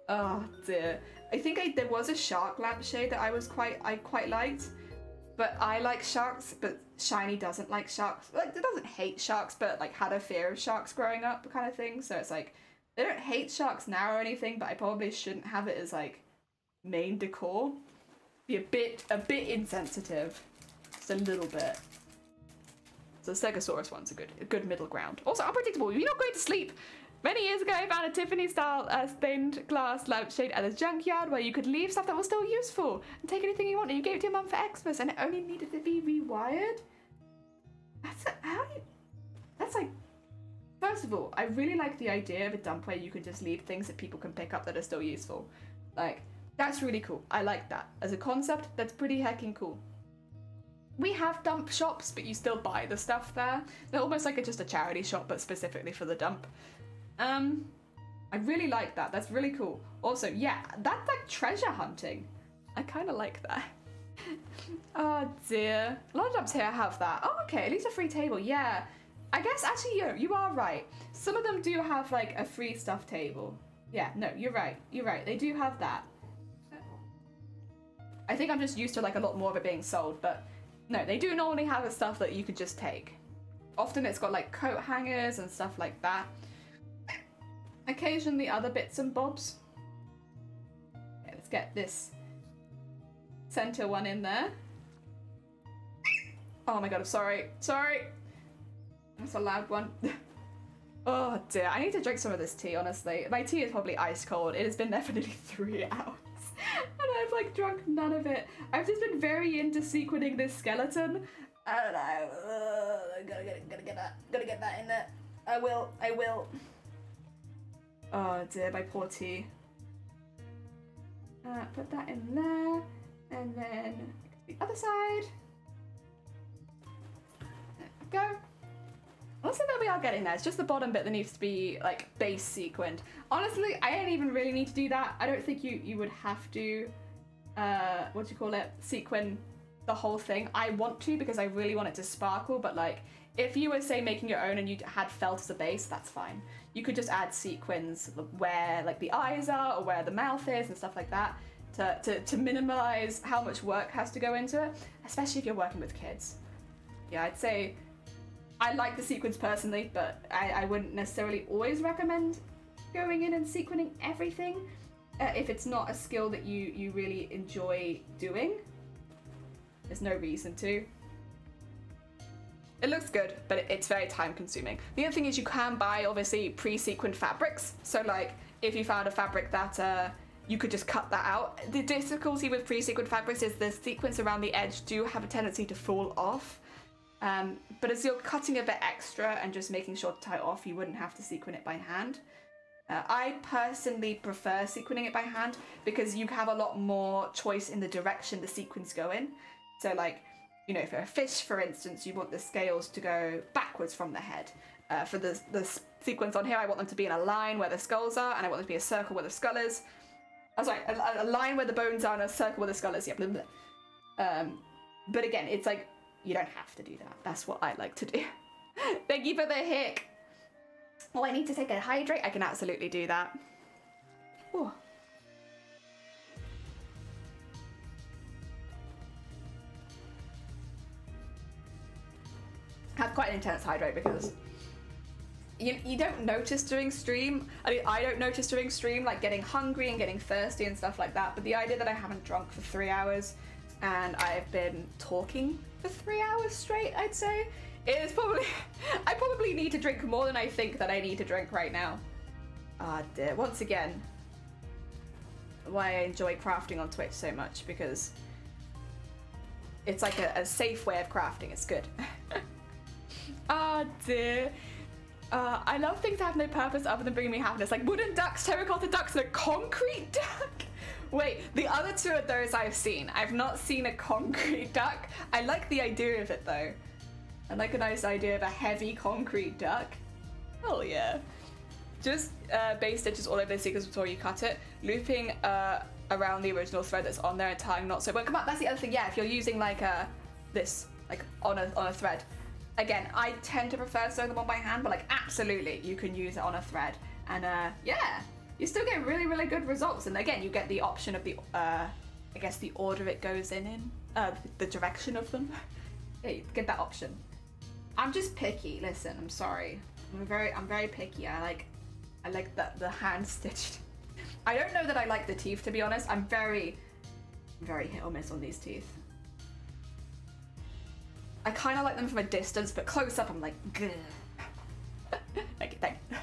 Oh dear. I think there was a shark lampshade that I quite liked, but I like sharks, but Shiny doesn't like sharks. Like, it doesn't hate sharks, but like had a fear of sharks growing up, kind of thing. So it's like they don't hate sharks now or anything, but I probably shouldn't have it as like main decor. Be a bit insensitive, just a little bit. So the Stegosaurus one's a good middle ground. Also unpredictable. You're not going to sleep. Many years ago, I found a Tiffany-style stained glass lampshade at a junkyard where you could leave stuff that was still useful and take anything you wanted. You gave it to your mum for Xmas and it only needed to be rewired. That's like, first of all, I really like the idea of a dump where you can just leave things that people can pick up that are still useful. Like, that's really cool. I like that. As a concept, that's pretty heckin' cool. We have dump shops, but you still buy the stuff there. They're almost like just a charity shop, but specifically for the dump. I really like that. That's really cool. Also, yeah, that's like treasure hunting. I kind of like that. Oh dear. A lot of dumps here have that. Oh, okay, at least a free table. Yeah. I guess actually you are right. Some of them do have like a free stuff table. Yeah, no, you're right. You're right. They do have that. I think I'm just used to like a lot more of it being sold, but no, they do normally have the stuff that you could just take. Often it's got like coat hangers and stuff like that. Occasionally other bits and bobs. Okay, let's get this center one in there. Oh my god, I'm sorry. Sorry. That's a loud one. Oh dear, I need to drink some of this tea, honestly. My tea is probably ice cold. It has been there for nearly 3 hours. And I've like drunk none of it. I've just been very into sequining this skeleton. I don't know. Gotta get that in there. I will. Oh dear, my poor tea. Put that in there, and then the other side. There we go. Honestly, we are getting there. It's just the bottom bit that needs to be like base sequined. Honestly, I don't even really need to do that. I don't think you would have to, what do you call it, sequin the whole thing. I want to because I really want it to sparkle, but like if you were say making your own and you had felt as a base, that's fine. You could just add sequins where like the eyes are or where the mouth is and stuff like that to minimize how much work has to go into it, especially if you're working with kids. Yeah, I'd say I like the sequins personally, but I wouldn't necessarily always recommend going in and sequining everything if it's not a skill that you really enjoy doing. There's no reason to. It looks good, but it's very time consuming. The other thing is you can buy obviously pre-sequined fabrics. So like if you found a fabric that you could just cut that out. The difficulty with pre-sequined fabrics is the sequins around the edge do have a tendency to fall off. But as you're cutting a bit extra and just making sure to tie it off, you wouldn't have to sequin it by hand. I personally prefer sequining it by hand because you have a lot more choice in the direction the sequins go in. So like, you know, for a fish, for instance, you want the scales to go backwards from the head. For the sequins on here, I want them to be in a line where the skulls are, and I want them to be a circle where the skull is. Oh, sorry, a line where the bones are and a circle where the skull is. Yeah, blah, blah. But again, it's like, you don't have to do that. That's what I like to do. Thank you for the hick. Oh, I need to take a hydrate. I can absolutely do that. Ooh. I have quite an intense hydrate because you don't notice during stream. I mean, I don't notice during stream like getting hungry and getting thirsty and stuff like that. But the idea that I haven't drunk for 3 hours and I've been talking for 3 hours straight, I'd say, is probably, I probably need to drink more than I think that I need to drink right now. Ah dear, once again, why I enjoy crafting on Twitch so much, because it's like a safe way of crafting, it's good. Ah dear. I love things that have no purpose other than bringing me happiness, like wooden ducks, terracotta ducks, and a concrete duck. Wait, the other two of those I've seen. I've not seen a concrete duck. I like the idea of it though. I like a nice idea of a heavy concrete duck. Hell yeah. Just base stitches all over the sequence before you cut it. Looping around the original thread that's on there and tying knots. So well, come on, that's the other thing. Yeah, if you're using like this, like on a thread. Again, I tend to prefer sewing them on by hand, but like absolutely, you can use it on a thread. And yeah, you still get really, really good results. And again, you get the option of the, I guess the order it goes in, the direction of them. Yeah, you get that option. I'm just picky. Listen, I'm sorry. I'm very picky. I like the hand stitched. I don't know that I like the teeth, to be honest. I'm very hit or miss on these teeth. I kind of like them from a distance, but close up I'm like, gah. Thank you, thank you.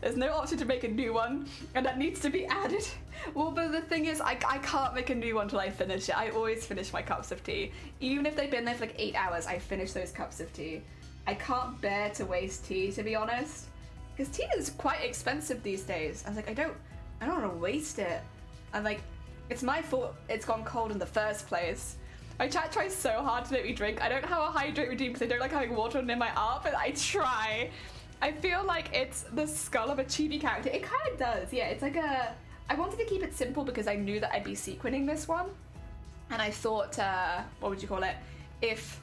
There's no option to make a new one, and that needs to be added. Well, but the thing is, I can't make a new one till I finish it. I always finish my cups of tea. Even if they've been there for like 8 hours, I finish those cups of tea. I can't bear to waste tea, to be honest. Because tea is quite expensive these days. I was like, I don't want to waste it. I'm like, it's my fault it's gone cold in the first place. My chat tries so hard to make me drink. I don't have a hydrate routine because I don't like having water near my arm, but I try. I feel like it's the skull of a chibi character. It kind of does, yeah. It's like a... I wanted to keep it simple because I knew that I'd be sequining this one. And I thought, what would you call it? If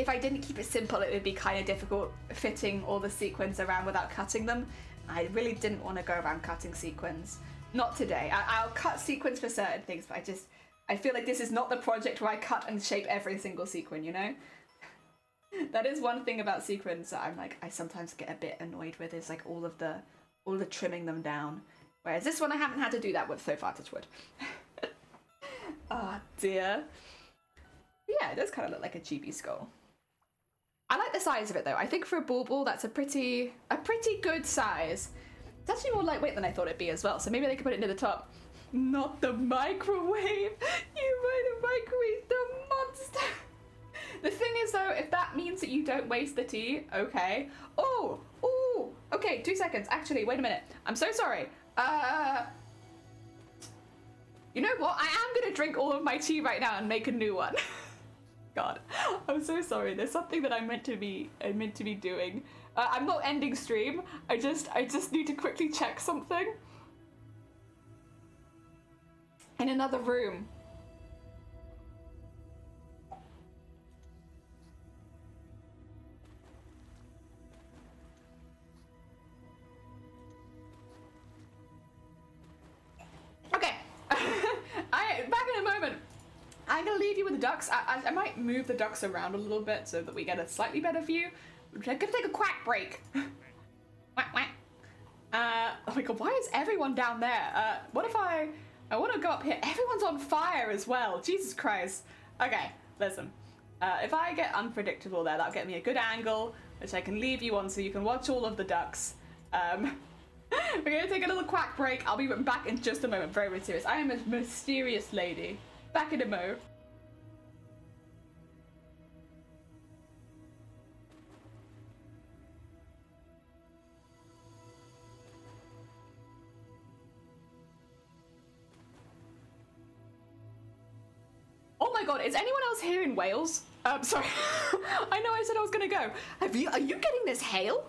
I didn't keep it simple, it would be kind of difficult fitting all the sequins around without cutting them. I really didn't want to go around cutting sequins. Not today. I'll cut sequins for certain things, but I feel like this is not the project where I cut and shape every single sequin, you know? That is one thing about sequins that I'm like, I sometimes get a bit annoyed with, is like all the trimming them down. Whereas this one I haven't had to do that with so far, touch wood. Oh dear. Yeah, it does kind of look like a chibi skull. I like the size of it though. I think for a bauble, that's a pretty good size. It's actually more lightweight than I thought it'd be as well, so maybe they could put it near the top. Not the microwave! You might have microwaved the monster! The thing is though, if that means that you don't waste the tea, okay. Oh, okay, 2 seconds. Actually, wait a minute. I'm so sorry. You know what? I am gonna drink all of my tea right now and make a new one. God, I'm so sorry. There's something that I'm meant to be doing. I'm not ending stream. I just need to quickly check something in another room. Okay, back in a moment. I'm gonna leave you with the ducks. I might move the ducks around a little bit so that we get a slightly better view. I'm gonna take a quack break. Quack, quack. Oh my god, why is everyone down there? What if I want to go up here? Everyone's on fire as well. Jesus Christ. Okay, listen. If I get unpredictable there, that'll get me a good angle, which I can leave you on so you can watch all of the ducks. We're gonna take a little quack break. I'll be back in just a moment. Very, very serious. I am a mysterious lady. Back in a mo. Oh my god, is anyone else here in Wales? Sorry. I know I said I was gonna go. Are you getting this hail?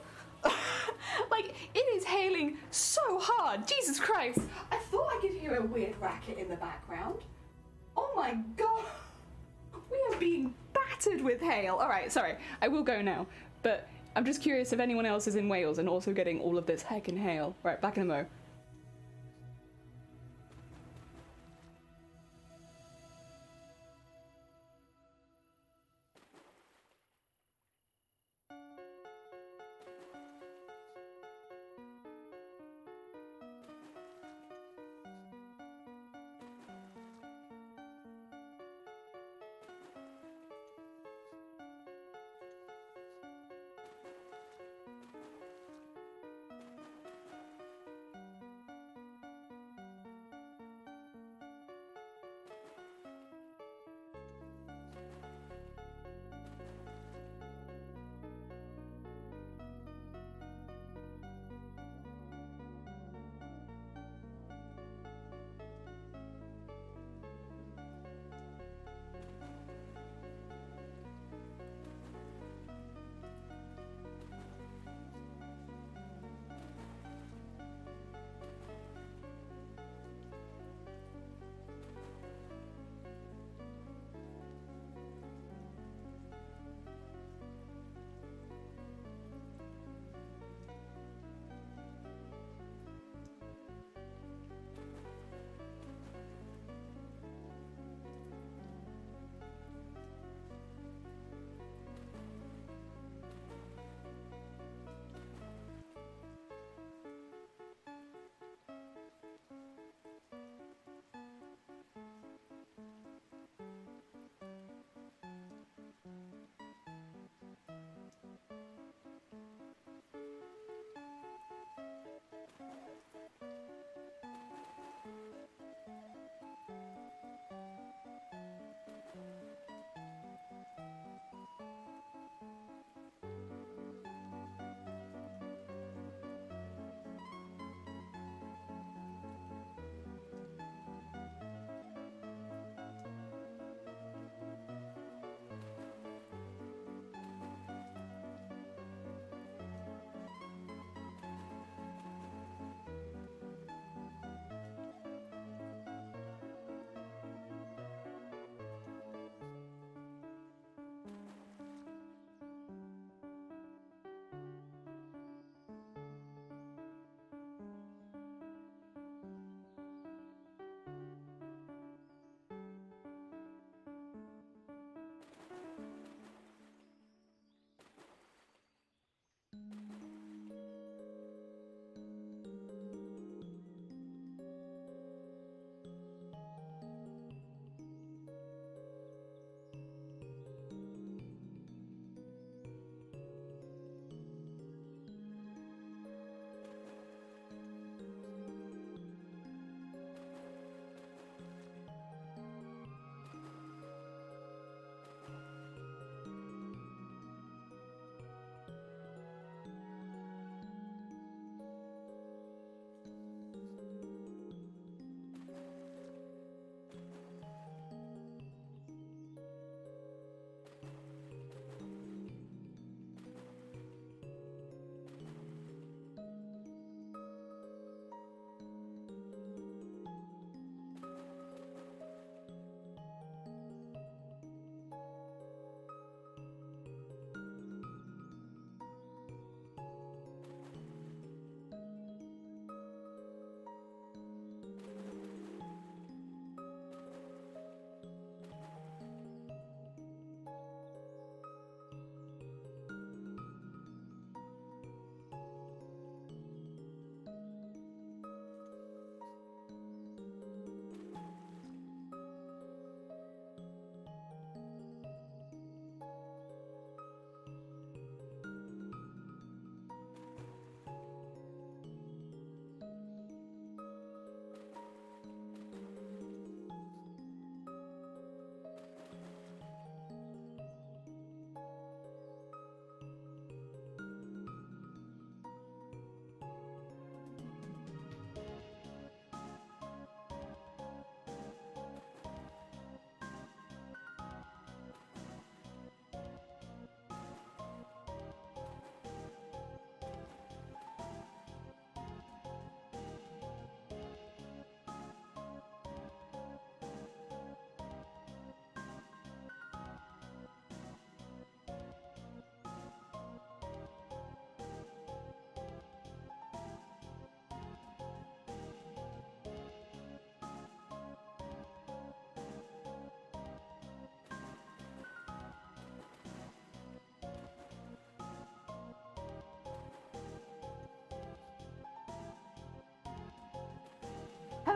Like, it is hailing so hard. Jesus Christ. I thought I could hear a weird racket in the background. Oh my god. We are being battered with hail. Alright, sorry. I will go now. But I'm just curious if anyone else is in Wales and also getting all of this heckin' hail. Right, back in a mo.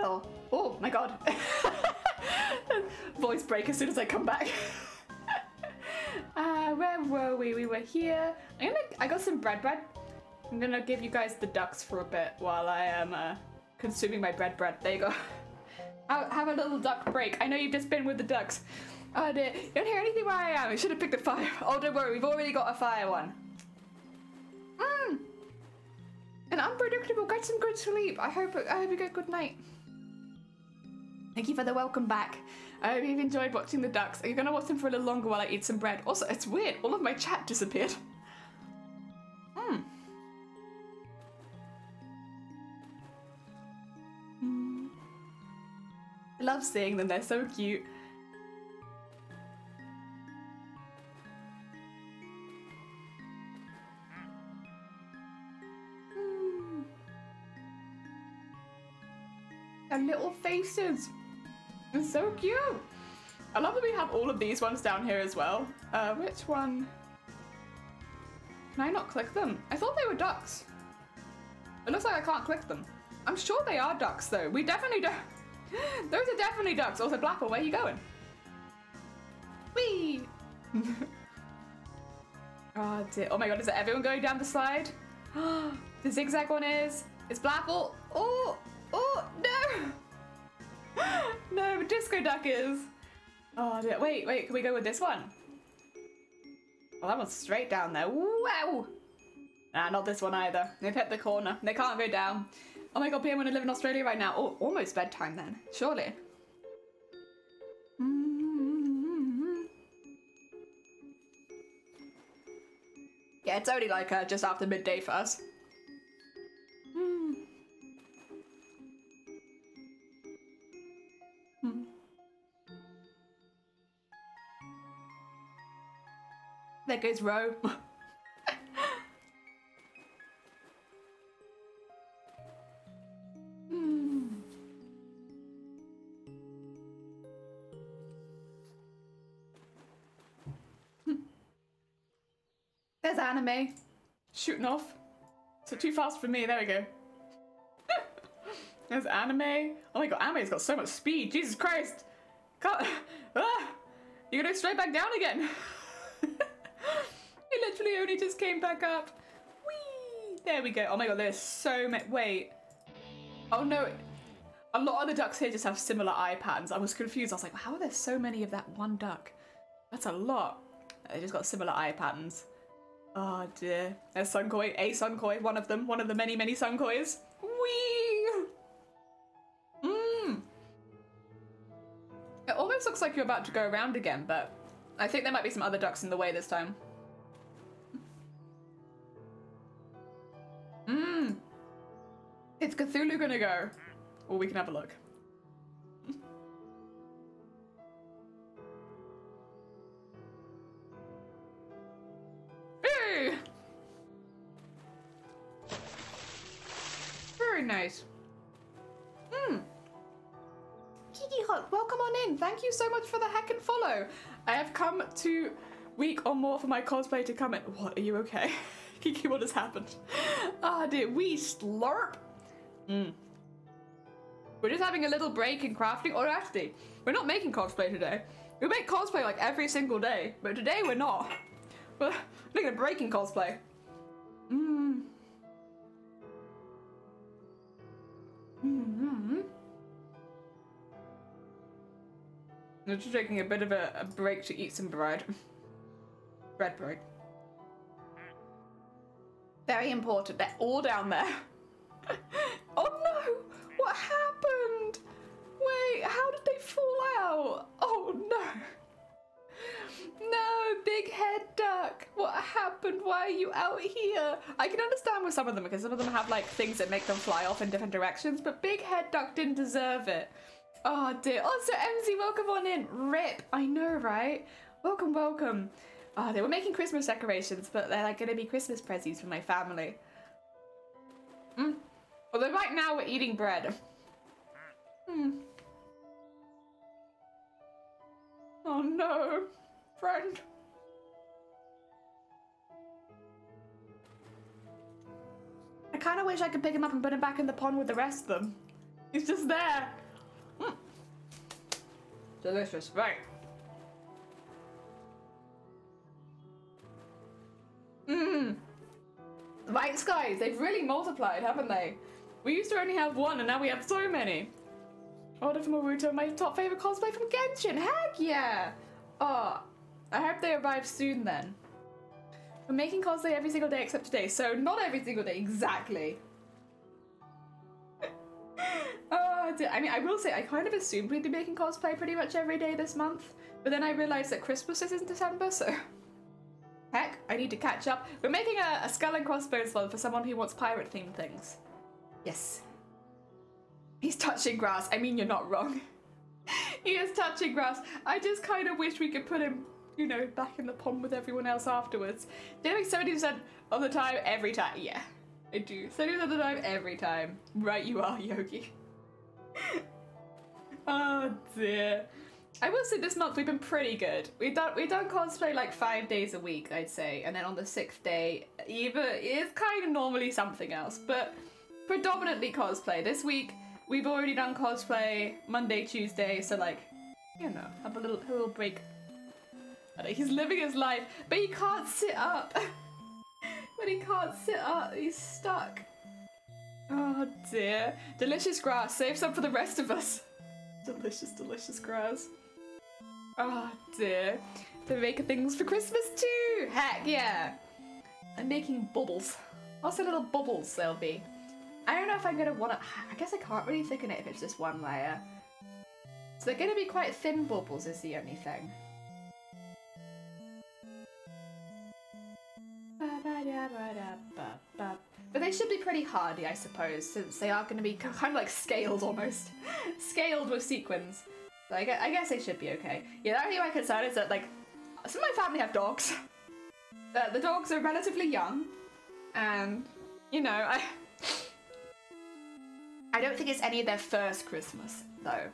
Hello. Oh my god. Voice break as soon as I come back. Where were we? We were here. I got some bread. I'm gonna give you guys the ducks for a bit while I am consuming my bread. There you go. I'll have a little duck break. I know you've just been with the ducks. Oh dear, you don't hear anything where I am. I should have picked a fire. Oh, don't worry, we've already got a fire one. An unpredictable. Get some good sleep. I hope you get good night. Thank you for the welcome back. I hope you've enjoyed watching the ducks. Are you gonna watch them for a little longer while I eat some bread? Also, it's weird. All of my chat disappeared. I love seeing them. They're so cute. Their little faces. It's so cute. I love that we have all of these ones down here as well. Which one? Can I not click them? I thought they were ducks. It looks like I can't click them. I'm sure they are ducks though. We definitely don't. Those are definitely ducks. Also, Blapple, where are you going? Whee! Oh dear. Oh my god, is everyone going down the slide? The zigzag one is. It's Blapple. Oh, no! No, Disco Duck is. Oh dear. Wait, can we go with this one? Oh, that one's straight down there. Wow! Nah, not this one either. They've hit the corner. They can't go down. Oh my god, PM, when I live in Australia right now. Oh, almost bedtime then. Surely. Yeah, it's only like just after midday for us. There goes Ro. There's Anime. Shooting off. So too fast for me, there we go. There's Anime. Oh my god, Anime's got so much speed, Jesus Christ. Can't, you're gonna go straight back down again. It literally only just came back up. Whee! There we go. Oh my god, there's so many, wait. Oh no, a lot of the ducks here just have similar eye patterns. I was confused, I was like, how are there so many of that one duck? That's a lot. They just got similar eye patterns. Oh dear. There's Sunkoi, a Sunkoi, one of them, one of the many, many Sunkois. Whee! It almost looks like you're about to go around again, but I think there might be some other ducks in the way this time. It's Cthulhu gonna go? Or we can have a look. Hey! Very nice. Kiki Hot, welcome on in. Thank you so much for the heckin' follow. I have come to week or more for my cosplay to come in. What, are you okay? Kiki, what has happened? Ah dear, we slurp. We're just having a little break in crafting. Or actually, we're not making cosplay today. We make cosplay like every single day, but today we're not. We're making a break in cosplay. We're just taking a bit of a break to eat some bread. Bread break. Very important. They're all down there. Oh no! What happened? Wait, how did they fall out? Oh no! No, big head duck. What happened? Why are you out here? I can understand with some of them because some of them have like things that make them fly off in different directions, but big head duck didn't deserve it. Oh dear. Oh, so MZ, welcome on in. Rip. I know, right? Welcome, welcome. Oh, they were making Christmas decorations, but they're like gonna be Christmas prezzies for my family. Although right now we're eating bread. Oh no, friend. I kind of wish I could pick him up and put him back in the pond with the rest of them. He's just there. Mm. Delicious, right? Mmm. White skies, they've really multiplied, haven't they? We used to only have one and now we have so many. Order from Naruto, my top favorite cosplay from Genshin. Heck yeah! Oh, I hope they arrive soon then. We're making cosplay every single day except today, so not every single day, exactly. Oh, I mean, I will say, I kind of assumed we'd be making cosplay pretty much every day this month, but then I realised that Christmas is in December, so... Heck, I need to catch up. We're making a skull and crossbones one for someone who wants pirate-themed things. Yes. He's touching grass. I mean, you're not wrong. He is touching grass. I just kind of wish we could put him, you know, back in the pond with everyone else afterwards. Doing 70% of the time, every time. Yeah, I do. 70% of the time, every time. Right you are, Yogi. Oh dear. I will say this month we've been pretty good. We've done cosplay like 5 days a week, I'd say, and then on the 6th day, either is kind of normally something else, but predominantly cosplay. This week we've already done cosplay Monday, Tuesday, so like, you know, have a little break. He's living his life, but he can't sit up. But he can't sit up. He's stuck. Oh dear. Delicious grass. Save some for the rest of us. Delicious, delicious grass. Oh dear. They're making things for Christmas too! Heck yeah! I'm making bubbles. Lots of little bubbles there'll be. I don't know if I'm gonna wanna... I guess I can't really thicken it if it's just one layer. So they're gonna be quite thin bubbles is the only thing. But they should be pretty hardy, I suppose, since they are going to be kind of like scaled almost. Scaled with sequins. So I guess they should be okay. Yeah, the only my concern is that, like, some of my family have dogs. The dogs are relatively young. And, you know, I don't think it's any of their first Christmas, though.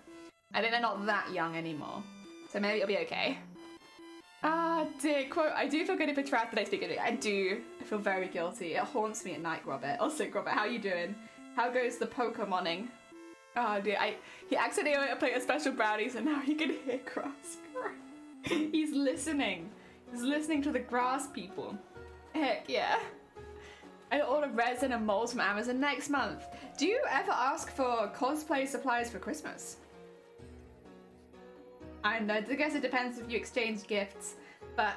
I think they're not that young anymore. So maybe it'll be okay. Ah, dear, quote, I do feel guilty for trash that I speak of it. I do. I feel very guilty. It haunts me at night, Robert. Also, Robert, how you doing? How goes the Pokemoning? Oh dear, he accidentally ate a plate of special brownies and now he can hear grass. He's listening. He's listening to the grass people. Heck yeah. I order resin and molds from Amazon next month. Do you ever ask for cosplay supplies for Christmas? I guess it depends if you exchange gifts, but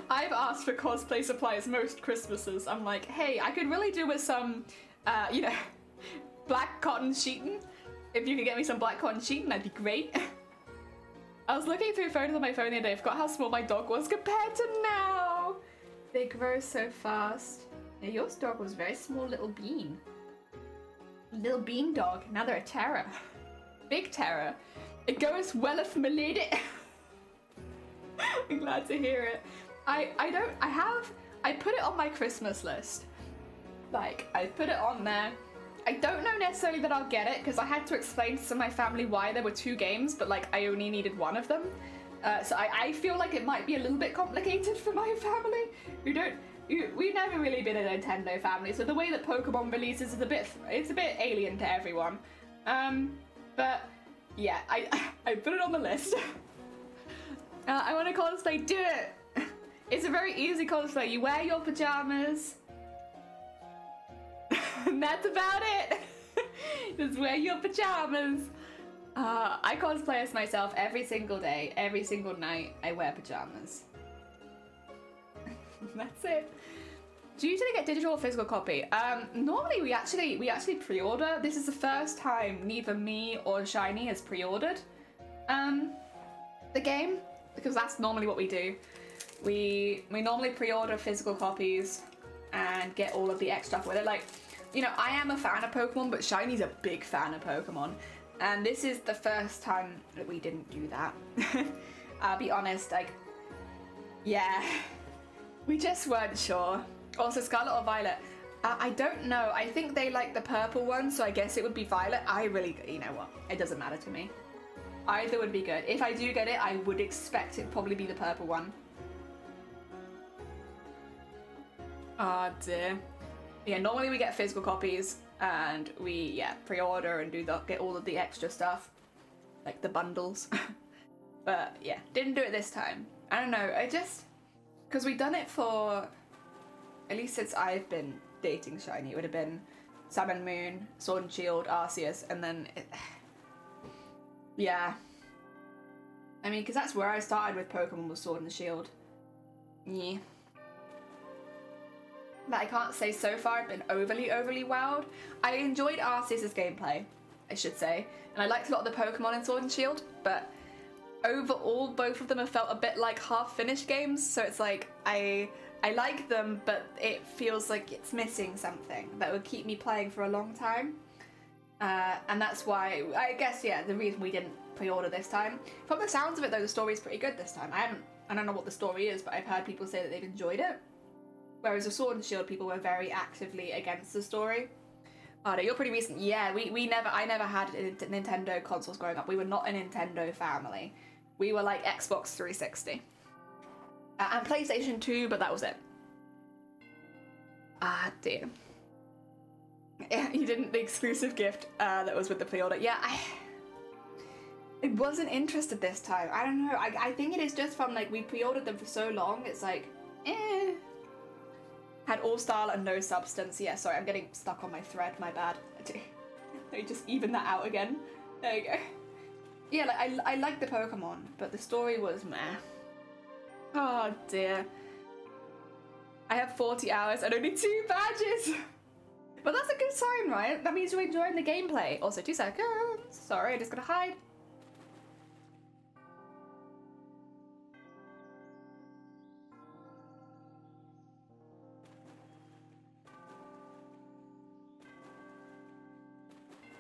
I've asked for cosplay supplies most Christmases. I'm like, hey, I could really do with some, you know, black cotton sheeting. If you could get me some black cotton sheeting, that'd be great. I was looking through photos on my phone the other day. I forgot how small my dog was compared to now. They grow so fast. Yeah, your dog was a very small little bean. Little bean dog. Now they're a terror. Big terror. It goes well if my lady. I'm glad to hear it. I put it on my Christmas list. Like, I put it on there. I don't know necessarily that I'll get it because I had to explain to some of my family why there were 2 games, but like I only needed one of them. So I feel like it might be a little bit complicated for my family. We've never really been a Nintendo family, so the way that Pokemon releases is it's a bit alien to everyone. But yeah, I put it on the list. I want to cosplay, do it! It's a very easy cosplay. You wear your pajamas. And that's about it. Just wear your pajamas. I cosplay as myself every single day, every single night. I wear pajamas. That's it. Do you usually get digital or physical copy? Normally we actually pre-order. This is the first time neither me or Shiny has pre-ordered the game, because that's normally what we do. We normally pre-order physical copies and get all of the extra stuff with it. Like, you know, I am a fan of Pokemon, but Shiny's a big fan of Pokemon. And this is the first time that we didn't do that. I'll be honest, like, yeah, we just weren't sure. Also, Scarlet or Violet? I don't know. I think they like the purple one, so I guess it would be Violet. You know what? It doesn't matter to me. Either would be good. If I do get it, I would expect it probably be the purple one. Oh dear. Yeah, normally we get physical copies. and we pre-order and get all of the extra stuff, like the bundles. But yeah, didn't do it this time. I don't know, because we've done it for, at least since I've been dating Shiny, it would have been Sun and Moon, Sword and Shield, Arceus, and then yeah. I mean, because that's where I started with Pokemon, was Sword and Shield. Yeah. But I can't say so far I've been overly wowed. I enjoyed Arceus' gameplay, I should say, and I liked a lot of the Pokemon in Sword and Shield, but overall both of them have felt a bit like half-finished games, so it's like I like them, but it feels like it's missing something that would keep me playing for a long time. And that's why, I guess, yeah, the reason we didn't pre-order this time. From the sounds of it though, the story's pretty good this time. I don't know what the story is, but I've heard people say that they've enjoyed it. Whereas with Sword and Shield, people were very actively against the story. Oh no, you're pretty recent. Yeah, I never had Nintendo consoles growing up. We were not a Nintendo family. We were like Xbox 360. And PlayStation 2, but that was it. Ah, dear. Yeah, you didn't, the exclusive gift that was with the pre-order. Yeah, I wasn't interested this time. I don't know, I think it is just from like, we pre-ordered them for so long, it's like, eh. Had all style and no substance. Yeah, sorry, I'm getting stuck on my thread, my bad. Let me just even that out again. There you go. Yeah, like, I like the Pokemon, but the story was meh. Oh dear. I have 40 hours and only 2 badges! But that's a good sign, right? That means you're enjoying the gameplay. Also, 2 seconds. Sorry, I just gotta hide.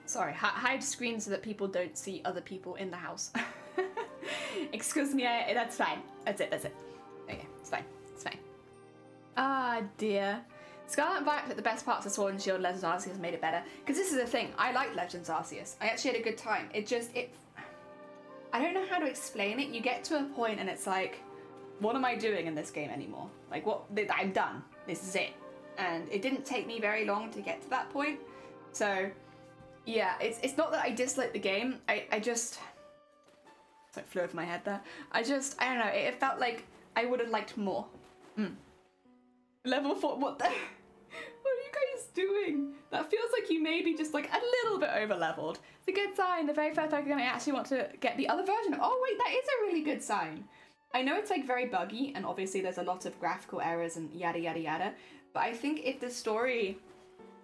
Sorry, hide screen so that people don't see other people in the house. Excuse me, that's fine. That's it. Okay, it's fine. Ah, dear. Scarlet and Violet, the best parts of Sword and Shield, Legends Arceus made it better. Because this is the thing, I like Legends Arceus. I actually had a good time. I don't know how to explain it. You get to a point and it's like, what am I doing in this game anymore? Like, I'm done. This is it. And it didn't take me very long to get to that point. So, yeah, it's not that I dislike the game. I just... It's like flew over my head there. I don't know, it felt like I would have liked more. Level 4, what the... What are you guys doing? That feels like you may be just like a little bit over leveled. It's a good sign. The very first Pokemon I actually want to get the other version of. Oh wait, that is a really good sign. I know it's like very buggy and obviously there's a lot of graphical errors and yada yada yada, but I think if the story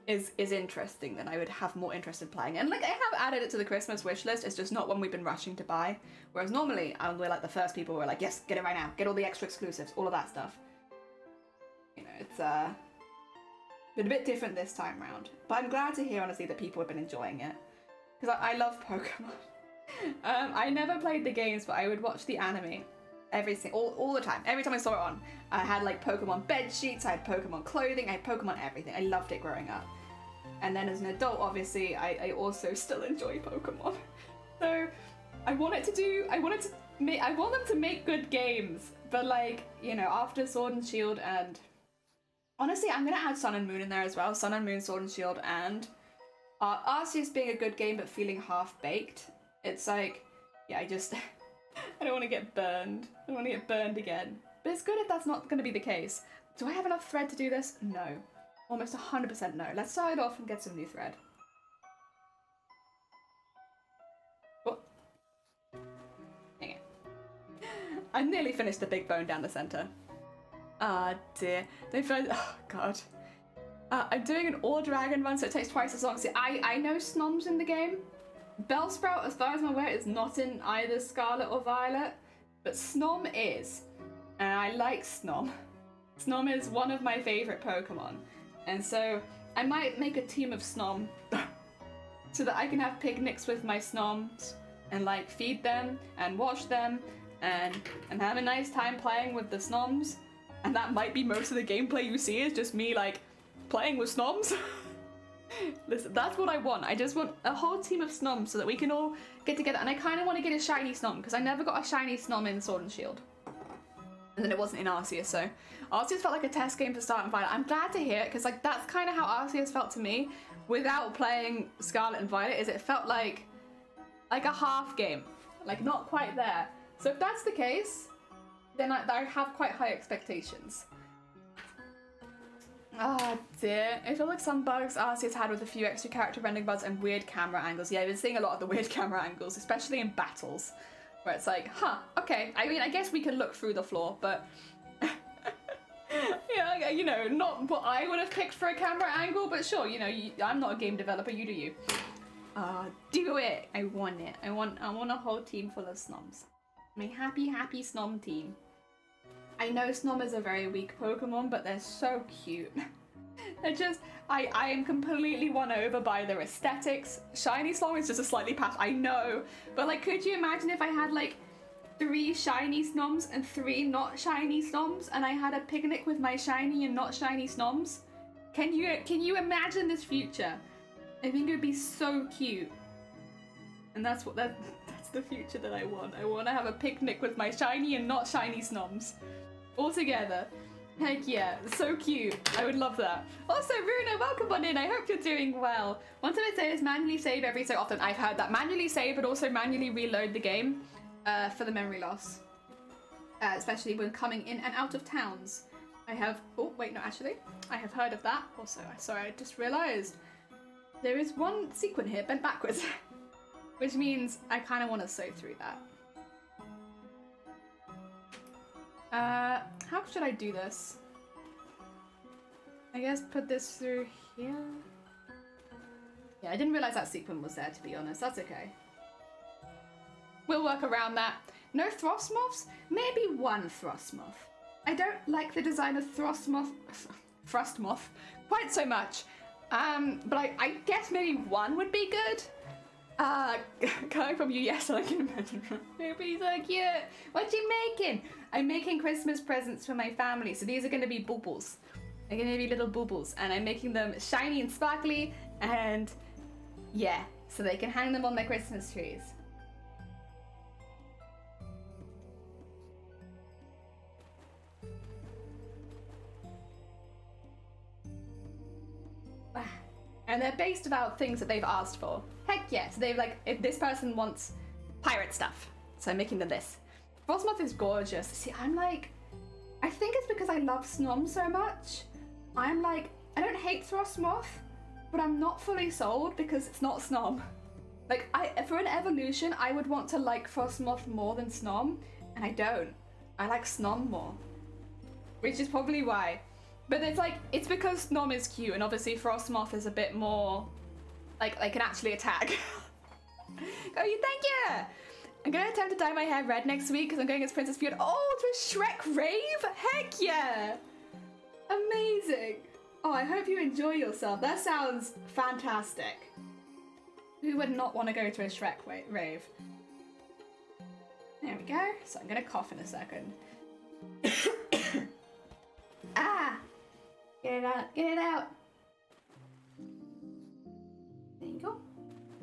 is interesting, then I would have more interest in playing it. And like I have added it to the Christmas wish list, it's just not one we've been rushing to buy. Whereas normally we're like the first people who are like, yes, get it right now, get all the extra exclusives, all of that stuff. You know, it's been a bit different this time round. But I'm glad to hear, honestly, that people have been enjoying it. Because I love Pokemon. I never played the games, but I would watch the anime all the time. Every time I saw it on, I had like Pokemon bed sheets, I had Pokemon clothing, I had Pokemon everything. I loved it growing up. And then as an adult, obviously, I also still enjoy Pokemon. So I want them to make good games. But like, you know, after Sword and Shield and honestly, I'm gonna add Sun and Moon in there as well. Sun and Moon, Sword and Shield, and Arceus being a good game but feeling half-baked. It's like, yeah, I don't want to get burned. I don't want to get burned again. But it's good if that's not going to be the case. Do I have enough thread to do this? No. Almost 100% no. Let's start it off and get some new thread. What? Okay. I nearly finished the big bone down the center. Ah, dear. Oh, God. I'm doing an all-dragon run, so it takes twice as long. See, I know Snom's in the game. Bellsprout, as far as I'm aware, is not in either Scarlet or Violet, but Snom is. And I like Snom. Snom is one of my favourite Pokemon. And so I might make a team of Snom so that I can have picnics with my Snoms and like feed them and wash them and have a nice time playing with the Snoms. And that might be most of the gameplay you see is just me like playing with Snoms. Listen, that's what I want. I just want a whole team of Snoms so that we can all get together. And I kind of want to get a shiny Snom because I never got a shiny Snom in Sword and Shield. And then it wasn't in Arceus, so Arceus felt like a test game for Scarlet and Violet. I'm glad to hear it because like that's kind of how Arceus felt to me. without playing Scarlet and Violet is it felt like a half game, like not quite there. So if that's the case, then I have quite high expectations. Oh dear. I feel like some bugs Arceus had with a few extra character rendering bugs and weird camera angles. Yeah, I've been seeing a lot of the weird camera angles, especially in battles, where it's like, huh, okay. I mean, I guess we can look through the floor, but yeah, you know, not what I would have picked for a camera angle, but sure, you know, I'm not a game developer, you do you. Do it. I want it. I want a whole team full of snoms. My happy snom team. I know Snom is a very weak Pokemon, but they're so cute. They're just, I am completely won over by their aesthetics. Shiny Snom is just a slightly past, I know. But like, could you imagine if I had like 3 shiny Snoms and 3 not shiny Snoms, and I had a picnic with my shiny and not shiny Snoms? Can you imagine this future? I think it would be so cute. And that's the future that I want. I want to have a picnic with my shiny and not shiny Snoms. All together. Heck yeah, so cute. I would love that. Also, Runa, welcome on in. I hope you're doing well. One thing I'd say is manually save every so often. I've heard that. Manually save, but also manually reload the game for the memory loss. Especially when coming in and out of towns. I have... Oh, wait, no, actually. I have heard of that. Also, sorry, I just realised. There is one sequin here bent backwards. Which means I kind of want to sew through that. How should I do this? I guess put this through here. Yeah, I didn't realize that sequin was there, to be honest. That's okay. We'll work around that. No Frostmoths? Maybe one Frostmoth. I don't like the design of Frostmoth quite so much. But I guess maybe one would be good. Coming from you, yes, I can imagine. Maybe so cute. What you making? I'm making Christmas presents for my family. So these are going to be baubles. They're going to be little baubles. And I'm making them shiny and sparkly. And yeah, so they can hang them on their Christmas trees. And they're based about things that they've asked for. Heck yeah, so they've like, if this person wants pirate stuff, so I'm making them this. Frostmoth is gorgeous. See, I'm like, I think it's because I love Snom so much. I'm like, I don't hate Frostmoth, but I'm not fully sold because it's not Snom. Like, for an evolution, I would want to like Frostmoth more than Snom, and I don't. I like Snom more, which is probably why. But it's like, it's because Snom is cute, and obviously Frostmoth is a bit more, like, they can actually attack. Oh, you thank you! I'm gonna attempt to dye my hair red next week because I'm going as Princess Fiona. Oh, to a Shrek rave? Heck yeah! Amazing! Oh, I hope you enjoy yourself. That sounds fantastic. Who would not want to go to a Shrek rave? There we go. So I'm gonna cough in a second. Ah! Get it out, get it out. There you go.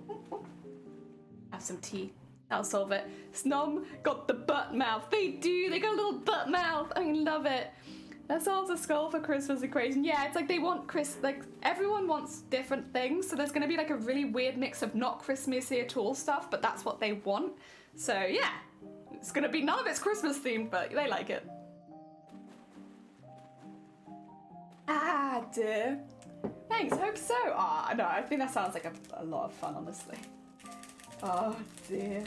Oh, oh. Have some tea. That'll solve it. Snom got the butt mouth. They do, they got a little butt mouth. I love it. That solves a skull for Christmas equation. Yeah, it's like they want like everyone wants different things. So there's gonna be like a really weird mix of not Christmassy at all stuff, but that's what they want. So yeah, it's gonna be, none of it's Christmas themed, but they like it. Ah, dear. Thanks, hope so. Ah, no, I think that sounds like a lot of fun, honestly. Oh, dear.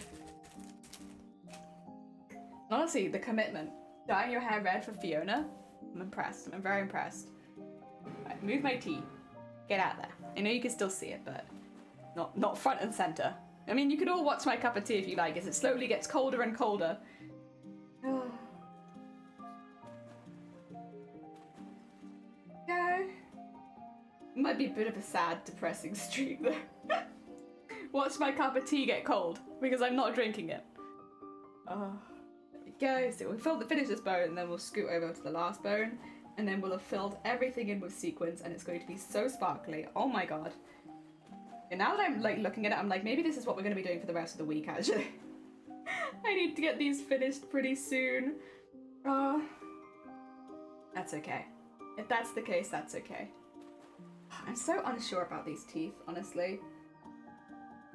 Honestly, the commitment. Dyeing your hair red for Fiona? I'm impressed. I'm very impressed. Right, move my tea. Get out there. I know you can still see it, but not front and center. I mean, you can all watch my cup of tea if you like, as it slowly gets colder and colder. Go. Might be a bit of a sad, depressing stream though. Watch my cup of tea get cold because I'm not drinking it. Oh, there we go. So we'll finish this bone, and then we'll scoot over to the last bone, and then we'll have filled everything in with sequins, and it's going to be so sparkly. Oh my god! And now that I'm like looking at it, I'm like, maybe this is what we're going to be doing for the rest of the week. Actually, I need to get these finished pretty soon. That's okay. If that's the case, that's okay. I'm so unsure about these teeth, honestly.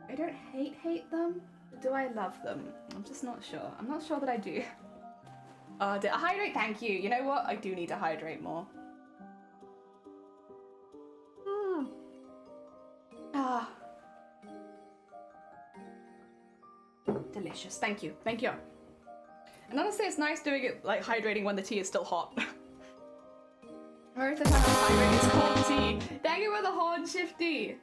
I don't hate them. Do I love them? I'm just not sure. I'm not sure that I do. Hydrate, thank you. You know what? I do need to hydrate more. Ah. Delicious. Thank you. Thank you. And honestly, it's nice doing it, like, hydrating when the tea is still hot. Where's the time I'm hydrating? It's cold tea. Thank you for the horn, Shifty.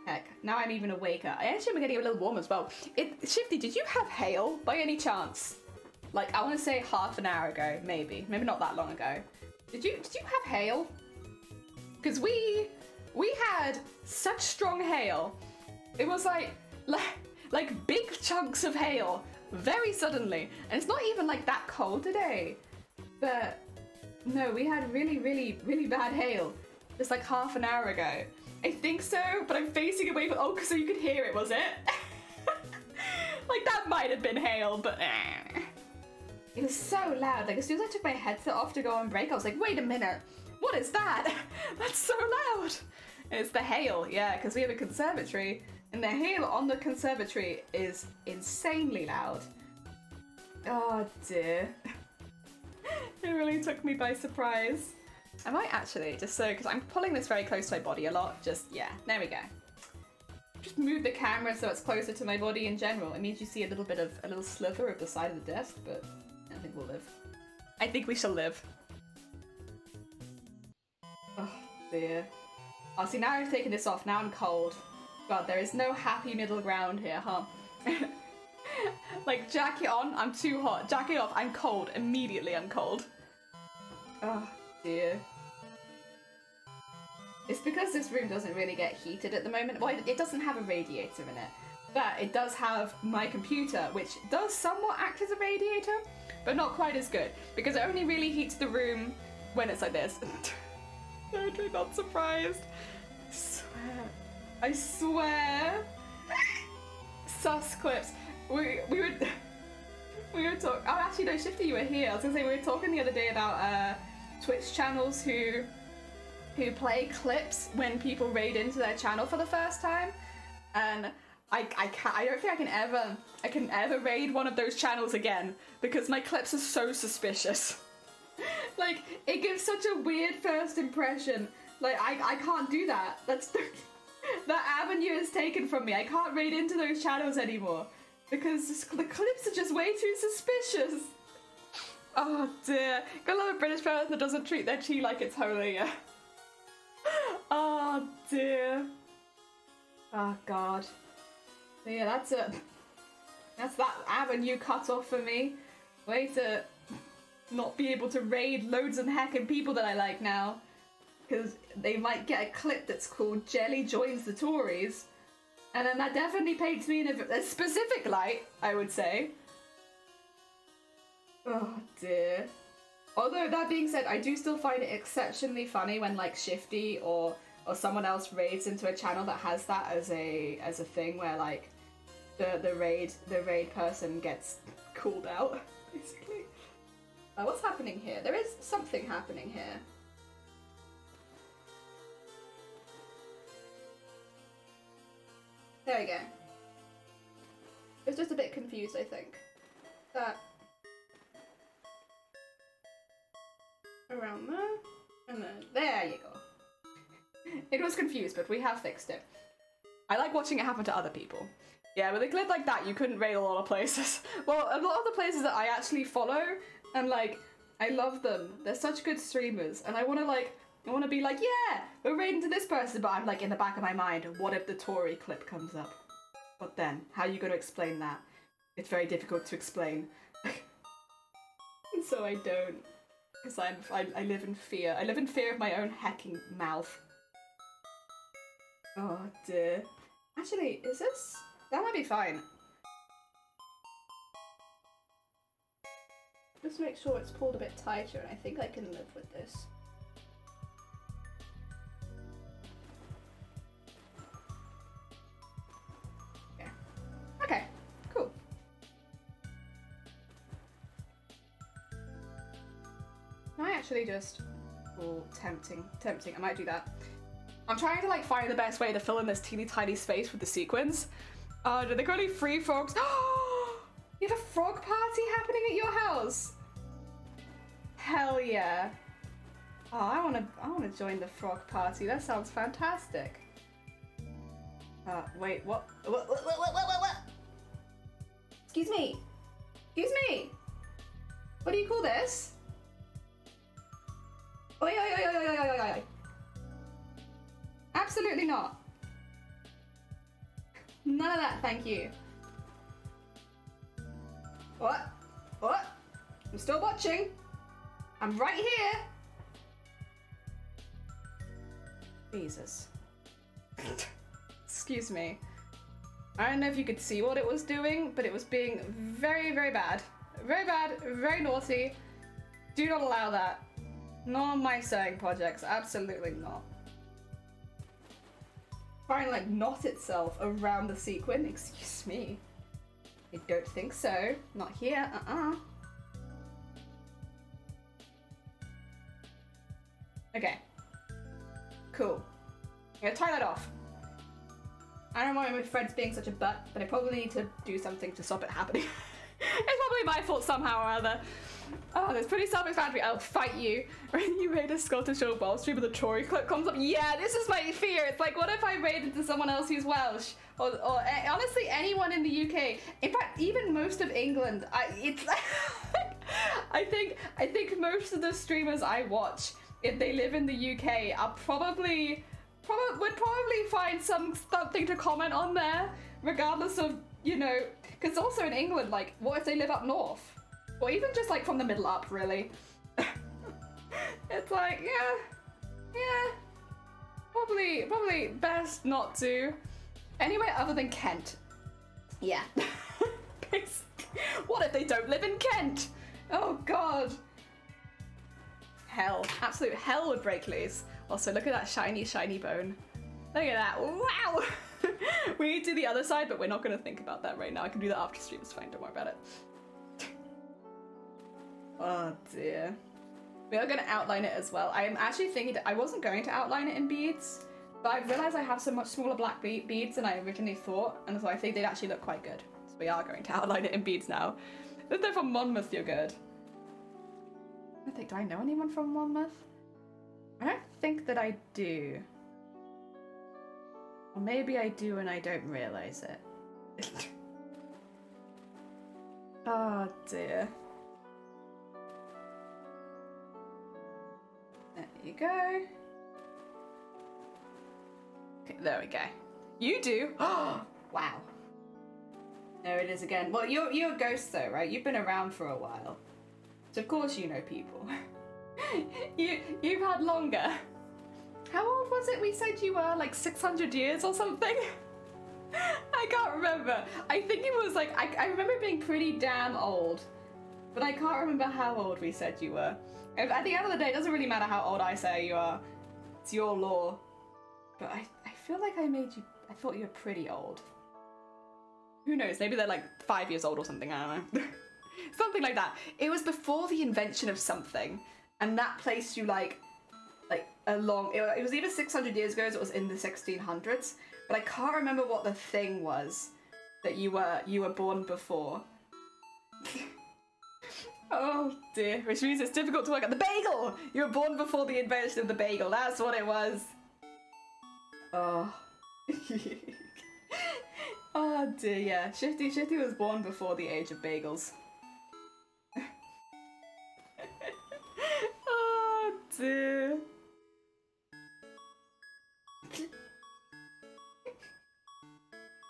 Heck, now I'm even awaker. I actually am getting a little warm as well. Shifty, did you have hail by any chance? Like, I want to say half an hour ago, maybe. Maybe not that long ago. Did you have hail? Because we had such strong hail. It was like big chunks of hail very suddenly. And it's not even like that cold today. But no, we had really bad hail just like half an hour ago. I think so, but I'm facing away from, so you could hear it, was it? Like that might have been hail, but it was so loud. Like as soon as I took my headset off to go on break, I was like, wait a minute, what is that? That's so loud. And it's the hail, yeah, because we have a conservatory, and the hail on the conservatory is insanely loud. Oh dear. It really took me by surprise. I might actually, just so, because I'm pulling this very close to my body a lot, yeah, there we go. Just move the camera so it's closer to my body in general. It means you see a little slither of the side of the desk, but I think we'll live. I think we shall live. Oh dear. Oh, see, now I've taken this off, now I'm cold. God, there is no happy middle ground here, huh? Like, jacket on, I'm too hot. Jacket off, I'm cold. Immediately, I'm cold. Oh, dear. It's because this room doesn't really get heated at the moment. Well, it doesn't have a radiator in it. But it does have my computer, which does somewhat act as a radiator, but not quite as good. Because it only really heats the room when it's like this. Totally not surprised. I swear. Sus clips. We were talking. Oh, actually, no, Shifty, you were here. I was gonna say we were talking the other day about Twitch channels who play clips when people raid into their channel for the first time, and I don't think I can ever raid one of those channels again because my clips are so suspicious. Like, it gives such a weird first impression. Like, I can't do that. That avenue is taken from me. I can't raid into those channels anymore because the clips are just way too suspicious. Oh dear. Gotta love a British person that doesn't treat their tea like it's holy. Yeah. Oh dear. Oh god. So yeah, that's that avenue cut off for me. Way to not be able to raid loads of heckin' people that I like now. Because they might get a clip that's called Jelly Joins the Tories. And then that definitely paints me in a specific light, I would say. Oh dear. Although that being said, I do still find it exceptionally funny when like Shifty or someone else raids into a channel that has that as a thing where like the raid person gets called out, basically. What's happening here? There is something happening here. There we go. It's just a bit confused, I think. That around there, and then there you go. It was confused, but we have fixed it. I like watching it happen to other people. Yeah, with a clip like that, you couldn't raid a lot of places. Well, a lot of the places that I actually follow, and like, I love them. They're such good streamers, and I want to be like, yeah, we're raiding to this person, but I'm like, in the back of my mind, what if the Tory clip comes up? But then, how are you going to explain that? It's very difficult to explain. And so I don't. Because I live in fear. I live in fear of my own hacking mouth. Oh dear. Actually, is this? That might be fine. Just make sure it's pulled a bit tighter, and I think I can live with this. Okay. Okay, cool. I actually just... Oh, tempting. I might do that. I'm trying to like find the best way to fill in this teeny tiny space with the sequins. Oh, do they got any free frogs? You have a frog party happening at your house? Hell yeah. Oh, I wanna join the frog party. That sounds fantastic. Wait, what? What? Excuse me. Excuse me. What do you call this? Oi, oi, oi, oi, oi, oi, oi, oi. Absolutely not. None of that, thank you. What? What? I'm still watching. I'm right here. Jesus. Excuse me. I don't know if you could see what it was doing, but it was being very, very bad. Very bad, very naughty. Do not allow that. Not on my sewing projects, absolutely not. Trying to like knot itself around the sequin, excuse me. I don't think so. Not here, Okay. Cool. I'm gonna tie that off. I don't mind my friends being such a butt, but I probably need to do something to stop it happening. It's probably my fault somehow or other. Oh, that's pretty self-explanatory. I'll fight you. You raid a Scottish or Welsh stream with a Tory clip comes up. Yeah, this is my fear. It's like, what if I raid into someone else who's Welsh? Or honestly, anyone in the UK. In fact, even most of England. I think most of the streamers I watch, if they live in the UK, are would probably find something to comment on there, regardless of, you know, because also in England, like, what if they live up north? Or even just like from the middle up, really. It's like, yeah, probably best not to. Anywhere other than Kent. Yeah. What if they don't live in Kent? Oh God. Hell, absolute hell would break loose. Also, look at that shiny, shiny bone. Look at that, wow! We need to do the other side, but we're not gonna think about that right now. I can do that after stream, it's fine, don't worry about it. Oh dear. We are gonna outline it as well. I am actually thinking that I wasn't going to outline it in beads, but I realized I have so much smaller black beads than I originally thought, and so I think they'd actually look quite good. So we are going to outline it in beads now. If they're from Monmouth, you're good. I think, do I know anyone from Monmouth? I don't think that I do. Or maybe I do and I don't realize it. Oh dear. There you go. Okay, there we go. You do? Oh, wow. There it is again. Well, you're a ghost though, right? You've been around for a while. So of course you know people. You've had longer. How old was it we said you were? Like 600 years or something? I can't remember. I think it was like, I remember being pretty damn old, but I can't remember how old we said you were. At the end of the day, it doesn't really matter how old I say you are. It's your law. But I feel like I thought you were pretty old. Who knows, maybe they're like 5 years old or something, I don't know. Something like that. It was before the invention of something, and that placed you like a long, it was either 600 years ago or it was in the 1600s, but I can't remember what the thing was that you were born before. Oh dear, which means it's difficult to work out. The bagel! You were born before the invention of the bagel, that's what it was. Oh. Oh dear, yeah. Shifty was born before the age of bagels. Oh dear.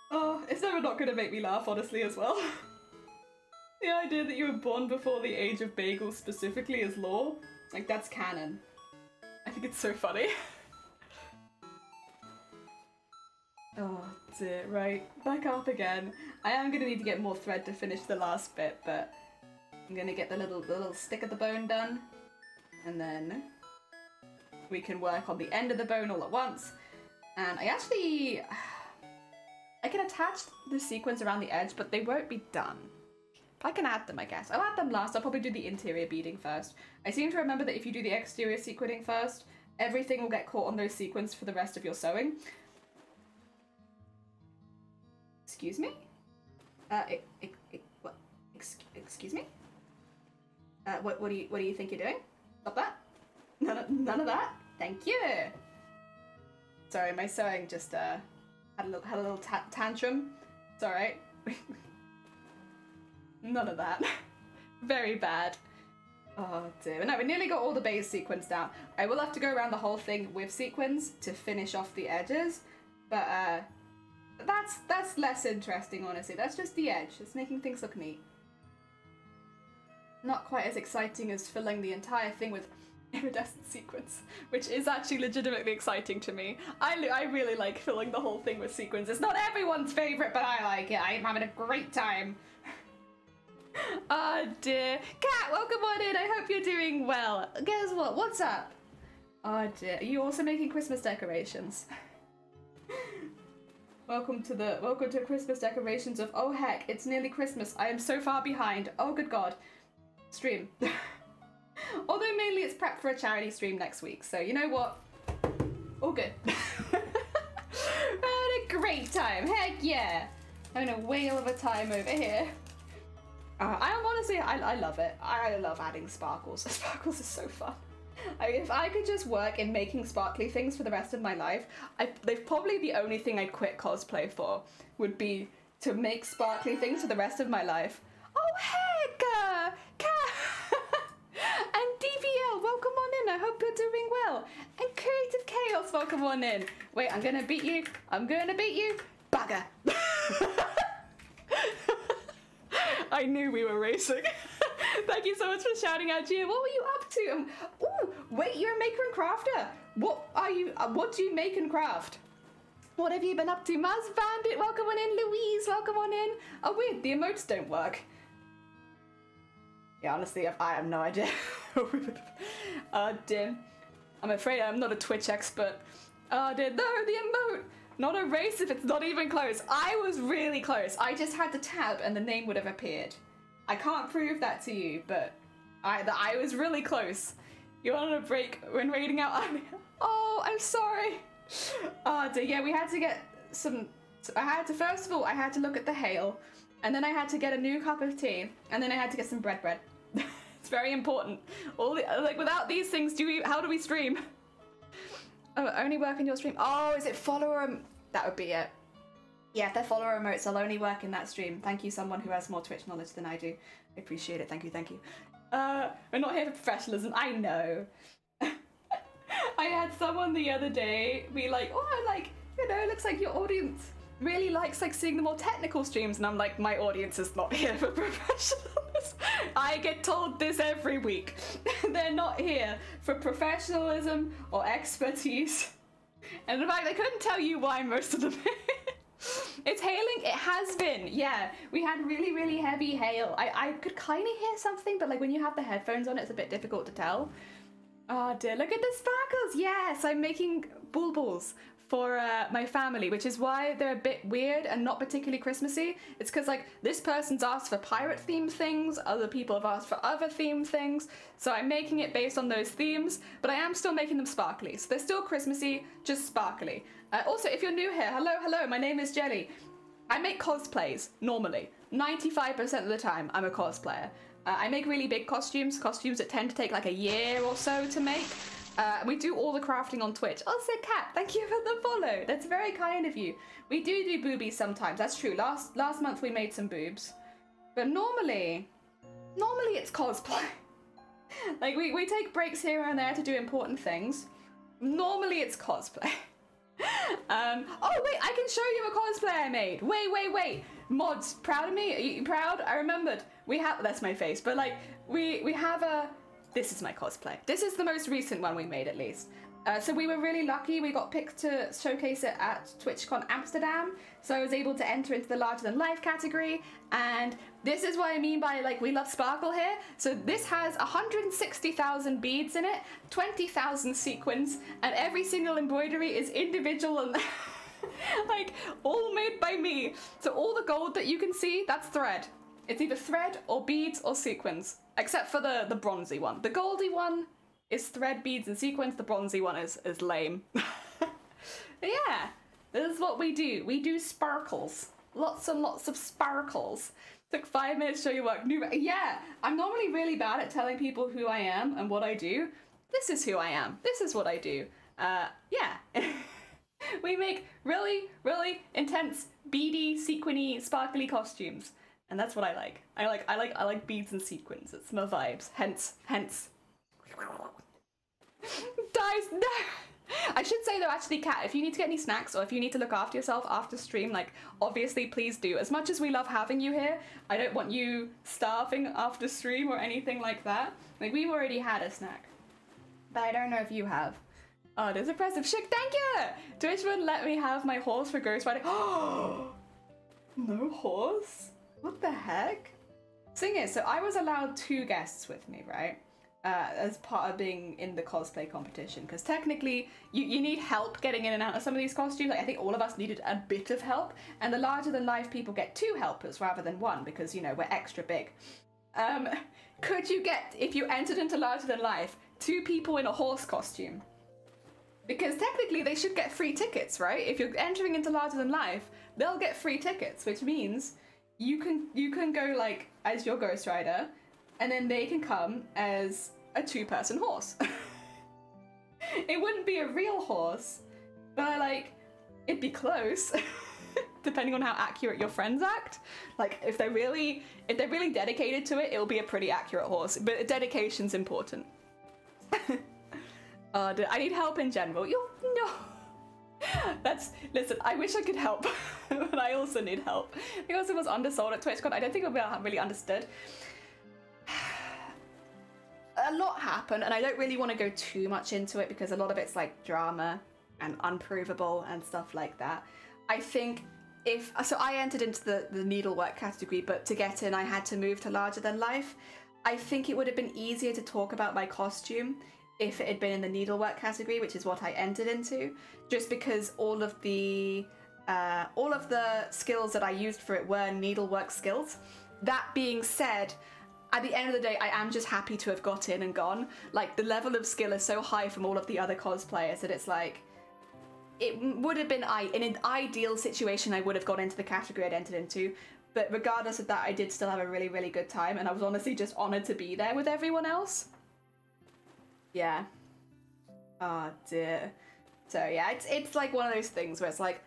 Oh, it's never not gonna make me laugh, honestly, as well. The idea that you were born before the age of bagels specifically is lore. Like, that's canon. I think it's so funny. Oh dear, right, back up again. I am gonna need to get more thread to finish the last bit, but I'm gonna get the little stick of the bone done, and then we can work on the end of the bone all at once. And I can attach the sequins around the edge, but they won't be done. But I can add them, I guess. I'll add them last. I'll probably do the interior beading first. I seem to remember that if you do the exterior sequining first, everything will get caught on those sequins for the rest of your sewing. Excuse me? What? Excuse me? What do you think you're doing? Stop that. None of that. Thank you. Sorry, my sewing just had a little tantrum. It's alright. None of that. Very bad. Oh dear. No, we nearly got all the base sequins down. I will have to go around the whole thing with sequins to finish off the edges, but that's less interesting, honestly. That's just the edge. It's making things look neat. Not quite as exciting as filling the entire thing with iridescent sequins, which is actually legitimately exciting to me. I really like filling the whole thing with sequins. It's not everyone's favorite, but I like it. I'm having a great time. Oh dear. Kat, welcome on in. I hope you're doing well. Guess what? What's up? Oh dear. Are you also making Christmas decorations? Welcome to Christmas decorations of, oh heck, it's nearly Christmas. I am so far behind. Oh good god. Stream. Although mainly it's prep for a charity stream next week, so you know what? All good. Had a great time. Heck yeah. Having a whale of a time over here. I honestly, I love it. I love adding sparkles. Sparkles is so fun. If I could just work in making sparkly things for the rest of my life, they've probably the only thing I'd quit cosplay for would be to make sparkly things for the rest of my life. Oh heck, and DVL, welcome on in. I hope you're doing well. And Creative Chaos, welcome on in. Wait, I'm gonna beat you. I'm gonna beat you. Bugger. I knew we were racing. Thank you so much for shouting out, Gia. What were you up to? Ooh, wait, you're a maker and crafter. What are you? What do you make and craft? What have you been up to? Maz Bandit, welcome on in. Louise, welcome on in. Oh weird, the emotes don't work. Yeah, honestly, I have no idea. Dear. I'm afraid I'm not a Twitch expert. Dear. No, the emote. Not a race if it's not even close. I was really close. I just had to tab and the name would have appeared. I can't prove that to you, but I was really close. You're on a break when raiding out. Oh, I'm sorry. Oh dear, yeah, we had to get some. First of all, I had to look at the hail, and then I had to get a new cup of tea, and then I had to get some bread. It's very important. Like without these things, how do we stream? Oh, only work in your stream. Oh, is it follower? That would be it. Yeah, if they're follower emotes, I'll only work in that stream. Thank you, someone who has more Twitch knowledge than I do. I appreciate it. Thank you, thank you. We're not here for professionalism. I know. I had someone the other day be like, oh, like, you know, it looks like your audience really likes like seeing the more technical streams, and I'm like, my audience is not here for professionalism. I get told this every week. They're not here for professionalism or expertise. And in fact, I couldn't tell you why most of them. It's hailing. It has been. Yeah, we had really, really heavy hail. I could kind of hear something, but like when you have the headphones on, it's a bit difficult to tell. Oh dear, look at the sparkles. Yes, I'm making bulbuls for my family, which is why they're a bit weird and not particularly Christmassy. It's because like this person's asked for pirate themed things, other people have asked for other themed things, so I'm making it based on those themes, but I am still making them sparkly, so they're still Christmassy, just sparkly. Also, if you're new here, hello, my name is Jelly. I make cosplays, normally. 95% of the time, I'm a cosplayer. I make really big costumes that tend to take like a year or so to make. We do all the crafting on Twitch. Also, Kat, thank you for the follow. That's very kind of you. We do boobies sometimes. That's true. Last month we made some boobs, but normally it's cosplay. Like we take breaks here and there to do important things. Normally it's cosplay. Oh wait, I can show you a cosplay I made. Wait. Mods, proud of me? Are you proud? I remembered. We have, that's my face, but like we have a. This is my cosplay. This is the most recent one we made, at least. So we were really lucky. We got picked to showcase it at TwitchCon Amsterdam. So I was able to enter into the larger than life category. And this is what I mean by like, we love sparkle here. So this has 160,000 beads in it, 20,000 sequins, and every single embroidery is individual and like all made by me. So all the gold that you can see, that's thread. It's either thread or beads or sequins. Except for the bronzy one. The goldy one, is thread, beads, and sequins. The bronzy one is lame. Yeah, this is what we do. We do sparkles. Lots and lots of sparkles. Took 5 minutes to show your work. Yeah, I'm normally really bad at telling people who I am and what I do. This is who I am. This is what I do. Yeah. We make really, really intense, beady, sequiny, sparkly costumes. And that's what I like. I like beads and sequins. It's my vibes. Hence. Dies. No. I should say though, actually, Kat, if you need to get any snacks or if you need to look after yourself after stream, like, obviously, please do. As much as we love having you here, I don't want you starving after stream or anything like that. Like, we've already had a snack. But I don't know if you have. Oh, it is impressive. Shik, thank you! Twitch wouldn't let me have my horse for Ghost Riding. Oh! No horse? What the heck? Thing is, so I was allowed 2 guests with me, right? As part of being in the cosplay competition, because technically you need help getting in and out of some of these costumes. Like, I think all of us needed a bit of help, and the larger than life people get 2 helpers rather than 1 because, you know, we're extra big. Could you get, if you entered into larger than life, 2 people in a horse costume? Because technically they should get free tickets, right? If you're entering into larger than life, they'll get free tickets, which means you can go like as your Ghost Rider, and then they can come as a 2-person horse. It wouldn't be a real horse, but like, it'd be close. Depending on how accurate your friends act. Like, if they're really dedicated to it, it'll be a pretty accurate horse. But dedication's important. I need help in general. No. Listen, I wish I could help, but I also need help. Because it was undersold at TwitchCon, I don't think it'll be really understood. A lot happened, and I don't really want to go too much into it because a lot of it's like drama and unprovable and stuff like that. I think so I entered into the needlework category, but to get in I had to move to larger than life. I think it would have been easier to talk about my costume if it had been in the needlework category, which is what I entered into, just because all of the skills that I used for it were needlework skills. That being said, at the end of the day, I am just happy to have got in and gone. Like, the level of skill is so high from all of the other cosplayers that it's like, it would have been, in an ideal situation, I would have gone into the category I'd entered into. But regardless of that, I did still have a really, really good time, and I was honestly just honoured to be there with everyone else. Yeah. Oh dear. So yeah, it's like one of those things where it's like,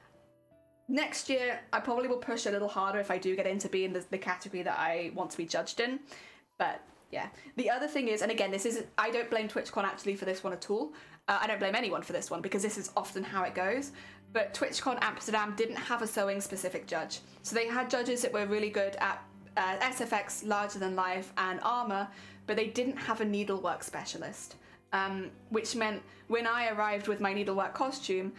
next year I probably will push a little harder if I do get into being the category that I want to be judged in. But yeah. The other thing is, and again, I don't blame TwitchCon actually for this one at all. I don't blame anyone for this one because this is often how it goes. But TwitchCon Amsterdam didn't have a sewing specific judge. So they had judges that were really good at SFX, larger than life, and armor, but they didn't have a needlework specialist. Which meant when I arrived with my needlework costume,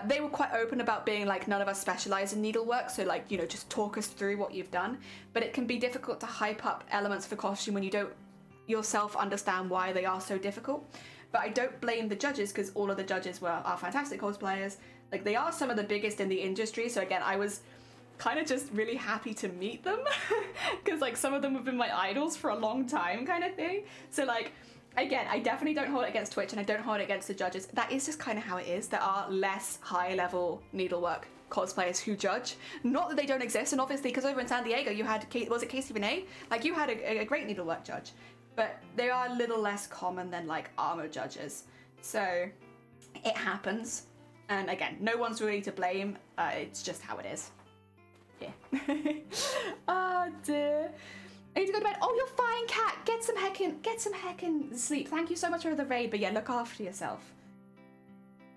they were quite open about being like, none of us specialize in needlework, so like, you know, just talk us through what you've done. But it can be difficult to hype up elements of a costume when you don't yourself understand why they are so difficult. But I don't blame the judges, because all of the judges are fantastic cosplayers. Like, they are some of the biggest in the industry, so again, I was kind of just really happy to meet them, because like some of them have been my idols for a long time kind of thing. So like, again, I definitely don't hold it against Twitch, and I don't hold it against the judges. That is just kind of how it is. There are less high-level needlework cosplayers who judge. Not that they don't exist, and obviously, because over in San Diego, you had, was it Casey Renee? Like, you had a great needlework judge. But they are a little less common than, like, armor judges. So, it happens. And again, no one's really to blame. It's just how it is. Yeah. Oh, dear. I need to go to bed. Oh, you're fine, Kat. Get some heckin' sleep. Thank you so much for the raid, but yeah, look after yourself.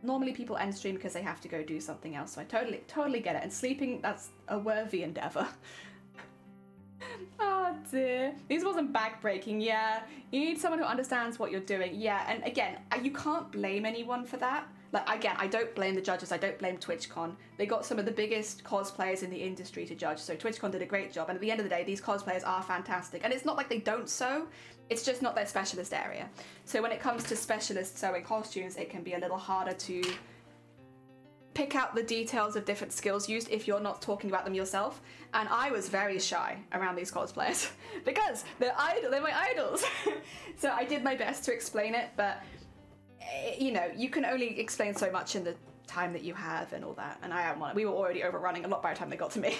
Normally people end stream because they have to go do something else, so I totally get it. And sleeping, that's a worthy endeavor. Oh dear. This wasn't backbreaking, yeah. You need someone who understands what you're doing, yeah. And again, you can't blame anyone for that. Like, again, I don't blame the judges, I don't blame TwitchCon. They got some of the biggest cosplayers in the industry to judge, so TwitchCon did a great job, and at the end of the day, these cosplayers are fantastic. And it's not like they don't sew, it's just not their specialist area. So when it comes to specialist sewing costumes, it can be a little harder to pick out the details of different skills used if you're not talking about them yourself. And I was very shy around these cosplayers because they're my idols. So I did my best to explain it, but you know, you can only explain so much in the time that you have and all that. And we were already overrunning a lot by the time they got to me.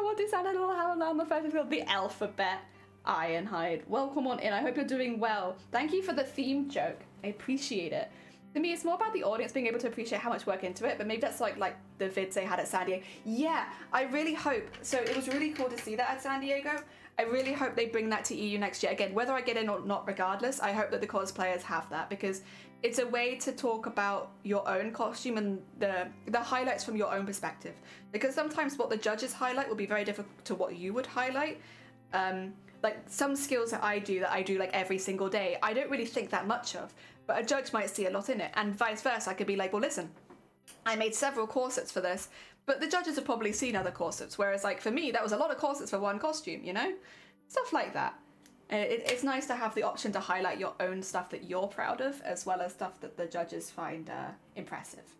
What does that little have on the first called? The alphabet. Ironhide. Welcome on in. I hope you're doing well. Thank you for the theme joke. I appreciate it. To me, it's more about the audience being able to appreciate how much work into it, but maybe that's like the vids they had at San Diego. Yeah, I really hope. So it was really cool to see that at San Diego. I really hope they bring that to EU next year. Again, whether I get in or not, regardless, I hope that the cosplayers have that, because it's a way to talk about your own costume and the highlights from your own perspective. Because sometimes what the judges highlight will be very different to what you would highlight. Like some skills that I do like every single day, I don't really think that much of, but a judge might see a lot in it, and vice versa. I could be like, well, listen, I made several corsets for this, but the judges have probably seen other corsets, whereas like for me, that was a lot of corsets for one costume, you know? Stuff like that. It's nice to have the option to highlight your own stuff that you're proud of, as well as stuff that the judges find impressive.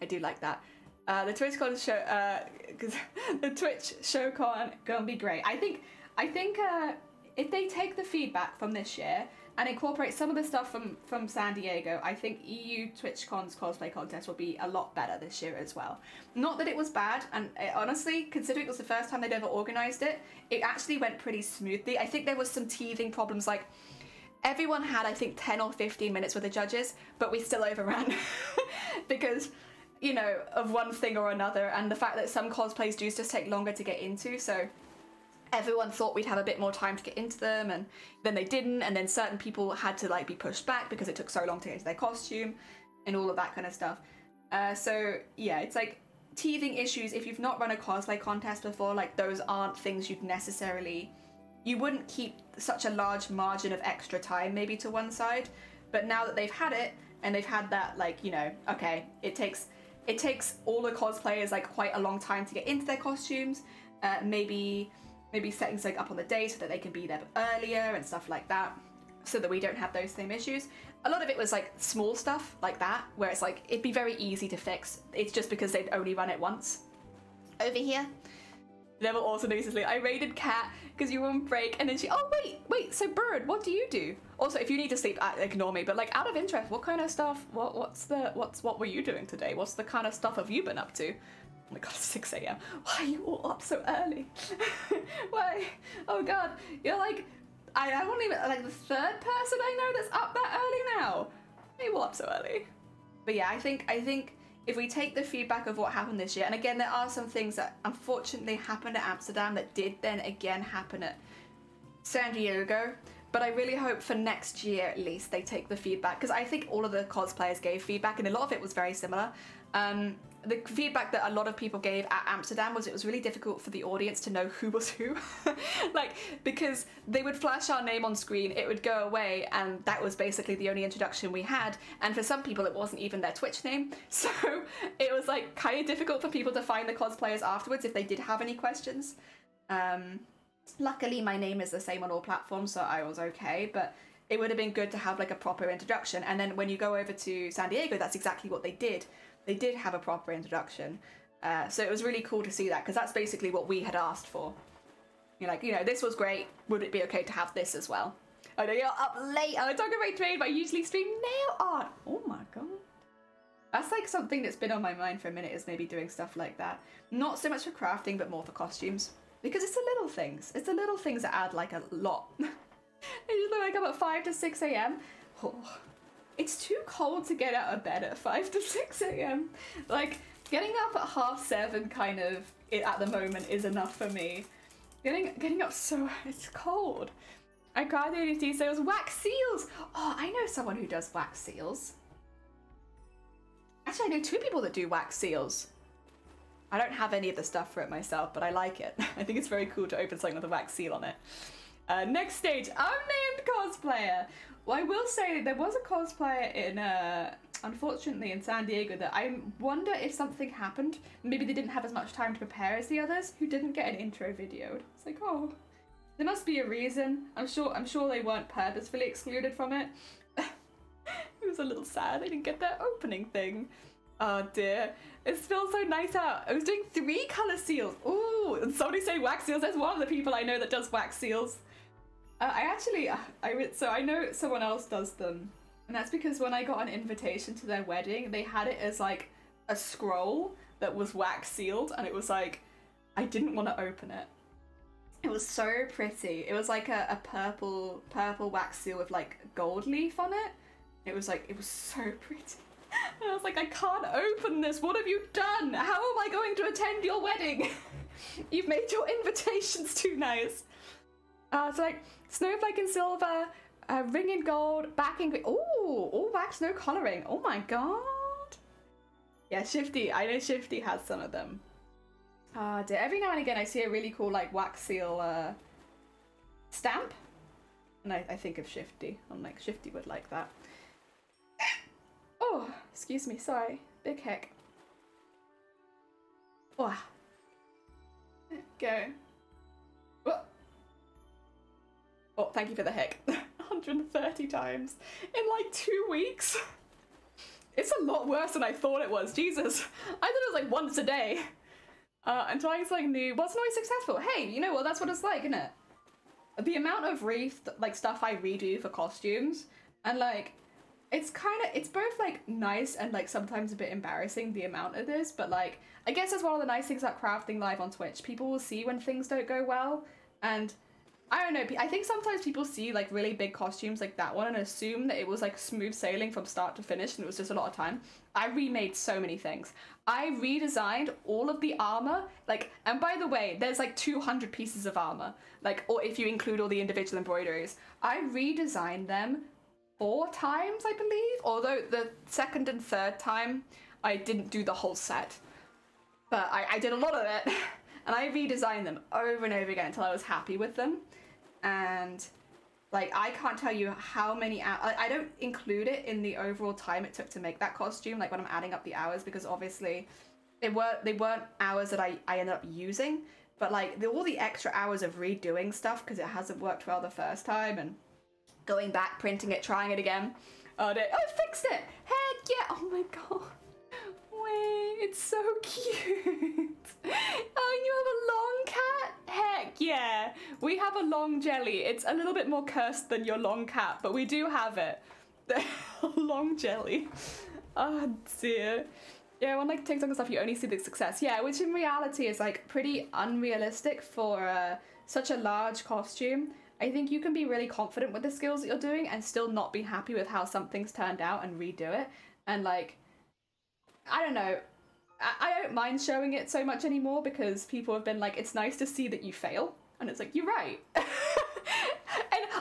I do like that. The TwitchCon show, the Twitch ShowCon gonna be great. I think if they take the feedback from this year and incorporate some of the stuff from San Diego, I think EU TwitchCon's cosplay contest will be a lot better this year as well. Not that it was bad, and honestly, considering it was the first time they'd ever organised it, it actually went pretty smoothly. I think there was some teething problems, like everyone had, I think, 10 or 15 minutes with the judges, but we still overran because, you know, of one thing or another, and the fact that some cosplays do just take longer to get into, so everyone thought we'd have a bit more time to get into them, and then they didn't, and then certain people had to like be pushed back because it took so long to get into their costume and all of that kind of stuff. So yeah, it's like teething issues. If you've not run a cosplay contest before, like those aren't things you wouldn't keep such a large margin of extra time maybe to one side, but now that they've had it and they've had that, like, you know, okay, it takes all the cosplayers like quite a long time to get into their costumes, maybe setting something up on the day so that they can be there earlier and stuff like that, so that we don't have those same issues. A lot of it was like small stuff like that, where it's like, it'd be very easy to fix. It's just because they'd only run it once. Over here, Never also notices, I raided Cat because you were on break, and then oh wait, so Bird, what do you do? Also, if you need to sleep, ignore me, but like out of interest, what kind of stuff, what were you doing today? What's the kind of stuff have you been up to? Oh my god, it's 6 a.m. Why are you all up so early? Why? Oh god, you're like, I won't even, like the third person I know that's up that early now. Why are you all up so early? But yeah, I think if we take the feedback of what happened this year, and again, there are some things that unfortunately happened at Amsterdam that did then again happen at San Diego, but I really hope for next year at least they take the feedback, because I think all of the cosplayers gave feedback and a lot of it was very similar. The feedback that a lot of people gave at Amsterdam was it was really difficult for the audience to know who was who. Like, because they would flash our name on screen, it would go away, and that was basically the only introduction we had. And for some people, it wasn't even their Twitch name. So it was like kind of difficult for people to find the cosplayers afterwards if they did have any questions. Luckily, my name is the same on all platforms, so I was okay, but it would have been good to have like a proper introduction. And then when you go over to San Diego, that's exactly what they did. They did have a proper introduction. So it was really cool to see that, because that's basically what we had asked for. You're like, you know, this was great. Would it be okay to have this as well? I know you're up late. I'm talking about trade, but I usually stream nail art. Oh my god. That's like something that's been on my mind for a minute, is maybe doing stuff like that. Not so much for crafting, but more for costumes. Because it's the little things. It's the little things that add like a lot. I just wake up at 5 to 6 a.m. Oh. It's too cold to get out of bed at 5 to 6 a.m. Like, getting up at 7:30 kind of, at the moment, is enough for me. Getting up so, it's cold. I cried the only so it was wax seals. Oh, I know someone who does wax seals. Actually, I know 2 people that do wax seals. I don't have any of the stuff for it myself, but I like it. I think it's very cool to open something with a wax seal on it. Next stage, unnamed cosplayer. Well, I will say there was a cosplayer in, unfortunately, in San Diego that I wonder if something happened. Maybe they didn't have as much time to prepare as the others, who didn't get an intro videoed. It's like, oh, there must be a reason. I'm sure they weren't purposefully excluded from it. It was a little sad I didn't get their opening thing. Oh dear. It feels so nice out. I was doing 3 color seals. Ooh, and somebody say wax seals. There's one of the people I know that does wax seals. So I know someone else does them. And that's because when I got an invitation to their wedding, they had it as like a scroll that was wax sealed, and it was like, I didn't want to open it. It was so pretty. It was like a purple wax seal with like gold leaf on it. It was so pretty. And I was like, I can't open this. What have you done? How am I going to attend your wedding? You've made your invitations too nice. It's like snowflake in silver, ring in gold, backing. Ooh, all wax, no coloring. Oh my god. Yeah, Shifty. I know Shifty has some of them. Every now and again I see a really cool like wax seal stamp, and I think of Shifty. I'm like, Shifty would like that. Oh, excuse me, sorry. Big heck. Oh. Go. Oh, thank you for the heck. 130 times in like 2 weeks. It's a lot worse than I thought it was. Jesus. I thought it was like once a day. And trying something new wasn't always successful. Hey, you know what? That's what it's like, isn't it? The amount of stuff I redo for costumes, and like, it's both like nice and like sometimes a bit embarrassing the amount of this, but like, I guess that's one of the nice things about crafting live on Twitch. People will see when things don't go well, and I don't know, I think sometimes people see like really big costumes like that one and assume that it was like smooth sailing from start to finish and it was just a lot of time. I remade so many things. I redesigned all of the armor, like, and by the way, there's like 200 pieces of armor, like, or if you include all the individual embroideries. I redesigned them 4 times, I believe, although the second and third time I didn't do the whole set, but I did a lot of it. And I redesigned them over and over again until I was happy with them. And like, I can't tell you how many hours, I don't include it in the overall time it took to make that costume, like when I'm adding up the hours, because obviously they weren't hours that I ended up using, but like all the extra hours of redoing stuff because it hasn't worked well the first time, and going back, printing it, trying it again. Oh, I fixed it! Heck yeah! Oh my god. Wait, it's so cute. Oh, you have a long cat? Heck yeah. We have a long jelly. It's a little bit more cursed than your long cat, but we do have it. Long jelly. Oh dear. Yeah, when like TikTok and stuff, you only see the success. Yeah, which in reality is like pretty unrealistic for such a large costume. I think you can be really confident with the skills that you're doing and still not be happy with how something's turned out and redo it. And like, I don't know, I don't mind showing it so much anymore because people have been like, it's nice to see that you fail. And it's like, you're right. And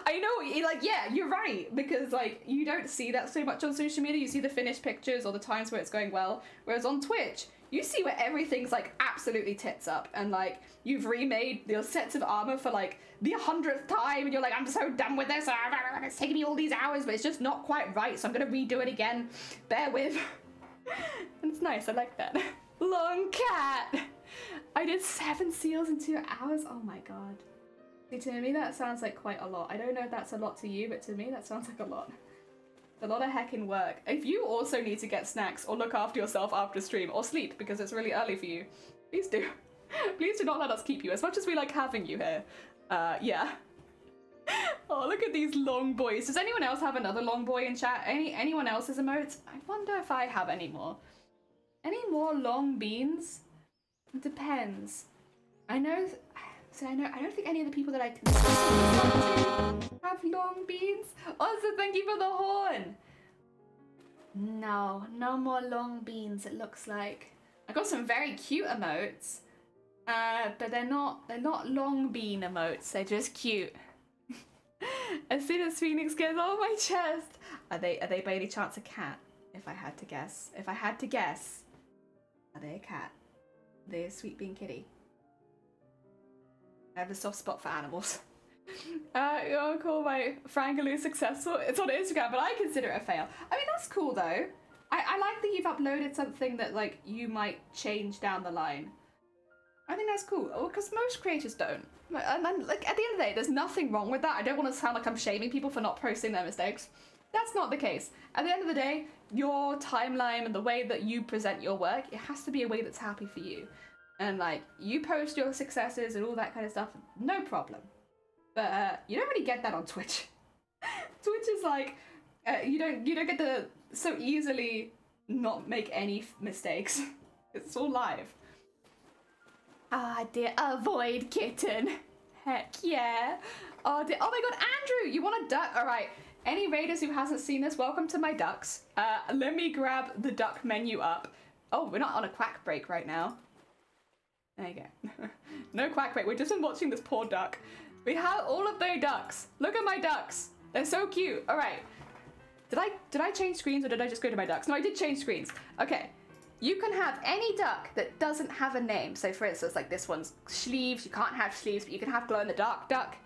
I know, you're like, yeah, you're right. Because like, you don't see that so much on social media. You see the finished pictures or the times where it's going well. Whereas on Twitch, you see where everything's like absolutely tits up. And like, you've remade your sets of armor for like the 100th time. And you're like, I'm so done with this. It's taking me all these hours, but it's just not quite right. So I'm going to redo it again. Bear with. And it's nice, I like that. Long cat! I did 7 seals in 2 hours? Oh my god. See, to me that sounds like quite a lot. I don't know if that's a lot to you, but to me that sounds like a lot. A lot of heckin' work. If you also need to get snacks or look after yourself after stream, or sleep because it's really early for you, please do. Please do not let us keep you, as much as we like having you here. Yeah. Oh, look at these long boys. Does anyone else have another long boy in chat? Anyone else's emotes? I wonder if I have any more. Any more long beans? It depends. I know, so I don't think any of the people that I consider have long beans. Also, thank you for the horn. No more long beans, it looks like. I got some very cute emotes, but they're not long bean emotes, they're just cute. As soon as Phoenix gets on my chest. Are they by any chance a cat? If I had to guess. If I had to guess. Are they a cat? Are they a sweet bean kitty? I have a soft spot for animals. You wanna call my Frangaloo successful? It's on Instagram, but I consider it a fail. I mean, that's cool though. I like that you've uploaded something that like you might change down the line. I think that's cool, because most creators don't. And like, at the end of the day, there's nothing wrong with that. I don't want to sound like I'm shaming people for not posting their mistakes. That's not the case. At the end of the day, your timeline and the way that you present your work, it has to be a way that's happy for you. And like, you post your successes and all that kind of stuff, no problem. But you don't really get that on Twitch. Twitch is like, you don't get to so easily not make any mistakes. It's all live. Ah dear, avoid kitten. Heck yeah. Oh dear, oh my god, Andrew, you want a duck? All right, any raiders who hasn't seen this, welcome to my ducks. Let me grab the duck menu up. Oh, we're not on a quack break right now. There you go. No quack break, we've just been watching this poor duck. We have all of their ducks. Look at my ducks. They're so cute. All right. Did I change screens or did I just go to my ducks? No, I did change screens. Okay. You can have any duck that doesn't have a name. So for instance, like this one's sleeves. You can't have sleeves, but you can have glow in the dark duck.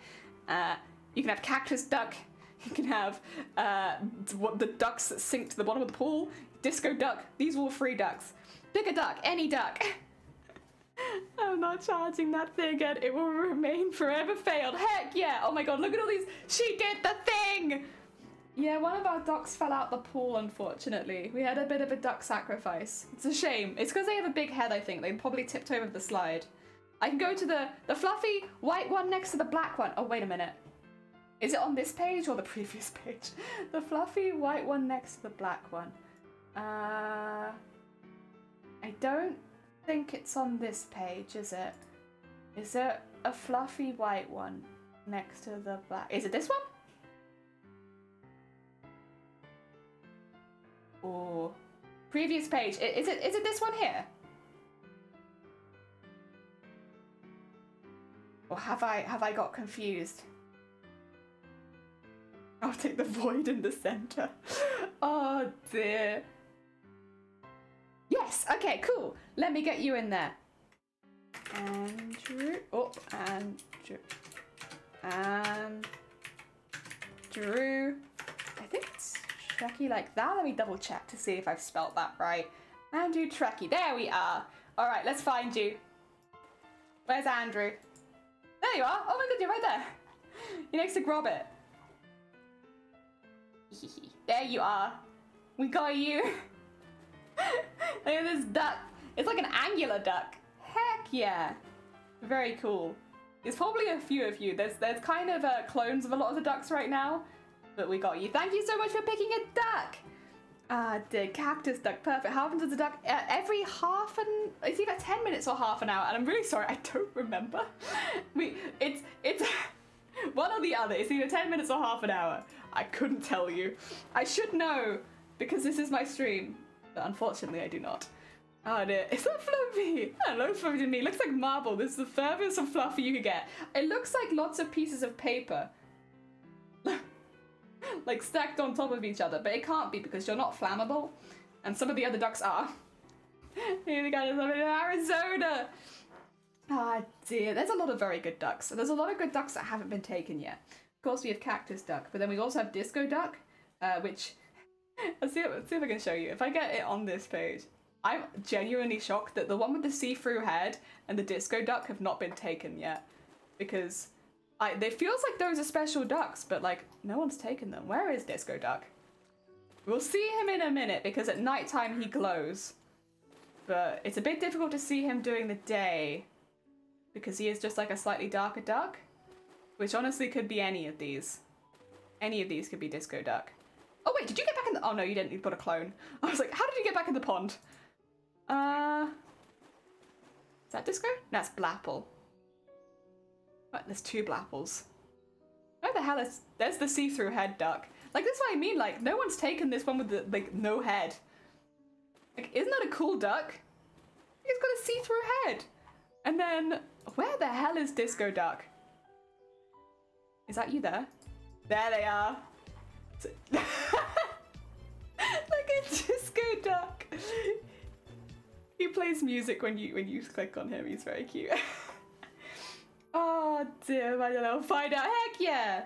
You can have cactus duck. You can have the ducks that sink to the bottom of the pool. Disco duck. These are all free ducks. Pick a duck, any duck. I'm not charging that thing and it will remain forever failed. Heck yeah. Oh my god, look at all these. She did the thing. Yeah, one of our ducks fell out the pool, unfortunately. We had a bit of a duck sacrifice. It's a shame. It's because they have a big head, I think. They probably tipped over the slide. I can go to the fluffy white one next to the black one. Oh, wait a minute. Is it on this page or the previous page? The fluffy white one next to the black one. I don't think it's on this page, is it? Is there a fluffy white one next to the black? Is it this one? Or previous page. Is it this one here? Or have I got confused? I'll take the void in the center. Oh dear. Yes, okay, cool. Let me get you in there. Andrew. Oh, Andrew. Andrew. I think it's Trekkie like that. Let me double check to see if I've spelt that right. Andrew Trekkie. There we are. All right, let's find you. Where's Andrew? There you are. Oh my god, you're right there. You're next to Grobbit. There you are. We got you. Look at this duck. It's like an angular duck. Heck yeah. Very cool. There's probably a few of you. There's kind of clones of a lot of the ducks right now. But we got you. Thank you so much for picking a duck. Ah, the cactus duck. Perfect. How often does a duck? Every it's either 10 minutes or half an hour. And I'm really sorry, I don't remember. It's one or the other. It's either 10 minutes or half an hour. I couldn't tell you. I should know because this is my stream. But unfortunately, I do not. Oh dear. Is that fluffy? I don't know, fluffy to me. It looks like marble. This is the furthest of fluffy you could get. It looks like lots of pieces of paper. Like stacked on top of each other, but it can't be because you're not flammable, and some of the other ducks are. Here we go, in Arizona. Ah dear, there's a lot of very good ducks. There's a lot of good ducks that haven't been taken yet. Of course, we have cactus duck, but then we also have disco duck, which let's see if I can show you. If I get it on this page, I'm genuinely shocked that the one with the see-through head and the disco duck have not been taken yet, because it feels like those are special ducks, but like no one's taken them. Where is Disco Duck? We'll see him in a minute because at nighttime he glows. But it's a bit difficult to see him during the day because he is just like a slightly darker duck, which honestly could be any of these. Any of these could be Disco Duck. Oh wait, did you get back in the... Oh no, you didn't. You've got a clone. I was like, how did you get back in the pond? Is that Disco? No, it's Blapple. What? There's two Blapples. Where the hell is... There's the see-through head duck. Like, that's what I mean. Like, no one's taken this one with the, like, no head. Like, isn't that a cool duck? It's got a see-through head. And then, where the hell is Disco Duck? Is that you there? There they are. Look at Disco Duck. He plays music when you click on him. He's very cute. Oh dear, I don't know. Find out. Heck yeah!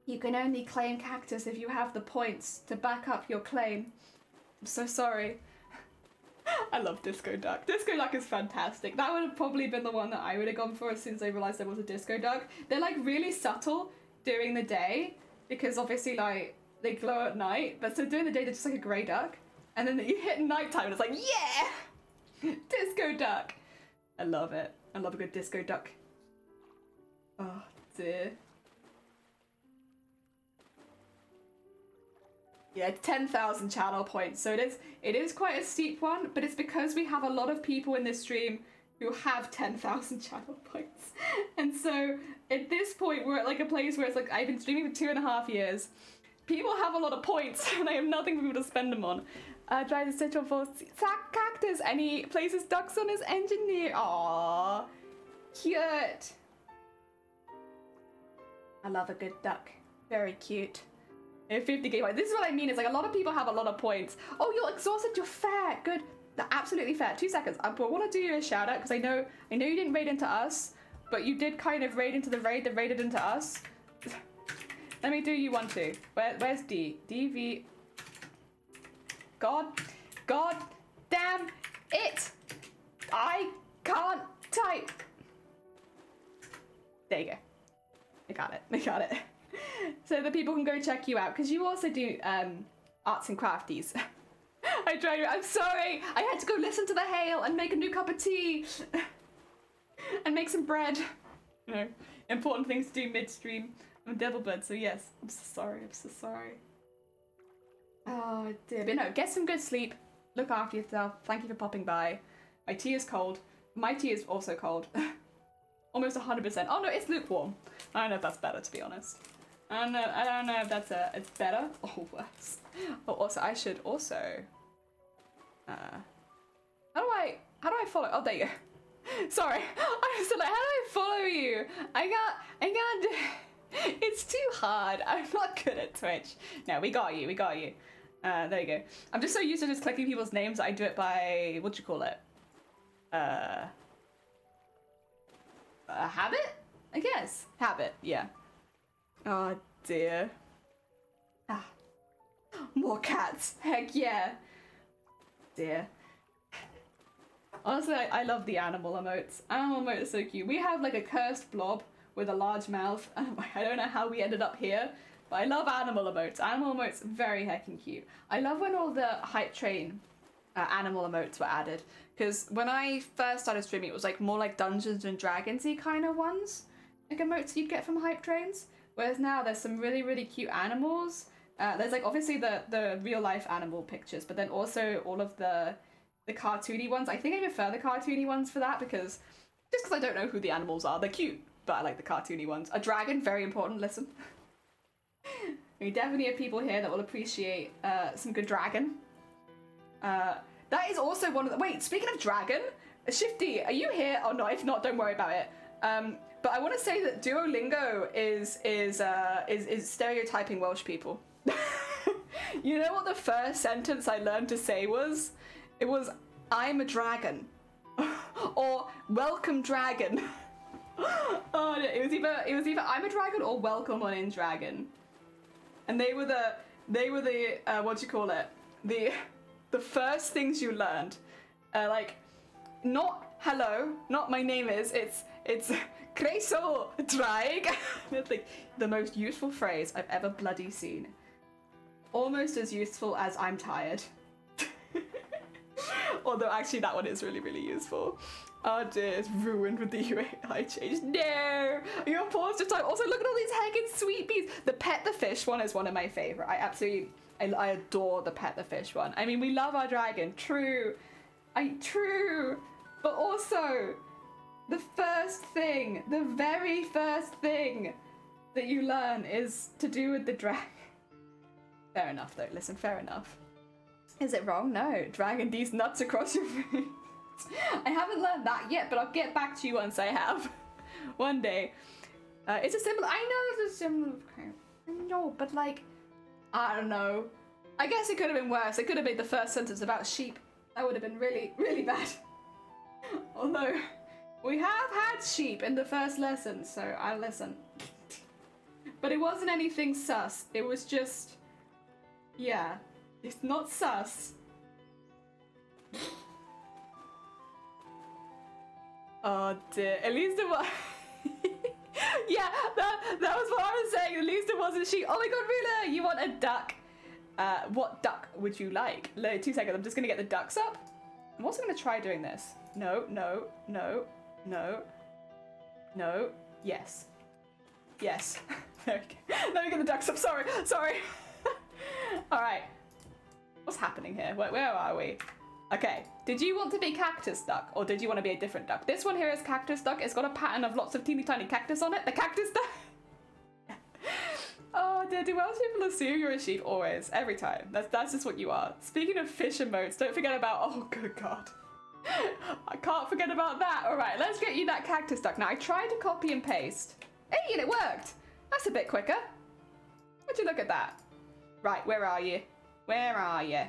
You can only claim cactus if you have the points to back up your claim. I'm so sorry. I love Disco Duck. Disco Duck is fantastic. That would have probably been the one that I would have gone for as soon as I realised there was a Disco Duck. They're like really subtle during the day because obviously like they glow at night, but so during the day they're just like a grey duck. And then you hit nighttime and it's like, yeah! Disco duck! I love it. I love a good disco duck. Oh dear. Yeah, it's 10,000 channel points, so it is quite a steep one, but it's because we have a lot of people in this stream who have 10,000 channel points. And so at this point, we're at like a place where it's like, I've been streaming for 2.5 years. People have a lot of points and I have nothing for people to spend them on. Try to stitch on for sack cactus and he places ducks on his engineer. Aww, cute. I love a good duck. Very cute. 50 gigabytes. This is what I mean. It's like a lot of people have a lot of points. Oh, you're exhausted. You're fair. Good. Absolutely fair. 2 seconds. I want to do you a shout out because I know you didn't raid into us, but you did kind of raid into the raid that raided into us. Let me do you one too. Where's D? DV. God damn it! I can't type. There you go. I got it. So that people can go check you out because you also do arts and crafties. I tried. I'm sorry. I had to go listen to the hail and make a new cup of tea and make some bread. You know, important things to do midstream. I'm a devil bird, so yes. I'm so sorry. I'm so sorry. Oh dear. But no, get some good sleep. Look after yourself. Thank you for popping by. My tea is cold. My tea is also cold. Almost 100%. Oh no, it's lukewarm. I don't know if that's better, to be honest. I don't know if that's it's better or worse. Oh, also, I should also. How do I follow? Oh, there you go. Sorry, I was like, how do I follow you? I can't. It's too hard. I'm not good at Twitch. No, we got you. There you go. I'm just so used to just clicking people's names that I do it by what you call it? A habit? I guess. Habit. Yeah. Oh dear. Ah. More cats. Heck yeah. Dear. Honestly, I love the animal emotes. Animal emotes are so cute. We have like a cursed blob with a large mouth. I don't know how we ended up here, but I love animal emotes. Animal emotes, very heckin' cute. I love when all the hype train animal emotes were added, because when I first started streaming, it was like more like Dungeons and Dragons-y kind of ones, like emotes you'd get from hype trains. Whereas now there's some really, really cute animals. There's like obviously the real life animal pictures, but then also all of the cartoony ones. I think I prefer the cartoony ones for that because I don't know who the animals are. They're cute, but I like the cartoony ones. A dragon, very important, listen. We definitely have people here that will appreciate some good dragon. That is also one of the, wait, speaking of dragon, Shifty, are you here? Oh no, if not, don't worry about it. But I want to say that Duolingo is stereotyping Welsh people. You know what the first sentence I learned to say was? It was, I'm a dragon. Or, welcome dragon. Oh, no, it was either I'm a dragon or welcome on in dragon. And they were the what do you call it? The first things you learned. Like, not hello, not my name is, it's Creso Draig. That's like the most useful phrase I've ever bloody seen. Almost as useful as I'm tired. Although actually that one is really, really useful. Oh dear, it's ruined with the UI change. No! You're paused to time. Also, look at all these heckin' sweet bees. The Pet the Fish one is one of my favorite. I adore the Pet the Fish one. I mean, we love our dragon. True. True. But also, the very first thing that you learn is to do with the dragon. Fair enough though, listen, fair enough. Is it wrong? No. Dragging these nuts across your face. I haven't learned that yet, but I'll get back to you once I have. One day. It's a similar, I know it's a similar, no, but like, I don't know. I guess it could have been worse. It could have been the first sentence about sheep. That would have been really, really bad. Although, we have had sheep in the first lesson, so I listen. But it wasn't anything sus. It was just, yeah, it's not sus. Oh dear, at least it was. Yeah, that was what I was saying. At least it wasn't she. Oh my god, Rula, you want a duck? What duck would you like? 2 seconds, I'm just gonna get the ducks up. I'm also gonna try doing this. No, no, no, no, no, yes. Yes. There we go. Let me get the ducks up, sorry. All right. What's happening here? Where are we? Okay, did you want to be cactus duck or did you want to be a different duck? This one here is cactus duck. It's got a pattern of lots of teeny tiny cactus on it. The cactus duck. Oh dear, do Welsh people assume you're a sheep? Always, every time. That's just what you are. Speaking of fish emotes, don't forget about, oh good god. I can't forget about that. All right, let's get you that cactus duck. Now I tried to copy and paste. Hey, and it worked. That's a bit quicker. Would you look at that? Right, where are you? Where are you?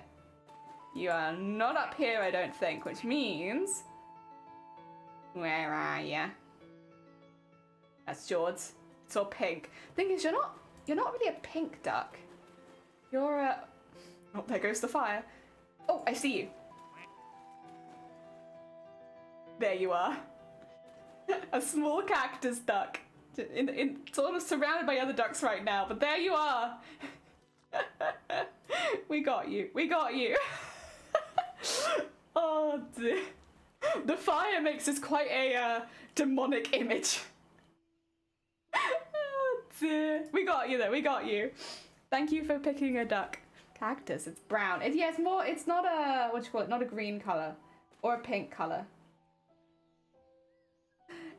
You are not up here, I don't think, which means... Where are you? That's George. It's all pink. Thing is, you're not really a pink duck. You're a... Oh, there goes the fire. Oh, I see you. There you are. A small cactus duck. Sort of surrounded by other ducks right now, but there you are. We got you. We got you. Oh dear. The fire makes this quite a demonic image. Oh dear. We got you though. We got you. Thank you for picking a duck. Cactus. It's brown. Yeah, it's more. It's not a what do you call it? Not a green color or a pink color.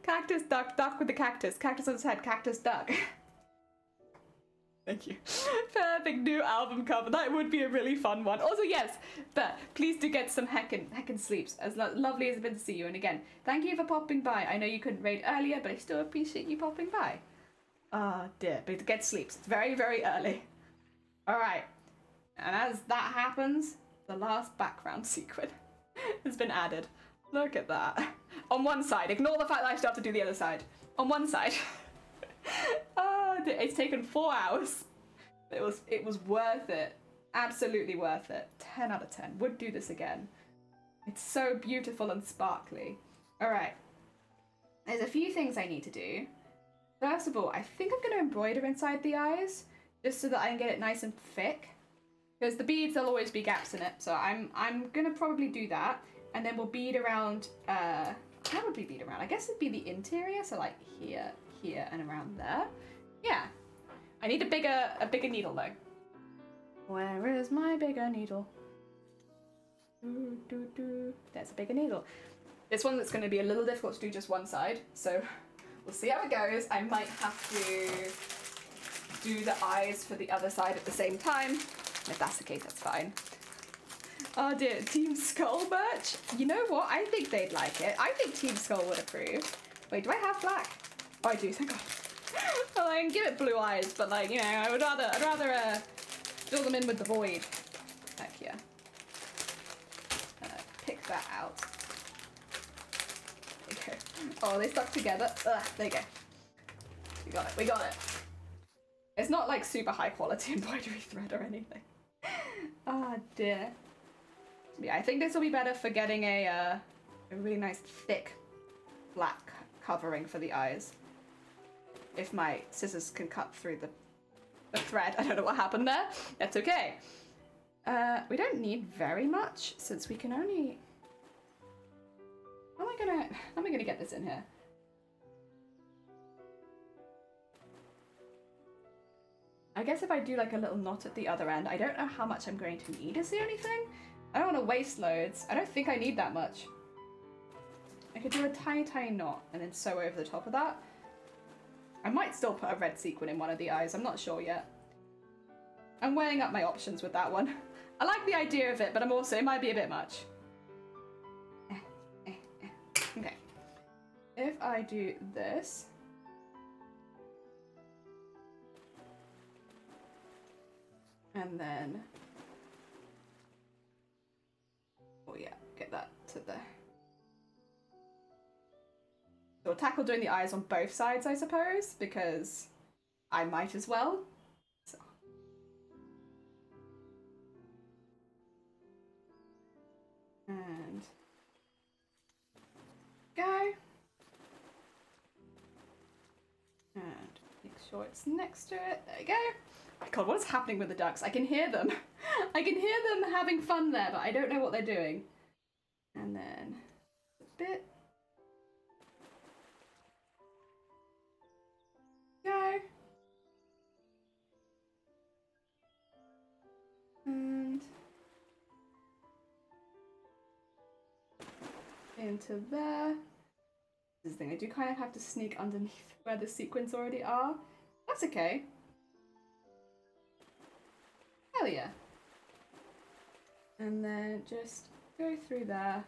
Cactus duck. Duck with the cactus. Cactus on its head. Cactus duck. Thank you. Perfect new album cover. That would be a really fun one. Also, yes, but please do get some heckin' sleeps. As lovely as it's been to see you. And again, thank you for popping by. I know you couldn't raid earlier, but I still appreciate you popping by. Ah, dear. But get sleeps. It's very, very early. All right. And as that happens, the last background sequin has been added. Look at that. On one side. Ignore the fact that I still have to do the other side. On one side. It's taken 4 hours. It was worth it. Absolutely worth it. 10 out of 10. Would do this again. It's so beautiful and sparkly. Alright. There's a few things I need to do. First of all, I think I'm going to embroider inside the eyes, just so that I can get it nice and thick. Because the beads, there'll always be gaps in it, so I'm going to probably do that. And then we'll bead around, how would we bead around? I guess it'd be the interior, so like here, here, and around there. Yeah. I need a bigger needle though. Where is my bigger needle? There's a bigger needle. This one that's going to be a little difficult to do just one side, so we'll see how it goes. I might have to do the eyes for the other side at the same time. If that's the case, that's fine. Oh dear, Team Skull merch? You know what? I think they'd like it. I think Team Skull would approve. Wait, do I have black? Oh, I do, thank God. Well, I can give it blue eyes, but like, you know, I'd rather fill them in with the void. Heck yeah. Pick that out. There you go. Oh, they stuck together. Ugh, there you go. We got it, we got it. It's not like super high quality embroidery thread or anything. Oh dear. Yeah, I think this will be better for getting a really nice thick black covering for the eyes. If my scissors can cut through the thread. I don't know what happened there. That's okay. We don't need very much since we can only... How am I gonna get this in here? I guess if I do like a little knot at the other end, I don't know how much I'm going to need is the only thing. I don't want to waste loads. I don't think I need that much. I could do a tiny, tiny knot and then sew over the top of that. I might still put a red sequin in one of the eyes. I'm not sure yet. I'm weighing up my options with that one. I like the idea of it, but I'm also, it might be a bit much. Okay. If I do this... And then... Oh yeah, get that to the... So we'll tackle doing the eyes on both sides, I suppose, because I might as well. So. And go. And sure it's next to it. There we go. Oh my god, what is happening with the ducks? I can hear them. I can hear them having fun there, but I don't know what they're doing. And then a bit. Go. And into there. This thing, I do kind of have to sneak underneath where the sequins already are. That's okay. Hell yeah. And then just go through there.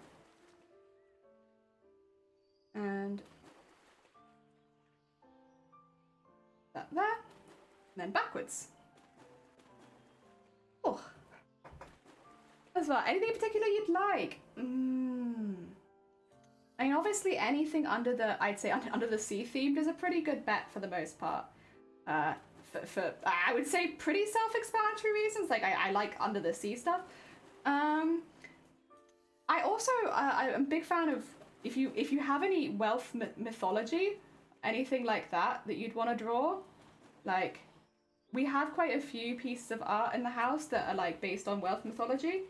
And that there. And then backwards. Oh. As well, anything in particular you'd like? I mean, obviously anything under the, I'd say under the sea themed is a pretty good bet for the most part. For I would say pretty self-explanatory reasons. Like I like under the sea stuff. I also I'm a big fan of if you have any Welsh mythology, anything like that you'd want to draw. Like we have quite a few pieces of art in the house that are like based on Welsh mythology,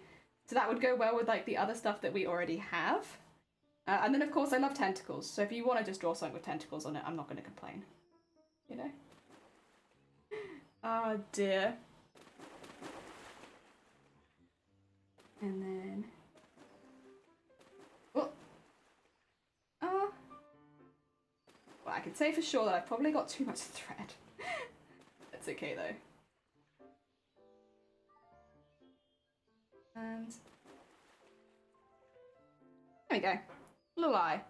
so that would go well with like the other stuff that we already have. And then of course I love tentacles, so if you want to just draw something with tentacles on it, I'm not going to complain. You know? Oh dear. And then... Oh! Well, I can say for sure that I've probably got too much thread. That's okay though. And... there we go. Little eye.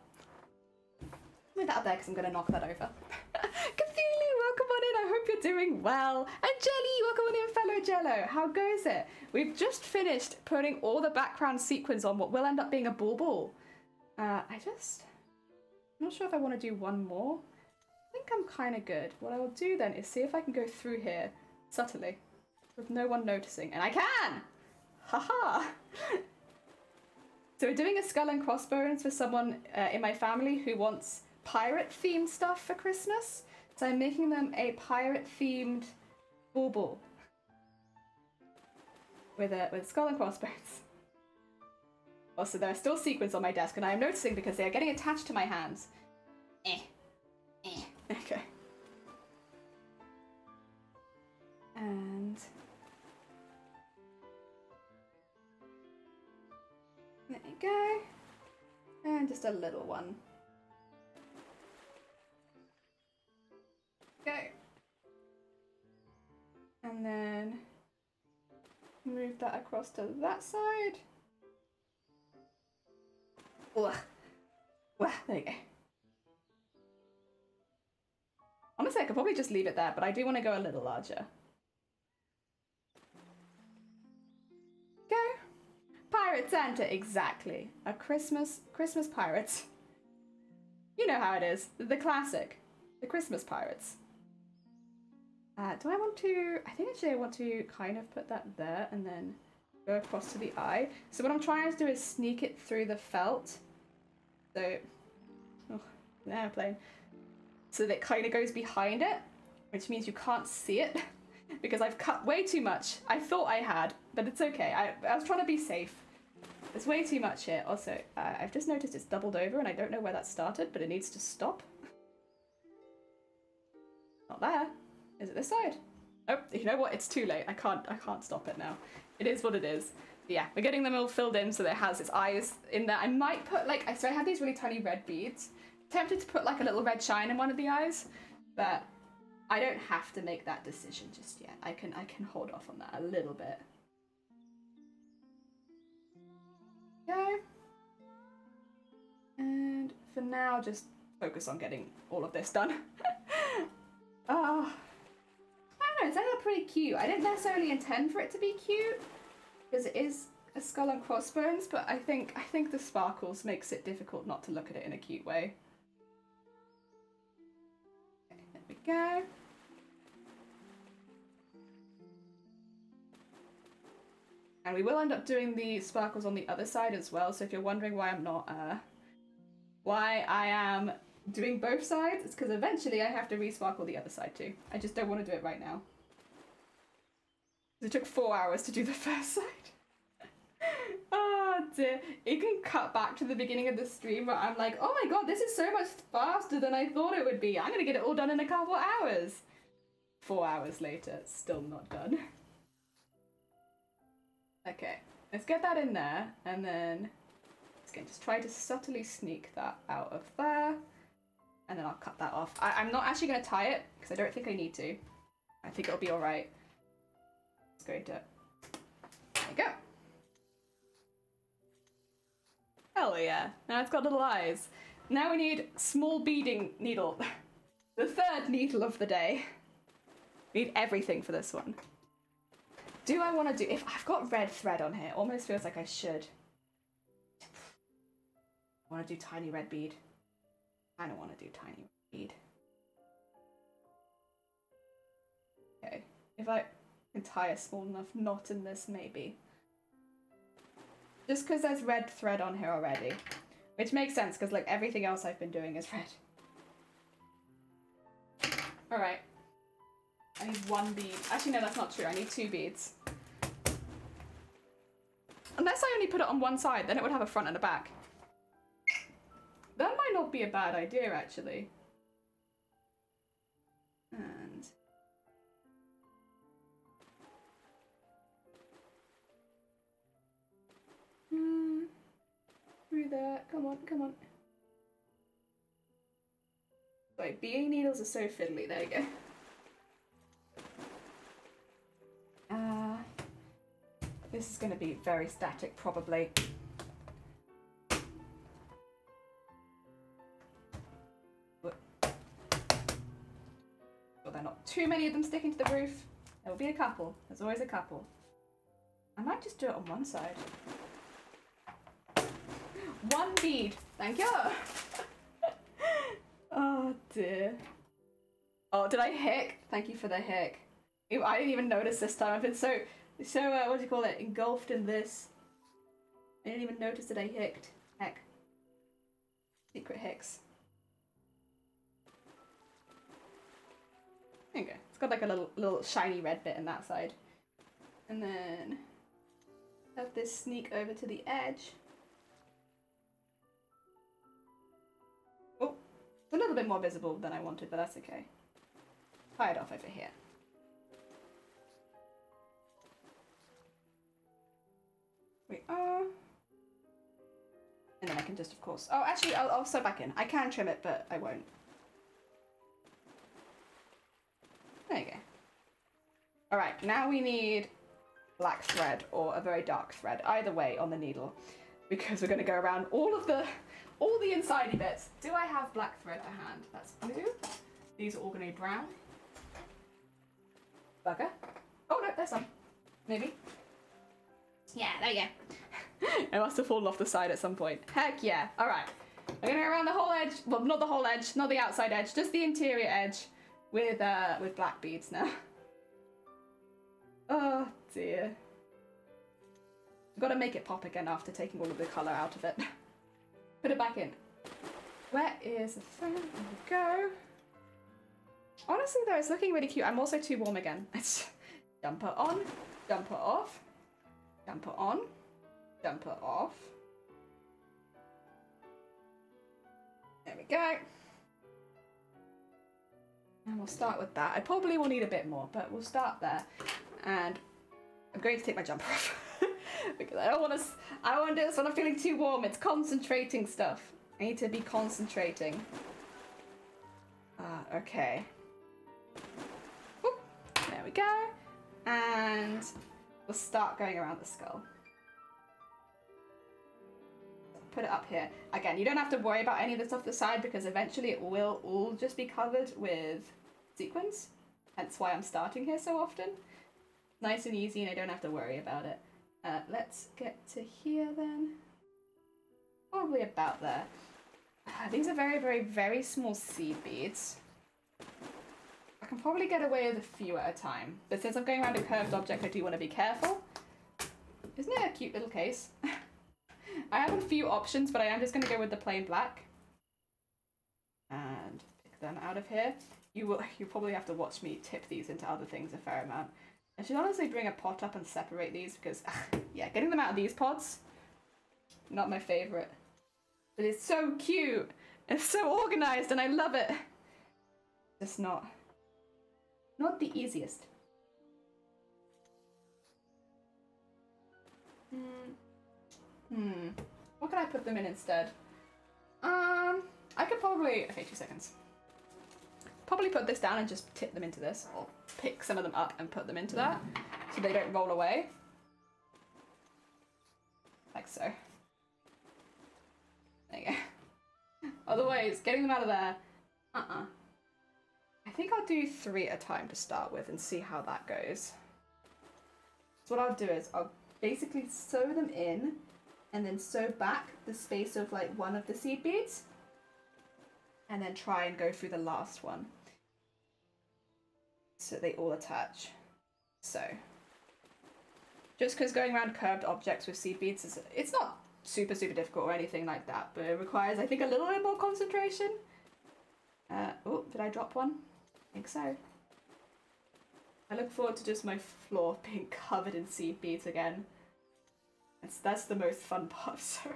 Move that up there because I'm going to knock that over. Cthulhu, welcome on in. I hope you're doing well. And Jelly, welcome on in, fellow Jello. How goes it? We've just finished putting all the background sequins on what will end up being a bauble. I'm not sure if I want to do one more. I think I'm kind of good. What I'll do then is see if I can go through here subtly with no one noticing. And I can! Haha! So we're doing a skull and crossbones for someone in my family who wants pirate-themed stuff for Christmas. So I'm making them a pirate-themed bauble with skull and crossbones. Also, there are still sequins on my desk, and I am noticing because they are getting attached to my hands. Okay. And there you go. And just a little one. Go. And then move that across to that side. Ugh. There you go. Honestly, I could probably just leave it there, but I do want to go a little larger. Go. Pirate Santa, exactly. A Christmas pirates. You know how it is. The classic. The Christmas pirates. Do I want to... I think actually I want to kind of put that there and then go across to the eye. So what I'm trying to do is sneak it through the felt. So... oh, an airplane. So that it kind of goes behind it, which means you can't see it because I've cut way too much. I thought I had, but it's okay. I was trying to be safe. There's way too much here. Also, I've just noticed it's doubled over and I don't know where that started, but it needs to stop. Not there. Is it this side? Oh, you know what? It's too late. I can't stop it now. It is what it is. But yeah, we're getting them all filled in so that it has its eyes in there. I might put like, so I have these really tiny red beads. Tempted to put like a little red shine in one of the eyes, but I don't have to make that decision just yet. I can hold off on that a little bit. Go. And for now, just focus on getting all of this done. Oh, I don't know, it's actually pretty cute. I didn't necessarily intend for it to be cute because it is a skull and crossbones, but I think the sparkles makes it difficult not to look at it in a cute way. There we go. And we will end up doing the sparkles on the other side as well, so if you're wondering why I'm not, why I am doing both sides is because eventually I have to resparkle the other side too. I just don't want to do it right now. It took 4 hours to do the first side. Oh dear. It can cut back to the beginning of the stream where I'm like, oh my god, this is so much faster than I thought it would be. I'm gonna get it all done in a couple hours. 4 hours later, still not done. Okay, let's get that in there, and then just try to subtly sneak that out of there, and then I'll cut that off. I'm not actually going to tie it, because I don't think I need to. I think it'll be alright. Let's go to... There you go. Hell yeah. Now it's got little eyes. Now we need small beading needle. The third needle of the day. We need everything for this one. Do I want to do... If I've got red thread on here, it almost feels like I should. I want to do tiny red bead. I don't want to do tiny red bead. Okay. If I can tie a small enough knot in this, maybe. Just because there's red thread on here already. Which makes sense, because like everything else I've been doing is red. Alright. I need 1 bead. Actually, no, that's not true. I need 2 beads. Unless I only put it on one side, then it would have a front and a back. That might not be a bad idea, actually. And... through there. Come on, come on. Sorry, beading needles are so fiddly. There you go. This is going to be very static, probably. But there are not too many of them sticking to the roof. There will be a couple. There's always a couple. I might just do it on one side. 1 bead. Thank you. Oh dear. Oh, did I hick? Thank you for the hick. I didn't even notice this time. I've been so what do you call it, engulfed in this. I didn't even notice that I hicked. Heck. Secret hicks. There you go. It's got like a little shiny red bit in that side. And then have this sneak over to the edge. Oh, it's a little bit more visible than I wanted, but that's okay. Tie it off over here. We are. And then I can just, of course... Oh, actually, I'll sew back in. I can trim it, but I won't. There you go. Alright, now we need black thread or a very dark thread. Either way on the needle. Because we're going to go around all the insidey bits. Do I have black thread to hand? That's blue. These are all going to be brown. Bugger. Oh, no, there's some. Maybe. Yeah, there you go. It must have fallen off the side at some point. Heck yeah. Alright. I'm gonna go around the whole edge. Well, not the whole edge, not the outside edge, just the interior edge with black beads now. Oh dear. I've got to make it pop again after taking all of the colour out of it. Put it back in. Where is the thread? There we go. Honestly though, it's looking really cute. I'm also too warm again. Dump her on, dump her off. Dump her on, dump her off. There we go. And we'll start with that. I probably will need a bit more, but we'll start there. And I'm going to take my jumper off because I don't want to. I want to do this when I'm feeling too warm. It's concentrating stuff. I need to be concentrating. Okay. Oop, there we go. And we'll start going around the skull. Put it up here. Again, you don't have to worry about any of this off the side because eventually it will all just be covered with sequins. Hence why I'm starting here so often. Nice and easy and I don't have to worry about it. Let's get to here then. Probably about there. These are very, very, very small seed beads. I can probably get away with a few at a time. But since I'm going around a curved object, I do want to be careful. Isn't it a cute little case? I have a few options, but I am just going to go with the plain black. And done out of here. You probably have to watch me tip these into other things a fair amount. I should honestly bring a pot up and separate these because, yeah, getting them out of these pots, not my favorite. But it's so cute. It's so organized and I love it. Just not the easiest. What can I put them in instead? I could probably, okay, 2 seconds. Probably put this down and just tip them into this, or pick some of them up and put them into that so they don't roll away. Like so. There you go. Otherwise, getting them out of there, I think I'll do 3 at a time to start with and see how that goes. So what I'll do is I'll basically sew them in and then sew back the space of like one of the seed beads and then try and go through the last one so they all attach. So just because going around curved objects with seed beads is, it's not super difficult or anything like that, but it requires, I think, a little bit more concentration. Oh, did I drop one? I think so. I look forward to just my floor being covered in seed beads again. That's the most fun part. So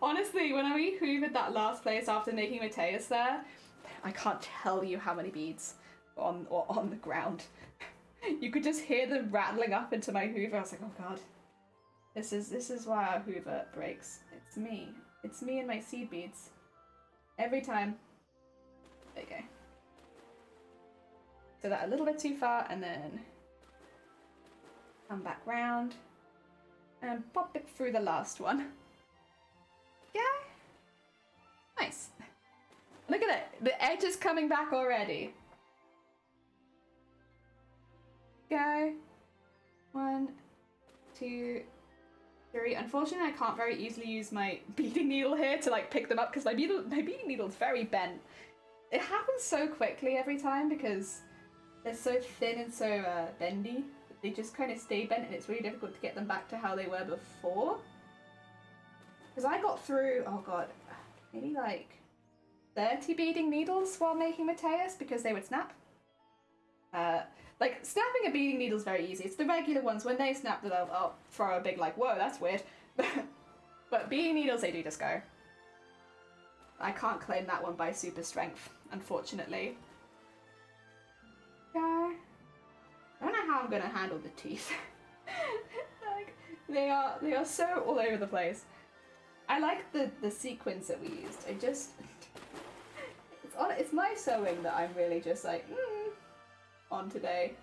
honestly, when we hoovered that last place after making Mateus there, I can't tell you how many beads on the ground. You could just hear them rattling up into my hoover. I was like, oh god. This is why our hoover breaks. It's me. It's me and my seed beads. Every time. There you go. So that a little bit too far and then come back round and pop it through the last one. Yeah. Nice. Look at it. The edge is coming back already. Go. 1, 2, 3. Unfortunately, I can't very easily use my beading needle here to like pick them up because my beading needle is very bent. It happens so quickly every time because they're so thin and so bendy. They just kind of stay bent and it's really difficult to get them back to how they were before. Because I got through, oh god, maybe like 30 beading needles while making Mateus because they would snap. Like, snapping a beading needle is very easy. It's the regular ones, when they snap, I'll throw a big like, whoa, that's weird. But beading needles, they do just go. I can't claim that one by super strength, unfortunately. Yeah. I don't know how I'm gonna handle the teeth. Like, they are so all over the place. I like the sequins that we used. I just it's my sewing that I'm really just like on today.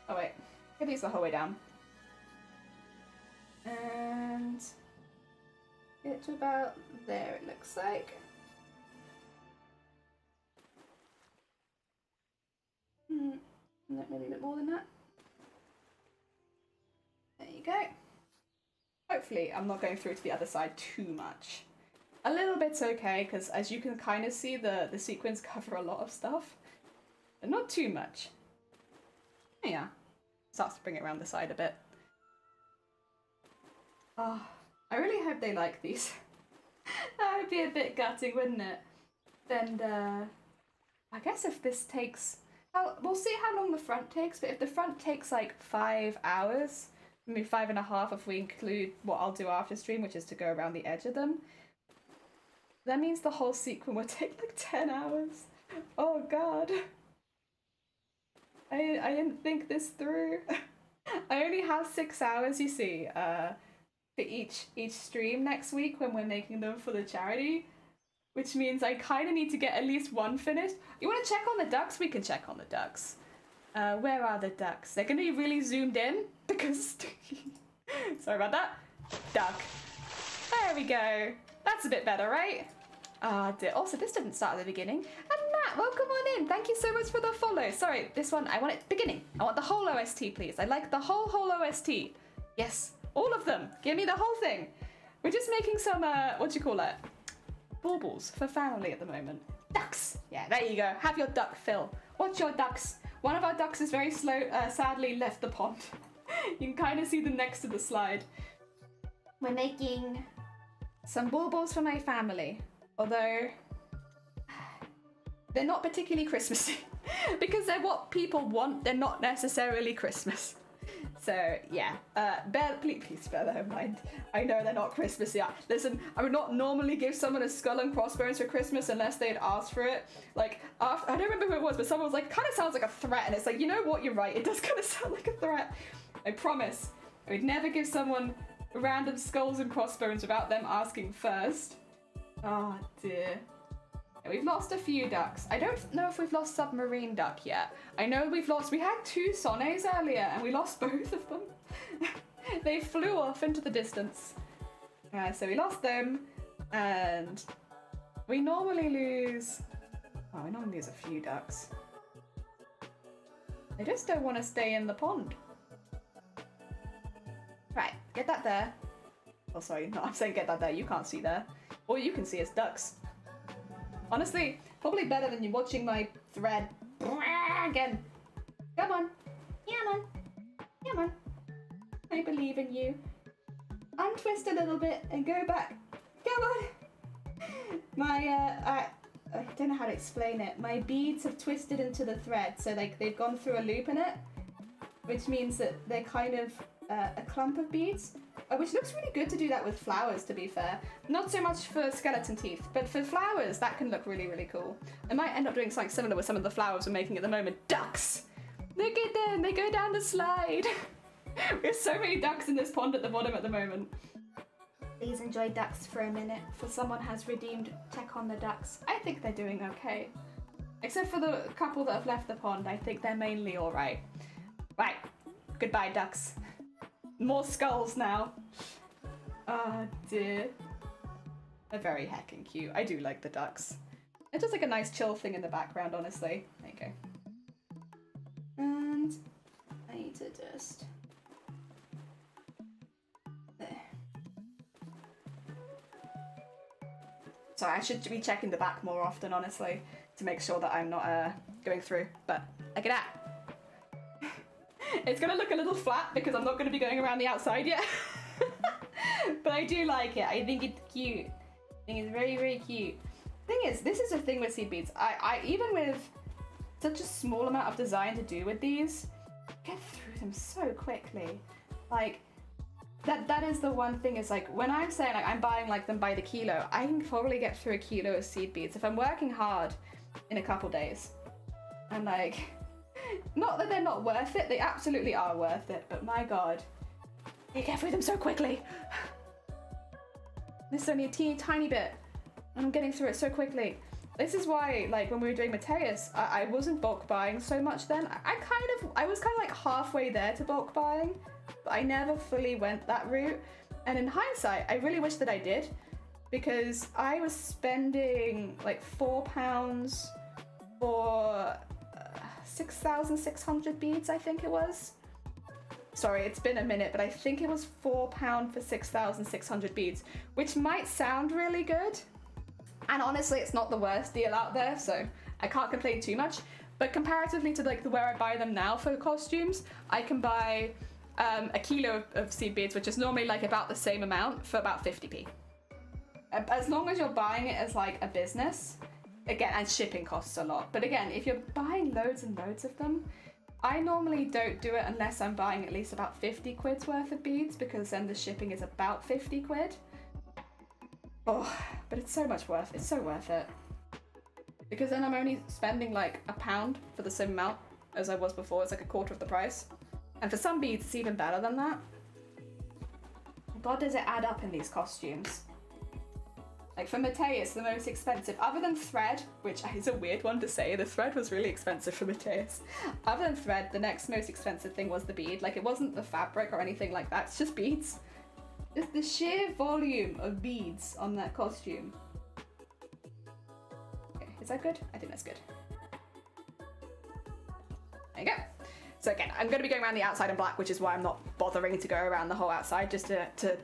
Oh wait, get these the whole way down. And get to about there, it looks like. Maybe a bit more than that. There you go. Hopefully I'm not going through to the other side too much. A little bit's okay, because as you can kind of see, the sequins cover a lot of stuff. But not too much. Yeah. Starts to bring it around the side a bit. Oh, I really hope they like these. That would be a bit gutting, wouldn't it? And I guess if this takes... Oh, we'll see how long the front takes, but if the front takes like 5 hours, maybe 5.5 if we include what I'll do after stream, which is to go around the edge of them, that means the whole sequin will take like 10 hours. Oh god. I didn't think this through. I only have 6 hours, you see, for each stream next week when we're making them for the charity. Which means I kind of need to get at least one finished. You want to check on the ducks? We can check on the ducks. Where are the ducks? They're going to be really zoomed in because... Sorry about that. Duck. There we go. That's a bit better, right? Ah, dear. Also, this didn't start at the beginning. And Matt, welcome on in. Thank you so much for the follow. Sorry, this one, I want it beginning. I want the whole OST, please. I like the whole OST. Yes, all of them. Give me the whole thing. We're just making some, what do you call it? Baubles for family at the moment. Ducks! Yeah, there you go. Have your duck fill. Watch your ducks. One of our ducks is very slow, sadly left the pond. You can kind of see them next to the slide. We're making some baubles for my family. Although, they're not particularly Christmassy. Because they're what people want, they're not necessarily Christmas. So yeah, please bear that in mind. I know they're not Christmassy. Listen, I would not normally give someone a skull and crossbones for Christmas unless they'd asked for it. Like, I don't remember who it was, but someone was like, kind of sounds like a threat, and it's like, you know what, you're right, it does kind of sound like a threat. I promise, I would never give someone random skulls and crossbones without them asking first. Oh dear. We've lost a few ducks. I don't know if we've lost submarine duck yet. I know we had 2 sonnes earlier and we lost both of them. They flew off into the distance. So we lost them, and we normally lose... Oh, we normally lose a few ducks. They just don't want to stay in the pond. Right, get that there. Oh, sorry, no, I'm saying get that there. You can't see there. All you can see is ducks. Honestly, probably better than you watching my thread again. Come on. Come on. Come on. I believe in you. Untwist a little bit and go back. Come on. I don't know how to explain it. My beads have twisted into the thread, so like they've gone through a loop in it, which means that they're kind of a clump of beads. Which looks really good to do that with flowers, to be fair. Not so much for skeleton teeth, but for flowers, that can look really, really cool. I might end up doing something similar with some of the flowers we're making at the moment. Ducks! Look at them, they go down the slide. We have so many ducks in this pond at the bottom at the moment. Please enjoy ducks for a minute, for someone has redeemed check on the ducks. I think they're doing okay. Except for the couple that have left the pond, I think they're mainly alright. Right, goodbye ducks. More skulls now. Oh dear. They're very heckin' cute. I do like the ducks. It's just like a nice chill thing in the background, honestly. There you go. And I need to just... There. Sorry, I should be checking the back more often, honestly, to make sure that I'm not going through. But look at that. It's gonna look a little flat because I'm not gonna be going around the outside yet. But I do like it. I think it's cute. I think it's very, very cute. Thing is, this is the thing with seed beads. I even with such a small amount of design to do with these, get through them so quickly. Like, that is the one thing, is like, when I'm saying like I'm buying like them by the kilo, I can probably get through a kilo of seed beads if I'm working hard in a couple days. And like, not that they're not worth it, they absolutely are worth it, but my god, you get through them so quickly. This is only a teeny tiny bit, and I'm getting through it so quickly. This is why, like, when we were doing Mateus, I wasn't bulk buying so much then. I was kind of like halfway there to bulk buying, but I never fully went that route. And in hindsight, I really wish that I did, because I was spending like £4 for 6,600 beads, I think it was. Sorry, it's been a minute, but I think it was £4 for 6,600 beads, which might sound really good. And honestly, it's not the worst deal out there, so I can't complain too much. But comparatively to like where I buy them now for costumes, I can buy a kilo of seed beads, which is normally like about the same amount, for about 50p. As long as you're buying it as like a business, again, and shipping costs a lot. But again, if you're buying loads and loads of them, I normally don't do it unless I'm buying at least about 50 quid's worth of beads, because then the shipping is about 50 quid. Oh, but it's so much worth, it's so worth it. Because then I'm only spending like £1 for the same amount as I was before. It's like a quarter of the price. And for some beads, it's even better than that. God, does it add up in these costumes? Like for Mateus, the most expensive, other than thread, which is a weird one to say, the thread was really expensive for Mateus. Other than thread, the next most expensive thing was the bead. Like, it wasn't the fabric or anything like that, it's just beads. Just the sheer volume of beads on that costume. Okay, is that good? I think that's good. There you go. So again, I'm going to be going around the outside in black, which is why I'm not bothering to go around the whole outside, just to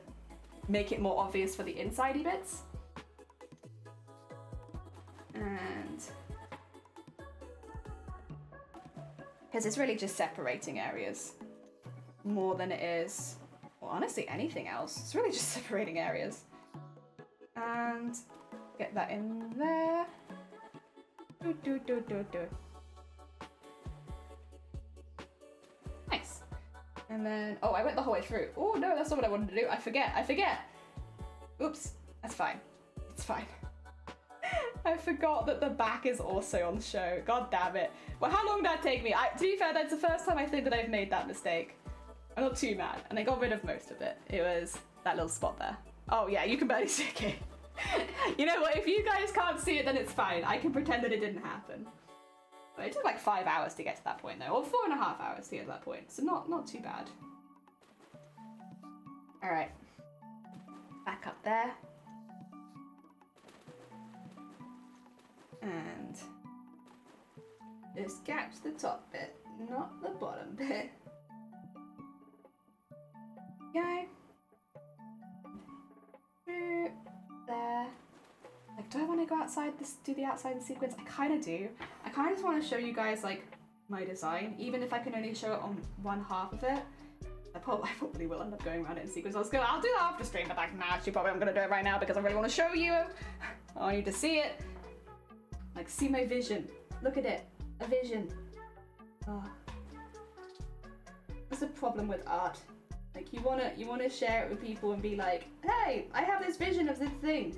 make it more obvious for the insidey bits. And because it's really just separating areas more than it is, well, honestly, anything else. It's really just separating areas. And get that in there. Nice. And then, oh, I went the whole way through. Oh no, that's not what I wanted to do. I forget. Oops, that's fine. It's fine. I forgot that the back is also on show. God damn it. Well, how long did that take me? To be fair, that's the first time I think that I've made that mistake. I'm not too mad, and I got rid of most of it. It was that little spot there. Oh yeah, you can barely see it. You know what, if you guys can't see it, then it's fine. I can pretend that it didn't happen. But it took like 5 hours to get to that point though, or 4.5 hours to get to that point, so not too bad. Alright. Back up there. And just catch the top bit, not the bottom bit. Okay. Through there. Like, do I want to go outside this, do the outside sequence? I kind of do. I kind of just want to show you guys like my design, even if I can only show it on one half of it. I probably will end up going around it in sequence. I'll do that after stream, but actually probably I'm gonna do it right now because I really want to show you. I want you to see it. Like, see my vision. Look at it. A vision. Oh. That's the problem with art. Like, you wanna share it with people and be like, hey, I have this vision of this thing.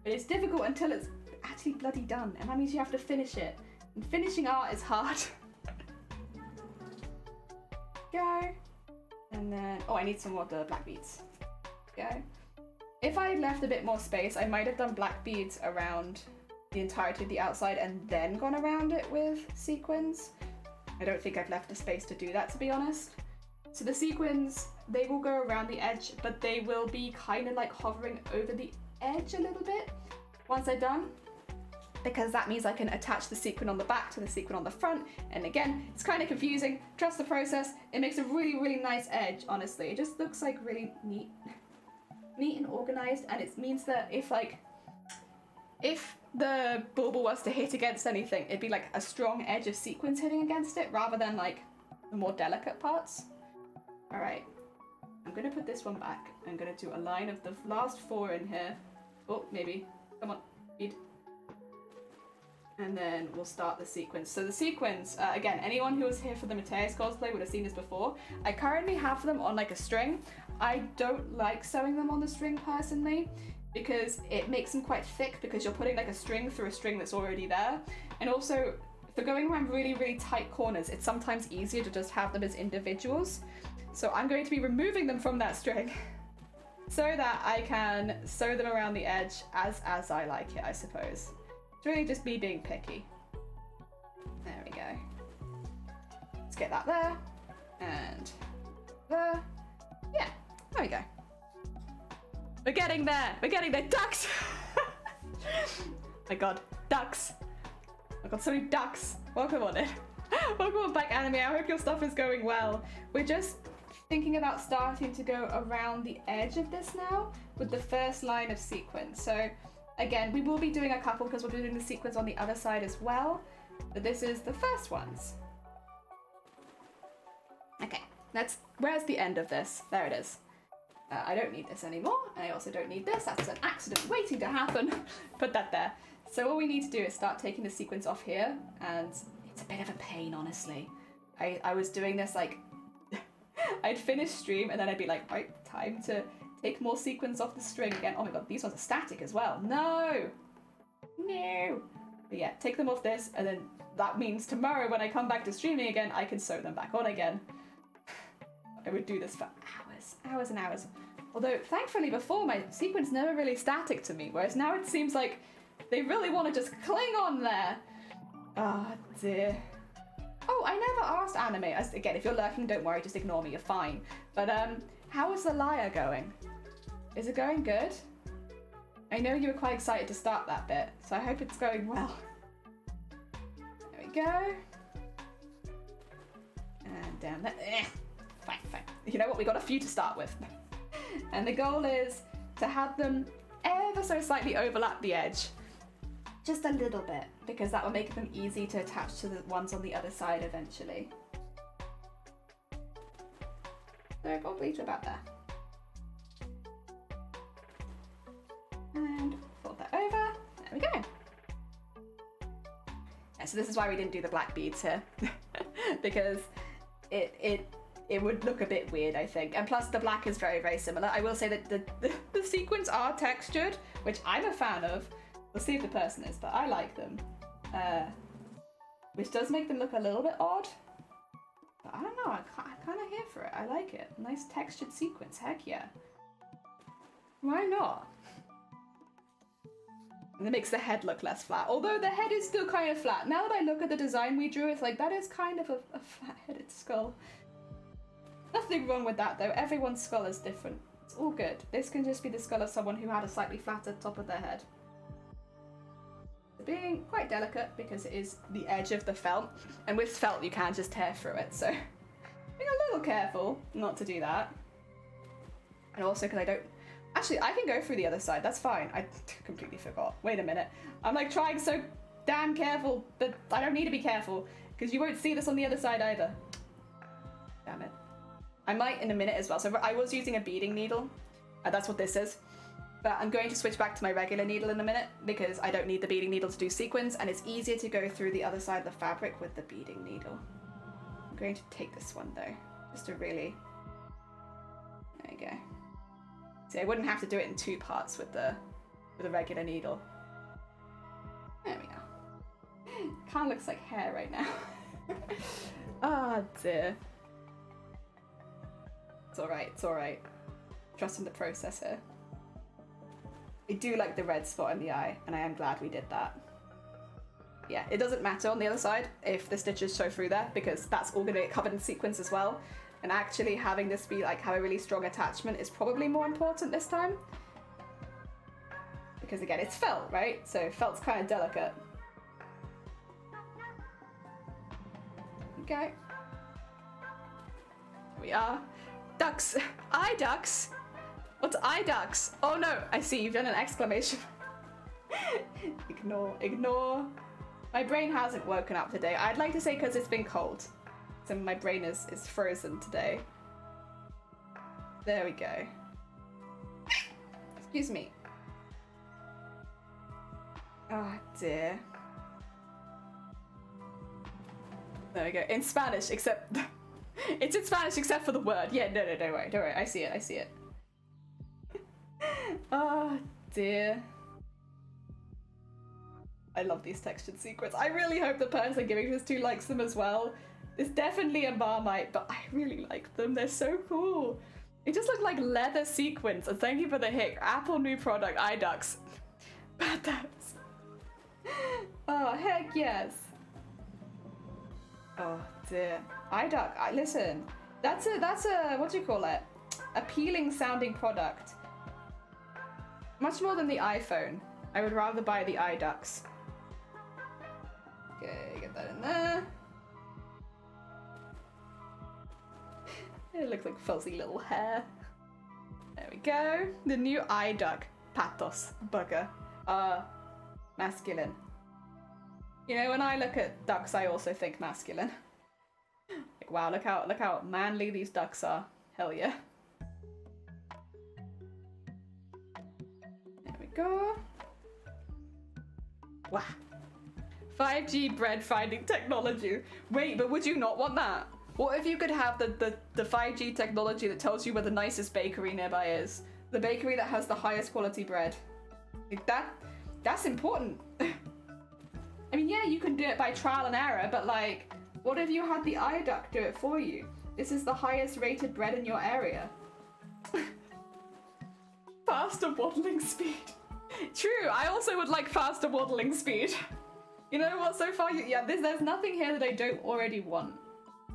But it's difficult until it's actually bloody done, and that means you have to finish it. And finishing art is hard. Go. And then, oh, I need some more the black beads. Go. If I had left a bit more space, I might have done black beads around the entirety of the outside and then gone around it with sequins. I don't think I've left the space to do that, to be honest. So the sequins, they will go around the edge, but they will be kind of like hovering over the edge a little bit once they're done, because that means I can attach the sequin on the back to the sequin on the front. And again, it's kind of confusing. Trust the process. It makes a really, really nice edge, honestly. It just looks like really neat and organized, and it means that if the bauble was to hit against anything, it'd be like a strong edge of sequins hitting against it rather than like the more delicate parts. All right, I'm gonna put this one back. I'm gonna do a line of the last 4 in here. Oh, maybe, come on, bead. And then we'll start the sequence. So the sequins, again, anyone who was here for the Mateus cosplay would have seen this before. I currently have them on like a string. I don't like sewing them on the string personally, because it makes them quite thick because you're putting like a string through a string that's already there. And also, for going around really, really tight corners, it's sometimes easier to just have them as individuals. So I'm going to be removing them from that string so that I can sew them around the edge as I like it, I suppose. It's really just me being picky. There we go. Let's get that there. And there. Yeah, there we go. We're getting there. We're getting there. Ducks! My god, ducks. I've got so many ducks. Welcome on in. Welcome on back, Anime. I hope your stuff is going well. We're just thinking about starting to go around the edge of this now with the first line of sequins. So again, we will be doing a couple because we'll be doing the sequins on the other side as well. But this is the first ones. Okay, where's the end of this? There it is. I don't need this anymore. I also don't need this. That's an accident waiting to happen. Put that there. So all we need to do is start taking the sequins off here, and it's a bit of a pain, honestly. I was doing this like, I'd finish stream and then I'd be like, right, time to take more sequins off the string again. Oh my god, these ones are static as well. No! No! But yeah, take them off this, and then that means tomorrow when I come back to streaming again, I can sew them back on again. I would do this for hours and hours. Although, thankfully before, my sequins never really static to me, whereas now it seems like they really want to just cling on there. Oh dear. Oh, I never asked Anime. Again, if you're lurking, don't worry, just ignore me, you're fine. But how is the lyre going? Is it going good? I know you were quite excited to start that bit, so I hope it's going well. There we go. And down there. Fine, fine. You know what, we got a few to start with. And the goal is to have them ever so slightly overlap the edge. Just a little bit, because that will make them easy to attach to the ones on the other side eventually. So probably to about there. And fold that over. There we go. So this is why we didn't do the black beads here. Because it would look a bit weird, I think. And plus the black is very, very similar. I will say that the sequins are textured, which I'm a fan of. We'll see if the person is, but I like them. Which does make them look a little bit odd. But I don't know, I'm kind of here for it. I like it. Nice textured sequins, heck yeah. Why not? And it makes the head look less flat. Although the head is still kind of flat. Now that I look at the design we drew, it's like, that is kind of a flat-headed skull. Nothing wrong with that though. Everyone's skull is different. It's all good. This can just be the skull of someone who had a slightly flatter top of their head. Being quite delicate because it is the edge of the felt, and with felt you can't just tear through it, so being a little careful not to do that. And also because I don't actually, I can go through the other side, that's fine. I completely forgot. Wait a minute, I'm like trying so damn careful, but I don't need to be careful because you won't see this on the other side either. Damn it. I might in a minute as well. So I was using a beading needle, that's what this is. But I'm going to switch back to my regular needle in a minute because I don't need the beading needle to do sequins, and it's easier to go through the other side of the fabric with the beading needle. I'm going to take this one though, just to really... There you go. See, I wouldn't have to do it in 2 parts with the regular needle. There we go. Kind of looks like hair right now. Oh dear. It's alright, it's alright. Trusting the process here. I do like the red spot in the eye, and I am glad we did that. Yeah, it doesn't matter on the other side if the stitches show through there, because that's all going to get covered in sequins as well. And actually having this be like have a really strong attachment is probably more important this time. Because again, it's felt, right? So felt's kind of delicate. Okay. Here we are. Ducks! Eye ducks! What's eye ducks? Oh no, I see, you've done an exclamation. Ignore. My brain hasn't woken up today. I'd like to say because it's been cold. So my brain is frozen today. There we go. Excuse me. Oh dear. There we go. In Spanish, except... it's in Spanish except for the word. Yeah, no, don't worry. I see it. Oh dear. I love these textured sequins. I really hope the person giving this to likes them as well. It's definitely a Marmite, but I really like them. They're so cool. They just look like leather sequins. And thank you for the hit. Apple new product, eye ducks. Bad ducks. Oh, heck yes. Oh dear. Eye duck, listen. That's a, what do you call it? Appealing sounding product. Much more than the iPhone. I would rather buy the eye ducks. Okay, get that in there. It looks like fuzzy little hair. There we go. The new eye duck. Patos. Bugger. Masculine. You know, when I look at ducks, I also think masculine. Like, wow, look how manly these ducks are. Hell yeah. Go. Wow. 5G bread finding technology. Wait, but would you not want that? What if you could have the 5G technology that tells you where the nicest bakery nearby is? The bakery that has the highest quality bread. Like that's important. I mean, yeah, you can do it by trial and error, but like, what if you had the eye duck do it for you? This is the highest rated bread in your area. Faster waddling speed. True, I also would like faster waddling speed. You know what, so far, yeah, there's nothing here that I don't already want.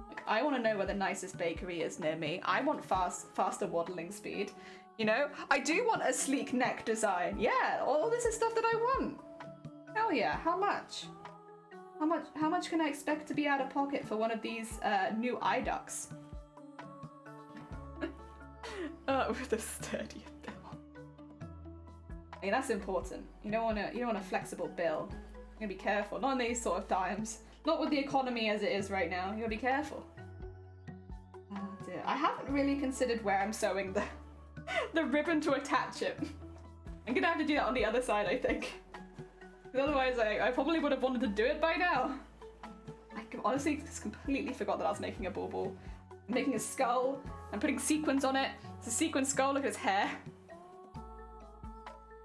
Like, I want to know where the nicest bakery is near me. I want faster waddling speed. You know, I do want a sleek neck design. Yeah, all this is stuff that I want. Hell yeah, how much? How much can I expect to be out of pocket for one of these new eye ducks? With a sturdy bill. I mean, that's important. You don't want a flexible bill. You gotta be careful. Not in these sort of times. Not with the economy as it is right now. You gotta be careful. Oh dear. I haven't really considered where I'm sewing the ribbon to attach it. I'm gonna have to do that on the other side, I think. Otherwise, I probably would have wanted to do it by now. I honestly just completely forgot that I was making a bauble. I'm making a skull. I'm putting sequins on it. It's a sequin skull. Look at his hair.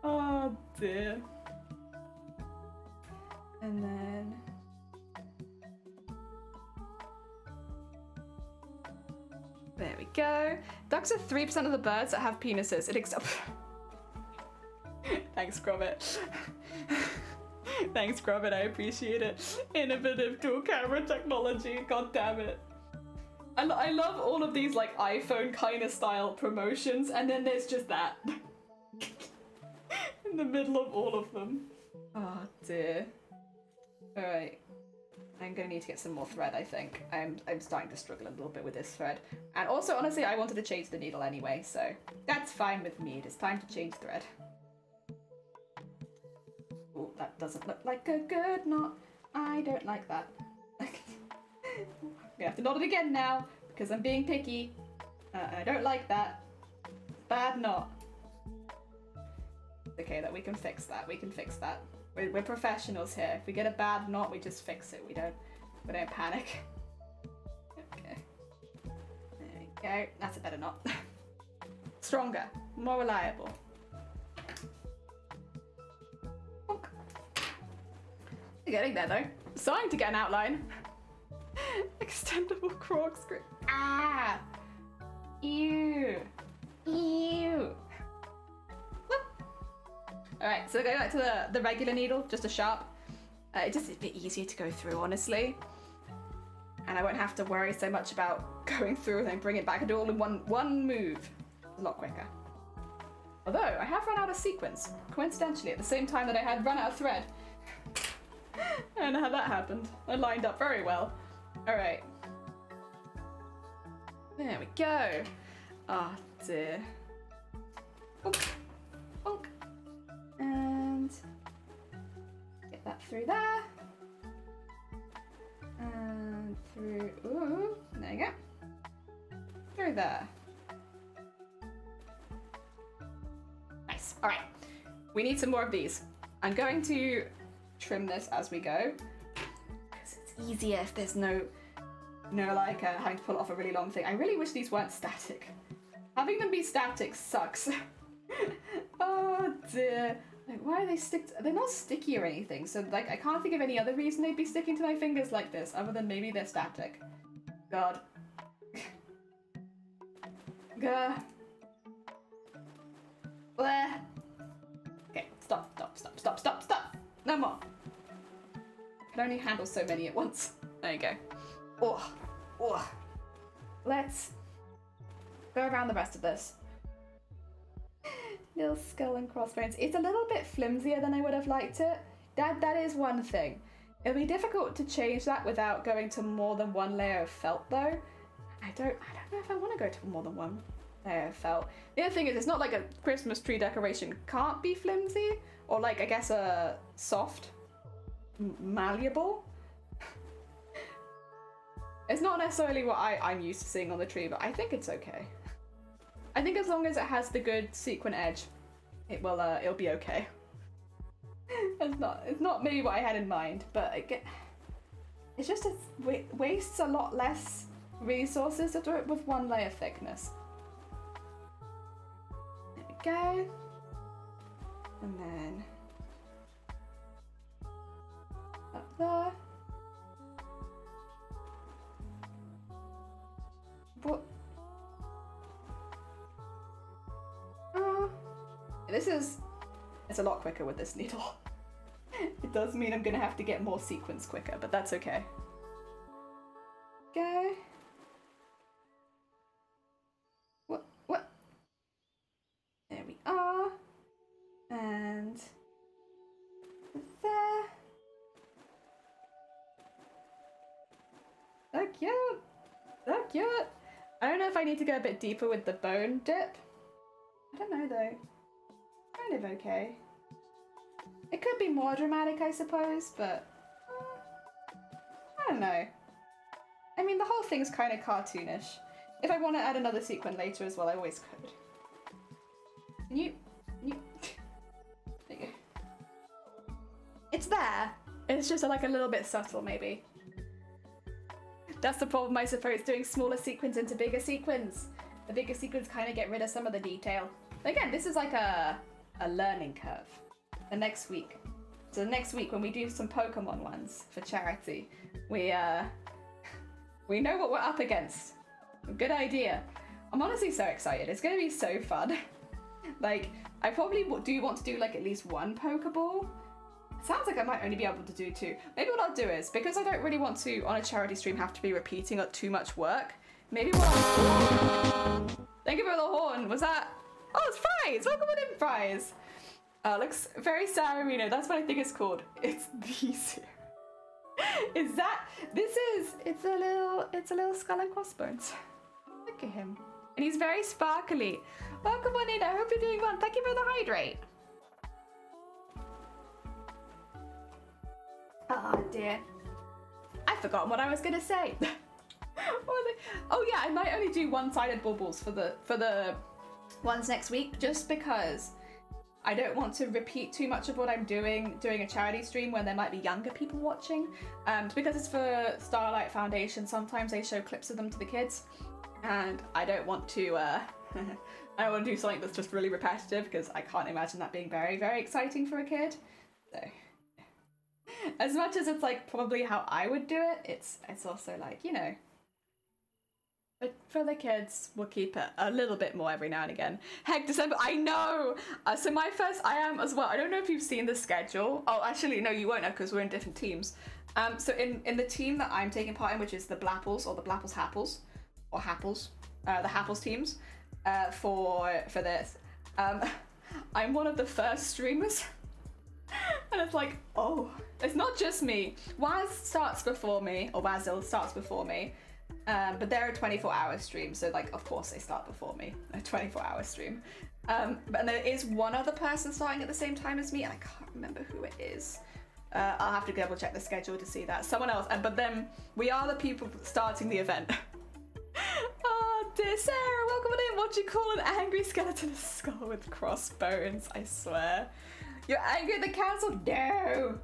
Oh dear. And then... there we go. Ducks are 3% of the birds that have penises. Thanks, Gromit. Thanks, Gromit. I appreciate it. Innovative dual camera technology. God damn it. I love all of these like iPhone kind of style promotions, and then there's just that in the middle of all of them. Oh dear. All right. I'm gonna need to get some more thread, I think. I'm starting to struggle a little bit with this thread. And also, honestly, I wanted to change the needle anyway, so that's fine with me. It is time to change thread. Oh, that doesn't look like a good knot. I don't like that. I'm gonna have to knot it again now, because I'm being picky. I don't like that. Bad knot. Okay, that we can fix that. We can fix that. We're professionals here. If we get a bad knot, we just fix it. We don't panic. Okay. There we go. That's a better knot. Stronger. More reliable. Bonk. We're getting there though. Starting to get an outline. Extendable corkscrew. Ah! Ew. Ew. Alright, so going back to the regular needle, just a sharp. It's just a bit easier to go through, honestly. And I won't have to worry so much about going through and then bring it back and do it all in one move. A lot quicker. Although, I have run out of sequins, coincidentally, at the same time that I had run out of thread. I don't know how that happened. I lined up very well. Alright. There we go. Oh dear. Bonk. Bonk. And get that through there. And through, ooh, there you go. Through there. Nice, all right. We need some more of these. I'm going to trim this as we go, because it's easier if there's no like having to pull off a really long thing. I really wish these weren't static. Having them be static sucks. Oh dear. Like, why are they they're not sticky or anything, so like I can't think of any other reason they'd be sticking to my fingers like this, other than maybe they're static. God. Gah. Bleh. Okay, stop. No more. I can only handle so many at once. There you go. Oh. Let's go around the rest of this. Little skull and crossbones. It's a little bit flimsier than I would have liked it. That is one thing. It'll be difficult to change that without going to more than one layer of felt though. I don't know if I want to go to more than one layer of felt. The other thing is, it's not like a Christmas tree decoration can't be flimsy, or like I guess a soft, malleable. It's not necessarily what I'm used to seeing on the tree, but I think it's okay. I think as long as it has the good sequin edge, it'll be okay. It's not maybe what I had in mind, but it's just it wastes a lot less resources to do it with one layer thickness. There we go. And then up there. What? It's a lot quicker with this needle. It does mean I'm gonna have to get more sequins quicker, but that's okay. Okay. What? There we are. And there. So cute. So cute. I don't know if I need to go a bit deeper with the bone dip. I don't know though. Kind of okay. It could be more dramatic, I suppose, but I don't know. I mean, the whole thing's kind of cartoonish. If I want to add another sequin later as well, I always could. There you go. It's there. It's just like a little bit subtle, maybe. That's the problem, I suppose, doing smaller sequins into bigger sequins. The bigger sequins kind of get rid of some of the detail. Again, this is like a learning curve. The next week. So the next week when we do some Pokemon ones for charity, we know what we're up against. Good idea. I'm honestly so excited. It's gonna be so fun. Like, I probably do want to do like at least one Pokeball. Sounds like I might only be able to do 2. Maybe what I'll do is, because I don't really want to, on a charity stream, have to be repeating too much work, maybe what I'll do... Thank you for the horn. Was that... Oh, it's Fries! Welcome on in, Fries! Looks very San Marino. That's what I think it's called. It's these. Is that... This is... It's a little skull and crossbones. Look at him. And he's very sparkly. Welcome on in. I hope you're doing well. Thank you for the hydrate. Oh dear. I've forgotten what I was gonna say. Oh yeah, I might only do one-sided bubbles for the ones next week, just because I don't want to repeat too much of what I'm doing a charity stream when there might be younger people watching. Because it's for Starlight Foundation, sometimes they show clips of them to the kids, and I don't want to I don't want to do something that's just really repetitive, because I can't imagine that being very, very exciting for a kid. So as much as it's like probably how I would do it, it's also like, you know, but for the kids, we'll keep it a little bit more every now and again. Heck, December, I know! So my first, I am as well. I don't know if you've seen the schedule. Oh, actually, no, you won't know because we're in different teams. So in the team that I'm taking part in, which is the Blapples, or the Blapples Happles, or Happles, the Happles teams, for this, I'm one of the first streamers. And it's like, oh, it's not just me. Waz starts before me, or Wazil starts before me, but they're a 24-hour stream, so like, of course they start before me, a 24-hour stream. And there is one other person starting at the same time as me, and I can't remember who it is. I'll have to double check the schedule to see that. Someone else, but then we are the people starting the event. Oh dear Sarah, welcome on in. What do you call an angry skeleton skull with crossbones? I swear. You're angry at the council? No!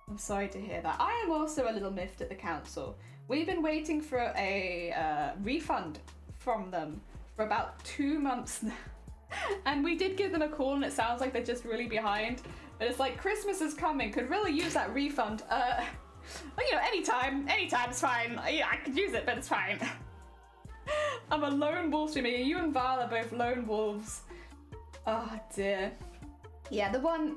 I'm sorry to hear that. I am also a little miffed at the council. We've been waiting for a refund from them for about 2 months now. And we did give them a call, and it sounds like they're just really behind. But it's like, Christmas is coming, could really use that refund. Well, you know, anytime's fine. Yeah, I could use it, but it's fine. I'm a lone wolf streamer. You and Val are both lone wolves. Oh dear. Yeah, well,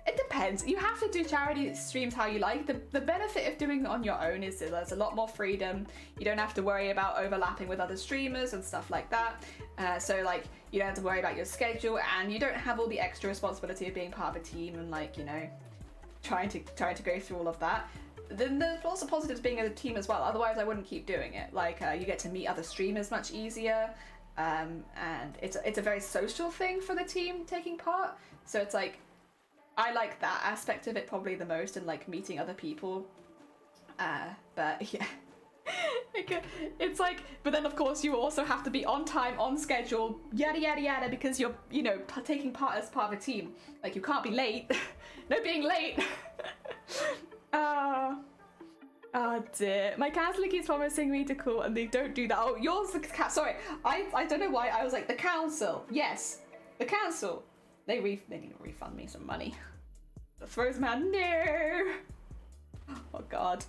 it depends. You have to do charity streams how you like. The benefit of doing it on your own is that there's a lot more freedom. You don't have to worry about overlapping with other streamers and stuff like that. So like, you don't have to worry about your schedule, and you don't have all the extra responsibility of being part of a team and like, you know, trying to go through all of that. Then there's lots of positives being in a team as well. Otherwise I wouldn't keep doing it. Like you get to meet other streamers much easier. And it's a very social thing for the team taking part. So it's like, I like that aspect of it probably the most, and like meeting other people. But yeah, it's like, but then of course you also have to be on time, on schedule, yada yada yada, because you're, you know, taking part as part of a team. Like you can't be late. No being late. Oh dear. My counselor keeps promising me to call, and they don't do that. Oh, yours, sorry. I don't know why. I was like, the council. Yes, the council. They need to refund me some money. The throws man, no. Oh god.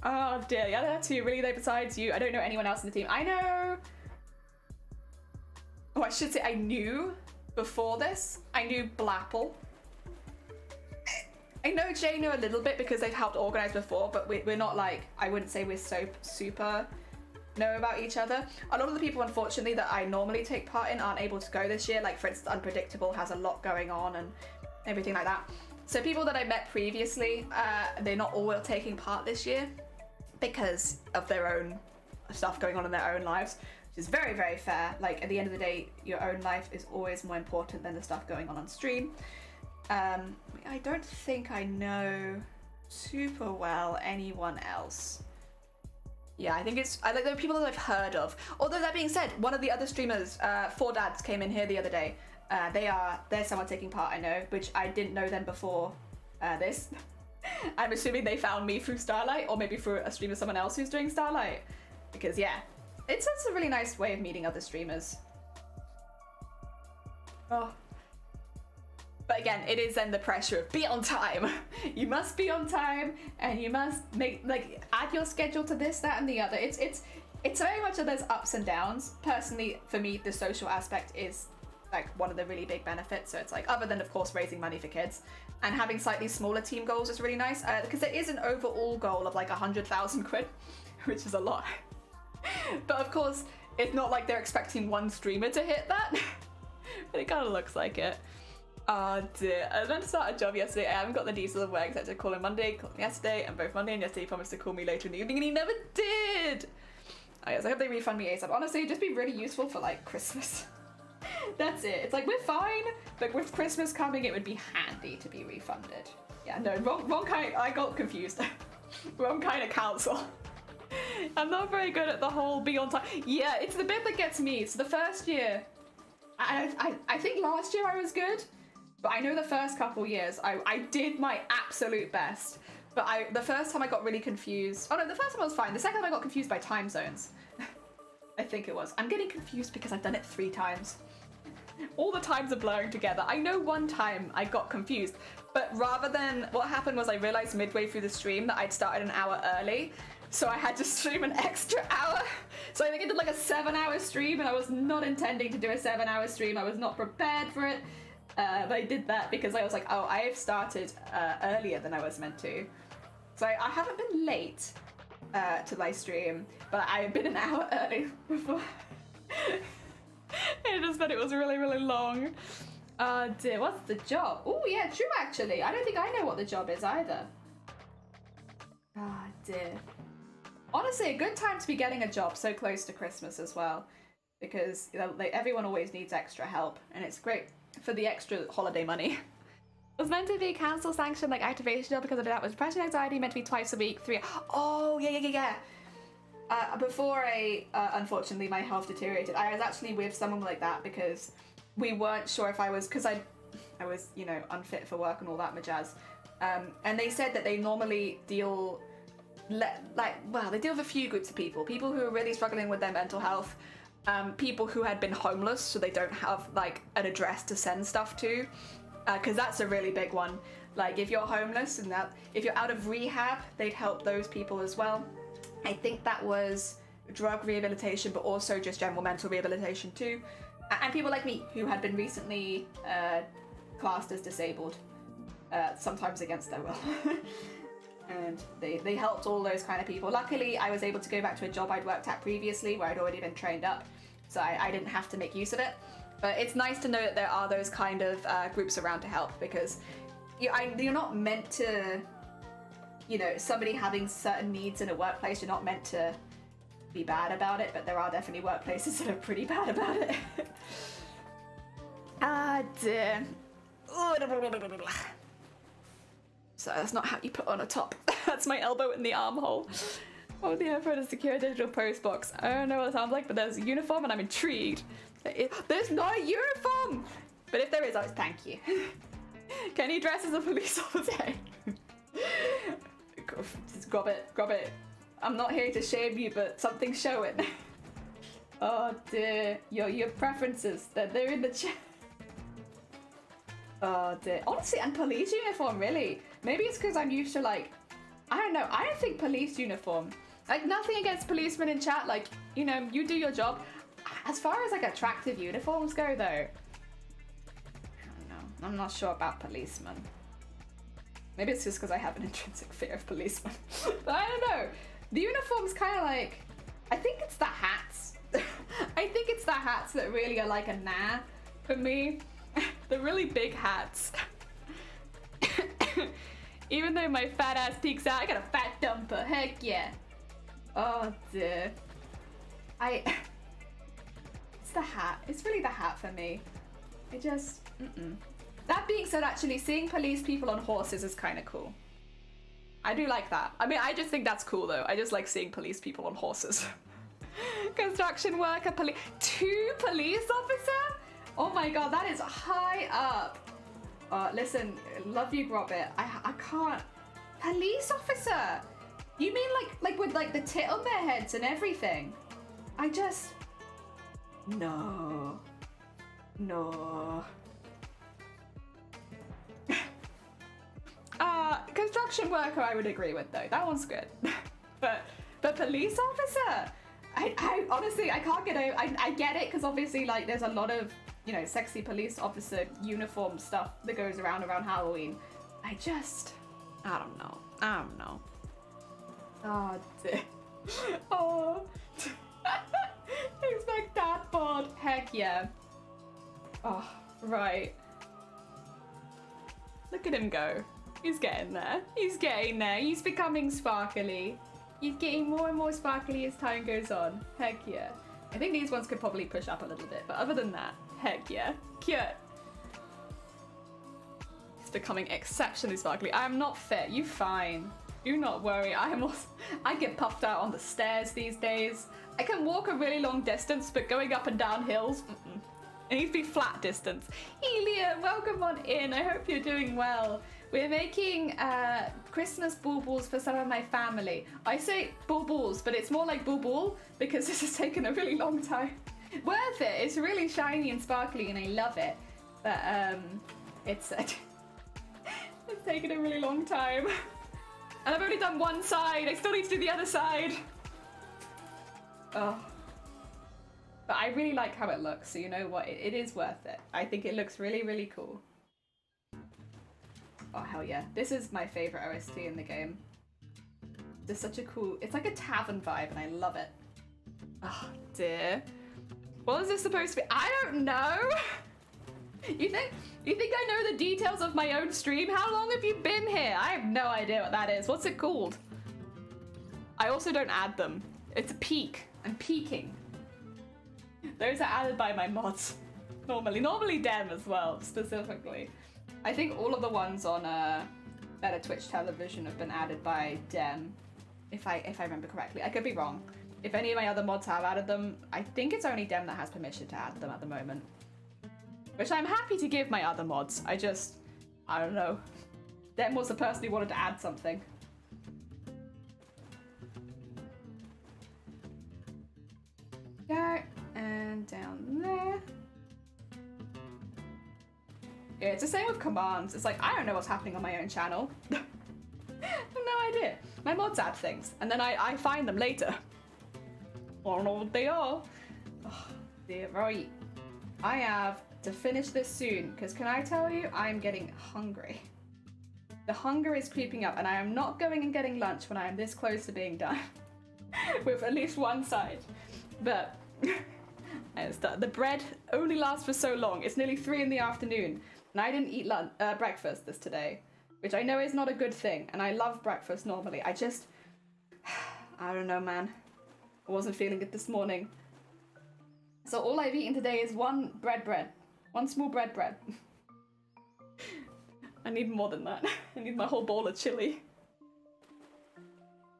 Oh dear. Yeah, that's who really though besides you. I don't know anyone else in the team. I know. Oh, I should say I knew before this. I knew Blapple. I know Jano a little bit because they've helped organise before, but we're not like, I wouldn't say we're so super know about each other. A lot of the people, unfortunately, that I normally take part in aren't able to go this year. Like, for instance, Unpredictable has a lot going on and everything like that. So people that I met previously, they're not all taking part this year because of their own stuff going on in their own lives, which is very, very fair. Like, at the end of the day, your own life is always more important than the stuff going on stream. I don't think I know super well anyone else. Yeah, I think I like the people that I've heard of. Although that being said, one of the other streamers, Four Dads, came in here the other day. They're someone taking part I know, which I didn't know them before this. I'm assuming they found me through Starlight, or maybe through a stream of someone else who's doing Starlight. Because yeah, it's a really nice way of meeting other streamers. Oh. But again, it is then the pressure of be on time. You must be on time, and you must make, like, add your schedule to this, that, and the other. It's very much of those ups and downs. Personally, for me, the social aspect is like one of the really big benefits. So it's like, other than of course raising money for kids, and having slightly smaller team goals is really nice, because there is an overall goal of like 100,000 quid, which is a lot. But of course, it's not like they're expecting one streamer to hit that, but it kind of looks like it. Oh dear, I was meant to start a job yesterday. I haven't got the details of where, except to call him Monday, called him yesterday, and both Monday and yesterday he promised to call me later in the evening, and he never did! Oh yes, I hope they refund me ASAP. Honestly, it'd just be really useful for like Christmas. That's it. It's like, we're fine, but with Christmas coming, it would be handy to be refunded. Yeah, no, wrong kind, I got confused. Wrong kind of counsel. I'm not very good at the whole be on time. Yeah, it's the bit that gets me. So the first year, I think last year I was good, but I know the first couple years I did my absolute best. But the first time I got really confused. Oh no, the first time I was fine. The second time I got confused by time zones. I think it was. I'm getting confused because I've done it 3 times. All the times are blurring together. I know one time I got confused, but rather than, what happened was I realized midway through the stream that I'd started an hour early, so I had to stream an extra hour. So I think I did like a 7-hour stream, and I was not intending to do a 7-hour stream. I was not prepared for it, but I did that because I was like, oh, I have started earlier than I was meant to. So I haven't been late to my stream, but I have been an hour early before. It just meant it was really, really long. Oh dear, what's the job? Oh yeah, true actually. I don't think I know what the job is either. Ah dear. Honestly, a good time to be getting a job so close to Christmas as well, because you know, like, everyone always needs extra help, and it's great for the extra holiday money. It was meant to be council sanctioned like activation job because of that was depression, anxiety, meant to be twice a week, 3. Oh yeah. Before unfortunately my health deteriorated, I was actually with someone like that because we weren't sure if I was, because I was, you know, unfit for work and all that jazz. And they said that they normally deal, they deal with a few groups of people. People who are really struggling with their mental health, people who had been homeless so they don't have like an address to send stuff to, because that's a really big one. Like if you're homeless and if you're out of rehab, they'd help those people as well. I think that was drug rehabilitation, but also just general mental rehabilitation too. And people like me who had been recently classed as disabled, sometimes against their will. And they helped all those kind of people. Luckily, I was able to go back to a job I'd worked at previously where I'd already been trained up, so I didn't have to make use of it. But it's nice to know that there are those kind of groups around to help, because you're not meant to, you know, somebody having certain needs in a workplace, you're not meant to be bad about it, but there are definitely workplaces that are pretty bad about it. Ah, dear. So that's not how you put on a top. That's my elbow in the armhole. Oh, the effort to secure a digital post box. I don't know what it sounds like, but there's a uniform and I'm intrigued. There's not a uniform! But if there is, thank you. Can you dress as a police officer? Just grab it. I'm not here to shame you, but something's showing. Oh dear, your preferences, they're in the chat. Oh dear. Honestly, and police uniform, really. Maybe it's because I'm used to, like, I don't know, I don't think police uniform, like, nothing against policemen in chat, like, you know, you do your job. As far as like attractive uniforms go though, I don't know, I'm not sure about policemen. Maybe it's just because I have an intrinsic fear of policemen. But I don't know. The uniform's kind of like, I think it's the hats. I think it's the hats that really are like a nah for me. The really big hats. Even though my fat ass peeks out, I got a fat dumper. Heck yeah. Oh dear. It's the hat. It's really the hat for me. It just, That being said, actually, seeing police people on horses is kind of cool. I do like that. I mean, I just think that's cool though. I just like seeing police people on horses. Construction worker, 2 police officer? Oh my god, that is high up. Listen, love you, Grobbit. I can't. Police officer. You mean like with like the tit on their heads and everything? I just. No. No. Construction worker I would agree with though. That one's good. but police officer? I honestly, I can't get over. I get it because obviously like there's a lot of, you know, sexy police officer uniform stuff that goes around Halloween. I don't know. Oh dear. Oh. Expect that board. Heck yeah. Oh, right. Look at him go. He's getting there. He's getting there. He's becoming sparkly. He's getting more and more sparkly as time goes on. Heck yeah. I think these ones could probably push up a little bit, but other than that, heck yeah. Cute. He's becoming exceptionally sparkly. I am not fit. You fine. Do not worry. I get puffed out on the stairs these days. I can walk a really long distance, but going up and down hills, it needs to be flat distance. Helium, welcome on in. I hope you're doing well. We're making Christmas baubles for some of my family. I say baubles, but it's more like boobul because this has taken a really long time. Worth it. It's really shiny and sparkly and I love it. But it's taken a really long time. And I've only done one side. I still need to do the other side. Oh. But I really like how it looks, so you know what? It is worth it. I think it looks really, really cool. Oh, hell yeah. This is my favorite OST in the game. It's such a cool... It's like a tavern vibe, and I love it. Oh, dear. What is this supposed to be? I don't know! You think I know the details of my own stream? How long have you been here? I have no idea what that is. What's it called? I also don't add them. It's a peak. I'm peaking. Those are added by my mods. Normally Dem as well, specifically. I think all of the ones on Better Twitch Television have been added by Dem, if I remember correctly. I could be wrong. If any of my other mods have added them, I think it's only Dem that has permission to add them at the moment. Which I'm happy to give my other mods. I don't know. Dem was the person who wanted to add something. Go, and down there. Yeah, it's the same with commands. It's like, I don't know what's happening on my own channel. I have no idea. My mods add things, and then I find them later. I don't know what they are. Oh, dear, right. I have to finish this soon, because can I tell you, I'm getting hungry. The hunger is creeping up, and I am not going and getting lunch when I am this close to being done. With at least one side. But the bread only lasts for so long. It's nearly 3 in the afternoon. And I didn't eat breakfast today, which I know is not a good thing, and I love breakfast normally. I don't know, man. I wasn't feeling it this morning. So all I've eaten today is one small bread. I need more than that. I need my whole bowl of chili.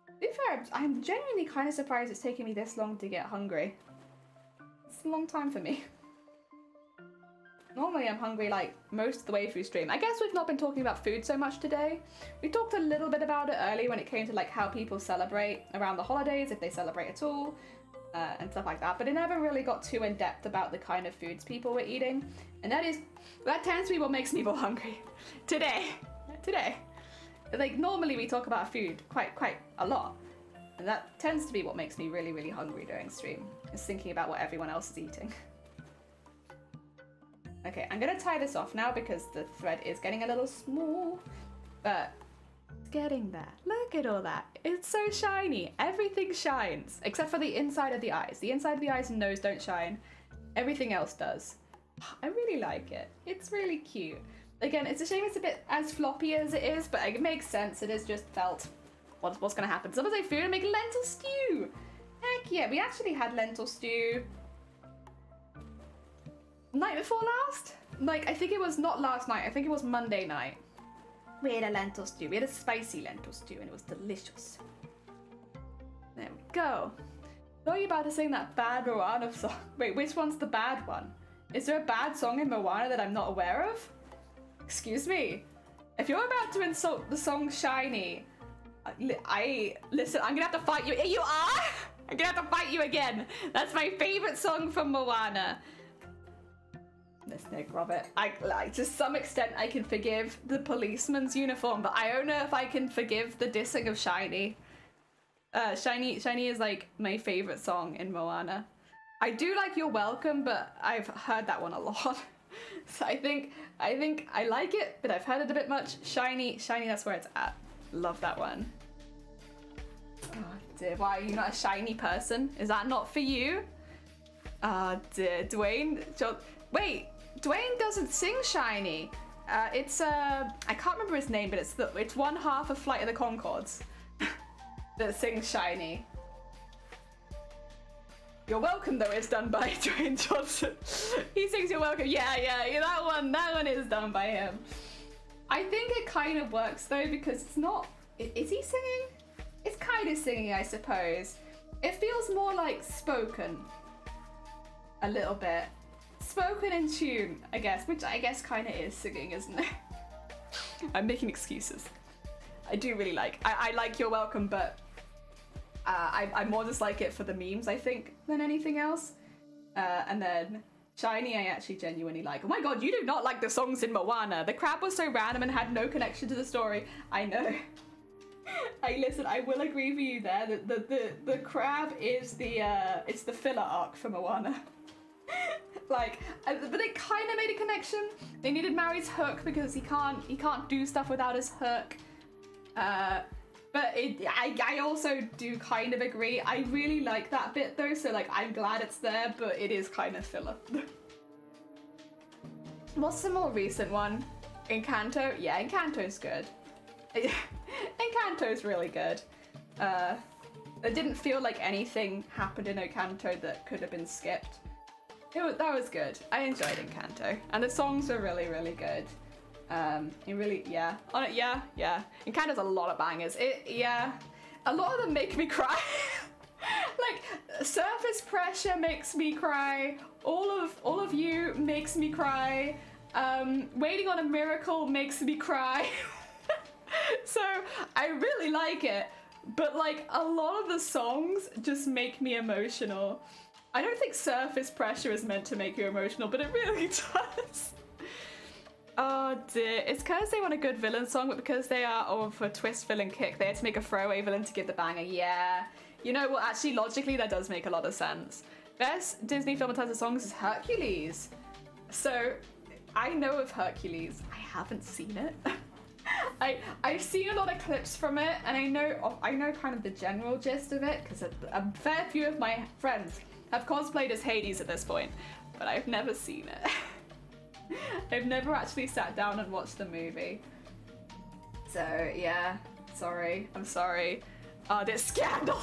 To be fair, I'm genuinely kind of surprised it's taking me this long to get hungry. It's a long time for me. Normally I'm hungry like most of the way through stream. I guess we've not been talking about food so much today. We talked a little bit about it earlier when it came to like how people celebrate around the holidays, if they celebrate at all, and stuff like that. But it never really got too in depth about the kind of foods people were eating. And that tends to be what makes me more hungry. Today. Like normally we talk about food quite a lot. And that tends to be what makes me really, really hungry during stream. Is thinking about what everyone else is eating. Okay, I'm gonna tie this off now because the thread is getting a little small, but it's getting there. Look at all that. It's so shiny. Everything shines, except for the inside of the eyes. The inside of the eyes and nose don't shine. Everything else does. I really like it. It's really cute. Again, it's a shame it's a bit as floppy as it is, but it makes sense. It is just felt. What's gonna happen? Someone say food and make lentil stew. Heck yeah, we actually had lentil stew night before last? Like, I think it was not last night, I think it was Monday night. We had a lentil stew. We had a spicy lentil stew and it was delicious. There we go. Thought you about to sing that bad Moana song. Wait, which one's the bad one? Is there a bad song in Moana that I'm not aware of? Excuse me. If you're about to insult the song Shiny, listen, I'm gonna have to fight you. You are? I'm gonna have to fight you again. That's my favorite song from Moana. This Nick Robert. To some extent I can forgive the policeman's uniform, but I don't know if I can forgive the dissing of Shiny. Shiny is like my favorite song in Moana. I do like You're Welcome, but I've heard that one a lot. So I think I like it, but I've heard it a bit much. Shiny, that's where it's at. Love that one. Oh dear, why are you not a Shiny person? Is that not for you? Dear, Dwayne. Wait, Dwayne doesn't sing Shiny. It's I can't remember his name, but it's one half of Flight of the Conchords that sings Shiny. You're Welcome though is done by Dwayne Johnson. He sings You're Welcome. Yeah, that one is done by him. I think it kind of works though because it's not. Is he singing? It's kind of singing, I suppose. It feels more like spoken. A little bit. Spoken in tune, I guess, which I guess kind of is singing, isn't it? I'm making excuses. I do really like. I like You're Welcome, but I more just like it for the memes, I think, than anything else. And then Shiny, I actually genuinely like. Oh my god, you do not like the songs in Moana. The crab was so random and had no connection to the story. I know. Listen, I will agree with you there. The crab is it's the filler arc for Moana. Like, but they kind of made a connection. They needed Maui's hook because he can't do stuff without his hook. But I also do kind of agree. I really like that bit though, so like I'm glad it's there, but it is kind of filler. What's the more recent one? Encanto? Yeah, Encanto's good. Encanto's really good. It didn't feel like anything happened in Encanto that could have been skipped. That was good. I enjoyed Encanto, and the songs were really, really good. It really, yeah. Yeah. Encanto's a lot of bangers. Yeah. A lot of them make me cry. Like, Surface Pressure makes me cry. All of You makes me cry. Waiting on a Miracle makes me cry. So I really like it, but like a lot of the songs just make me emotional. I don't think Surface Pressure is meant to make you emotional, but it really does. Oh dear, it's because they want a good villain song, but because they are for twist villain kick, they had to make a throwaway villain to give the banger. Yeah, you know what, actually logically that does make a lot of sense. Best Disney film in terms of songs is Hercules. So I know of Hercules, I haven't seen it. I've seen a lot of clips from it, and I know kind of the general gist of it, because a fair few of my friends have cosplayed as Hades at this point, but I've never seen it. I've never actually sat down and watched the movie. So yeah, I'm sorry. Oh, this scandal.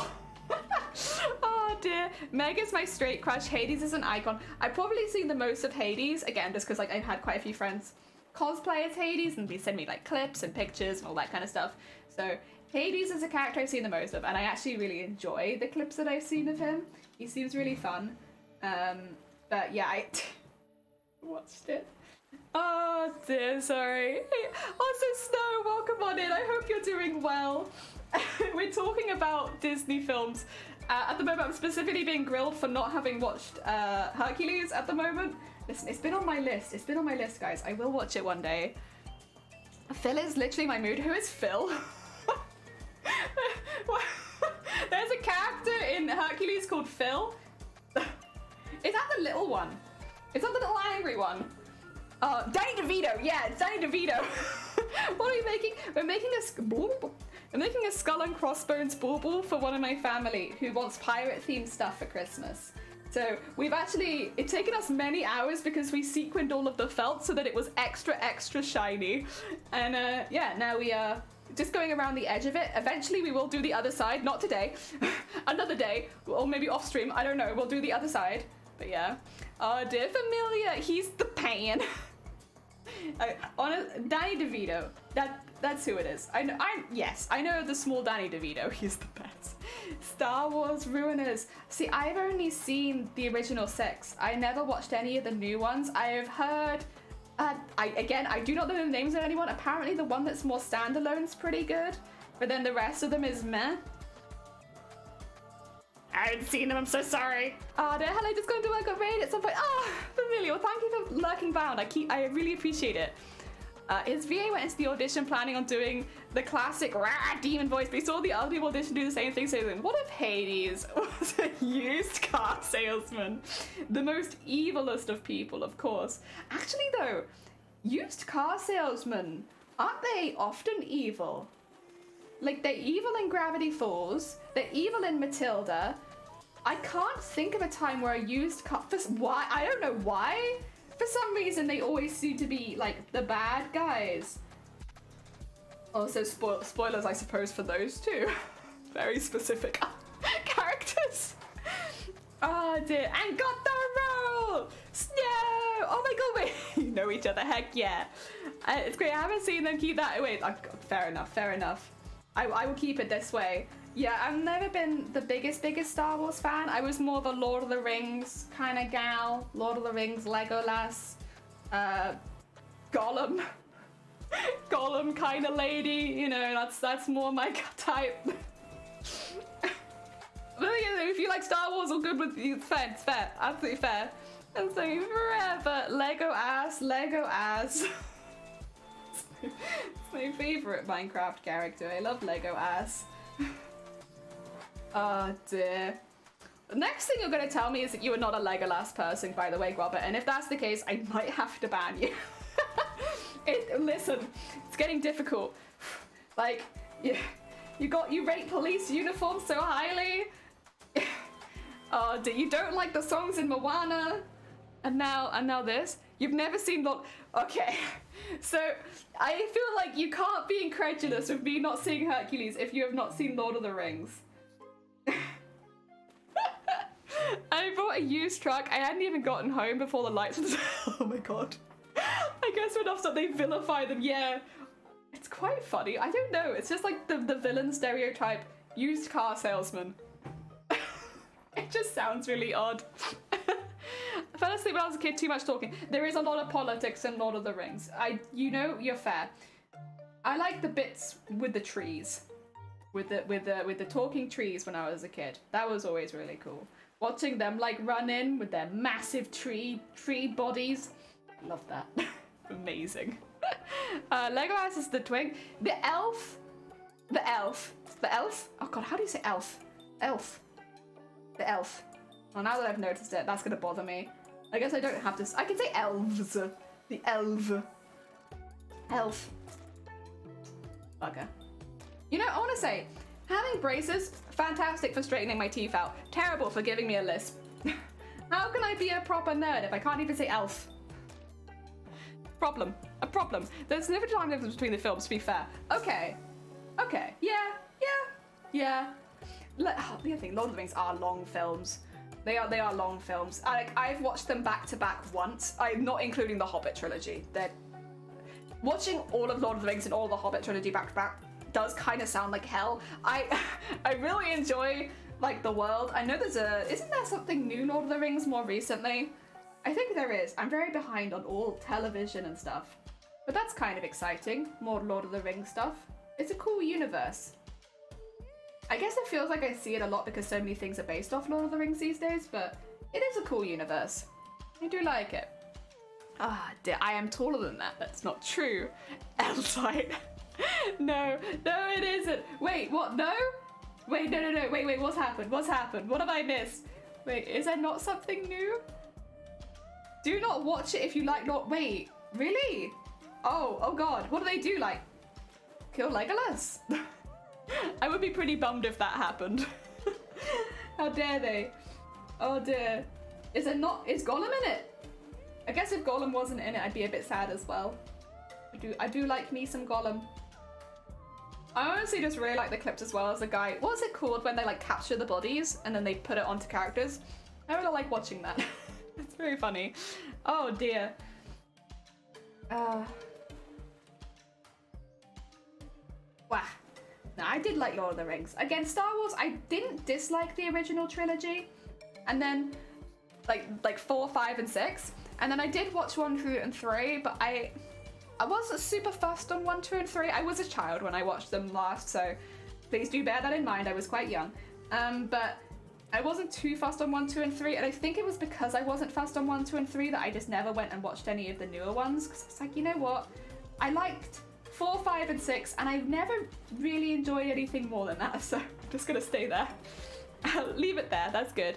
Oh dear. Meg is my straight crush. Hades is an icon. I've probably seen the most of Hades, again, just because like I've had quite a few friends cosplay as Hades and they send me like clips and pictures and all that kind of stuff. So Hades is a character I've seen the most of, and I actually really enjoy the clips that I've seen of him. He seems really fun. But yeah, I watched it. Oh dear, sorry. Also, Snow, welcome on in. I hope you're doing well. We're talking about Disney films. At the moment, I'm specifically being grilled for not having watched Hercules at the moment. Listen, it's been on my list. It's been on my list, guys. I will watch it one day. Phil is literally my mood. Who is Phil? There's a character in Hercules called Phil. Is that the little one? Is that the little angry one? Danny DeVito. Yeah, it's Danny DeVito. What are we making? We're making a skull and crossbones bauble for one of my family who wants pirate themed stuff for Christmas. So it's taken us many hours because we sequined all of the felt so that it was extra shiny. And yeah, now we are just going around the edge of it. Eventually we will do the other side, not today, another day, or maybe off stream, I don't know, we'll do the other side. But yeah. Oh, dear Familia, he's the pain. Danny DeVito, that's who it is. Yes, I know the small Danny DeVito, he's the best. Star Wars Ruiners. See, I've only seen the original 6. I never watched any of the new ones. I have heard I do not know the names of anyone. Apparently the one that's more standalone is pretty good, but then the rest of them is meh. I haven't seen them, I'm so sorry. Hello, just going to work on raid at some point. Familiar. Well, thank you for lurking bound. I really appreciate it. His VA went into the audition planning on doing the classic rah demon voice, but he saw the other audition do the same thing, saying, what if Hades was a used car salesman? The most evilest of people, of course. Actually though, used car salesmen, aren't they often evil? Like, they're evil in Gravity Falls, they're evil in Matilda. I can't think of a time where a used car, why? I don't know why. For some reason, they always seem to be, like, the bad guys. Also, spoilers, I suppose, for those too. Very specific characters. Oh, dear. And got the role! Snow! Oh my god, wait. You know each other, heck yeah. It's great, I haven't seen them keep that. Wait, fair enough, fair enough. I will keep it this way. Yeah, I've never been the biggest Star Wars fan. I was more of a Lord of the Rings kind of gal. Lord of the Rings, Legolas, Gollum. Gollum kind of lady, you know, that's more my type. But you know, if you like Star Wars or good with you, fair, it's fair, absolutely fair. And so forever, Lego ass. It's my favorite Minecraft character. I love Lego ass. Oh dear. The next thing you're gonna tell me is that you are not a Legolas person, by the way, Robert, and if that's the case, I might have to ban you. Listen, it's getting difficult. Like, you rate police uniforms so highly. Oh dear, you don't like the songs in Moana, and now this. You've never seen Okay, so I feel like you can't be incredulous with me not seeing Hercules if you have not seen Lord of the Rings. I bought a used truck. I hadn't even gotten home before the lights were oh my god. I guess when enough they vilify them, yeah. It's quite funny. I don't know. It's just like the villain stereotype used car salesman. It just sounds really odd. I fell asleep when I was a kid, too much talking. There is a lot of politics in Lord of the Rings. You know, you're fair. I like the bits with the trees. With the talking trees when I was a kid. That was always really cool. Watching them like run in with their massive tree bodies. Love that. Amazing. Legolas is the twink. The elf. Oh god, how do you say elf? Elf. The elf. Well, now that I've noticed it, that's gonna bother me. I guess I don't have to. I can say elves. The elf. Elf. Bugger. You know, I want to say, having braces, fantastic for straightening my teeth out. Terrible for giving me a lisp. How can I be a proper nerd if I can't even say elf? Problem. A problem. There's never time difference between the films, to be fair. Okay. Okay. Yeah. The other thing, Lord of the Rings are long films. They are long films. I've watched them back to back once. I'm not including the Hobbit trilogy. Watching all of Lord of the Rings and all of the Hobbit trilogy back to back does kind of sound like hell. I really enjoy like the world. I know isn't there something new Lord of the Rings more recently? I think there is. I'm very behind on all television and stuff. But that's kind of exciting. More Lord of the Rings stuff. It's a cool universe. I guess it feels like I see it a lot because so many things are based off Lord of the Rings these days, but it is a cool universe. I do like it. Ah, dear, I am taller than that. That's not true. Elsite. No, it isn't. Wait, what? No? Wait, no. Wait, what's happened? What's happened? What have I missed? Wait, is there not something new? Do not watch it if you like not. Wait, really? Oh god, what do they do? Like, kill Legolas? I would be pretty bummed if that happened. How dare they? Oh dear. Is Gollum in it? I guess if Gollum wasn't in it, I'd be a bit sad as well. I do like me some Gollum. I honestly just really like the clips as well as the guy. What's it called when they like capture the bodies and then they put it onto characters? I really like watching that. It's very funny. Oh dear. Wow. No, I did like Lord of the Rings. Again, Star Wars, I didn't dislike the original trilogy. And then like 4, 5, and 6. And then I did watch 1, 2, and 3, but I wasn't super fussed on 1, 2, and 3. I was a child when I watched them last, so please do bear that in mind. I was quite young. But I wasn't too fussed on 1, 2, and 3, and I think it was because I wasn't fussed on 1, 2, and 3 that I just never went and watched any of the newer ones, because it's like, you know what? I liked 4, 5, and 6, and I've never really enjoyed anything more than that, so I'm just gonna stay there. I'll leave it there, that's good.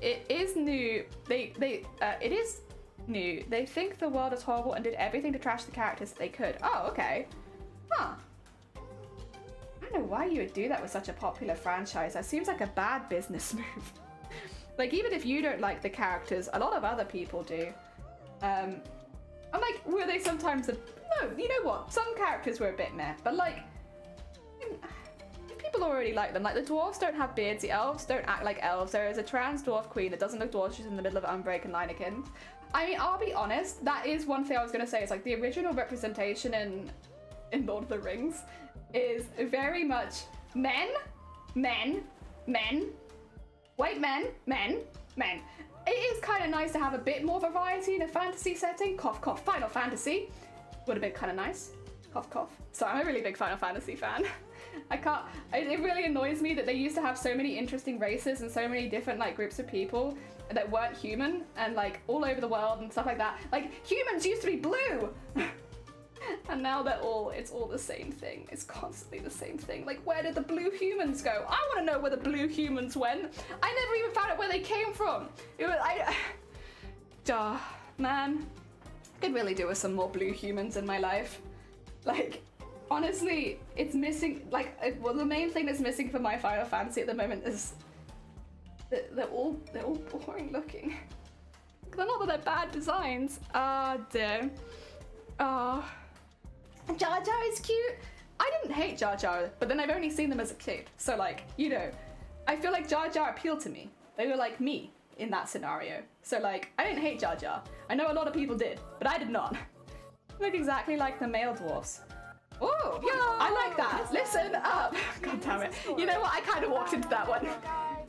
It is new. It is new. They think the world is horrible and did everything to trash the characters that they could. Oh, okay. Huh. I don't know why you would do that with such a popular franchise. That seems like a bad business move. Like, even if you don't like the characters, a lot of other people do. I'm like, were they sometimes no, you know what? Some characters were a bit meh, but like, people already like them. Like, the dwarves don't have beards, the elves don't act like elves. There is a trans dwarf queen that doesn't look dwarf, she's in the middle of Unbreak and Linekins. I mean, I'll be honest, that is one thing I was gonna say. It's like the original representation in Lord of the Rings is very much men, white men. It is kind of nice to have a bit more variety in a fantasy setting. Cough, cough. Final Fantasy would have been kind of nice. Cough, cough. So I'm a really big Final Fantasy fan. It really annoys me that they used to have so many interesting races and so many different like groups of people that weren't human and like all over the world and stuff like that. Like, humans used to be blue! And now it's all the same thing. It's constantly the same thing. Like, where did the blue humans go? I want to know where the blue humans went. I never even found out where they came from. It was, man, I could really do with some more blue humans in my life. Like, honestly, it's missing, like, well, the main thing that's missing for my Final Fantasy at the moment is they're all boring looking. Not that they're bad designs. Ah, dear. Ah. Jar Jar is cute. I didn't hate Jar Jar, but then I've only seen them as a kid. So, like, you know, I feel like Jar Jar appealed to me. They were like me in that scenario. So, like, I didn't hate Jar Jar. I know a lot of people did, but I did not. Look exactly like the male dwarfs. Oh, I like that. Listen up. God damn it. You know what? I kind of walked into that one.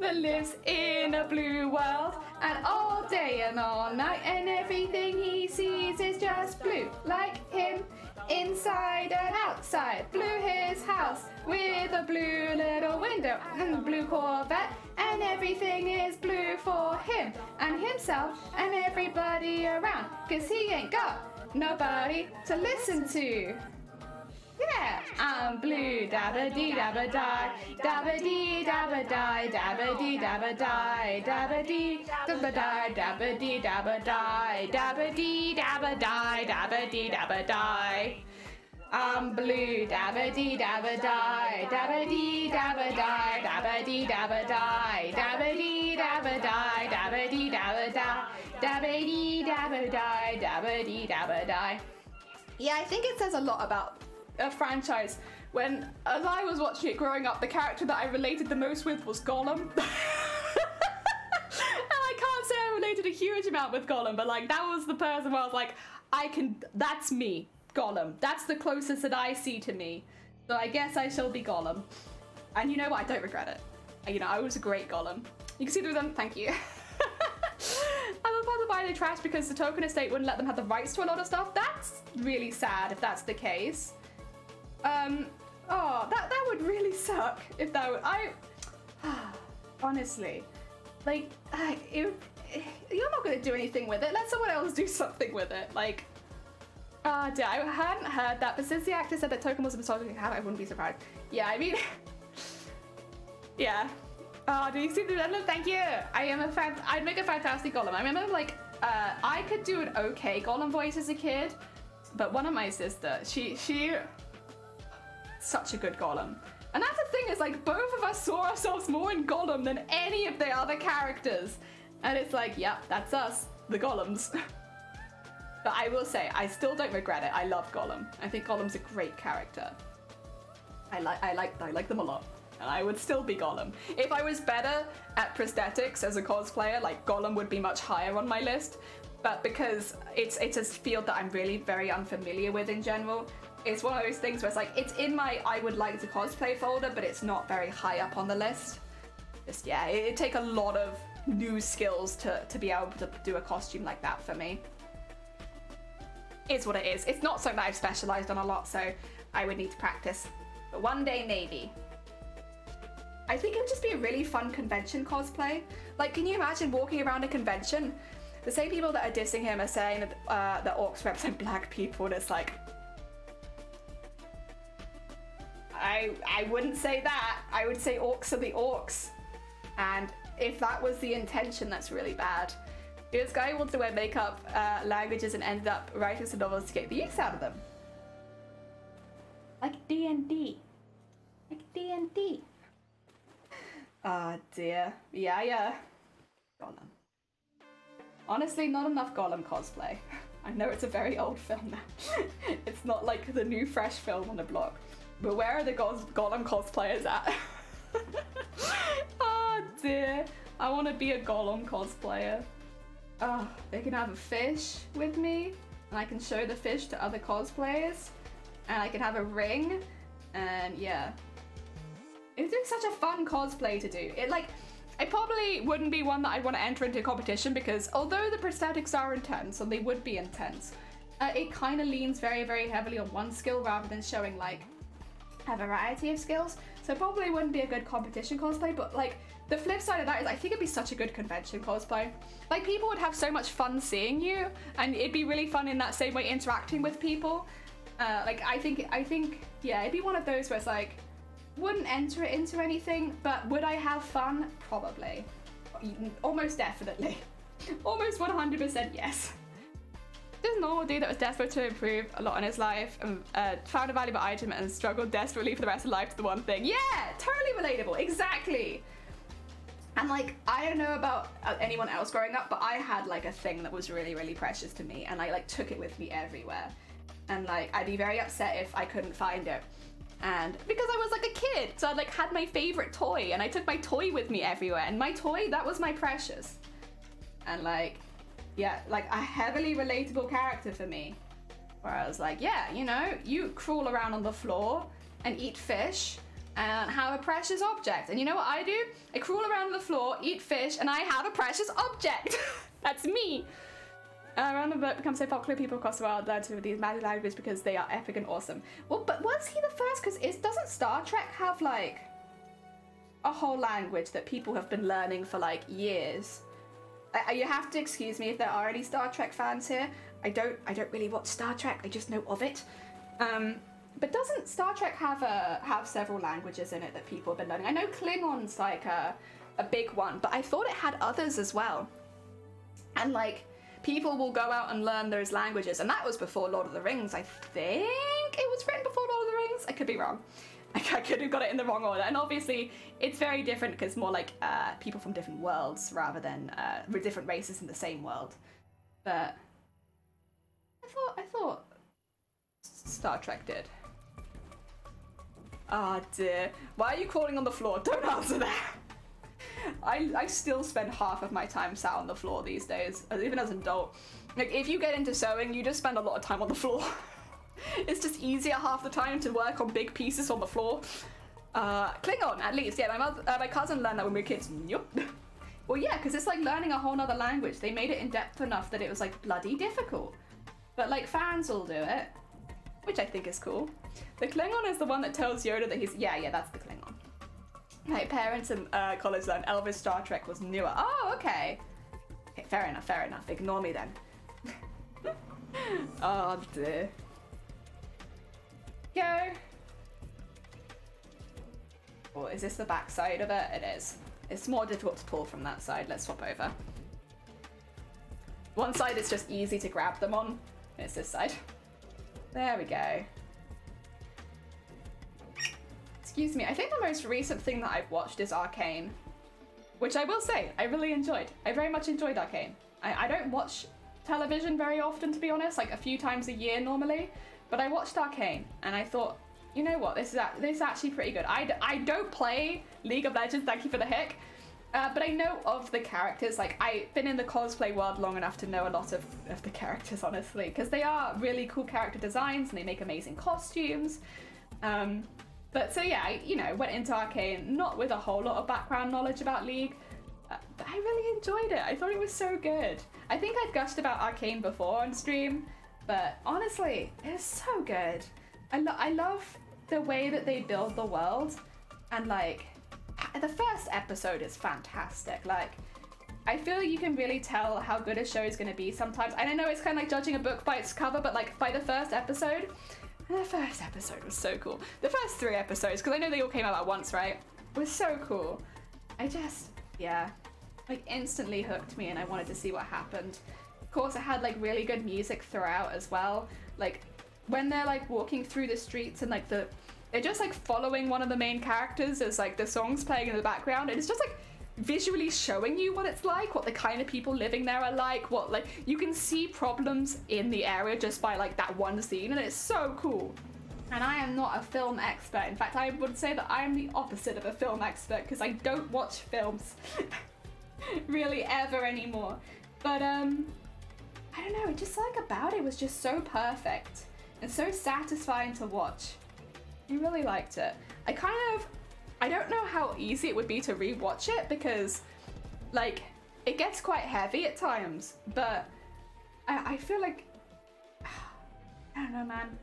That lives in a blue world, and all day and all night, and everything he sees is just blue, like him, inside and outside. Blue his house with a blue little window and a blue Corvette, and everything is blue for him and himself and everybody around, 'cause he ain't got nobody to listen to. Yeah, I'm blue, dabba dee dabba die, dabba dee dabba die, dabba dee dabba die, dabba dee dabba die, dabba dee dabba die, dabba dee dabba die, dabba dee dabba die. I'm blue, dabba dee dabba die, dabba dee dabba die, dabba dee dabba die, dabba dee dabba die, dabba dee dabba die, dabba dee dabba die, dabba dee dabba die. Yeah, I think it says a lot about a franchise when, as I was watching it growing up, the character that I related the most with was Gollum. And I can't say I related a huge amount with Gollum, but like, that was the person where I was like, that's me, Gollum. That's the closest that I see to me. So I guess I shall be Gollum. And you know what? I don't regret it. You know, I was a great Gollum. You can see through them. Thank you. I was about to buy the trash because the token estate wouldn't let them have the rights to a lot of stuff. That's really sad if that's the case. Oh, that would really suck if that would, honestly, like, you're not gonna do anything with it. Let someone else do something with it. Like, dear, I hadn't heard that, but since the actor said that token was a misogynistic habit, I wouldn't be surprised. Yeah, I mean, yeah. Oh, do you see the emblem? Thank you. I'd make a fantastic Gollum. I remember, like, I could do an okay Gollum voice as a kid, but one of my sisters, she such a good Gollum. And that's the thing, is like, both of us saw ourselves more in Gollum than any of the other characters. And it's like, yep, that's us, the Gollums. But I will say, I still don't regret it. I love Gollum. I think Gollum's a great character. I like them a lot. And I would still be Gollum. If I was better at prosthetics as a cosplayer, like, Gollum would be much higher on my list. But because it's a field that I'm really very unfamiliar with in general, it's one of those things where it's like, it's in my I would like to cosplay folder, but it's not very high up on the list. Just, yeah, it'd take a lot of new skills to be able to do a costume like that for me. Is what it is. It's not something that I've specialized on a lot, so I would need to practice. But one day, maybe. I think it would just be a really fun convention cosplay. Like, can you imagine walking around a convention? The same people that are dissing him are saying that orcs represent black people, and it's like... I wouldn't say that. I would say orcs are the orcs. And if that was the intention, that's really bad. This guy wants to wear makeup languages and ended up writing some novels to get the use out of them. Like D&D. Like D&D. Ah, dear. Yeah. Gollum. Honestly, not enough Gollum cosplay. I know it's a very old film now. It's not like the new fresh film on the block. But where are the Gollum cosplayers at? Oh dear. I want to be a Gollum cosplayer. Oh, they can have a fish with me, and I can show the fish to other cosplayers, and I can have a ring, and yeah. It's just such a fun cosplay to do. I probably wouldn't be one that I'd want to enter into a competition because although the prosthetics are intense, and they would be intense, it kind of leans very, very heavily on one skill rather than showing like a variety of skills. So it probably wouldn't be a good competition cosplay, but like the flip side of that is I think it'd be such a good convention cosplay. Like people would have so much fun seeing you, and it'd be really fun in that same way interacting with people. Like I think yeah, it'd be one of those where it's like, wouldn't enter it into anything, but would I have fun? Probably. Almost definitely. Almost 100% yes. This normal dude that was desperate to improve a lot in his life and found a valuable item and struggled desperately for the rest of life to the one thing. Yeah, totally relatable, exactly. And like, I don't know about anyone else growing up, but I had like a thing that was really, really precious to me, and I like took it with me everywhere. And like, I'd be very upset if I couldn't find it. And because I was like a kid, so I like had my favorite toy and I took my toy with me everywhere, and my toy, that was my precious. And like, yeah, like a heavily relatable character for me, where I was like, yeah, you know, you crawl around on the floor and eat fish and have a precious object. And you know what I do? I crawl around on the floor, eat fish, and I have a precious object. That's me. Around the book becomes so popular, people across the world learn to these magic languages because they are epic and awesome. Well, but was he the first? Because doesn't Star Trek have like a whole language that people have been learning for like years? You have to excuse me if there are any Star Trek fans here. I don't really watch Star Trek. I just know of it. But doesn't Star Trek have several languages in it that people have been learning? I know Klingon's like a big one, but I thought it had others as well. And like, people will go out and learn those languages, and that was before Lord of the Rings. I think it was written before Lord of the Rings. I could be wrong. I could have got it in the wrong order. And obviously, it's very different because more like people from different worlds rather than different races in the same world. But I thought Star Trek did. Ah, dear. Why are you crawling on the floor? Don't answer that. I still spend half of my time sat on the floor these days, even as an adult. Like, if you get into sewing, you just spend a lot of time on the floor. It's just easier half the time to work on big pieces on the floor. Klingon, at least. Yeah, my cousin learned that when we were kids. Yup. Well, yeah, because it's like learning a whole nother language. They made it in depth enough that it was like bloody difficult. But like fans will do it, which I think is cool. The Klingon is the one that tells Yoda that he's, yeah, that's the Klingon. My parents in college learned Elvis Star Trek was newer. Oh, okay. Okay, fair enough. Ignore me then. Oh dear. Go. Oh, is this the back side of it? It is. It's more difficult to pull from that side. Let's swap over. One side is just easy to grab them on. It's this side. There we go. Excuse me, I think the most recent thing that I've watched is Arcane, which I will say, I really enjoyed. I very much enjoyed Arcane. I don't watch television very often, to be honest, like a few times a year normally, but I watched Arcane and I thought, you know what, this is actually pretty good. I don't play League of Legends, thank you for the hick, but I know of the characters. Like, I've been in the cosplay world long enough to know a lot of the characters, honestly, because they are really cool character designs and they make amazing costumes. But so yeah, I went into Arcane not with a whole lot of background knowledge about League, I really enjoyed it. I thought it was so good. I think I've gushed about Arcane before on stream, but honestly, it is so good. I love the way that they build the world, and like the first episode is fantastic. Like, I feel you can really tell how good a show is going to be sometimes. And I know it's kind of like judging a book by its cover, but like by the first episode was so cool. The first 3 episodes, because I know they all came out at once, right? Was so cool. I just, yeah, like instantly hooked me, and I wanted to see what happened. Of course, it had like really good music throughout as well. Like when they're like walking through the streets and like they're just like following one of the main characters as like the song's playing in the background, and it's just like visually showing you what it's like, what the kind of people living there are like, what like you can see problems in the area just by like that one scene, and it's so cool. And I am not a film expert. In fact, I would say that I am the opposite of a film expert, because I don't watch films really ever anymore. But I don't know, it just like about it was just so perfect and so satisfying to watch. I really liked it. I don't know how easy it would be to rewatch it, because like it gets quite heavy at times, but I feel like, I don't know, man,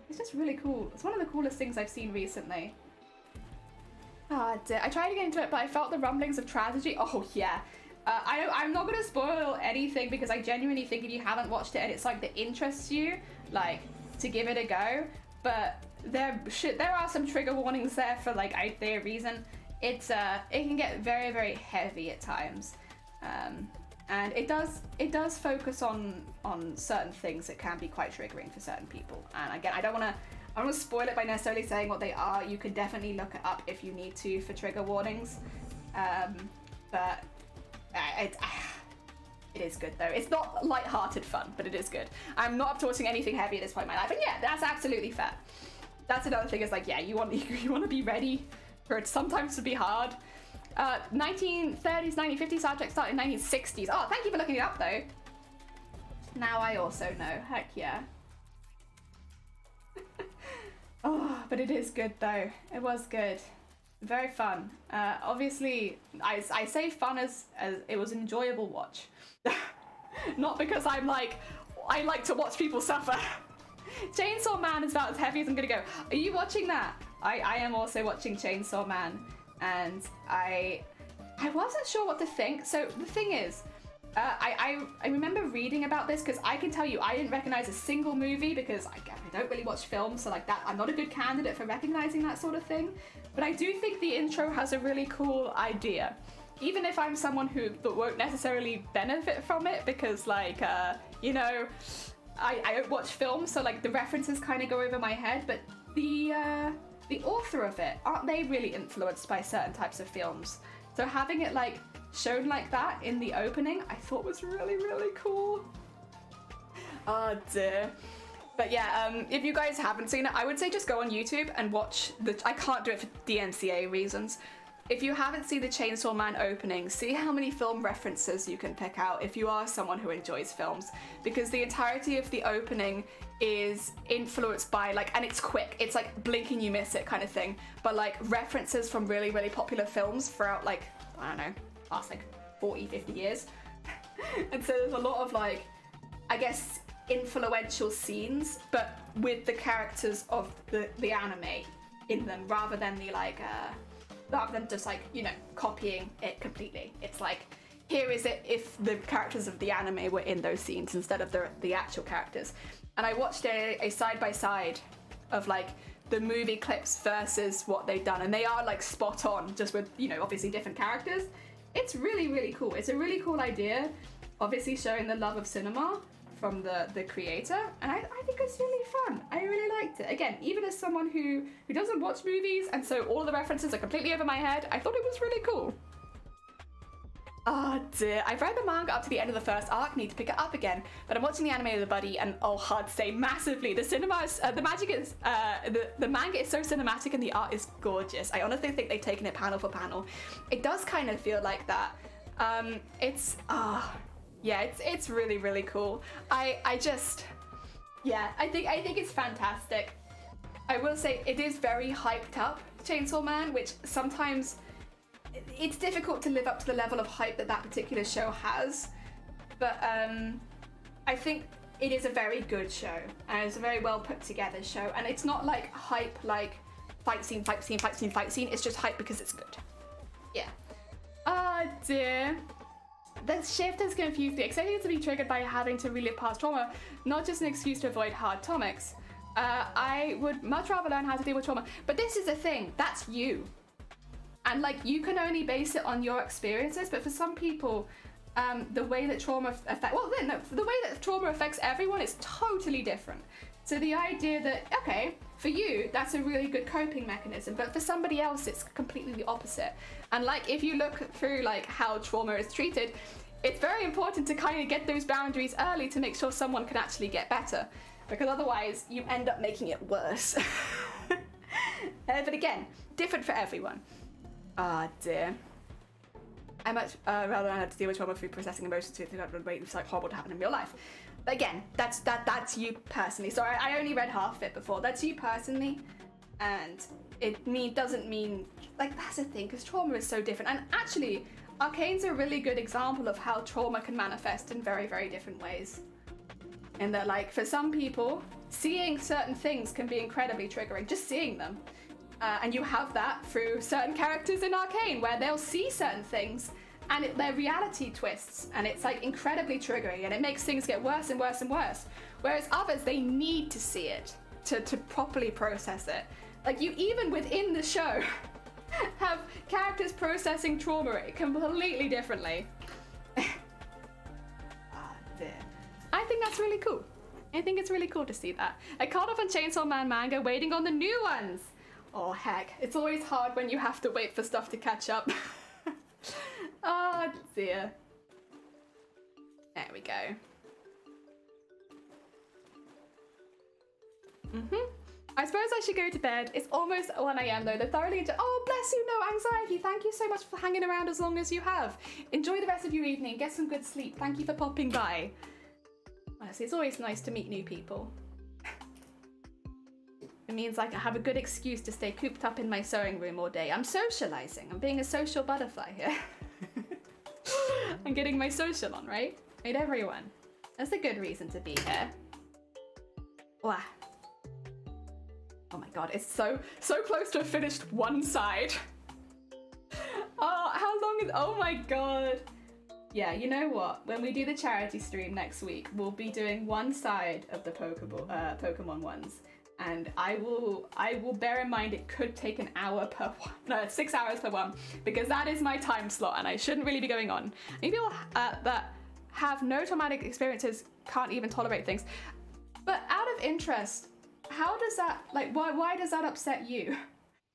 it's just really cool. It's one of the coolest things I've seen recently. I tried to get into it, but I felt the rumblings of tragedy. Oh yeah. I'm not gonna spoil anything, because I genuinely think if you haven't watched it and it's like that interests you, like, to give it a go. But there are some trigger warnings there for like a reason. It can get very, very heavy at times, and it does focus on certain things that can be quite triggering for certain people. And again, I don't want to spoil it by necessarily saying what they are. You can definitely look it up if you need to for trigger warnings, but it is good though. It's not light-hearted fun, but it is good. I'm not up to watching anything heavy at this point in my life, and yeah, that's absolutely fair. That's another thing, is like, yeah, you want to be ready for it sometimes to be hard. 1930s, 1950s soundtrack started in 1960s. Oh, thank you for looking it up though. Now I also know. Heck yeah. Oh, but it is good though. It was good. Very fun. Obviously, I say fun as it was an enjoyable watch. Not because I like to watch people suffer. Chainsaw Man is about as heavy as I'm gonna go. Are you watching that? I am also watching Chainsaw Man, and I wasn't sure what to think. So the thing is, I remember reading about this, because I can tell you I didn't recognize a single movie, because I don't really watch films, so like that I'm not a good candidate for recognizing that sort of thing. But I do think the intro has a really cool idea, even if I'm someone who won't necessarily benefit from it, because like you know, I don't watch films, so like the references kind of go over my head. But the author of it, aren't they really influenced by certain types of films? So having it like shown like that in the opening, I thought was really, really cool. Oh dear. But yeah, if you guys haven't seen it, I would say just go on YouTube and watch I can't do it for DMCA reasons. If you haven't seen the Chainsaw Man opening, see how many film references you can pick out if you are someone who enjoys films, because the entirety of the opening is influenced by like, and it's quick, it's like blink and you miss it kind of thing, but like references from really, really popular films throughout like, I don't know, past like 40, 50 years. And so there's a lot of like, I guess, influential scenes, but with the characters of the anime in them, rather than the like, rather than just like, you know, copying it completely. It's like, here is it if the characters of the anime were in those scenes instead of the actual characters. And I watched a side-by-side of like the movie clips versus what they've done, and they are like spot on, just with, you know, obviously different characters. It's really, really cool. It's a really cool idea, obviously showing the love of cinema from the creator, and I think it's really fun. I really liked it. Again, even as someone who doesn't watch movies, and so all the references are completely over my head, I thought it was really cool. Oh dear, I've read the manga up to the end of the first arc, need to pick it up again, but I'm watching the anime with a buddy, and oh, hard to say, massively. The cinema is, the magic is, the manga is so cinematic and the art is gorgeous. I honestly think they've taken it panel for panel. It does kind of feel like that. Yeah, it's really, really cool. I just, yeah, I think it's fantastic. I will say it is very hyped up, Chainsaw Man, which sometimes it's difficult to live up to the level of hype that that particular show has, but I think it is a very good show, and it's a very well put together show, and it's not like hype like fight scene, fight scene, fight scene, fight scene. It's just hype because it's good. Yeah. Oh dear. The shift has confused me. Expecting to be triggered by having to relive past trauma, not just an excuse to avoid hard topics. I would much rather learn how to deal with trauma. But this is the thing, that's you. And like, you can only base it on your experiences, but for some people, the way that trauma the way that trauma affects everyone is totally different. So the idea that, okay, for you, that's a really good coping mechanism, but for somebody else, it's completely the opposite. And like, if you look through like how trauma is treated, it's very important to kind of get those boundaries early to make sure someone can actually get better, because otherwise you end up making it worse. But again, different for everyone. Ah dear. I much rather learn how to deal with trauma through processing emotions through the way it's like horrible to happen in real life. But again, that's you personally. Sorry, I only read half of it before. That's you personally, and it doesn't mean like that's the thing, because trauma is so different. And actually, Arcane's a really good example of how trauma can manifest in very, very different ways. And that, like, for some people, seeing certain things can be incredibly triggering, just seeing them. And you have that through certain characters in Arcane, where they'll see certain things and their reality twists, and it's like incredibly triggering, and it makes things get worse and worse and worse. Whereas others, they need to see it to properly process it. Like, you even within the show have characters processing trauma completely differently. Ah, dear. I think that's really cool. I think it's really cool to see that. I caught up on Chainsaw Man manga, waiting on the new ones. Oh heck, it's always hard when you have to wait for stuff to catch up. Oh dear. There we go. I suppose I should go to bed. It's almost 1 AM though. They're thoroughly oh, bless you, no anxiety. Thank you so much for hanging around as long as you have. Enjoy the rest of your evening. Get some good sleep. Thank you for popping by. Honestly, it's always nice to meet new people. It means like I have a good excuse to stay cooped up in my sewing room all day. I'm socializing. I'm being a social butterfly here. I'm getting my social on, right? Right, everyone. That's a good reason to be here. Wow. Oh my god, it's so close to have finished one side. Oh, how long is, oh my god. Yeah, you know what? When we do the charity stream next week, we'll be doing one side of the Pokemon ones. And I will bear in mind it could take an hour per one, no, 6 hours per one, because that is my time slot and I shouldn't really be going on. Maybe people that have no traumatic experiences can't even tolerate things. But out of interest, how does that, like, why does that upset you?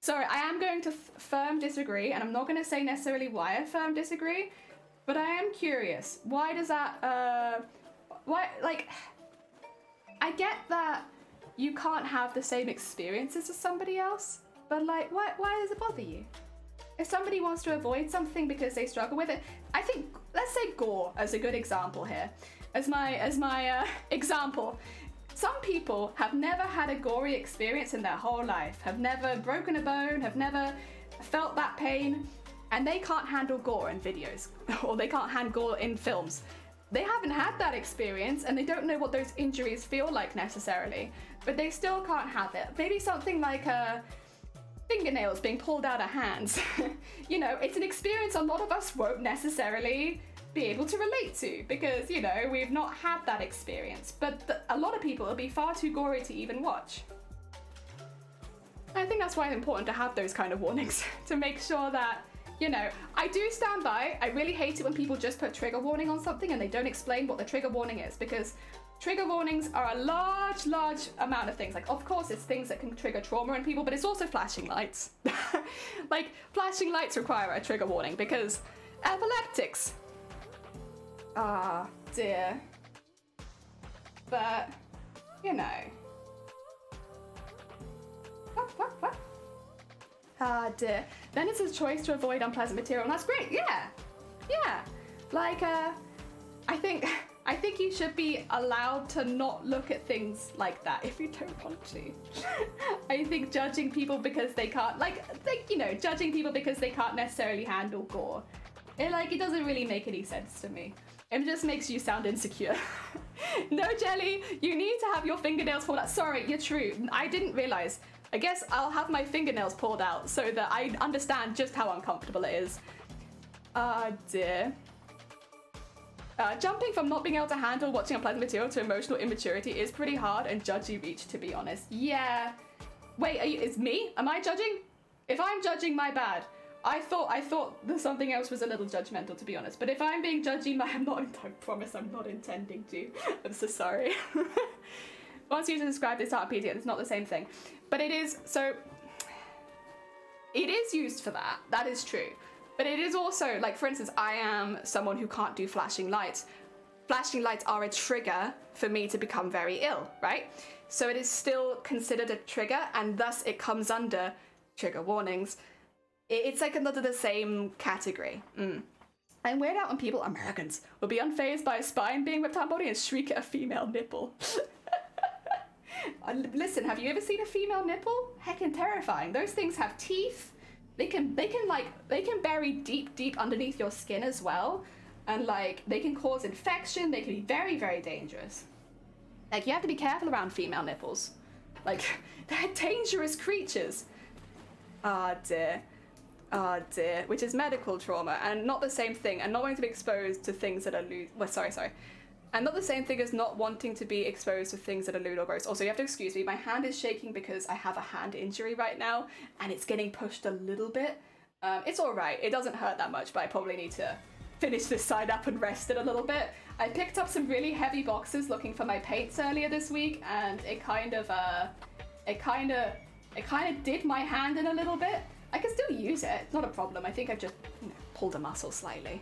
Sorry, I am going to firm disagree, and I'm not going to say necessarily why I firm disagree, but I am curious. Why does that, why, like, I get that you can't have the same experiences as somebody else, but like, why does it bother you? If somebody wants to avoid something because they struggle with it, I think, let's say gore as a good example here, as my example. Some people have never had a gory experience in their whole life, have never broken a bone, have never felt that pain, and they can't handle gore in videos, or they can't handle gore in films. They haven't had that experience, and they don't know what those injuries feel like necessarily, but they still can't have it. Maybe something like fingernails being pulled out of hands. You know, it's an experience a lot of us won't necessarily be able to relate to, because, you know, we've not had that experience, but a lot of people will be far too gory to even watch. I think that's why it's important to have those kind of warnings, to make sure that, you know, I do stand by. I really hate it when people just put trigger warning on something and they don't explain what the trigger warning is, because trigger warnings are a large amount of things. Like, of course, it's things that can trigger trauma in people, but it's also flashing lights. Like, flashing lights require a trigger warning because epileptics. Ah, dear. But, you know. What? Ah, dear. Then it's a choice to avoid unpleasant material, and that's great. Yeah. Like, I think I think you should be allowed to not look at things like that if you don't want to. I think judging people because they can't, you know, judging people because they can't necessarily handle gore, it doesn't really make any sense to me. It just makes you sound insecure. No, Jelly, you need to have your fingernails pulled out. Sorry, you're true. I didn't realize. I guess I'll have my fingernails pulled out so that I understand just how uncomfortable it is. Ah, dear. Jumping from not being able to handle watching unpleasant material to emotional immaturity is pretty hard and judgy reach, to be honest. Yeah. Wait, is me? Am I judging? If I'm judging, my bad. I thought that something else was a little judgmental, to be honest. But if I'm being judgy, I promise I'm not intending to. I'm so sorry. Once you describe this art PDF, it's not the same thing. But it is, so... It is used for that. That is true. But it is also, like, for instance, I am someone who can't do flashing lights. Flashing lights are a trigger for me to become very ill, right? So it is still considered a trigger, and thus it comes under trigger warnings. It's like under the same category. I'm weirded out when people, Americans, will be unfazed by a spine being ripped out body and shriek at a female nipple. Listen, have you ever seen a female nipple? Heckin' terrifying. Those things have teeth. They can bury deep underneath your skin as well, and like they can cause infection. They can be very, very dangerous. Like, you have to be careful around female nipples. Like, they're dangerous creatures. Ah, dear. Ah, dear. Which is medical trauma, and not the same thing. And not wanting to be exposed to things that are lewd. Well, sorry. And not the same thing as not wanting to be exposed to things that are lewd or gross. Also, you have to excuse me. My hand is shaking because I have a hand injury right now, and it's getting pushed a little bit. It's all right. It doesn't hurt that much, but I probably need to finish this side up and rest it a little bit. I picked up some really heavy boxes looking for my paints earlier this week, and it kind of did my hand in a little bit. I can still use it. It's not a problem. I think I've just, you know, pulled a muscle slightly.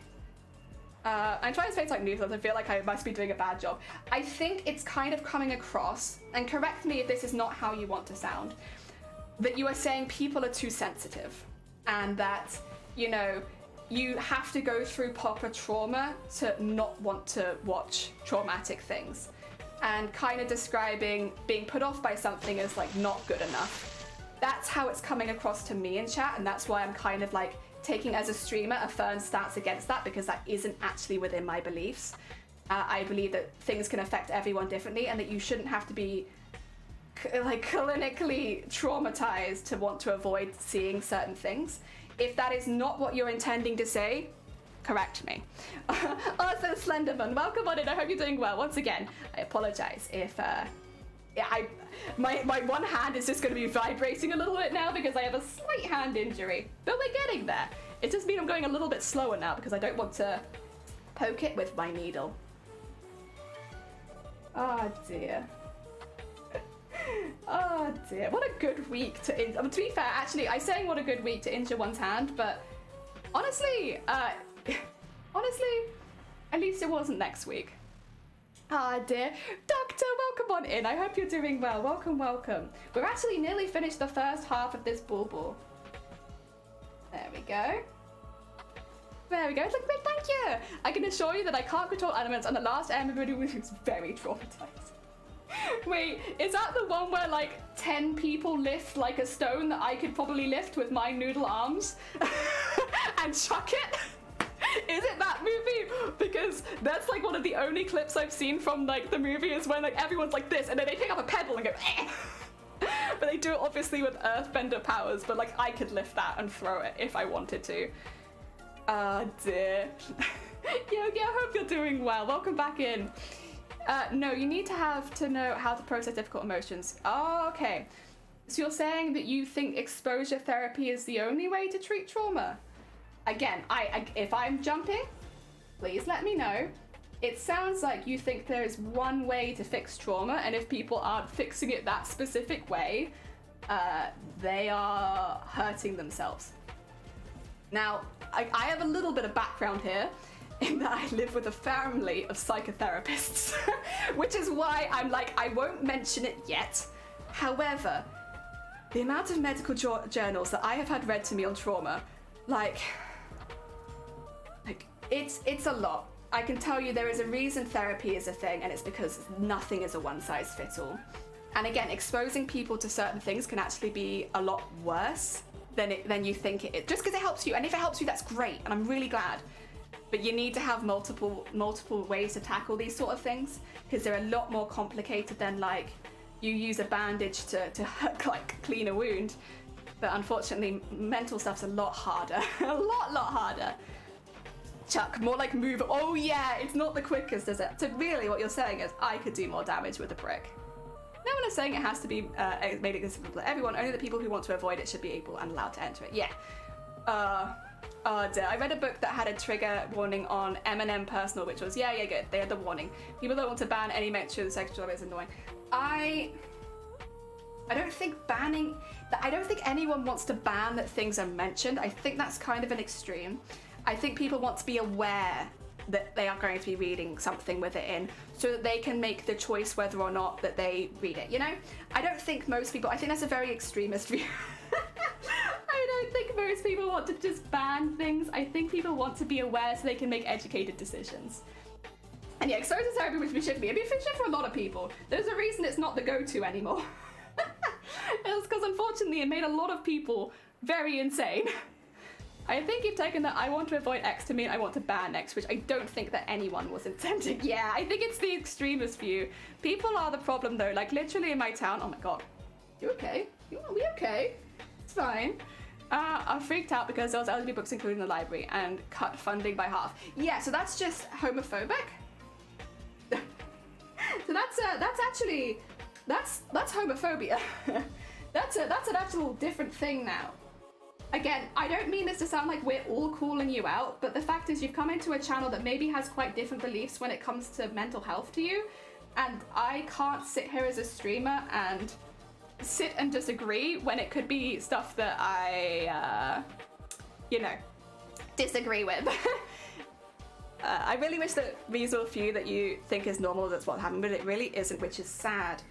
I'm trying to say it's like news. I feel like I must be doing a bad job. I think it's kind of coming across, and correct me if this is not how you want to sound, that you are saying people are too sensitive, and that, you know, you have to go through proper trauma to not want to watch traumatic things, and kind of describing being put off by something as like not good enough. That's how it's coming across to me in chat, and that's why I'm kind of like taking as a streamer a firm stance against that, because that isn't actually within my beliefs. I believe that things can affect everyone differently, and that you shouldn't have to be like clinically traumatized to want to avoid seeing certain things. If that is not what you're intending to say, correct me. Also, Slenderman, welcome on in. I hope you're doing well. Once again, I apologize if my one hand is just going to be vibrating a little bit now because I have a slight hand injury, but we're getting there. It just means I'm going a little bit slower now because I don't want to poke it with my needle. Oh dear. Oh dear. What a good week to injure. To be fair, actually, I'm saying what a good week to injure one's hand, but honestly, at least it wasn't next week. Ah, dear. Doctor, welcome on in. I hope you're doing well. Welcome, welcome. We're actually nearly finished the first half of this bauble. There we go. There we go. Look, thank you. I can assure you that I can't control elements, and the last Ember video was very traumatized. Wait, is that the one where like 10 people lift like a stone that I could probably lift with my noodle arms and chuck it? Is it that movie? Because that's like one of the only clips I've seen from like the movie is when like everyone's like this and then they pick up a pebble and go eh. But they do it obviously with earthbender powers, but like I could lift that and throw it if I wanted to. Ah, dear. Yogi, I hope you're doing well. Welcome back in. No, you need to know how to process difficult emotions. Oh, okay. So you're saying that you think exposure therapy is the only way to treat trauma? Again, if I'm jumping, please let me know. It sounds like you think there is one way to fix trauma, and if people aren't fixing it that specific way, they are hurting themselves. Now, I have a little bit of background here, in that I live with a family of psychotherapists, which is why I'm like, I won't mention it yet. However, the amount of medical journals that I have had read to me on trauma, like it's a lot. I can tell you there is a reason therapy is a thing, and it's because nothing is a one-size-fits-all. And again, exposing people to certain things can actually be a lot worse than you think it is. Just because it helps you, and if it helps you, that's great, and I'm really glad. But you need to have multiple ways to tackle these sort of things, because they're a lot more complicated than like you use a bandage to like clean a wound. But unfortunately, mental stuff's a lot harder, a lot harder. Chuck, more like move. Oh yeah, it's not the quickest, is it? So really, what you're saying is I could do more damage with a brick. No one is saying it has to be made accessible to everyone. Only the people who want to avoid it should be able and allowed to enter it. Yeah. Oh dear. I read a book that had a trigger warning on M&M Personal, which was, yeah, good. They had the warning. People don't want to ban any mention of sexual is annoying. I don't think banning... I don't think anyone wants to ban that things are mentioned. I think that's kind of an extreme. I think people want to be aware that they are going to be reading something with it in, so that they can make the choice whether or not that they read it, you know? I don't think most people... I think that's a very extremist view. I don't think most people want to just ban things. I think people want to be aware so they can make educated decisions. And yeah, exposure therapy which we should be. I mean, it should for a lot of people. There's a reason it's not the go-to anymore. It's because unfortunately it made a lot of people very insane. I think you've taken that I want to avoid X to mean I want to ban X, which I don't think that anyone was intending. Yeah, I think it's the extremist view. People are the problem though, like literally in my town. Oh my god. You okay? Are we okay? It's fine. I freaked out because there was LGBT books included in the library and cut funding by half. Yeah, so that's just homophobic. So that's actually homophobia. That's an actual different thing now. Again, I don't mean this to sound like we're all calling you out, but the fact is you've come into a channel that maybe has quite different beliefs when it comes to mental health to you, and I can't sit here as a streamer and sit and disagree when it could be stuff that I, you know, disagree with. I really wish that these are a few that you think is normal, that's what happened, but it really isn't, which is sad.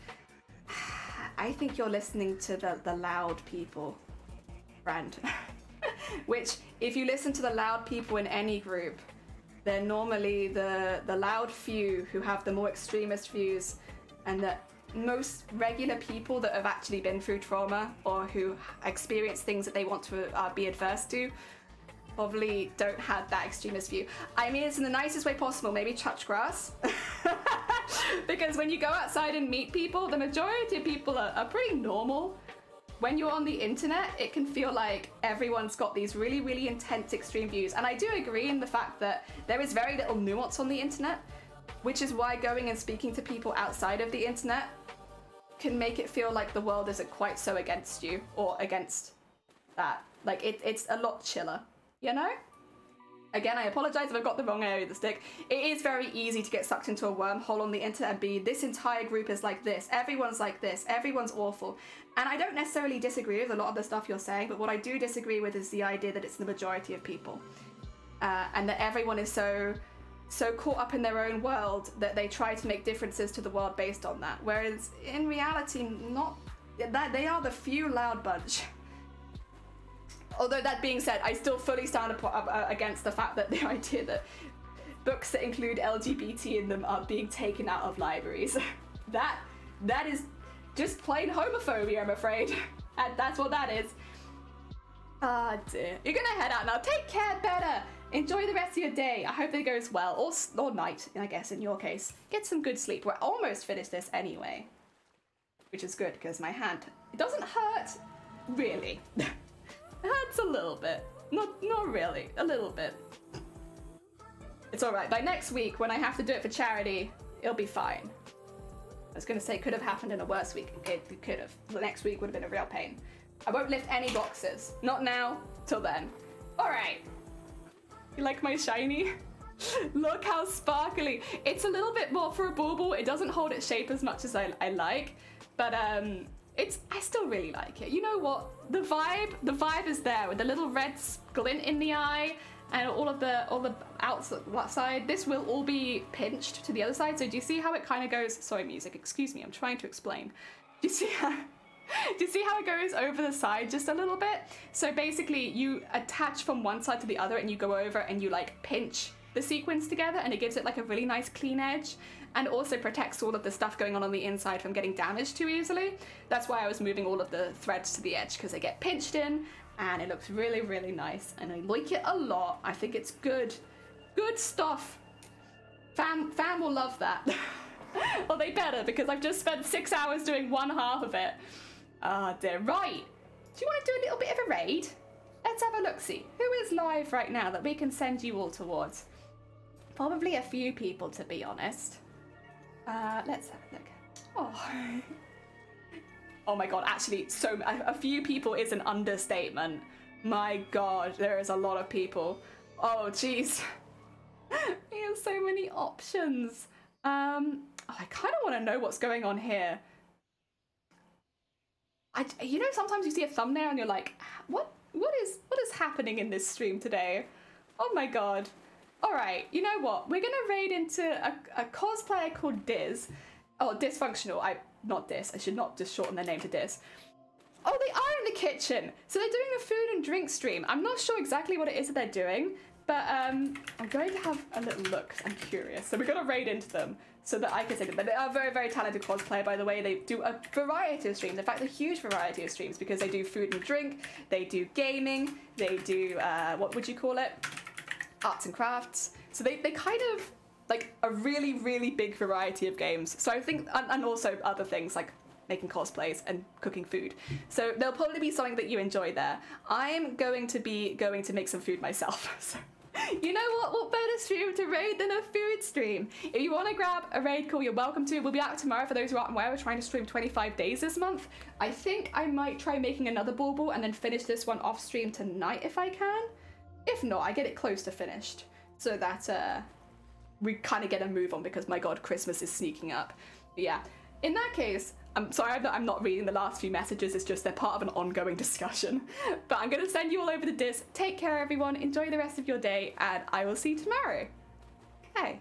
I think you're listening to the loud people, friend. Which, if you listen to the loud people in any group, they're normally the loud few who have the more extremist views, and that most regular people that have actually been through trauma or who experience things that they want to be adverse to probably don't have that extremist view. I mean, it's in the nicest way possible, maybe touch grass. Because when you go outside and meet people, the majority of people are pretty normal. When you're on the internet, it can feel like everyone's got these really, really intense extreme views. And I do agree in the fact that there is very little nuance on the internet, which is why going and speaking to people outside of the internet can make it feel like the world isn't quite so against you or against that. Like, it's a lot chiller, you know? Again, I apologize if I've got the wrong area of the stick. It is very easy to get sucked into a wormhole on the internet and be, this entire group is like this, everyone's like this, everyone's awful. And I don't necessarily disagree with a lot of the stuff you're saying, but what I do disagree with is the idea that it's the majority of people. And that everyone is so caught up in their own world that they try to make differences to the world based on that. Whereas in reality, not that they are the few loud bunch. Although that being said, I still fully stand up against the fact that the idea that books that include LGBT in them are being taken out of libraries. That is just plain homophobia, I'm afraid. And that's what that is. Ah, dear. You're gonna head out now. Take care, better. Enjoy the rest of your day. I hope it goes well. Or night, I guess, in your case. Get some good sleep. We're almost finished this anyway. Which is good, because my hand, it doesn't hurt, really. It hurts a little bit. Not really. A little bit. It's alright. By next week, when I have to do it for charity, it'll be fine. I was gonna say it could have happened in a worse week. It could have. The next week would have been a real pain. I won't lift any boxes. Not now, till then. Alright. You like my shiny? Look how sparkly. It's a little bit more for a bauble. It doesn't hold its shape as much as I like. But I still really like it. You know what? The vibe is there with the little red glint in the eye and all the outside. This will all be pinched to the other side. So do you see how it kind of goes? Sorry, music. Excuse me. I'm trying to explain. Do you see how? Do you see how it goes over the side just a little bit? So basically, you attach from one side to the other, and you go over and you like pinch the sequins together, and it gives it like a really nice clean edge, and also protects all of the stuff going on the inside from getting damaged too easily. That's why I was moving all of the threads to the edge, because they get pinched in, and it looks really, really nice, and I like it a lot. I think it's good stuff. Fam will love that. Well, they better, because I've just spent 6 hours doing one half of it. Ah, dear. Right. Do you want to do a little bit of a raid? Let's have a look-see. Who is live right now that we can send you all towards? Probably a few people, to be honest. Let's have a look. Oh. Oh my god, actually, a few people is an understatement. My god, there is a lot of people. Oh, jeez. We have so many options. I kind of want to know what's going on here. You know, sometimes you see a thumbnail and you're like, what is happening in this stream today? Oh my god. All right, you know what? We're gonna raid into a cosplayer called Diz. Oh, Dysfunctional. Not Dis. I should not just shorten their name to Dis. Oh, they are in the kitchen. So they're doing a food and drink stream. I'm not sure exactly what it is that they're doing, but I'm going to have a little look 'cause I'm curious. So we're gonna raid into them so that I can say that they are very, very talented cosplayer, by the way. They do a variety of streams. In fact, a huge variety of streams, because they do food and drink, they do gaming, they do, what would you call it? Arts and crafts. So they kind of, like, a really, really big variety of games. So I think, and also other things like making cosplays and cooking food. So there'll probably be something that you enjoy there. I'm going to make some food myself. So you know what better stream to raid than a food stream? If you want to grab a raid call, you're welcome to. We'll be out tomorrow. For those who aren't aware, we're trying to stream 25 days this month. I think I might try making another bauble and then finish this one off stream tonight if I can. If not, I get it close to finished so that we kind of get a move on, because my god, Christmas is sneaking up. But yeah, in that case, I'm sorry I'm not reading the last few messages, it's just they're part of an ongoing discussion. But I'm going to send you all over to Dis. Take care, everyone. Enjoy the rest of your day, and I will see you tomorrow. Okay.